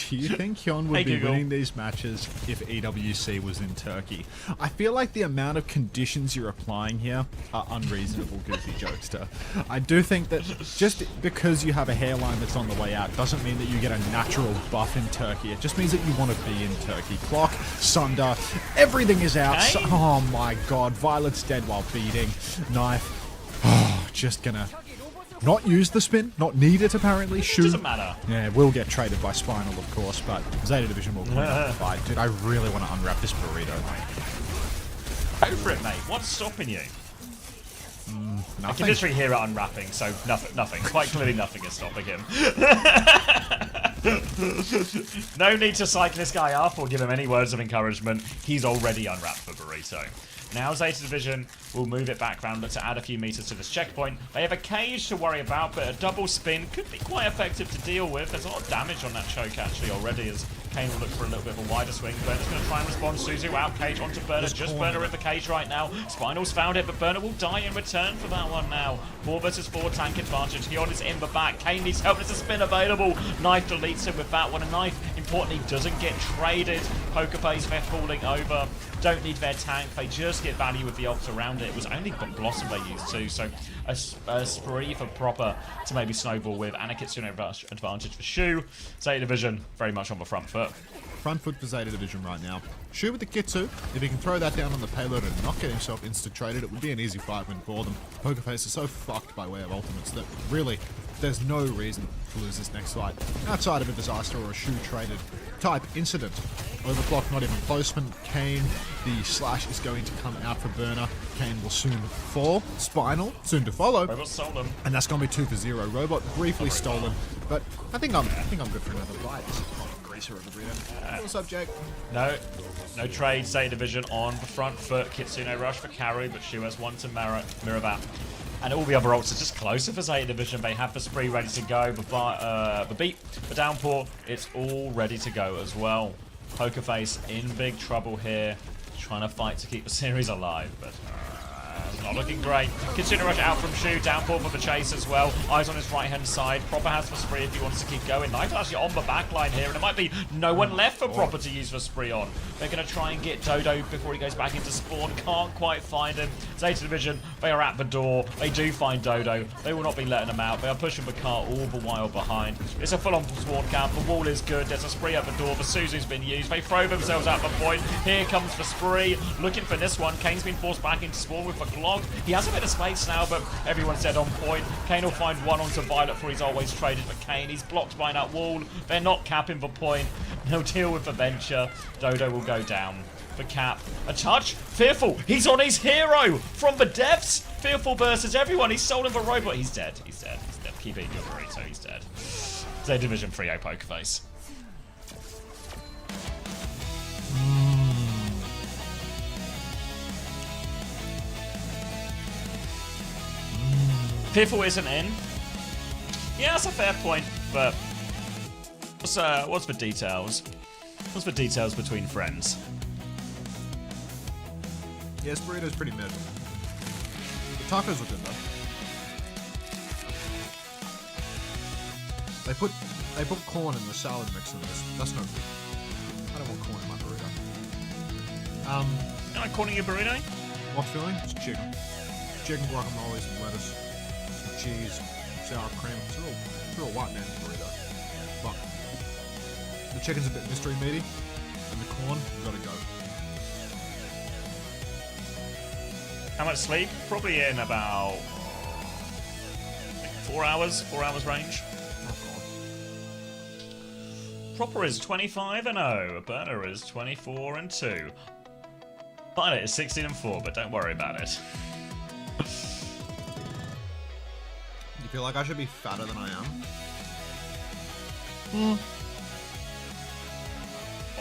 Do you think Hyun would Hey, be Google. winning these matches if EWC was in Turkey? I feel like the amount of conditions you're applying here are unreasonable, Goofy Jokester. I do think that just because you have a hairline that's on the way out doesn't mean that you get a natural buff in Turkey. It just means that you want to be in Turkey. Clock, Sunder, everything is out. Hey. Oh my god, Violet's dead while beating. Knife. Oh, just gonna... not use the spin, not need it apparently. Shu, Doesn't matter. yeah, will get traded by Spinal, of course, but Zeta Division will clean up the fight. Dude, I really want to unwrap this burrito. Go for it, mate. What's stopping you? I can Nothing. literally hear it unwrapping, so nothing. Quite clearly nothing is stopping him. No need to psych this guy up or give him any words of encouragement. He's already unwrapped the burrito. Now Zeta Division will move it back round, look to add a few meters to this checkpoint. They have a cage to worry about, but a double spin could be quite effective to deal with. There's a lot of damage on that choke actually already, as Kane will look for a little bit of a wider swing. Burner's going to try and respond. Suzu out cage onto Burner. Just Burner in the cage right now. Spinal's found it, but Burner will die in return for that one now. 4 versus 4 tank advantage. Hyun is in the back. Kane needs help. There's a spin available. Knife deletes him with that one. A Knife, importantly, doesn't get traded. Pokerface, they're falling over. Don't need their tank. They just get value with the ults around it. It was only Blossom they used too, so a spree for Proper to maybe snowball with, and a Kitsune Rush advantage for Shu. Zeta Division very much on the front foot. Front foot for Zeta Division right now. Shu with the Kitsu. If he can throw that down on the payload and not get himself insta-traded, it would be an easy fight win for them. Pokerface is so fucked by way of ultimates that really, there's no reason to lose this next fight. Outside of a disaster or a Shu traded type incident. Overclock not even close from Kane. The slash is going to come out for Burner. Kane will soon fall. Spinal soon to follow. Robot stole them. And that's going to be 2 for 0. Robot briefly stolen, but I think I'm good for another fight. Greaser of the breeder. Cool subject. No trade. Zeta Division on the front foot. Kitsune Rush for carry, but Shu has one to mirror that. And all the other ults are just closer for Zeta Division. They have the spree ready to go. The beat, the downpour, it's all ready to go as well. Pokerface in big trouble here, trying to fight to keep the series alive, but Not looking great. Consider rush out from Shu, downpour for the chase as well. Eyes on his right-hand side. Proper has for Spree if he wants to keep going. Knife actually on the back line here, and it might be no one left for Proper to use for Spree on. They're going to try and get Dodo before he goes back into spawn. Can't quite find him. ZETA Division, they are at the door. They do find Dodo. They will not be letting him out. They are pushing the car all the while behind. It's a full-on spawn camp. The wall is good. There's a Spree at the door. The Suzu's been used. They throw themselves at the point. Here comes the Spree. Looking for this one. Kane's been forced back into spawn with the Glock. He has a bit of space now, but everyone's dead on point. Kane will find one onto Violet for he's always traded for Kane. He's blocked by that wall. They're not capping the point. He'll deal with the venture. Dodo will go down. The cap. A touch. Fearful. He's on his hero from the devs. Fearful versus everyone. He's stolen the robot. He's dead. He's dead. He's dead. Keep eating your burrito. He's dead. ZETA Division 3-0 poker face. Fearful isn't in. Yeah, that's a fair point, but what's the details? What's the details between friends? Yes, burrito's pretty mid. The tacos look good though. They put corn in the salad mix in this. That's no good. I don't want corn in my burrito. You like corn in your burrito? What filling? It's chicken. Chicken, guacamole, some lettuce, some cheese, sour cream. It's a real white man burrito. But the chicken's a bit mystery meaty, and the corn, you gotta go. How much sleep? Probably in about 4 hours. 4 hours range. Oh god. Proper is 25-0. Burner is 24-2. Violet is 16-4, but don't worry about it. You feel like I should be fatter than I am?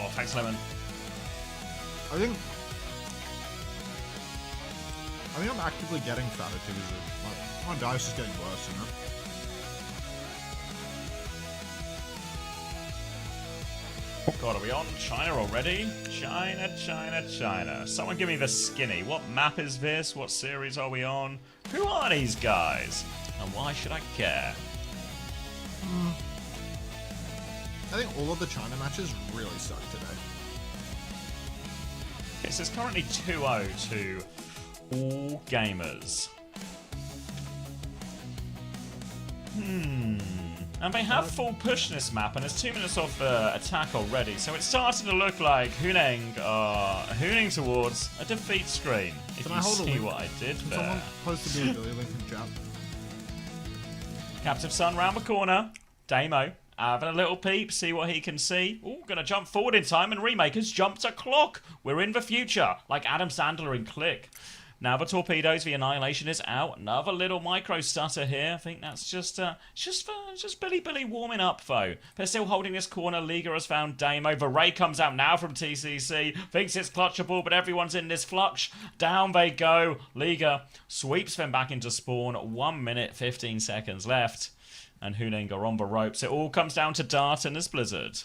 Oh, thanks, Lemon. I think I'm actively getting fatter too, because my diet's just getting worse, you know? God, are we on China already? China, China, China. Someone give me the skinny. What map is this? What series are we on? Who are these guys? And why should I care? I think all of the China matches really suck today. Okay, so it's currently 2-0 to all gamers. And they have full push in this map, and there's 2 minutes of attack already, so it's starting to look like Huneng hooning towards a defeat screen. If Can you I hold a see link? what I did Can there. someone post a Billy link in chat? Captive Sun round the corner. Damo having a little peep, see what he can see. Ooh, gonna jump forward in time, and Remake has jumped a clock. We're in the future, like Adam Sandler in Click. Now the torpedoes, the annihilation is out. Another little micro stutter here. I think that's just Billy warming up though. They're still holding this corner. Liga has found Damo. The Ray comes out now from TCC. Thinks it's clutchable, but everyone's in this flux. Down they go. Liga sweeps them back into spawn. 1 minute, 15 seconds left. And Huneng are on the ropes. It all comes down to Dart and this Blizzard.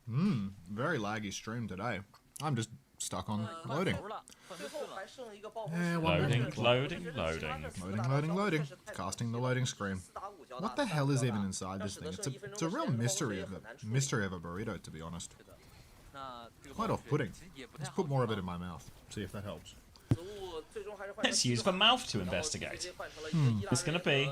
Very laggy stream today. I'm just stuck on loading. Yeah, Loading. Loading. Casting the loading screen. What the hell is even inside this thing? It's a real mystery of a burrito, to be honest. Quite off-putting. Let's put more of it in my mouth. See if that helps. Let's use the mouth to investigate. It's gonna be...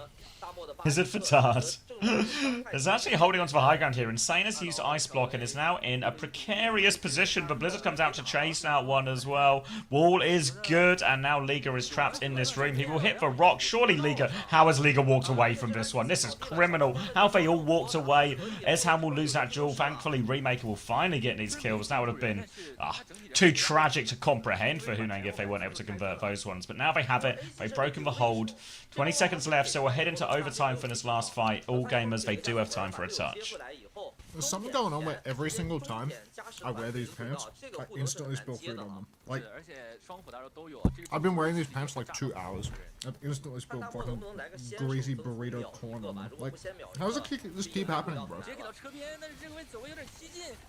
Is it for Tart? It's actually holding onto the high ground here. Insane has used Ice Block and is now in a precarious position. But Blizzard comes out to chase that one as well. Wall is good, and now Liga is trapped in this room. He will hit the rock. Surely Liga... How has Liga walked away from this one? This is criminal. How have they all walked away? Esham will lose that duel. Thankfully, Remaker will finally get these kills. That would have been too tragic to comprehend for Huneng if they weren't able to convert those ones. But now they have it. They've broken the hold. 20 seconds left, so we'll head into overtime for this last fight. All gamers, they do have time for a touch. There's something going on where every single time I wear these pants, I instantly spill food on them. Like, I've been wearing these pants like 2 hours. I've instantly spilled fucking greasy burrito corn on them. Like, how does this keep happening, bro?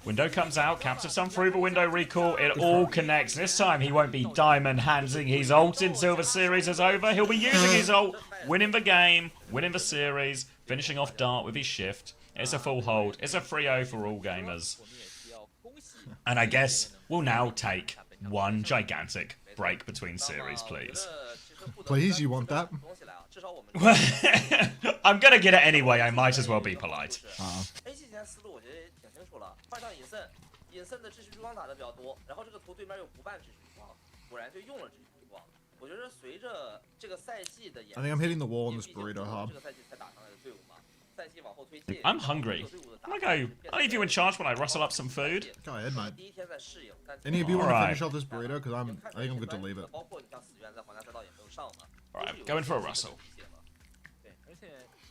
Window comes out, captures some through the window recall. It all connects. This time he won't be diamond handsing his ult until the series is over. He'll be using his ult, winning the game, winning the series, finishing off Dart with his shift. It's a full hold. It's a 3-0 for all gamers. And I guess we'll now take one gigantic break between series, please. Please, you want that? I'm gonna get it anyway. I might as well be polite. I think I'm hitting the wall on this burrito hub. I'm hungry. I'll leave you in charge when I rustle up some food. Go ahead, mate. Any of you want to finish off this burrito? Because I think I'm good to leave it. Alright, going for a rustle.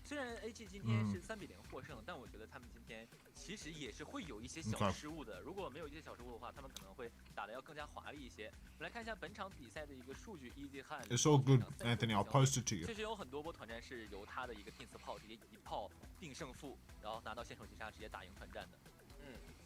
虽然 AG 今天是3-0获胜，但我觉得他们今天其实也是会有一些小失误的。如果没有一些小失误的话，他们可能会打得要更加华丽一些。我们来看一下本场比赛的一个数据 ，Easy Han。It's all good, Anthony. I'll post it to you. 确实有很多波团战是由他的一个定词炮直接一炮定胜负，然后拿到线手击杀，直接打赢团战的。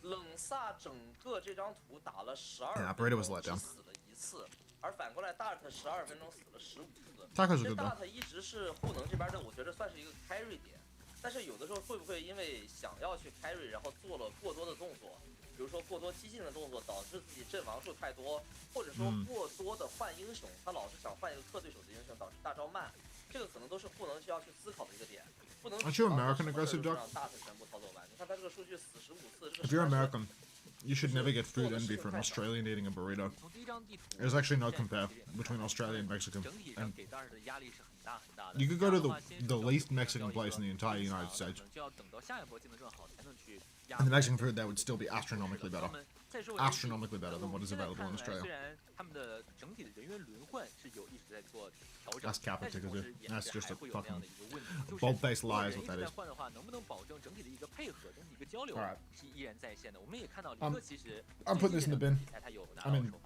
冷萨整个这张图打了12 Yeah, Brady was let down. 死了1次，而反过来 Dart 12分钟死了15次。他可是good Dart 一直是护能这边的，我觉得算是一个 carry 点。但是有的时候会不会因为想要去 carry， 然后做了过多的动作，比如说过多激进的动作，导致自己阵亡数太多，或者说过多的换英雄，他老是想换一个克对手的英雄，导致大招慢，这个可能都是护能需要去思考的一个点。不能 Aren't you American aggressive, Doc? 让 Dart 全部操作完。你看他这个数据死15次，这个 If you're American, you should never get food envy for an Australian eating a burrito. There's actually no compare between Australia and Mexican. And you could go to the least Mexican place in the entire United States, and the Mexican food there would still be astronomically better. Astronomically better than what is available in Australia. That's Capitica, dude. That's just a fucking bold-faced lie is what that is. Alright. I'm putting this in the bin.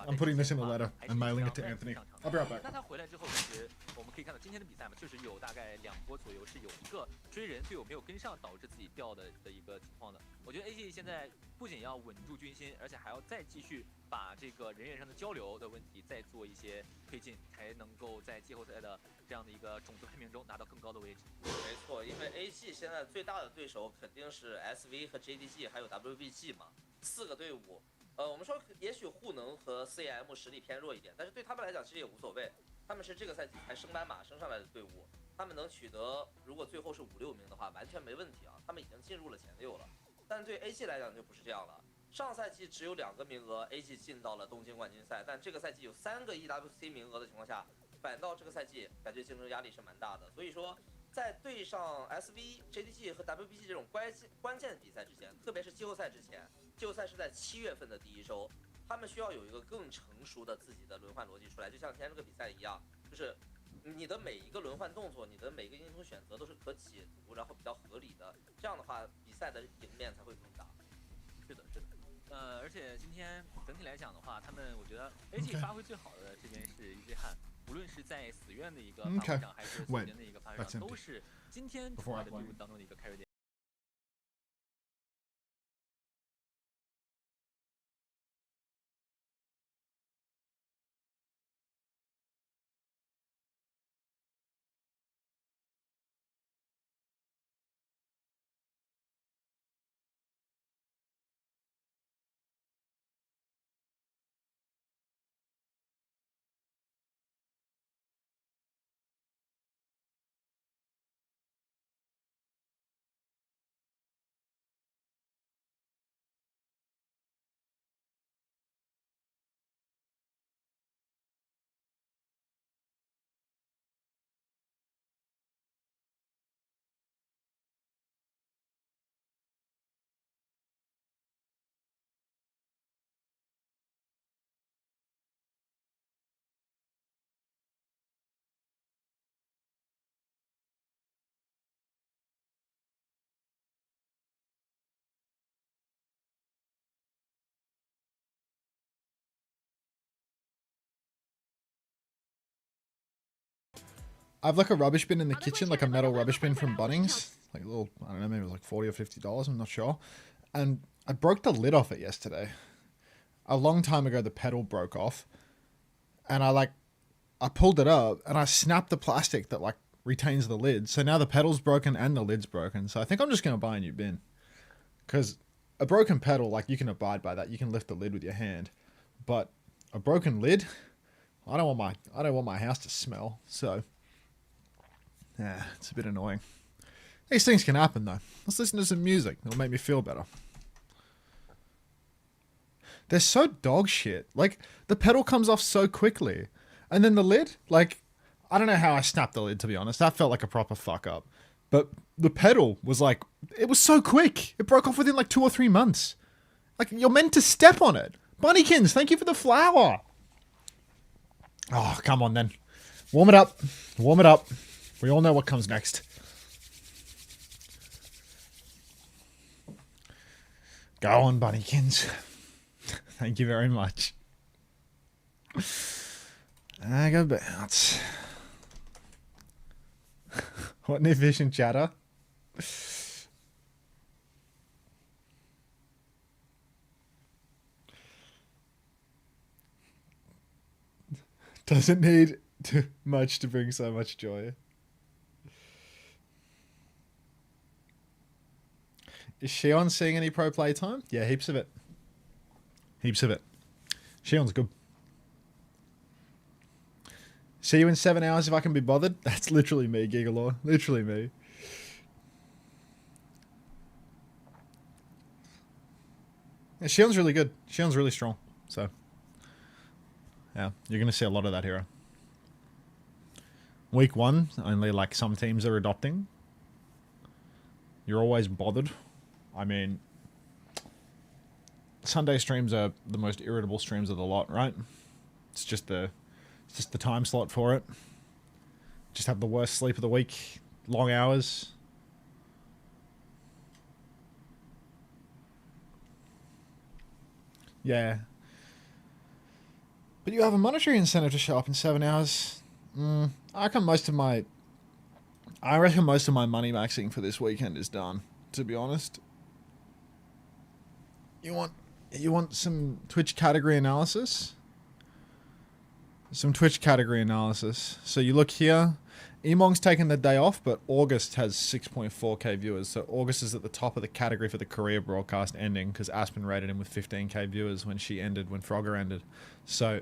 I'm putting this in a letter and mailing it to Anthony. I'll be right back. 那他回来之后，其实我们可以看到今天的比赛嘛，确实有大概2波左右是有一个追人队友没有跟上，导致自己掉的一个情况的。我觉得 AG 现在不仅要稳住军心，而且还要再继续把这个人员上的交流的问题再做一些推进，才能够在季后赛的这样的一个种子排名中拿到更高的位置。没错，因为 AG 现在最大的对手肯定是 SV 和 JDG 还有 WBG 嘛，4个队伍。我们说也许护能和 CM 实力偏弱一点，但是对他们来讲其实也无所谓。他们是这个赛季才升班马升上来的队伍，他们能取得如果最后是5-6名的话，完全没问题啊，他们已经进入了前6了。但是对 AG 来讲就不是这样了。上赛季只有2个名额 ，AG 进到了东京冠军赛，但这个赛季有3个 EWC 名额的情况下，反倒这个赛季感觉竞争压力是蛮大的。所以说，在对上 SV、JDG 和 WBG 这种关键比赛之前，特别是季后赛之前，季后赛是在7月份的第1周，他们需要有一个更成熟的自己的轮换逻辑出来，就像今天这个比赛一样，就是你的每一个轮换动作，你的每个英雄选择都是可解读，然后比较合理的，这样的话比赛的赢面才会更大。是的，是的。而且今天整体来讲的话，他们我觉得 AG 发挥最好的这边是一堆汉，无论是在死院的一个发挥上，还是锁间的一个发挥上，都是今天出来的队伍当中的一个carry点。I've like a rubbish bin in the kitchen, like a metal rubbish bin from Bunnings. Like a little, I don't know, maybe it was like $40 or $50, I'm not sure. And I broke the lid off it yesterday. A long time ago, the pedal broke off. And I pulled it up and I snapped the plastic that like retains the lid. So now the pedal's broken and the lid's broken. So I think I'm just going to buy a new bin. Because a broken pedal, like you can abide by that. You can lift the lid with your hand. But a broken lid, I don't want my house to smell. So yeah, it's a bit annoying. These things can happen though. Let's listen to some music. It'll make me feel better. They're so dog shit. Like, the pedal comes off so quickly. And then the lid, like, I don't know how I snapped the lid, to be honest. That felt like a proper fuck up. But the pedal was like, it was so quick. It broke off within like 2 or 3 months. Like, you're meant to step on it. Bunnykins, thank you for the flower. Oh, come on then. Warm it up. Warm it up. We all know what comes next. Go on, Bunnykins. Thank you very much. I go bounce. What new vision chatter? Doesn't need too much to bring so much joy. Is Shion seeing any pro play time? Yeah, heaps of it. Heaps of it. Shion's good. See you in 7 hours if I can be bothered. That's literally me, Gigalore. Literally me. Yeah, Shion's really good. Shion's really strong. So, yeah, you're going to see a lot of that hero. Week 1, only like some teams are adopting. You're always bothered. I mean, Sunday streams are the most irritable streams of the lot, right? It's just the time slot for it. Just have the worst sleep of the week. Long hours. Yeah. But you have a monetary incentive to show up in 7 hours. I reckon most of my money maxing for this weekend is done, to be honest. You want some Twitch category analysis? Some Twitch category analysis. So you look here. Emong's taken the day off, but August has 6.4k viewers. So August is at the top of the category for the Korea broadcast ending because Aspen rated him with 15k viewers when Frogger ended. So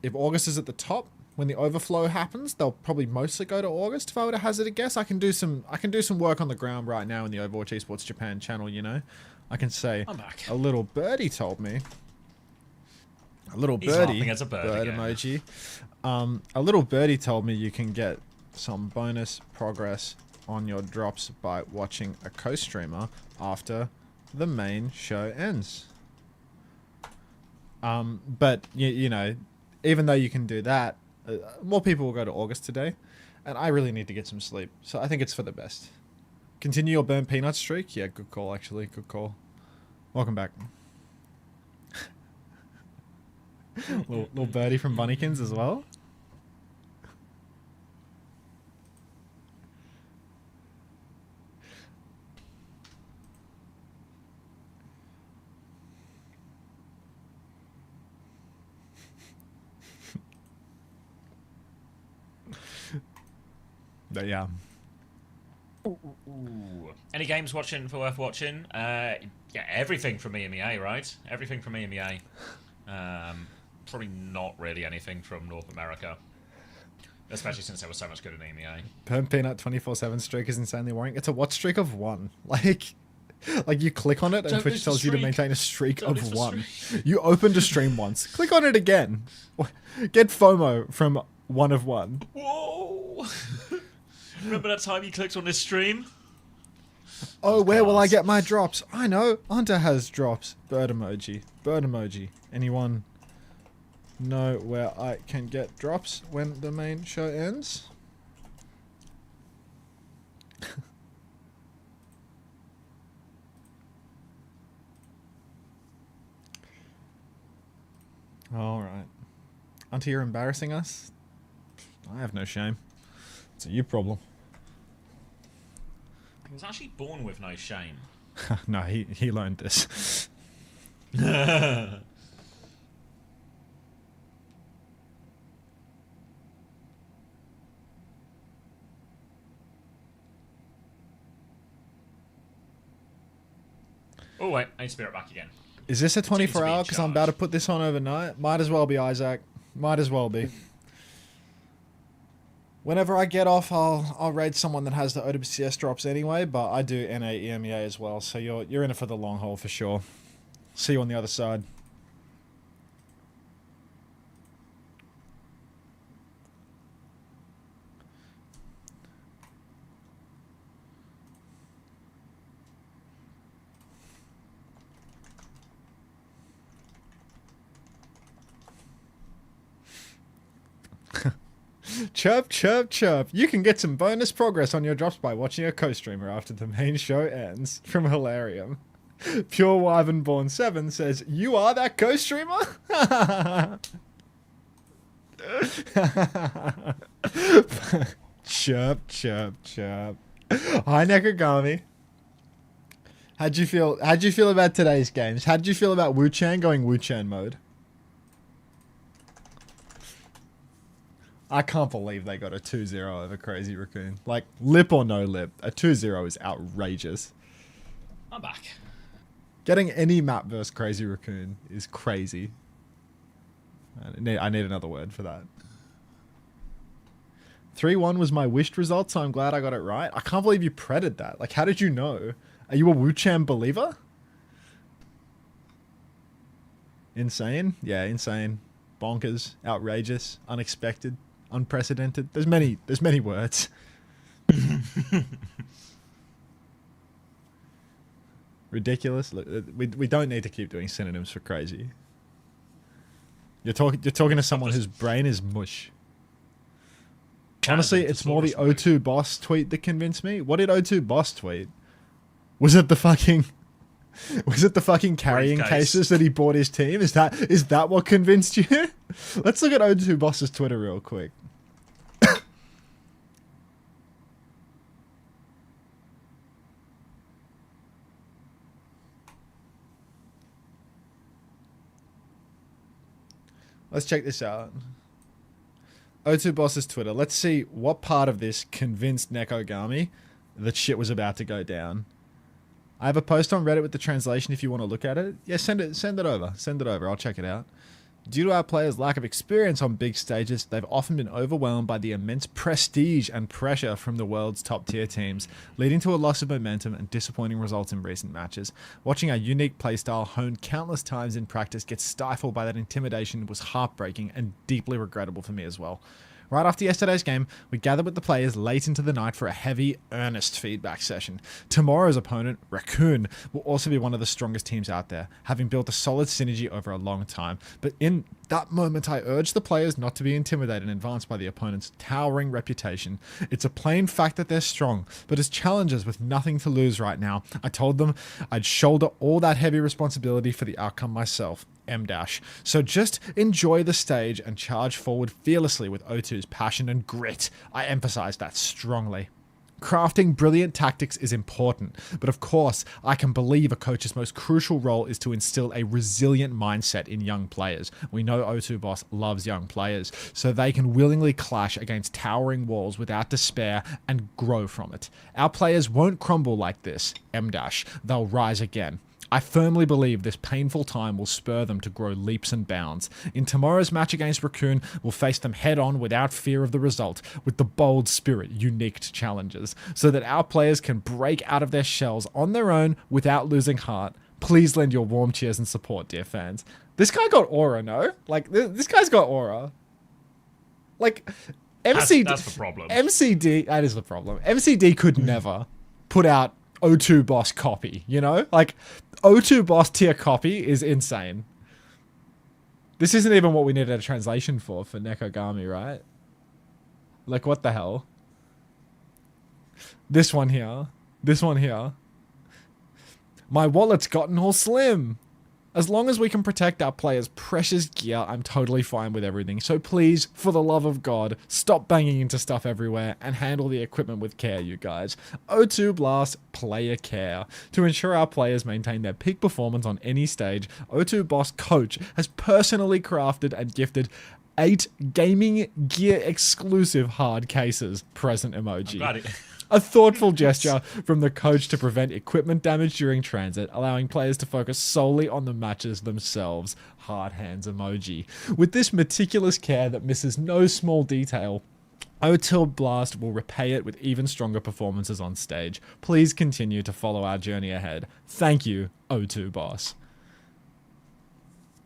if August is at the top, when the overflow happens, they'll probably mostly go to August. If I were to hazard a guess, I can do some work on the ground right now in the Overwatch Esports Japan channel, you know. I can say a little birdie told me. A little birdie. He's laughing as a bird emoji. A little birdie told me you can get some bonus progress on your drops by watching a co-streamer after the main show ends. But you know, even though you can do that, more people will go to August today, and I really need to get some sleep. So I think it's for the best. Continue your burnt peanut streak? Yeah, good call, actually. Good call. Welcome back. little birdie from Bunnykins as well. But yeah. Any games worth watching? Yeah, everything from EMEA, right? Everything from EMEA. Probably not really anything from North America. Especially since there was so much good in EMEA. Burnt Peanut 24/7 streak is insanely worrying. It's a watch streak of 1. Like you click on it and Twitch tells you to maintain a streak of 1. You opened a stream once. Click on it again. Get FOMO from 1 of 1. Whoa! Remember that time you clicked on this stream? Oh, where will I get my drops? I know. Unter has drops. Bird emoji. Bird emoji. Anyone know where I can get drops when the main show ends? Alright. Unter, you're embarrassing us? I have no shame. It's a you problem. He was actually born with no shame. No, he learned this. Oh wait, I need Spirit back again. Is this a 24 be in hour? Because I'm about to put this on overnight. Might as well be, Isaac. Might as well be. Whenever I get off, I'll raid someone that has the OWCS drops anyway, but I do NA EMEA as well, so you're in it for the long haul for sure. See you on the other side. Chirp, chirp, chirp. You can get some bonus progress on your drops by watching a co-streamer after the main show ends. From Hilarium. Pure Wyvern Born 7 says, you are that co-streamer? Chirp, chirp, chirp. Hi, Nekogami. How'd you feel about today's games? How'd you feel about Wu-Chan going Wu-Chan mode? I can't believe they got a 2-0 over Crazy Raccoon. Like, lip or no lip, a 2-0 is outrageous. I'm back. Getting any map versus Crazy Raccoon is crazy. I need another word for that. 3-1 was my wished result, so I'm glad I got it right. I can't believe you predded that. Like, how did you know? Are you a Wu-Chan believer? Insane? Yeah, insane. Bonkers. Outrageous. Unexpected. Unprecedented. There's many words. Ridiculous. Look, we don't need to keep doing synonyms for crazy. You're talking to someone whose brain is mush. Honestly, it's more the O2 boss tweet that convinced me. What did O2 boss tweet? Was it the fucking carrying cases that he bought his team? Is that what convinced you? Let's look at O2 boss's Twitter real quick. Let's check this out. O2 boss's Twitter. Let's see what part of this convinced Nekogami that shit was about to go down. I have a post on Reddit with the translation if you want to look at it. Yeah, send it over. Send it over. I'll check it out. Due to our players' lack of experience on big stages, they've often been overwhelmed by the immense prestige and pressure from the world's top-tier teams, leading to a loss of momentum and disappointing results in recent matches. Watching our unique playstyle honed countless times in practice get stifled by that intimidation was heartbreaking and deeply regrettable for me as well. Right after yesterday's game, we gathered with the players late into the night for a heavy, earnest feedback session. Tomorrow's opponent, Raccoon, will also be one of the strongest teams out there, having built a solid synergy over a long time. But in that moment, I urged the players not to be intimidated and advanced by the opponent's towering reputation. It's a plain fact that they're strong, but as challengers with nothing to lose right now, I told them I'd shoulder all that heavy responsibility for the outcome myself. M-. So just enjoy the stage and charge forward fearlessly with O2's passion and grit. I emphasize that strongly. Crafting brilliant tactics is important, but of course, I can believe a coach's most crucial role is to instill a resilient mindset in young players. We know O2 Boss loves young players, so they can willingly clash against towering walls without despair and grow from it. Our players won't crumble like this, M-. They'll rise again. I firmly believe this painful time will spur them to grow leaps and bounds. In tomorrow's match against Raccoon, we'll face them head-on without fear of the result, with the bold spirit unique to challengers, so that our players can break out of their shells on their own without losing heart. Please lend your warm cheers and support, dear fans. This guy got aura, no? Like, this guy's got aura. Like, That's the problem. MCD, that is the problem. MCD could never put out O2 Boss copy, you know? Like, O2 Boss tier copy is insane. This isn't even what we needed a translation for Nekogami, right? Like, what the hell? This one here. This one here. My wallet's gotten all slim. As long as we can protect our players' precious gear, I'm totally fine with everything. So please, for the love of God, stop banging into stuff everywhere and handle the equipment with care, you guys. O2 Blast player care. To ensure our players maintain their peak performance on any stage, O2 Boss Coach has personally crafted and gifted 8 gaming gear exclusive hard cases. Present emoji. A thoughtful gesture from the coach to prevent equipment damage during transit, allowing players to focus solely on the matches themselves. Hard hands emoji. With this meticulous care that misses no small detail, O2 Blast will repay it with even stronger performances on stage. Please continue to follow our journey ahead. Thank you, O2 Boss.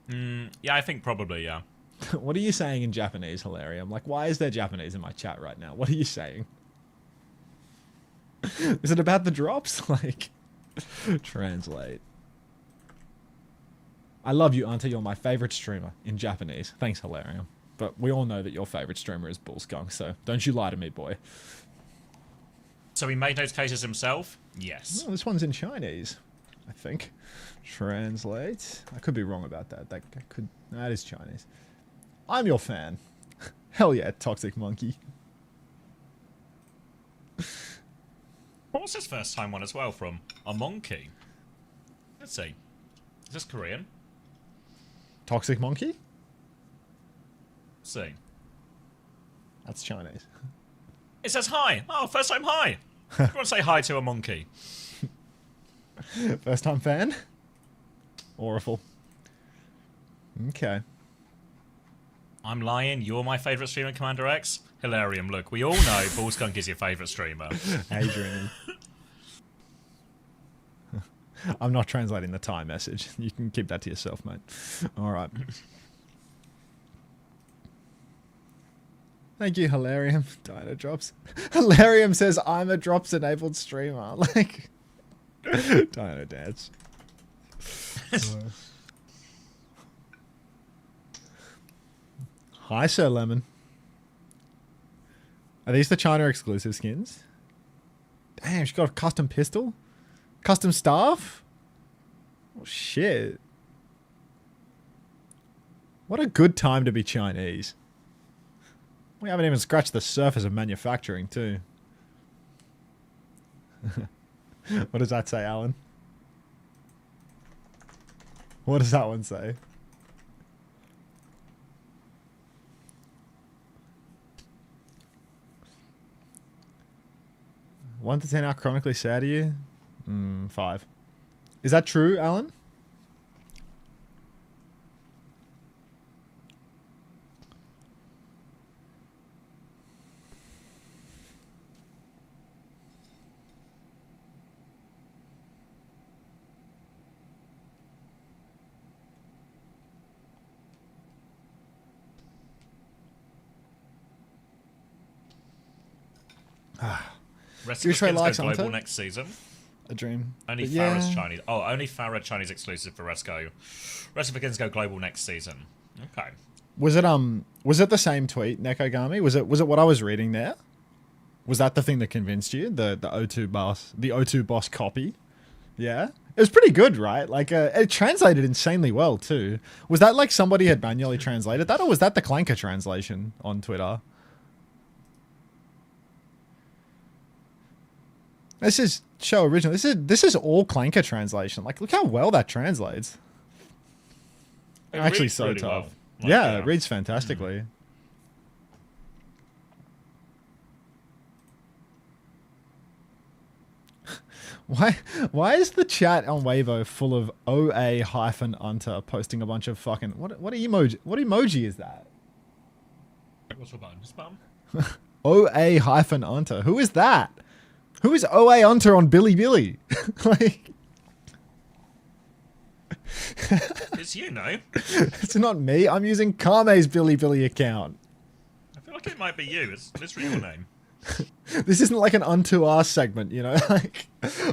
Yeah, I think probably, yeah. What are you saying in Japanese, Hilarium? Like, why is there Japanese in my chat right now? What are you saying? Is it about the drops? Like, translate. I love you, Unter. You're my favorite streamer in Japanese. Thanks, Hilarium. But we all know that your favorite streamer is Bullskunk, so don't you lie to me, boy. So he made those cases himself? Yes. Oh, this one's in Chinese, I think. Translate. I could be wrong about that. That is Chinese. I'm your fan. Hell yeah, Toxic Monkey. What was his first time one as well from? A monkey? Let's see. Is this Korean? Toxic Monkey? Let's see. That's Chinese. It says hi. Oh, first time hi. You want to say hi to a monkey? First time fan? Awful. Okay. I'm lying. You're my favourite streamer, Commander X. Hilarium. Look, we all know Bullskunk is your favourite streamer. Adrian. I'm not translating the Thai message. You can keep that to yourself, mate. Alright. Thank you, Hilarium. Dino Drops. Hilarium says, I'm a Drops-enabled streamer. Like, Dino Dance. Hi, Sir Lemon. Are these the China exclusive skins? Damn, she got a custom pistol? Custom staff? Oh, shit. What a good time to be Chinese. We haven't even scratched the surface of manufacturing, too. What does that say, Alan? What does that one say? One to 10 are chronically sad to you? 5. Is that true, Alan? Rest of the skins go global next season. A dream. Only Farah's Chinese. Oh, only Farah Chinese exclusive for Resco. Rest of the skins go global next season. Okay. Was it the same tweet, Nekogami? Was it what I was reading there? Was that the thing that convinced you? The O2 boss copy? Yeah? It was pretty good, right? Like it translated insanely well too. Was that like somebody had manually translated that, or was that the Clanker translation on Twitter? This is show original. This is all Clanker translation. Like, look how well that translates. It actually reads so really tough. well. Like, Yeah, it reads fantastically. Why is the chat on Weibo full of OA-Unter posting a bunch of fucking what emoji is that? What's the button? Spam? OA-Unter. Who is that? Who is OA-Unter on Billy? Like, It's you, no? it's not me. I'm using Kame's Billy account. I feel like it might be you. It's literally your name. This isn't like an unto us segment, you know? Like,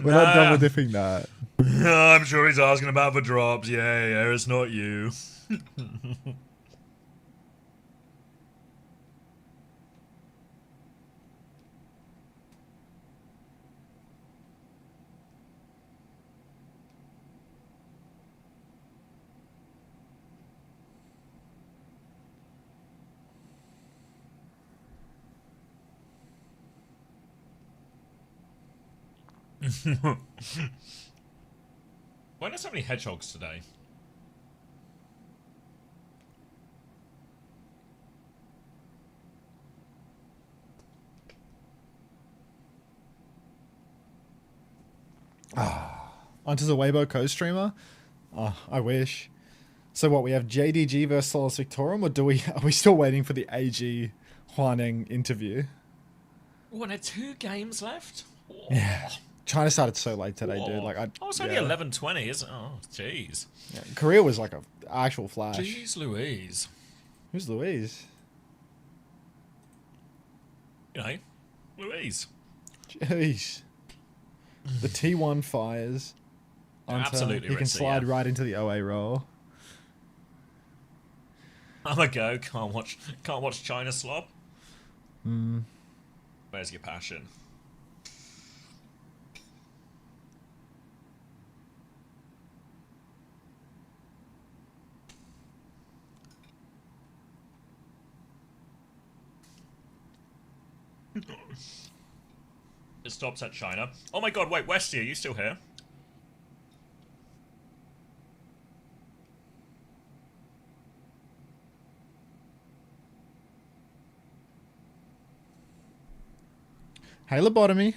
we're not double dipping that. I'm sure he's asking about the drops. Yeah, it's not you. Why are there so many hedgehogs today? Hunter's a Weibo co-streamer? Oh, I wish. So what, we have JDG versus Solus Victorem, or are we still waiting for the AG Huneng interview? Oh, and there are 2 games left? Oh. Yeah. China started so late today, Whoa. dude. Like it's only 11:20, isn't it? Oh, jeez. Yeah, Korea was like a actual flash. Jeez Louise. Who's Louise? You know, Louise. Jeez. The T1 fires. Unter, Absolutely he can ritzy, slide yeah. right into the OA role. I'm a go. Can't watch China slop. Where's your passion? It stops at China. Oh my god, wait, Westy, are you still here? Hey, lobotomy.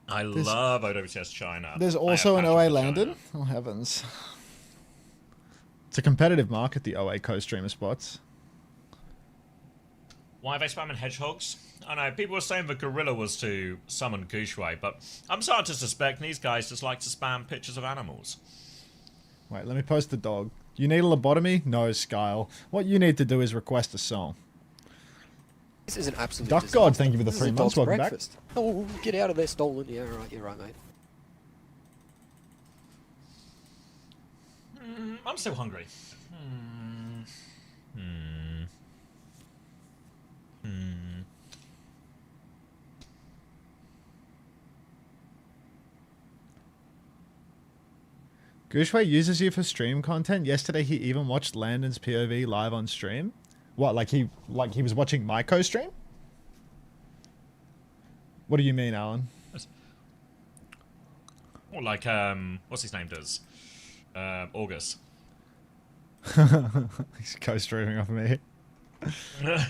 I love OWCS China. There's also an OA landed. Oh, heavens. It's a competitive market, the OA co-streamer spots. Why are they spamming hedgehogs? I know, people were saying the gorilla was to summon Gushwei, but I'm starting to suspect these guys just like to spam pictures of animals. Wait, let me post the dog. You need a lobotomy? No, Skyle. What you need to do is request a song. This is an absolute Duck disaster. God, thank you for the This is 3 a months. dog's Welcome breakfast. Oh, get out of there, stolen. Yeah, right, you're right, mate. I'm still hungry. Gushwei uses you for stream content. Yesterday he even watched Landon's POV live on stream. What, like he was watching my co-stream? What do you mean, Alan? Or like, what's his name does? August. He's co-streaming off me. Yeah,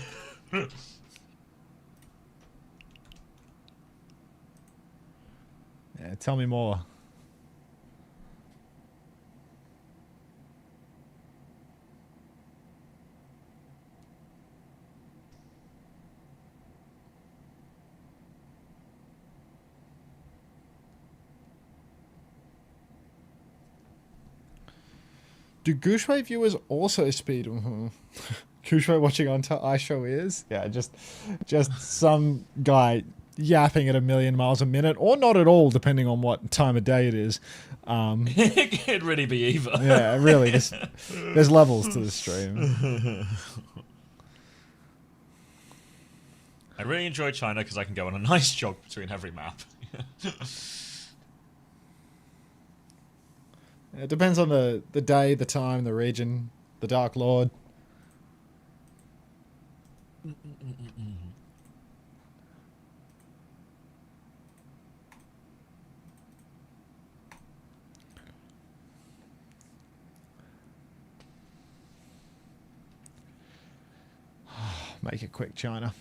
tell me more. Do Gushwei viewers also speed? Gushwei watching Unter, I show is? Yeah, just some guy yapping at 1,000,000 miles a minute, or not at all, depending on what time of day it is. It could really be either. Yeah, really. There's levels to the stream. I really enjoy China because I can go on a nice jog between every map. It depends on the day, the time, the region, the Dark Lord. Make it quick, China.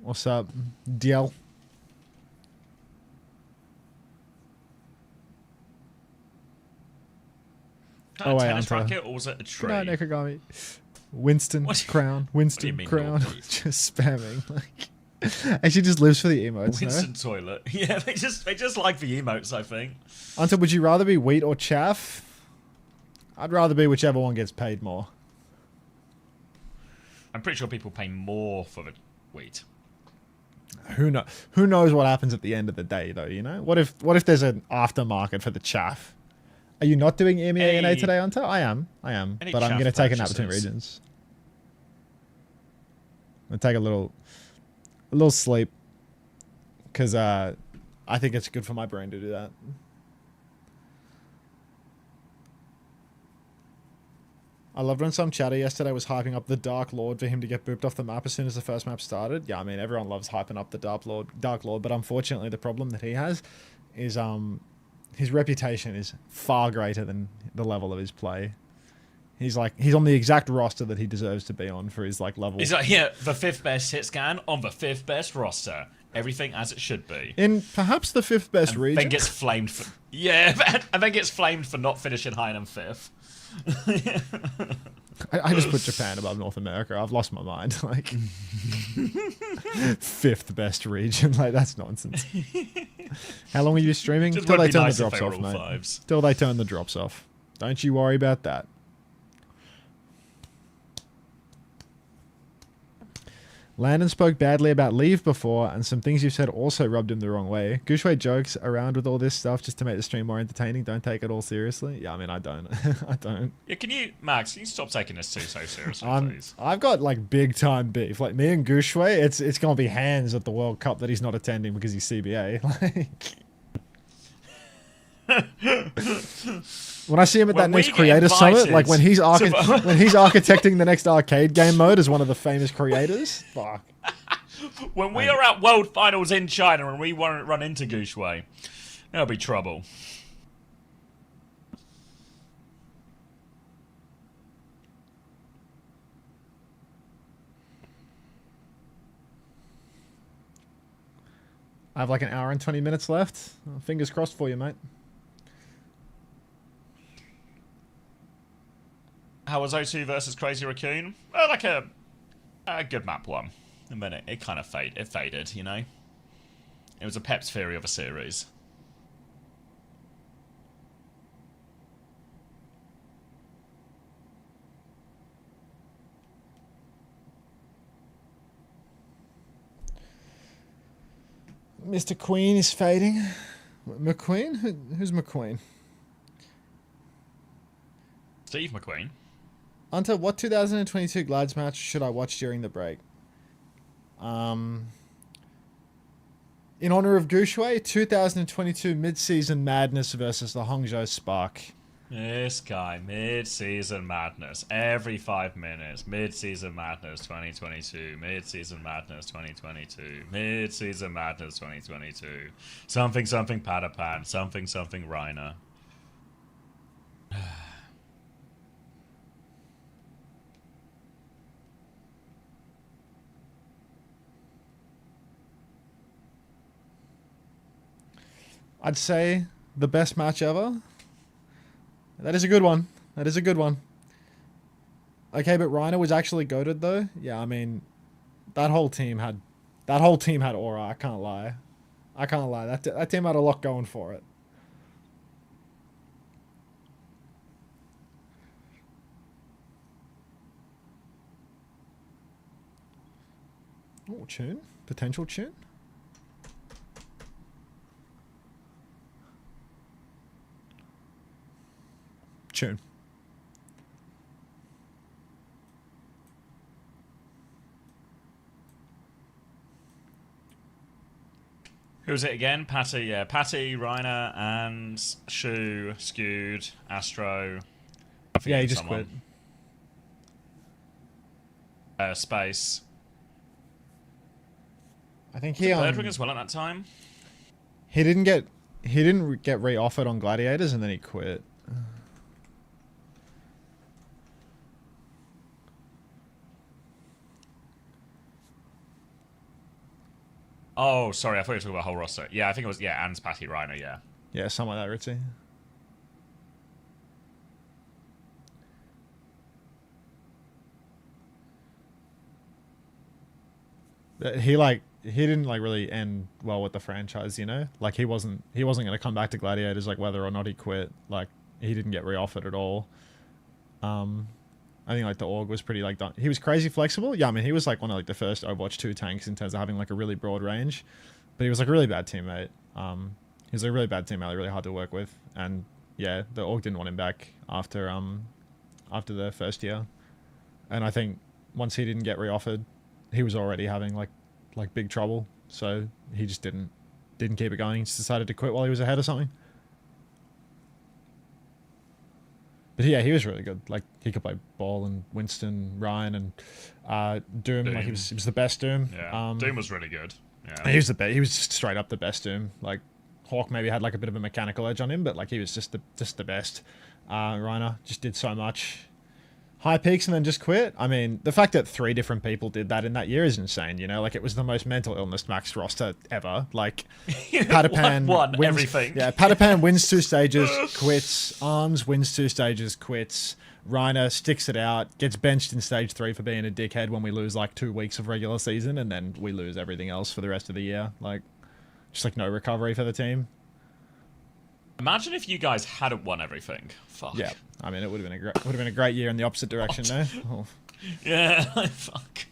What's up, DL? Oh, wait, tennis Unter. racket, or was it a tree? No, Nekagami. Winston Crown. Winston mean, Crown. naughty? Just spamming. Like, actually, just lives for the emotes. Winston No? toilet. Yeah, they just like the emotes, I think. Unter, would you rather be wheat or chaff? I'd rather be whichever one gets paid more. I'm pretty sure people pay more for the wheat. Who knows what happens at the end of the day, though? You know, what if there's an aftermarket for the chaff? Are you not doing EMEA today, Unter? I am, but I'm going to take a nap between regions. I'm going to take a little sleep, because I think it's good for my brain to do that. I loved when some chatter yesterday was hyping up the Dark Lord for him to get booped off the map as soon as the first map started. Yeah, I mean, everyone loves hyping up the Dark Lord, but unfortunately the problem that he has is his reputation is far greater than the level of his play. He's on the exact roster that he deserves to be on for his like level. He's like, yeah, the 5th best hit scan on the 5th best roster. Everything as it should be. In perhaps the 5th best region. Then gets flamed for and then gets flamed for not finishing higher than 5th. I just put Japan above North America. I've lost my mind. Like 5th best region. Like that's nonsense. How long are you streaming? Till they turn the drops off, mate. Till they turn the drops off. Don't you worry about that. Landon spoke badly about Leave before, and some things you said also rubbed him the wrong way. Gushway jokes around with all this stuff just to make the stream more entertaining. Don't take it all seriously. Yeah, I mean, I don't. I don't. Yeah, Max, can you stop taking this too so seriously, please? I've got, like, big-time beef. Like, me and Gushway, it's going to be hands at the World Cup that he's not attending because he's CBA. When I see him at that next Creator Summit, like when he's architecting the next arcade game mode as one of the famous creators, fuck. When we are at World Finals in China and we won't run into Gushway, there'll be trouble. I have like an hour and 20 minutes left. Fingers crossed for you, mate. How was O2 versus Crazy Raccoon? Well, like a good map one. And then it kind of faded, you know? It was a Pep's theory of a series. Mr. Queen is fading. McQueen? Who's McQueen? Steve McQueen. Unter, what 2022 Glides match should I watch during the break? In honor of Gushway, 2022 Mid-Season Madness versus the Hangzhou Spark. This guy, Mid-Season Madness. Every 5 minutes. Mid-Season Madness 2022. Mid-Season Madness 2022. Mid-Season Madness 2022. Something, something Patapan. Something, something Reiner. I'd say the best match ever. That is a good one. That is a good one. Okay, but Reiner was actually goated though. Yeah, I mean, that whole team had aura. I can't lie. I can't lie. That team had a lot going for it. Oh, tune? Potential tune? Tune. Who's it again? Patty, yeah. Patty, Reiner, and Shu, Skewed, Astro. Yeah, he just quit. Space. I think he Birdwing as well at that time. He didn't get re-offered on Gladiators and then he quit. Oh, sorry, I thought you were talking about whole roster. Yeah, I think it was, yeah, and Patty Reiner, yeah. Yeah, something like that, Ritzy. He didn't like really end well with the franchise, you know? Like he wasn't going to come back to Gladiators like whether or not he quit. Like he didn't get re-offered at all. I think like the org was pretty like done. He was crazy flexible. Yeah, I mean he was like one of like the first Overwatch 2 tanks in terms of having like a really broad range. But he was like a really bad teammate. He was a really bad teammate, like, really hard to work with. And yeah, the org didn't want him back after the first year. And I think once he didn't get re-offered, he was already having like big trouble. So he just didn't keep it going. He just decided to quit while he was ahead or something. But yeah, he was really good. Like, he could play ball, and Winston, Ryan, and Doom. Like, he was the best Doom. Yeah, Doom was really good. Yeah. He was he was just straight up the best Doom. Like, Hawk maybe had like a bit of a mechanical edge on him, but like he was just the best. Reiner just did so much. High peaks and then just quit. I mean, the fact that 3 different people did that in that year is insane, you know? Like, it was the most mental illness max roster ever. Like, Patapan won wins everything. Yeah, Patapan wins 2 stages, quits. Arms wins 2 stages, quits. Reiner sticks it out, gets benched in stage 3 for being a dickhead when we lose like 2 weeks of regular season, and then we lose everything else for the rest of the year. Like, just like no recovery for the team. Imagine if you guys hadn't won everything. Fuck. Yeah, I mean, it would have been a great year in the opposite direction, no? Oh. Yeah, fuck.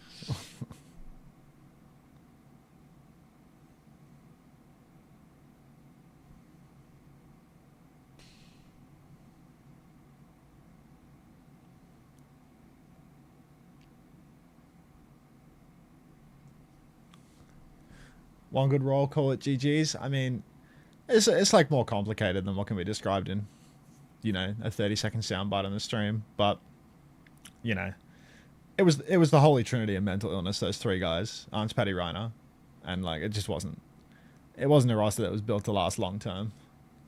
One good roll, call it GG's. I mean, it's like more complicated than what can be described in, you know, a 30-second soundbite on the stream. But, you know, it was the holy trinity of mental illness. Those 3 guys, Arms, Paddy, Reiner, and like it just wasn't a roster that was built to last long term,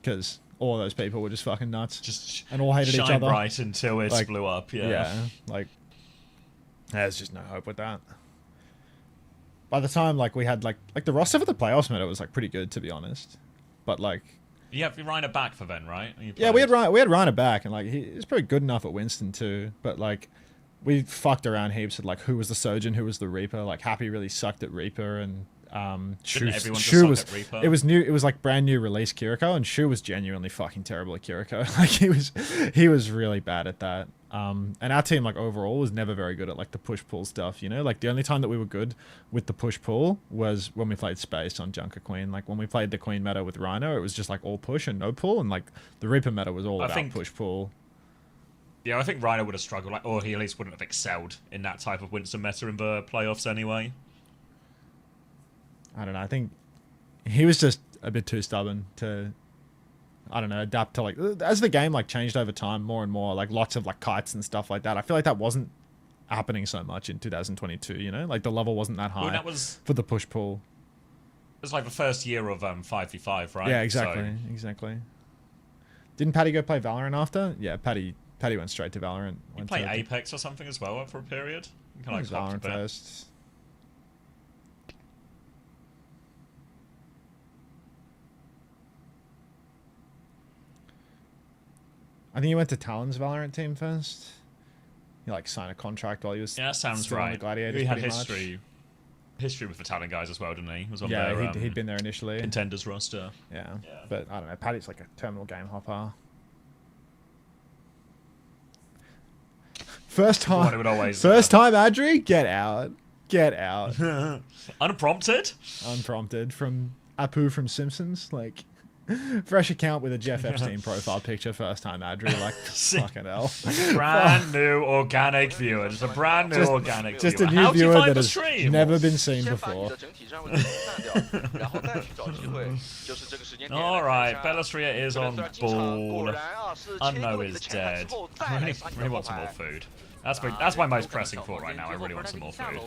because all of those people were just fucking nuts, Just and all hated each shine other. bright until it Like, blew up. Yeah. Yeah, like there's just no hope with that. By the time like we had like the roster for the playoffs meta was like pretty good, to be honest. But like, You have Reiner back for then, right? yeah, we had Reiner back, and like he's pretty good enough at Winston too. But like, we fucked around heaps at like who was the Surgeon, who was the Reaper. Like Happy really sucked at Reaper, and Didn't everyone just Shu suck was at Reaper? it was new. It was like brand new release Kiriko, and Shu was genuinely fucking terrible at Kiriko. Like he was really bad at that. And our team like overall was never very good at like the push pull stuff. You know, like the only time that we were good with the push pull was when we played Space on Junker Queen. Like when we played the Queen meta with Rhino, it was just like all push and no pull, and like the Reaper meta was all about push pull. Yeah, I think Rhino would have struggled, like, or he at least wouldn't have excelled in that type of Winston meta in the playoffs anyway. I don't know. I think he was just a bit too stubborn to, I don't know, adapt to like, as the game like changed over time more and more, like lots of like kites and stuff like that. I feel like that wasn't happening so much in 2022, you know? Like the level wasn't that high Well, that was, for the push pull. It was like the first year of 5v5, right? Yeah, exactly. So, Exactly. Didn't Paddy go play Valorant after? Yeah, Paddy went straight to Valorant. you played Apex or something as well for a period? Kind of like Valorant first. I think he went to Talon's Valorant team first. He like signed a contract while he was sounds still right. on the Gladiators. He had pretty much. history with the Talon guys as well, didn't he? He was on Yeah, their, he'd been there initially. contenders roster. Yeah, but I don't know. Paddy's like a terminal game hopper. First time, Adri, get out. Unprompted from Apu from Simpsons, like fresh account with a Jeff Epstein profile picture. First time Adri, like fucking hell. Brand new organic viewer. Just a brand new organic just viewer. a new How viewer that has stream? never been seen before. Alright, Bellastria is on ball. Unno is dead. I really want some more food. That's my most pressing thought right now. I really want some more food.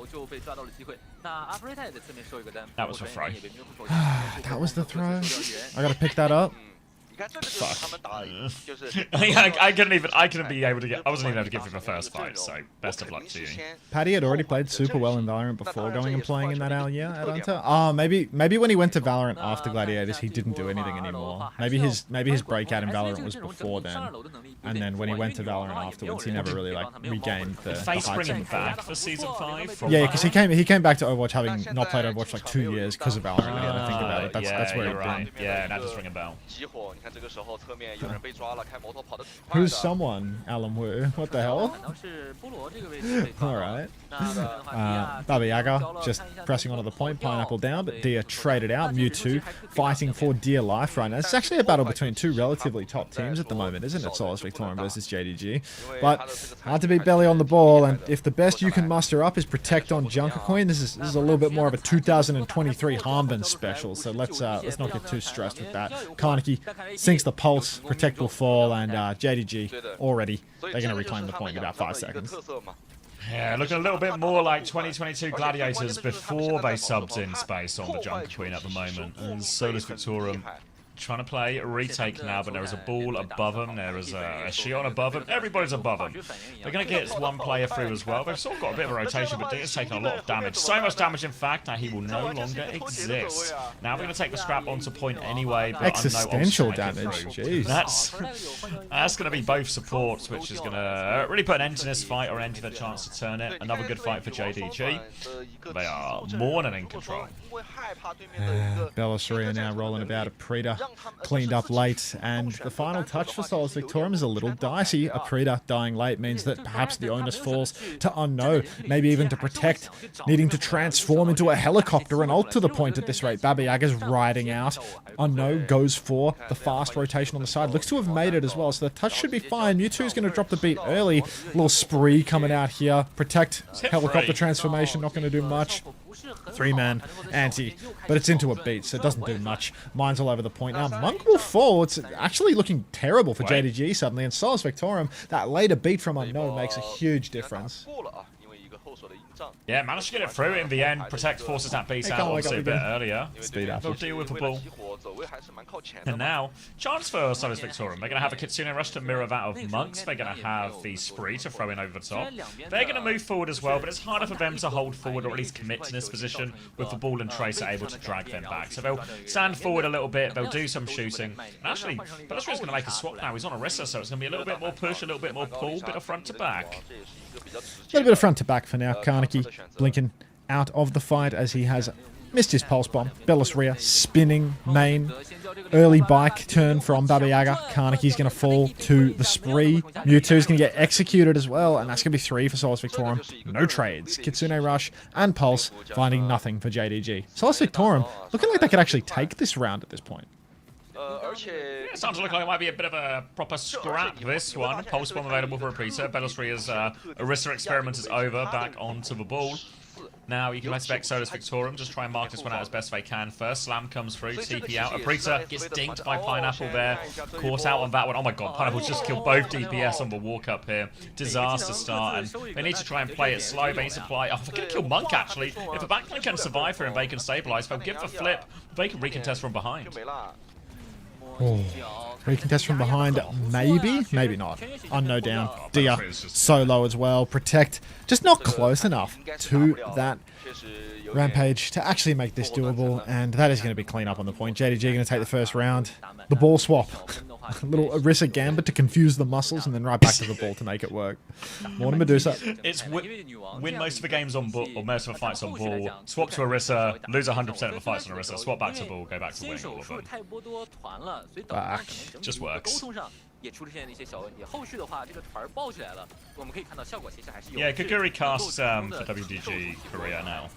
That was a throw. That was the throw. I gotta pick that up. Fuck. I couldn't be able to get. I wasn't even able to give you the first fight. So best of luck to you. Paddy had already played super well in Valorant before going and playing in that year at Unter. Oh, maybe when he went to Valorant after Gladiators, he didn't do anything anymore. Maybe his breakout in Valorant was before then, and then when he went to Valorant afterwards, he never really like regained the Face heights. bringing back for season 5. Yeah, because he came back to Overwatch having not played Overwatch like 2 years because of Valorant. When you had to think about it, that's where you're it right. Yeah, that does ring a bell. Who's someone? Alan Wu. What the hell? Alright. Baba Yaga just pressing onto the point, Pineapple down, but Dia traded out. Mewtwo fighting for dear life right now. It's actually a battle between 2 relatively top teams at the moment, isn't it? Solus Victorem versus JDG. But hard to beat Belly on the ball, and if the best you can muster up is Protect on Junker Coin, this is a little bit more of a 2023 Harmbin special, so let's not get too stressed with that. Kaneki sinks the pulse, Protect will fall, and JDG already, they're going to reclaim the point in about 5 seconds. Yeah, looking a little bit more like 2022 Gladiators before they subbed in space on the Junker Queen at the moment. And Solus Victorem trying to play a retake now, but there is a ball above him. There is a shield above him. Everybody's above him. They're going to get one player through as well. They've sort of got a bit of a rotation, but Dinger's taking a lot of damage. So much damage, in fact, that he will no longer exist. Now we're going to take the scrap onto point anyway. But Existential damage. Jeez. That's going to be both supports, which is going to really put an end to this fight or end to the chance to turn it. Another good fight for JDG. They are more than in control. Bellasaria now rolling about. A Preta cleaned up late, and the final touch for Solus Victorem is a little dicey. A Preta dying late means that perhaps the onus falls to Unknown, maybe even to Protect, needing to transform into a helicopter and ult to the point at this rate. Baba Yaga's riding out. Unknown goes for the fast rotation on the side. Looks to have made it as well, so the touch should be fine. Mewtwo's going to drop the beat early. Little spree coming out here. Protect, helicopter transformation, not going to do much. 3-man anti, but it's into a beat, so it doesn't do much. Mine's all over the point. Now, Monk will fall. It's actually looking terrible for JDG suddenly, and Solus Victorem, that later beat from Unknown makes a huge difference. Yeah, managed to get it through in the end. Protect forces that beat out obviously a bit earlier. Speed up. They'll deal with the ball. And now, chance for Solus Victorem. They're going to have a Kitsune rush to mirror that of Monks. They're going to have the spree to throw in over the top. They're going to move forward as well, but it's harder for them to hold forward or at least commit to this position with the ball and Tracer able to drag them back. So they'll stand forward a little bit. They'll do some shooting. And actually, Bellasaria is going to make a swap now. He's on Orisa, so it's going to be a little bit more push, a little bit more pull, bit of front to back. A little bit of front to back for now. Karniki blinking out of the fight as he has missed his pulse bomb. Bellasaria spinning main. Early bike turn from Baba Yaga. Karniki's going to fall to the spree. Mewtwo's going to get executed as well, and that's going to be 3 for Solus Victorem. No trades. Kitsune rush and pulse finding nothing for JDG. Solus Victorem looking like they could actually take this round at this point. Yeah, it sounds to look like it might be a bit of a proper scrap, this one. Pulse bomb available for a Preta. Bellasaria's Orisa experiment is over. Back onto the ball. Now you can expect Solus Victorem just try and mark this one out as best they can first. Slam comes through, TP out. A Preta gets dinked by Pineapple there. Caught out on that one. Oh my god, Pineapple just killed both DPS on the walk up here. Disaster start, and they need to try and play it slow. They need to play. Oh, they're going to kill Monk actually. If the backline can survive here and they can stabilize, they'll give the flip. They can recontest from behind. Oh. Recontest from behind, maybe? Maybe not. Unknown down. Dia solo as well. Protect. Just not close enough to that Rampage to actually make this doable, and that is going to be clean up on the point. JDG going to take the first round. The ball swap. A little Orisa Gambit to confuse the muscles, and then right back to the ball to make it work. Morning Medusa. It's win most of the games on ball, or most of the fights on ball. Swap to Orisa, lose 100% of the fights on Orisa. Swap back to ball, go back to wing. All of them. Back. Just works. Yeah, Kaguri casts for WDG Korea now.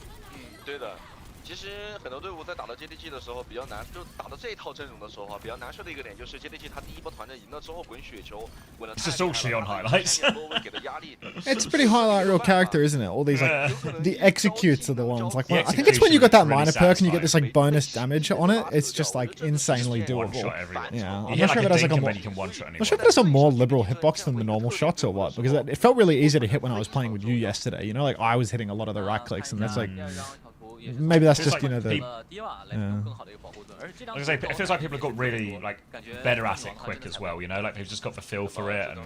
其实很多队伍在打到 JDG 的时候比较难，就打到这一套阵容的时候比较难受的一个点就是 JDG 他第一波团战赢了之后滚雪球，滚了太厉害了，而且很多会给的压力。It's pretty highlight reel character, isn't it? All these like the executes are the ones like I think it's when you got that minor perk and you get this like bonus damage on it. It's just like insanely doable. Yeah, I'm not sure if it has like a more. I'm sure if it has a more liberal hitbox than the normal shots or what, because it felt really easy to hit when I was playing with you yesterday. You know, like I was hitting a lot of the right clicks, and that's like. Maybe that's just, you know, the... Like I say, it feels like people have got really, like, better at it quick as well, you know? Like, they've just got the feel for it, and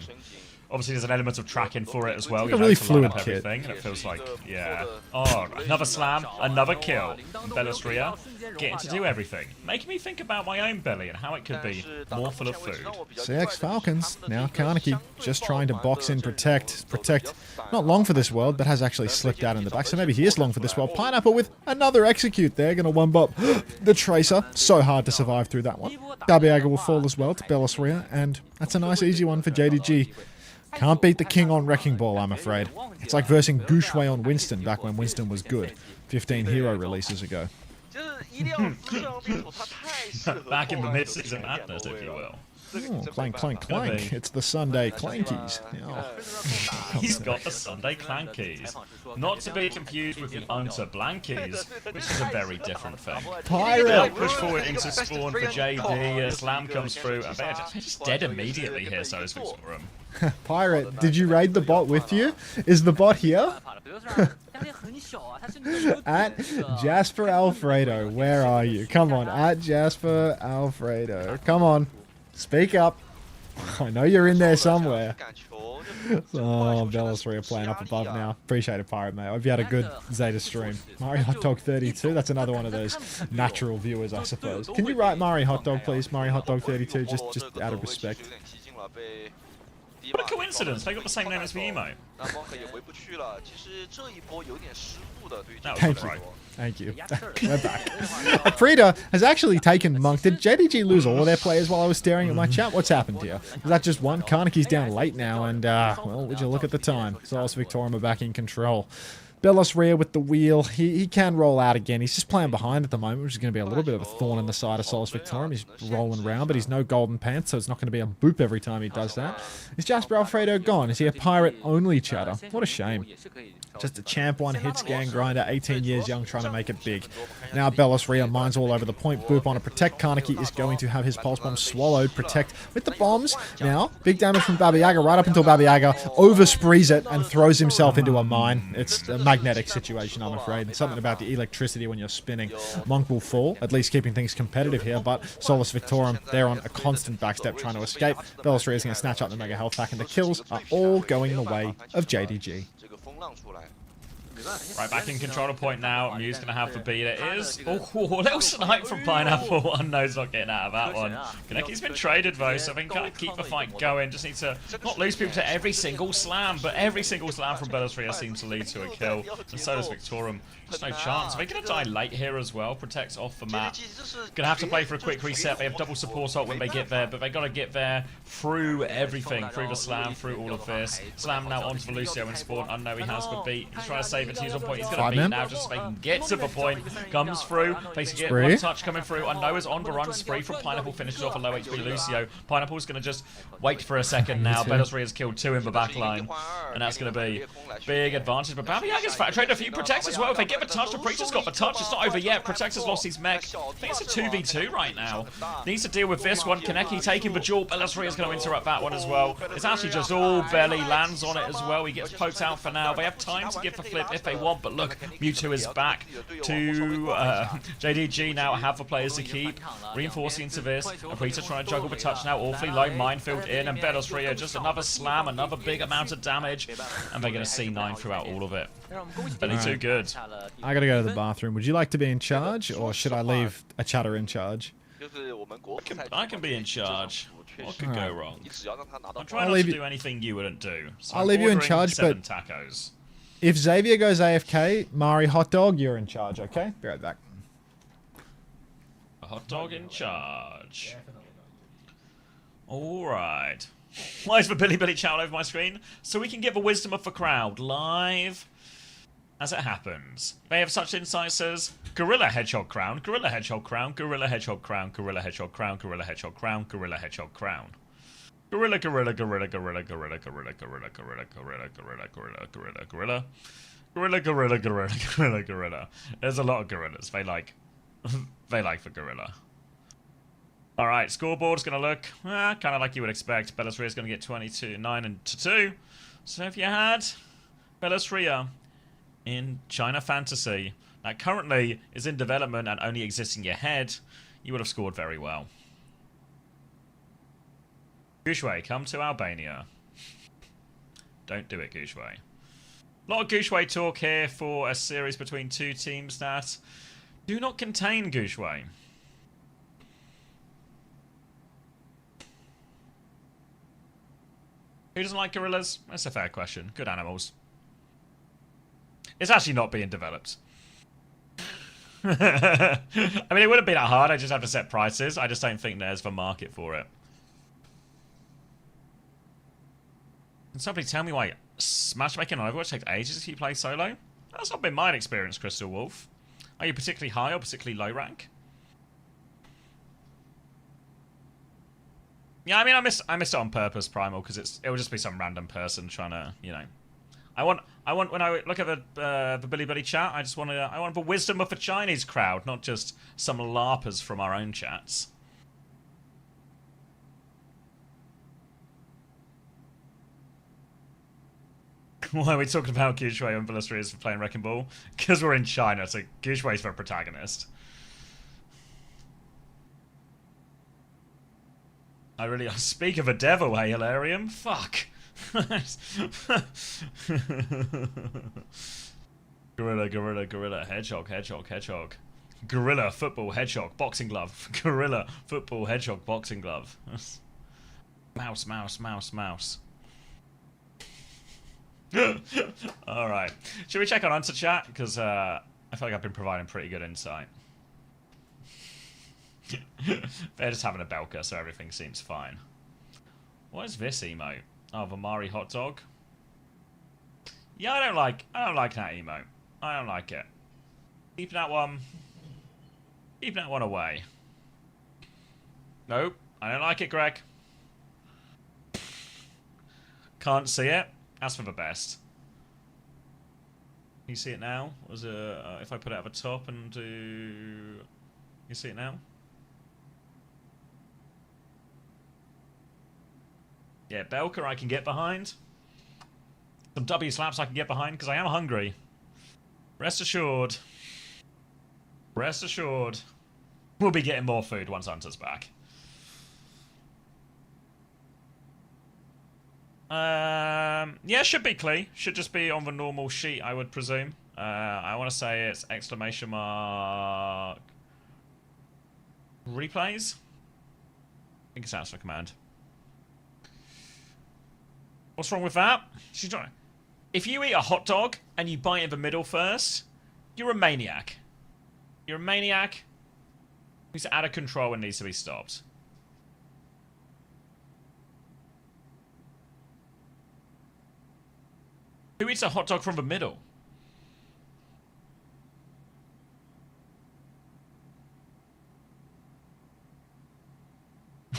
obviously there's an element of tracking for it as well. It's a really fluid kit. And it feels like, yeah. Oh, another slam, another kill. Bellasaria getting to do everything. Making me think about my own belly and how it could be more full of food. CX Falcons, now Karniki, just trying to box in Protect. Protect, not long for this world, but has actually slipped out in the back, so maybe he is long for this world. Pineapple with another execute there, gonna one-bop the Tracer. So hard to survive through that one. Dabiaga will fall as well to Bellasaria, and that's a nice easy one for JDG. Can't beat the king on Wrecking Ball, I'm afraid. It's like versing Gouchway on Winston back when Winston was good. 15 hero releases ago. Back in the mid-season madness, if you will. clank, clank, clank. It's the Sunday clankies. He's got the Sunday clankies. Not to be confused with the Unter blankies, which is a very different thing. Pirate! Push forward into spawn for JD. Slam comes through. They're just dead immediately here, Solus Victorem. Pirate, did you raid the bot with you? Is the bot here? At Jasper Alfredo, where are you? Come on, at Jasper Alfredo. Come on, speak up. I know you're in there somewhere. Oh, Bellis3 are playing up above now. Appreciate it, Pirate, mate. Hope you had a good Zeta stream. Mari Hot Dog 32, that's another one of those natural viewers, I suppose. Can you write Mari Hot Dog, please? Mari Hot Dog 32, just out of respect. What a coincidence, they got the same name as the emo. Thank you. Thank you. We're back. Frida has actually taken Monk. Did JDG lose all of their players while I was staring at my chat? What's happened here? Is that just one? Karnaki's down late now, and, well, would you look at the time? Solus Victorem are back in control. Bellis rear with the wheel. He can roll out again. He's just playing behind at the moment, which is going to be a little bit of a thorn in the side of Solus Victorem. He's rolling around, but he's no golden pants, so it's not going to be a boop every time he does that. Is Jasper Alfredo gone? Is he a pirate-only chatter? What a shame. Just a champ one hit scan grinder, 18 years young, trying to make it big. Now Bellis Rhea mines all over the point. Boop on a protect. Karnaki is going to have his pulse bomb swallowed. Protect with the bombs. Now, big damage from Baba Yaga right up until Baba Yaga oversprees it and throws himself into a mine. It's a magnetic situation, I'm afraid. And something about the electricity when you're spinning. Monk will fall, at least keeping things competitive here, but Solus Victorem, they're on a constant backstep trying to escape. Bellis Rhea is going to snatch up the mega health pack, and the kills are all going the way of JDG. Right, back in control of point now. Mew's going to have the beat. It is. Oh, little snipe from Pineapple. Unknown's not getting out of that one. Kaneki's been traded though, so they can kind of keep the fight going. Just need to not lose people to every single slam, but every single slam from Bellis3 seems to lead to a kill. And so does Victorem. There's no chance. They're going to die late here as well. Protects off the map. Going to have to play for a quick reset. They have double support ult when they get there, but they got to get there through everything. Through the slam, through all of this. Slam now onto the Lucio and spawn. Unknown, he has the beat. He's trying to save it. He's on point. He's going to beat now just so they can get to the point. Comes through. Basically, get one touch coming through. Unknown is on the run. Spree from Pineapple. Finishes off a low HP Lucio. Pineapple's going to just wait for a second now. Bellis3 has killed 2 in the back line. And that's going to be big advantage. But Baba Yaga's traded a few protects as well. If they give a touch, the Preacher's got the touch. It's not over yet. Protector's lost his mech. I think it's a 2v2 right now. Needs to deal with this one. Kaneki taking the duel. Bellis3 is going to interrupt that one as well. It's actually just all belly. Lands on it as well. He gets poked out for now. They have time to give the flip if they want. But look, Mewtwo is back to JDG now. Have the players to keep. Reinforcing into this. Aprita trying to juggle the touch now. Awfully low minefield in. And Bellis3 just another slam. Another big amount of damage. And they're going to C9 throughout all of it. Belly too good. I gotta go to the bathroom. Would you like to be in charge, or should I leave a chatter in charge? I can be in charge. What could go wrong? I'm trying not to do anything you wouldn't do. So I'll leave you in charge, but tacos. If Xavier goes AFK, Mari Hot Dog, you're in charge, okay? Be right back. A hot dog in charge. Alright. Why is the Billy Billy chat over my screen? So we can get the wisdom of the crowd live as it happens. They have such insights as Gorilla Hedgehog Crown, Gorilla Hedgehog Crown, Gorilla Hedgehog Crown, Gorilla Hedgehog Crown, Gorilla Hedgehog Crown, Gorilla Hedgehog Crown. Gorilla, gorilla, gorilla, gorilla, gorilla, gorilla, gorilla, gorilla, gorilla, gorilla, gorilla, gorilla, gorilla. Gorilla, gorilla, gorilla, gorilla, gorilla. There's a lot of gorillas. They like the gorilla. Alright, scoreboard's gonna look kind of like you would expect. Bellis3 is gonna get 22, 9 and 2. So if you had Bellis3 in China Fantasy that currently is in development and only exists in your head, you would have scored very well. Gushway, come to Albania. Don't do it, Gushway. A lot of Gushway talk here for a series between 2 teams that do not contain Gushway. Who doesn't like gorillas? That's a fair question. Good animals. It's actually not being developed. I mean, it wouldn't be that hard. I just have to set prices. I just don't think there's the market for it. Can somebody tell me why matchmaking on Overwatch takes ages if you play solo? That's not been my experience, Crystal Wolf. Are you particularly high or particularly low rank? Yeah, I mean, I missed it on purpose, Primal, because it will just be some random person trying to, you know. I want when I look at the Billy Billy chat, I want the wisdom of the Chinese crowd, not just some larpers from our own chats. Why are we talking about Guishui and Ballistrius for playing Wrecking Ball? Because we're in China, so Guishui's the protagonist. I really speak of a devil, hey Hilarium. Fuck. Gorilla, hedgehog. Gorilla, football, hedgehog, boxing glove. Gorilla, football, hedgehog, boxing glove. Mouse. Alright. Should we check on Unter chat? Because I feel like I've been providing pretty good insight. They're just having a Belka, so everything seems fine. What is this emote? Oh, the Mari hot dog. Yeah, I don't like that emote. I don't like it. Keep that one away. Nope, I don't like it, Greg. Can't see it. That's for the best. Can you see it now? Was if I put it at the top and do... You see it now? Yeah, Belka I can get behind. Some W slaps I can get behind because I am hungry. Rest assured. Rest assured. We'll be getting more food once Hunter's back. Yeah, should be clean. Should just be on the normal sheet, I would presume. I want to say it's exclamation mark... Replays? I think it's answer command. What's wrong with that? If you eat a hot dog and you bite in the middle first, you're a maniac. You're a maniac who's out of control and needs to be stopped. Who eats a hot dog from the middle?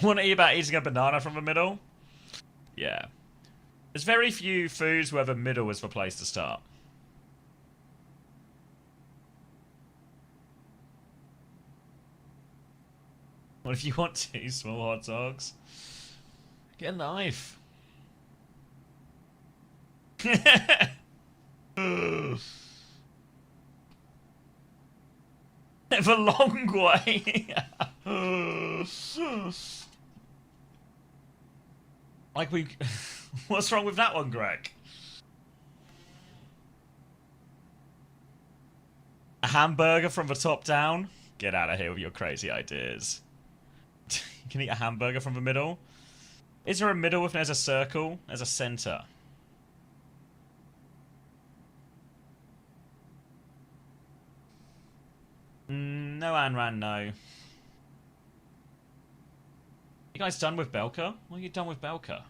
Want to eat about eating a banana from the middle? Yeah. There's very few foods where the middle is the place to start. Well, if you want 2 small hot dogs, get a knife. The long way. Like we... What's wrong with that one, Greg? A hamburger from the top down? Get out of here with your crazy ideas. You can eat a hamburger from the middle? Is there a middle if there's a circle? There's a center. No, Anran, no. You guys done with Belka? What are you done with Belka?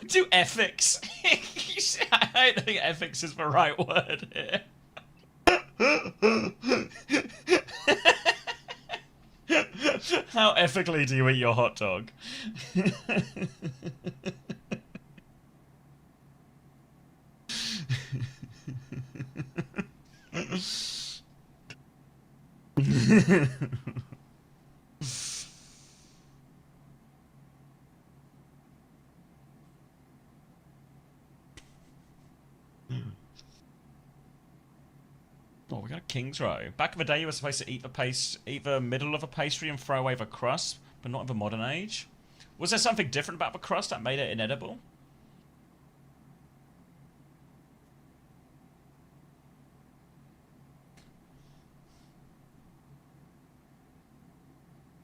Do ethics. I don't think ethics is the right word here. How ethically do you eat your hot dog? Oh, we got a king's row. Back in the day, you were supposed to eat the middle of a pastry and throw away the crust, but not in the modern age. Was there something different about the crust that made it inedible?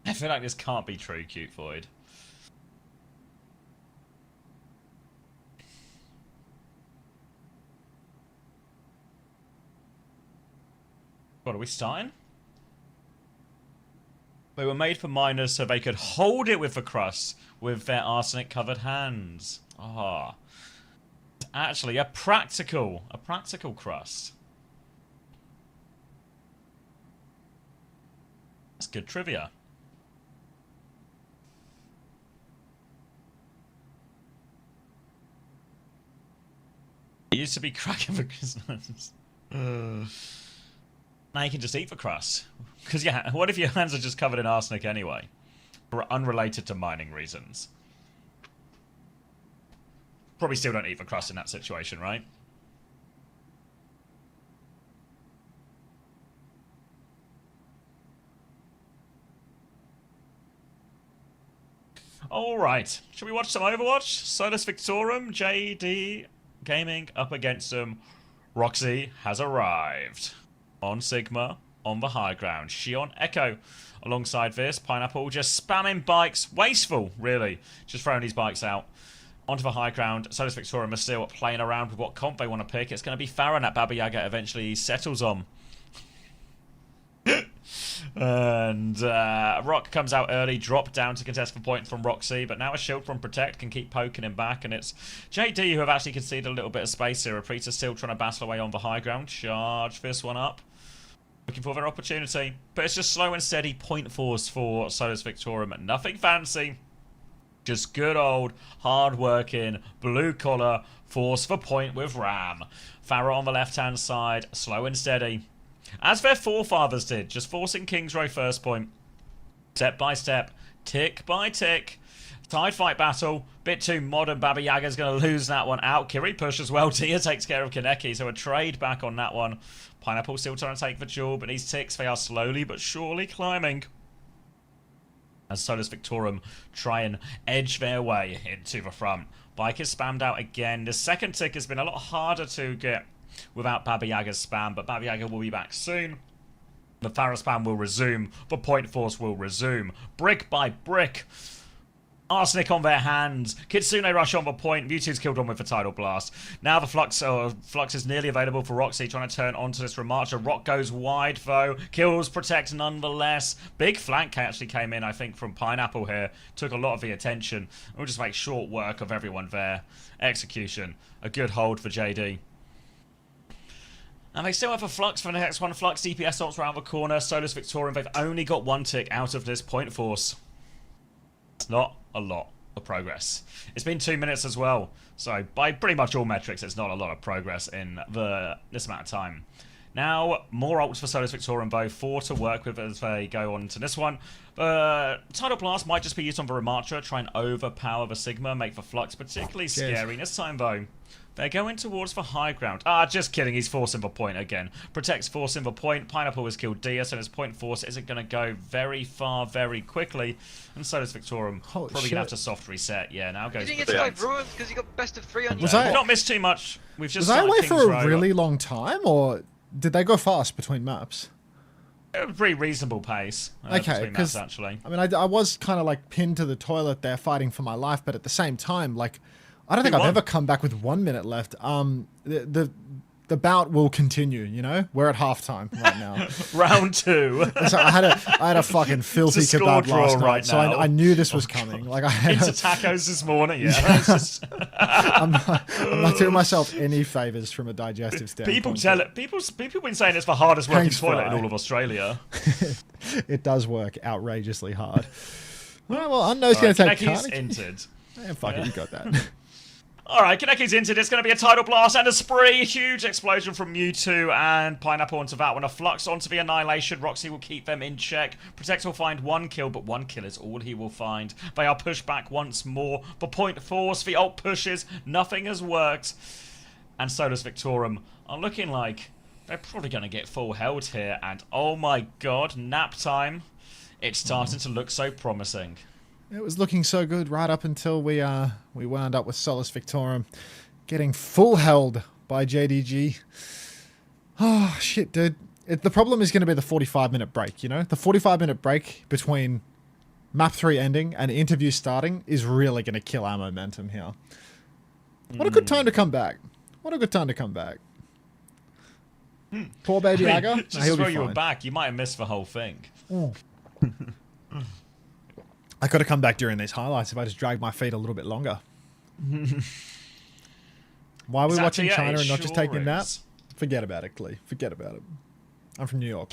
I feel like this can't be true, Cute Void. What, are we starting? They were made for miners so they could hold it with the crust with their arsenic-covered hands. Ah. Actually, a practical crust. good trivia. It used to be cracking for Christmas. Now you can just eat for crust. Because, yeah, what if your hands are just covered in arsenic anyway? For unrelated to mining reasons. Probably still don't eat for crust in that situation, right? Alright, should we watch some Overwatch? Solus Victorem, JD Gaming up against them. Roxy has arrived. On Sigma, on the high ground. Shion Echo alongside this. Pineapple just spamming bikes. Wasteful, really. Just throwing these bikes out. Onto the high ground. Solus Victorem are still playing around with what comp they want to pick. It's going to be Farron that Baba Yaga eventually settles on. And Rock comes out early, drop down to contest for point from Roxy, but now a shield from Protect can keep poking him back, and it's JD who have actually conceded a little bit of space here. Repeater still trying to battle away on the high ground. Charge this one up. Looking for their opportunity, but it's just slow and steady point force for Solus Victorem. Nothing fancy, just good old hard-working blue-collar force for point with Ram. Farrah on the left-hand side, slow and steady. As their forefathers did, just forcing King's Row first point. Step by step, tick by tick. Tide fight battle. Bit too modern. Baba Yaga's going to lose that one out. Kiri push as well. Tia takes care of Kaneki, so a trade back on that one. Pineapple still trying to take the jewel, but these ticks, they are slowly but surely climbing. As Solus Victorem try and edge their way into the front. Bike is spammed out again. The second tick has been a lot harder to get without Baba Yaga's spam, but Baba Yaga will be back soon. The Farah spam will resume. The point force will resume. Brick by brick. Arsenic on their hands. Kitsune rush on the point. Mewtwo's killed on with the Tidal Blast. Now the Flux is nearly available for Roxy, trying to turn onto this Remarcher. Rock goes wide, though. Kills Protect nonetheless. Big flank actually came in, I think, from Pineapple here. Took a lot of the attention. We'll just make short work of everyone there. Execution. A good hold for JD. And they still have a Flux for the next one. Flux DPS ults around the corner. Solus Victorem, they've only got one tick out of this point force. It's not a lot of progress. It's been 2 minutes as well. So by pretty much all metrics, it's not a lot of progress in this amount of time. Now, more ults for Solus Victorem, though. 4 to work with as they go on to this one. Tidal Blast might just be used on the Remarcher. Try and overpower the Sigma. Make the Flux particularly scary. This time, though, they're going towards the high ground. Ah, just kidding. He's forcing the point again. Protect's forcing the point. Pineapple has killed Dia, so his point force isn't going to go very far very quickly. And so does Victorem. Probably going to have to soft reset. Yeah, now goes. You didn't get 5 ruins because you got best of 3 on you. We've not missed too much. We've just was I away for a really long time, or did they go fast between maps? It was a pretty reasonable pace. Okay, because actually, I mean, I was kind of like pinned to the toilet there, fighting for my life, but at the same time, like, I don't think I've ever come back with 1 minute left. The bout will continue, you know? We're at halftime right now. Round 2. So I had a fucking filthy kebab last night, right, so I knew this was coming. Like, I had into tacos this morning, yeah. I'm not doing myself any favors from a digestive standpoint. People have been saying it's the hardest working toilet in all of Australia. It does work outrageously hard. Well, Unknown's going to take Kaneki's entered. Yeah, fuck it, you got that. Alright, Kaneki's entered. It's going to be a Tidal Blast and a spree. A huge explosion from Mewtwo and Pineapple onto that one. A Flux onto the Annihilation. Roxy will keep them in check. Protect will find 1 kill, but 1 kill is all he will find. They are pushed back once more. The point force, the ult pushes. Nothing has worked. And Solus Victorem are looking like they're probably going to get full held here. And oh my god, nap time. It's starting to look so promising. It was looking so good right up until we wound up with Solus Victorem getting full held by JDG. Oh, shit, dude. The problem is going to be the 45-minute break, you know? The 45-minute break between map 3 ending and interview starting is really going to kill our momentum here. What a good time to come back. What a good time to come back. Poor baby Aga. Just as well you were back, you might have missed the whole thing. I could have come back during these highlights if I just dragged my feet a little bit longer. Why are we watching China and not just taking a nap? Forget about it, Clee. Forget about it. I'm from New York.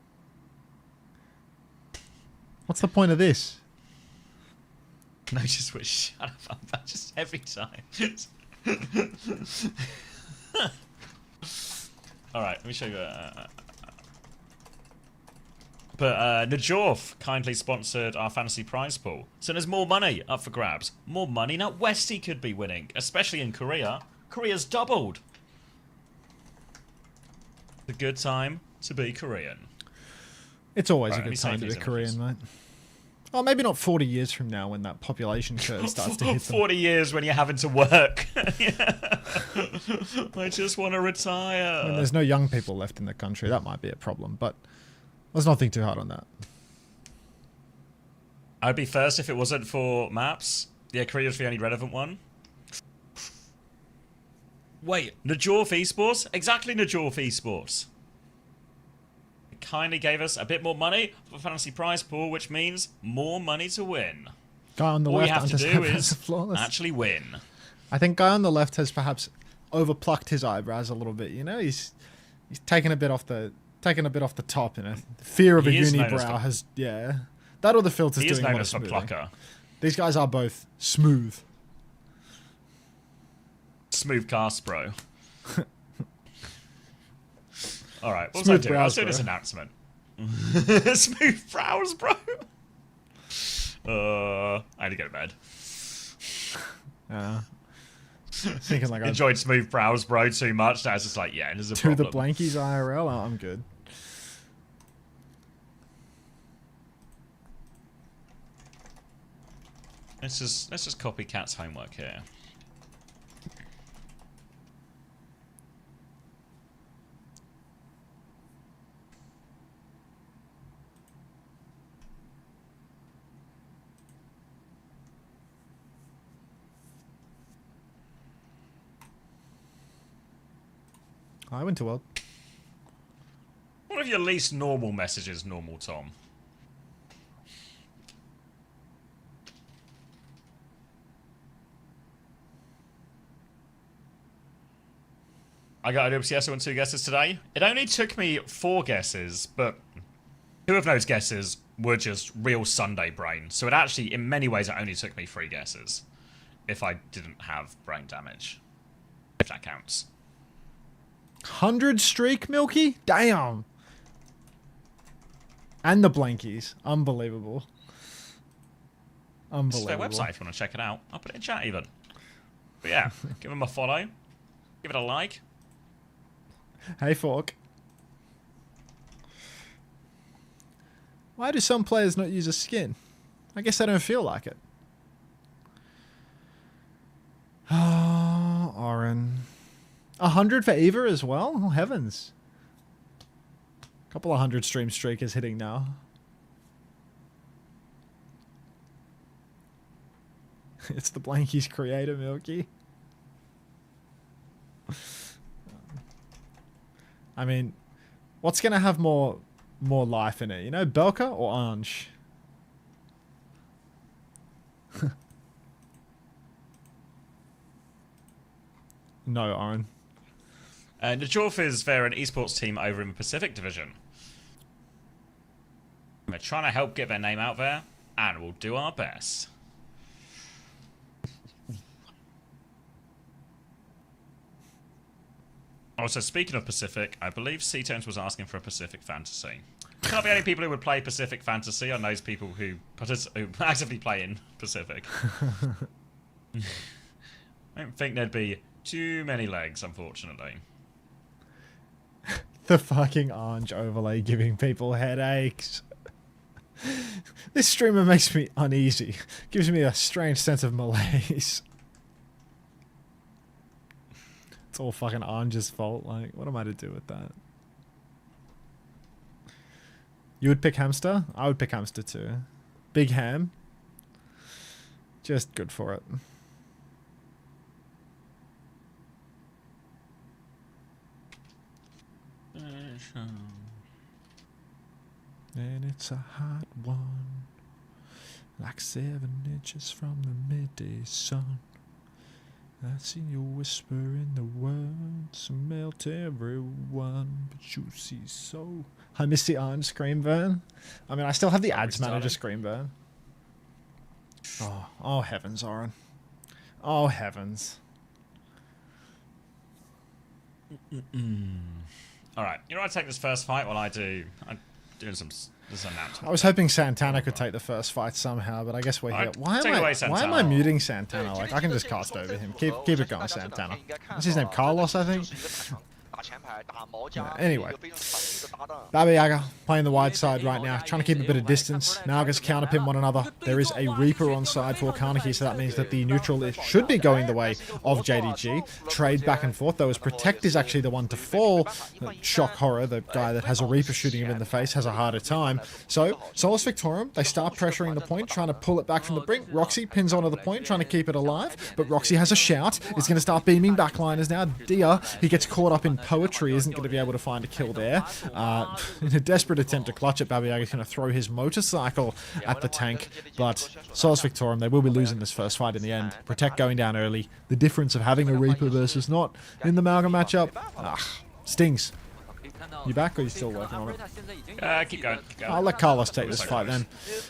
What's the point of this? No, just wish. Shut up. Just every time. Alright, let me show you. But Najorf kindly sponsored our fantasy prize pool. So there's more money up for grabs. More money. Now Westy could be winning, especially in Korea. Korea's doubled. It's a good time to be Korean. It's always a good time to be Korean, mate. Oh, maybe not 40 years from now when that population curve starts to hit them. 40 years when you're having to work. I just want to retire. When there's no young people left in the country, that might be a problem, but let's not think too hard on that. I'd be first if it wasn't for maps. Yeah, Korea's the only relevant one. Wait, Najorf Esports? Exactly, Najorf Esports. It kindly gave us a bit more money for fantasy prize pool, which means more money to win. Guy on the All left you have to do is flawless. actually win. I think guy on the left has perhaps overplucked his eyebrows a little bit. You know, he's taken a bit off the top. You know, the fear of a unibrow has that or the filters doing a lot of smoothing. Plucker. These guys are both smooth. Smooth cast, bro. Alright, what was Smooth I doing? I was doing this announcement. Smooth brows, bro. I had to go to bed. Thinking like enjoyed smooth brows, bro, too much. I was just like, yeah, there's a problem. To the blankies IRL, I'm good. Let's just copy Cat's homework here. Hi, Winterworld. One of your least normal messages, normal Tom. I got an OWCS on 2 guesses today. It only took me 4 guesses, but 2 of those guesses were just real Sunday brain. So it actually, in many ways, it only took me 3 guesses. If I didn't have brain damage. If that counts. 100 streak, Milky? Damn. And the blankies. Unbelievable. It's their website if you want to check it out. I'll put it in chat even. But yeah, give them a follow. Give it a like. Hey, Fork. Why do some players not use a skin? I guess they don't feel like it. Oh, Oren. 100 for Eva as well? Oh, heavens. Couple of 100 stream streakers hitting now. It's the Blankies creator, Milky. I mean, what's going to have more life in it? You know, Belka or Ange? No, Oren. Najorf is they're an esports team over in the Pacific Division. We're trying to help get their name out there, and we'll do our best. Also, speaking of Pacific, I believe C-Tones was asking for a Pacific Fantasy. Not the only people who would play Pacific Fantasy are those people who actively play in Pacific. I don't think there'd be too many legs, unfortunately. The fucking Ange overlay giving people headaches. This streamer makes me uneasy. Gives me a strange sense of malaise. It's all fucking Ange's fault. Like, what am I to do with that? You would pick Hamster? I would pick Hamster too. Big Ham. Just good for it. And it's a hot one, like 7 inches from the midday sun. I see you whispering the words to melt everyone, but you see so. I miss the orange screen burn. I mean, I still have the ads manager screen burn. Oh heavens, Oren. Oh heavens. Alright, you know, I take this first fight while I'm doing some announcement. I was hoping Santana could take the first fight somehow, but I guess we're here. Why am I muting Santana? Like, I can just cast over him. Keep it going, Santana. What's his name? Carlos, I think? Yeah, anyway, Baba Yaga playing the wide side right now, trying to keep a bit of distance. Nagas counterpin one another. There is a Reaper on side for Kaneki, so that means that the neutral should be going the way of JDG. Trade back and forth, though, as Protect is actually the one to fall. Shock Horror, the guy that has a Reaper shooting him in the face, has a harder time. So, Solus Victorem, they start pressuring the point, trying to pull it back from the brink. Roxy pins onto the point, trying to keep it alive, but Roxy has a shout. Is going to start beaming backliners now. Dia, he gets caught up in poetry, isn't going to be able to find a kill there. In a desperate attempt to clutch it, Baba Yaga is going to throw his motorcycle at the tank, but Solus Victorem, they will be losing this first fight in the end. Protect going down early. The difference of having a Reaper versus not in the Malga matchup, stings. You back or are you still working on it? Keep going. I'll let Carlos take this fight then.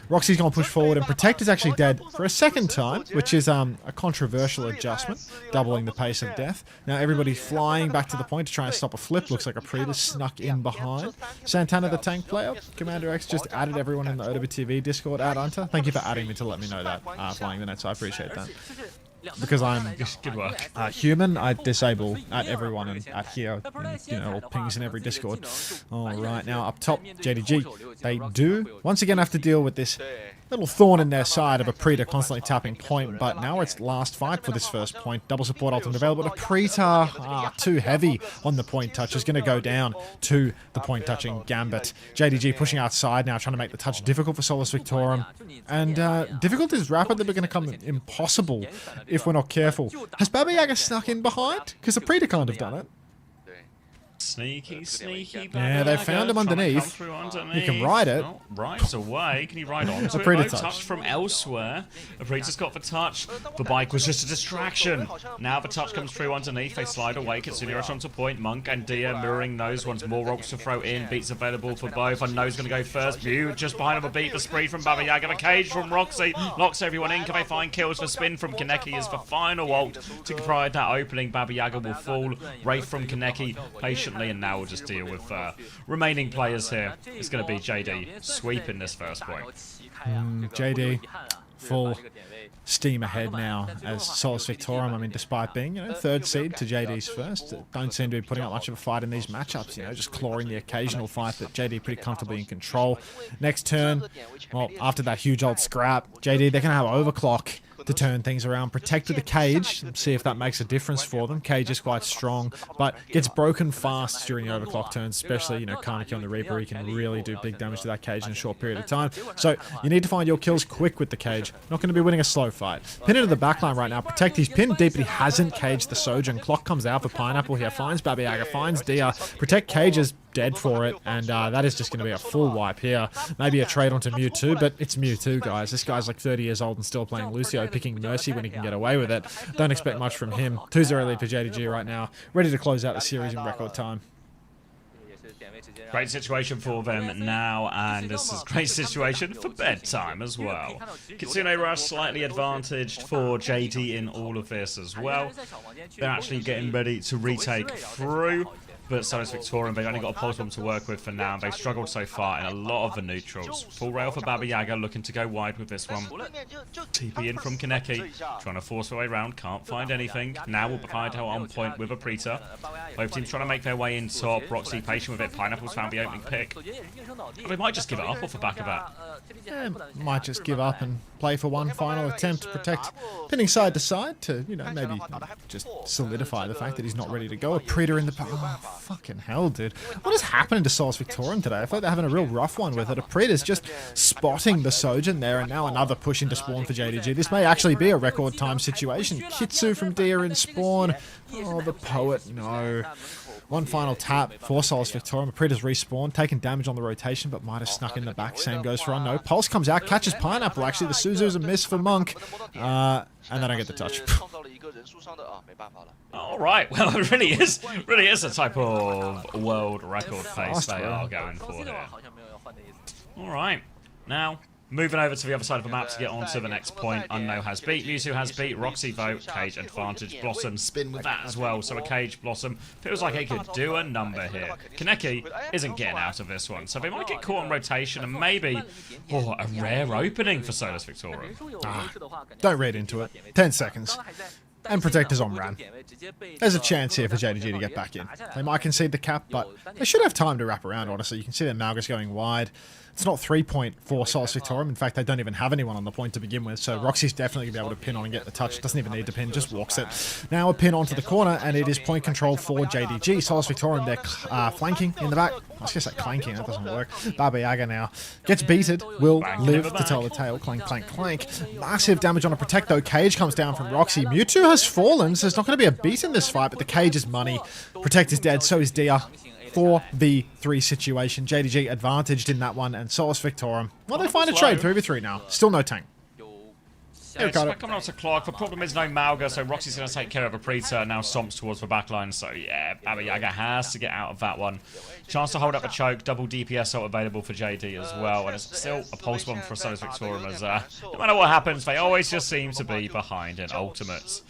Roxy's going to push forward, and Protect is actually dead for a second time, which is a controversial adjustment, doubling the pace of death. Now everybody's flying back to the point to try and stop a flip. Looks like a Predator snuck in behind. Santana, the tank player. Commander X just added everyone in the OWTV Discord. Add Unter. Thank you for adding me to let me know that. Flying the net, so I appreciate that. Because I'm good work. Human, I disable at everyone and at here, and, you know, all pings in every Discord. Alright, now up top, JDG, they do once again have to deal with this little thorn in their side of a Predator constantly tapping point, but now it's last fight for this first point. Double support ultimate available, but a Predator, too heavy on the point touch, is going to go down to the point touching Gambit. JDG pushing outside now, trying to make the touch difficult for Solus Victorem, and difficulty is rapidly going to become impossible if we're not careful. Has Baba Yaga snuck in behind? Because the Predator can't have done it. Sneaky. Yeah, they found him underneath. He can ride it. Oh, rides away. Can he ride on? The Predator touch from elsewhere. The Predator's got the touch. The bike was just a distraction. Now the touch comes through underneath. They slide away. Kitsune rush onto point. Monk and Dia mirroring those ones. More rocks to throw in. Beats available for both. I know he's going to go first. Mew just behind him a beat. The speed from Baba Yaga. The cage from Roxy. Locks everyone in. Can they find kills? The spin from Kaneki is the final ult to provide that opening. Baba Yaga will fall. Wraith from Kaneki patiently, and now we'll just deal with remaining players here. It's going to be JD sweeping this first point. JD full steam ahead now as Solus Victorem. I mean, despite being, you know, third seed to JD's first, don't seem to be putting up much of a fight in these matchups, you know, just clawing the occasional fight, but JD pretty comfortably in control. Next turn, well, after that huge old scrap, JD, they're going to have overclock to turn things around. Protect with the cage, see if that makes a difference for them. Cage is quite strong, but gets broken fast during the overclock turns, especially, you know, Kaneki on the Reaper. He can really do big damage to that cage in a short period of time. So you need to find your kills quick with the cage. Not going to be winning a slow fight. Pin into the backline right now. Protect, he's pinned deep, but he hasn't caged the Sojourn. Clock comes out for Pineapple here. Finds Baba Yaga, finds Dia. Protect cage is dead for it, and that is just going to be a full wipe here. Maybe a trade onto Mewtwo, but it's Mewtwo, guys. This guy's like 30 years old and still playing Lucio, picking Mercy when he can get away with it. Don't expect much from him. 2-0 lead for JDG right now. Ready to close out the series in record time. Great situation for them now, and this is a great situation for bedtime as well. Kitsune Rush slightly advantaged for JD in all of this as well. They're actually getting ready to retake through, but Solus Victorem, they've only got a pulse bomb to work with for now. They've struggled so far in a lot of the neutrals. Full rail for Baba Yaga, looking to go wide with this one. TP in from Kaneki, trying to force their way around, can't find anything. Now we'll find her on point with a Predator. Both teams trying to make their way in top. Roxy patient with it. Pineapple's found the opening pick. They might just give it up off the back of that. Yeah, might just give up and play for one final attempt to Protect, pinning side to side to, you know, maybe just solidify the fact that he's not ready to go. A Predator in the... Oh, fucking hell, dude. What is happening to Solus Victorem today? I feel like they're having a real rough one with it. A Predator's just spotting the Sojourn there, and now another push into spawn for JDG. This may actually be a record time situation. Kitsu from Dia in spawn. Oh, the Poet, no. One final tap for Solus Victorem. Predator's respawned, taking damage on the rotation, but might have snuck in the back. Same goes for Unknown. Pulse comes out, catches Pineapple, actually. The Suzu's a miss for Monk. And they don't get the touch. All right, well, it really is a type of world record pace they are going for here. All right, now moving over to the other side of the map to get on to the next point. Unno has beat, Mewtwo has beat, Roxy vote, Cage advantage, Blossom spin with that as well. So a Cage Blossom feels like it could do a number here. Kaneki isn't getting out of this one, so they might get caught on rotation and maybe a rare opening for Solus Victorem. Don't read into it. 10 seconds. And Protector's on Ran. There's a chance here for JDG to get back in. They might concede the cap, but they should have time to wrap around, honestly. You can see that Malga's going wide. It's not 3-point for Solus Victorem. In fact, they don't even have anyone on the point to begin with, so Roxy's definitely going to be able to pin on and get the touch. Doesn't even need to pin, just walks it. Now a pin onto the corner, and it is point control for JDG. Solus Victorem, they're flanking in the back. I was going to say clanking, that doesn't work. Baba Yaga now gets beated, will live to tell the tale. Clank, clank, clank. Massive damage on a Protect, though. Cage comes down from Roxy. Mewtwo has fallen, so there's not going to be a beat in this fight, but the Cage is money. Protect is dead, so is Dia. 4v3 situation. JDG advantaged in that one, and Solus Victorem. Well, they find a trade 3v3 now. Still no tank. Yeah, it's coming out to Clark. The problem is no Malga, so Roxy's going to take care of a Predator. Now stomps towards the backline, so yeah, Baba Yaga has to get out of that one. Chance to hold up a choke. Double DPS ult available for JD as well, and it's still a pulse bomb for Solus Victorem as no matter what happens, they always just seem to be behind in ultimates.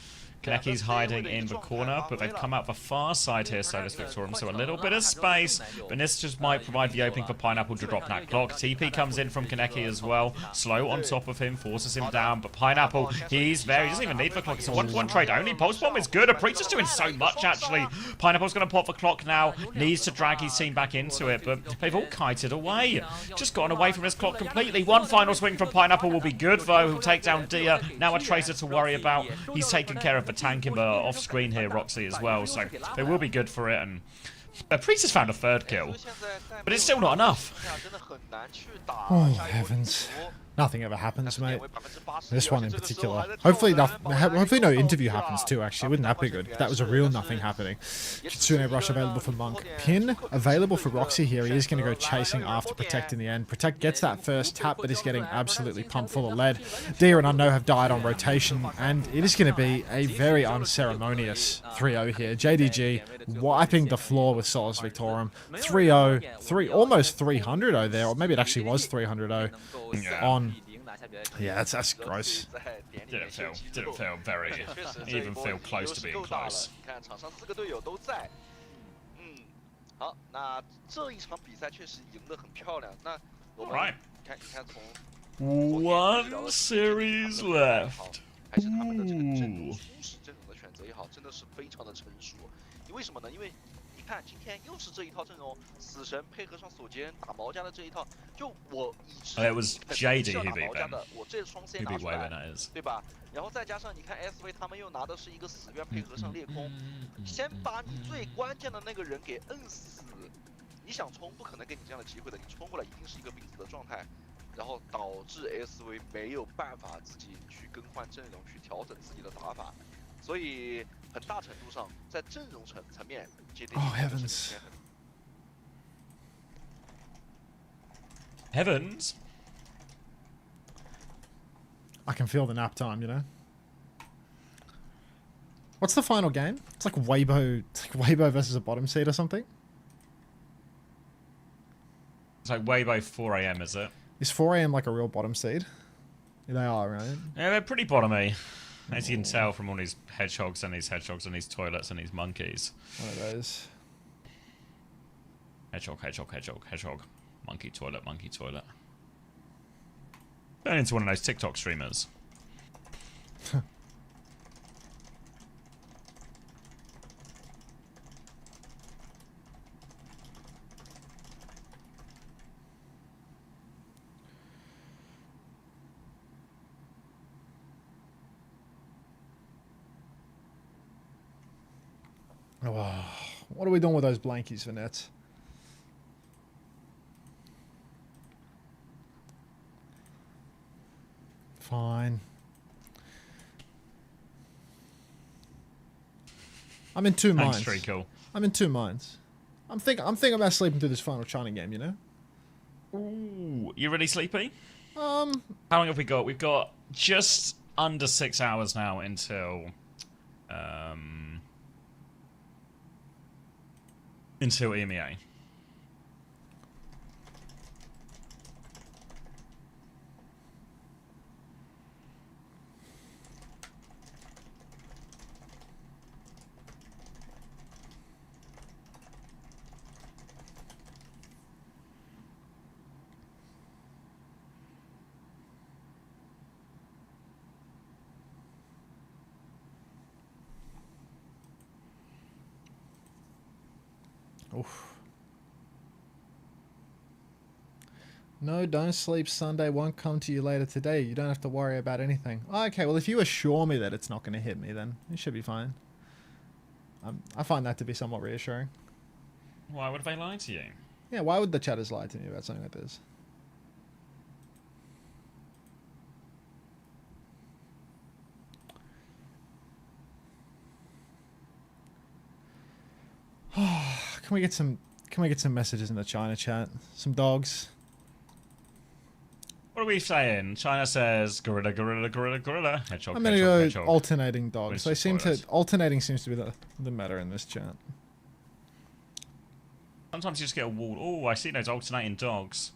Kaneki's hiding in the corner, but they've come out the far side here, Solus Victorem, so a little bit of space, but this just might provide the opening for Pineapple to drop that clock. TP comes in from Kaneki as well, slow on top of him, forces him down, but Pineapple, he's there, he doesn't even need the clock, it's a 1-1 trade only. Pulse Bomb is good, Apreeta's doing so much actually. Pineapple's going to pop the clock now, needs to drag his team back into it, but they've all kited away. Just gotten away from his clock completely. One final swing from Pineapple will be good though, he'll take down Dia. Now a Tracer to worry about, he's taken care of the tank in the off-screen here, Roxy as well, so they will be good for it. And Priest has found a third kill, but it's still not enough. Oh heavens. Nothing ever happens, mate. This one in particular. Hopefully no interview happens too, actually. Wouldn't that be good? If that was a real nothing happening. Kitsune Rush available for Monk. Pin available for Roxy here. He is going to go chasing after Protect in the end. Protect gets that first tap, but is getting absolutely pumped full of lead. Dia and Unno have died on rotation, and it is going to be a very unceremonious 3-0 here. JDG wiping the floor with Solus Victorem. 3-0, almost 300-0 there, or maybe it actually was 300-0 on. Yeah, that's gross. Didn't feel very, even feel close to being close. Right. One series left. Ooh. 看今天又是这一套阵容，死神配合上锁肩打毛家的这一套，就我以之前 It was JD who beat 毛家的，我这双 C 拿出来，对吧？然后再加上你看 SV 他们又拿的是一个死愿配合上裂空，先把你最关键的那个人给摁死，你想冲不可能给你这样的机会的，你冲过来一定是一个必死的状态，然后导致 SV 没有办法自己去更换阵容，去调整自己的打法。 所以很大程度上，在阵容层面，Oh heavens! Heavens! I can feel the nap time, you know. What's the final game? It's like Weibo versus a bottom seed or something. It's like Weibo 4 AM, is it? Is 4 AM like a real bottom seed? Yeah, they are, right? Yeah, they're pretty bottomy. As you can tell from all these hedgehogs and these toilets and these monkeys. One of those. Hedgehog. Monkey toilet. Turn into one of those TikTok streamers. Oh, what are we doing with those blankies for nets? Fine. I'm in two minds. Thanks, Trico. I'm in two minds. I'm thinking about sleeping through this final China game, you know? Ooh, you really sleepy? How long have we got? We've got just under 6 hours now until Until EMEA. Oof. No, don't sleep. Sunday won't come to you later today. You don't have to worry about anything. Oh, okay, well, if you assure me that it's not going to hit me, then it should be fine. I find that to be somewhat reassuring. Why would they lie to you? Yeah, why would the chatters lie to me about something like this? Can we get some messages in the China chat? Some dogs. What are we saying? China says gorilla, gorilla, gorilla, gorilla. Hedgehog, I'm gonna hedgehog, go hedgehog. alternating dogs. Which They seem to spoilers. alternating seems to be the matter in this chat. Sometimes you just get a wall. Oh, I see those alternating dogs.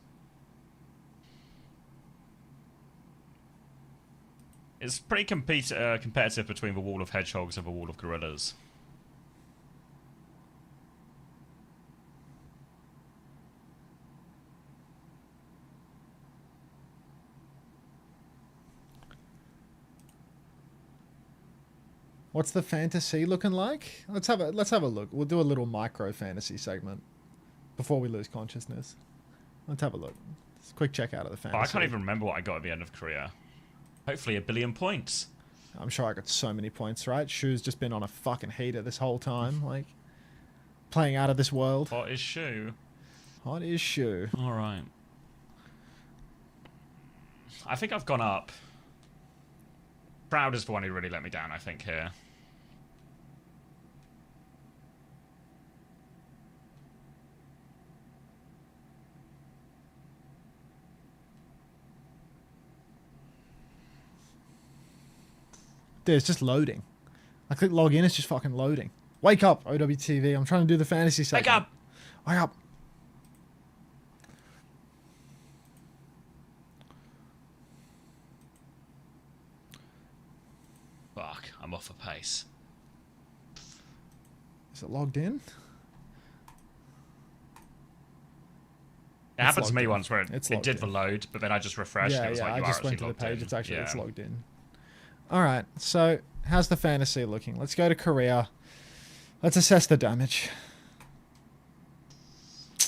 It's pretty competitive between the wall of hedgehogs and the wall of gorillas. What's the fantasy looking like? Let's have a look. We'll do a little micro fantasy segment before we lose consciousness. Let's have a look. Just a quick check out of the fantasy. Oh, I can't even remember what I got at the end of Korea. Hopefully 1 billion points. I'm sure I got so many points, right? Shu's just been on a fucking heater this whole time, like playing out of this world. What is Shu? Hot is Shu. All right. I think I've gone up. Proud is the one who really let me down, I think, here. Dude, it's just loading. I click log in, it's just fucking loading. Wake up, OWTV. I'm trying to do the fantasy segment. Wake up! Wake up. Fuck, I'm off a pace. Is it logged in? It happened to logged me in. once where It's it logged did in. the load, but then I just refreshed and it was like, I you just are went to actually the page. logged It's in. actually it's Yeah. logged in. All right. So how's the fantasy looking? Let's go to Korea. Let's assess the damage.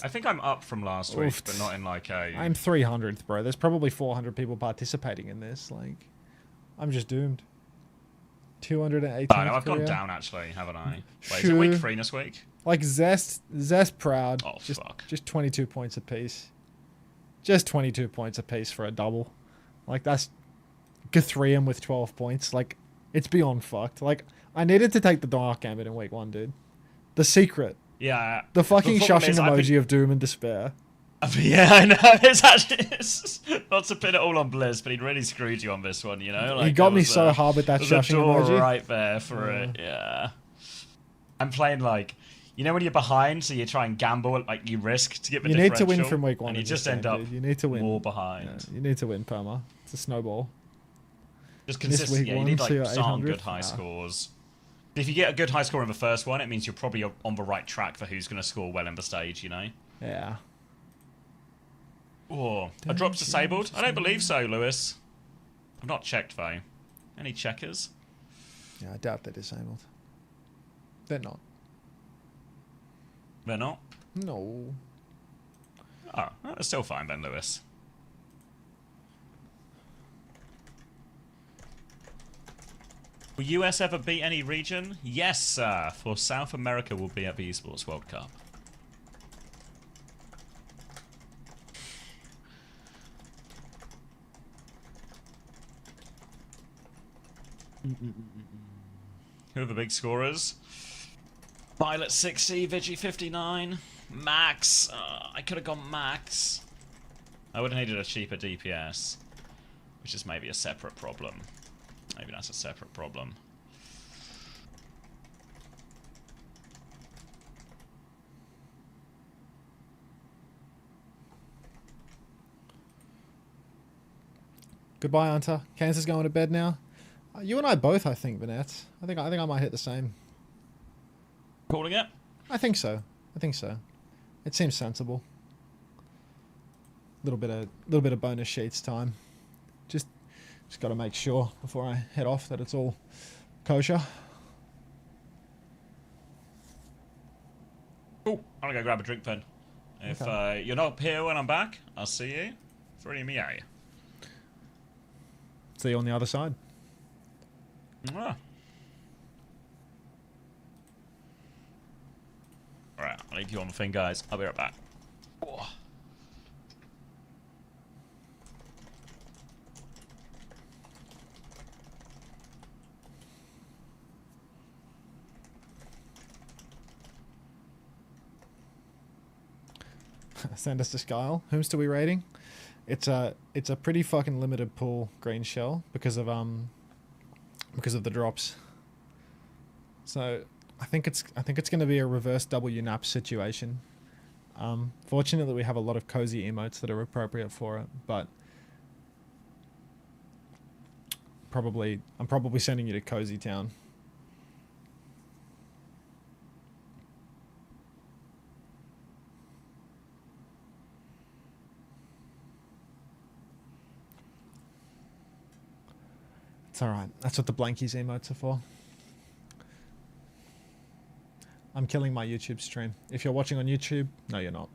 I think I'm up from last week, Oof. but not in like a... I'm 300th, bro. There's probably 400 people participating in this. Like, I'm just doomed. 218. Oh, no, I've gone down actually, haven't I? Wait, is it week 3 this week? Like Zest proud. Oh, just, fuck. Just 22 points apiece. Just 22 points apiece for a double. Like, that's Victorem with 12 points. Like, it's beyond fucked. Like, I needed to take the Dark Gambit in week 1, dude. The secret. Yeah. The fucking problem shushing is, I emoji think- of doom and despair. Yeah, I know. It's actually not to pin it all on Blizz, but he really screwed you on this one, you know? Like, He got there me was so hard with that there's a shushing door emoji. right there for it, yeah. I'm playing like, you know when you're behind, so you try and gamble, like you risk to get the You need to win differential, from week 1. and you in this just end game, up dude. You need to win. more behind. Yeah, you need to win, Perma. It's a snowball. Just This consistent, week yeah, you one, need so you're like some 800th? good high Nah. scores. If you get a good high score in the first one, it means you're probably on the right track for who's going to score well in the stage, you know? Yeah. Oh, a drop's disabled? I don't believe so, Lewis. I've not checked, though. Any checkers? Yeah, I doubt they're disabled. They're not. They're not? No. Oh, they're still fine then, Lewis. Will US ever beat any region? Yes, sir. For South America will be at the Esports World Cup. Who are the big scorers? Violet 60, Vigi 59, Max. I could have gone Max. I would have needed a cheaper DPS, which is maybe a separate problem. Maybe that's a separate problem. Goodbye, Unter. Kansas going to bed now. You and I both, I think, Vanette. I think I might hit the same. Calling it? I think so. I think so. It seems sensible. Little bit of bonus sheets time. Just got to make sure before I head off that it's all kosher. Oh, I'm gonna go grab a drink then. If you're not here when I'm back, I'll see you for any meow. See you on the other side. Ah. Alright, I'll leave you on the thing, guys. I'll be right back. Oh. Send us to Skyle. Whom's to we rating? It's a pretty fucking limited pool green shell because of the drops. So I think it's going to be a reverse W nap situation. Fortunately, we have a lot of cozy emotes that are appropriate for it, but I'm probably sending you to Cozy Town. It's alright. That's what the blankies emotes are for. I'm killing my YouTube stream. If you're watching on YouTube, no, you're not.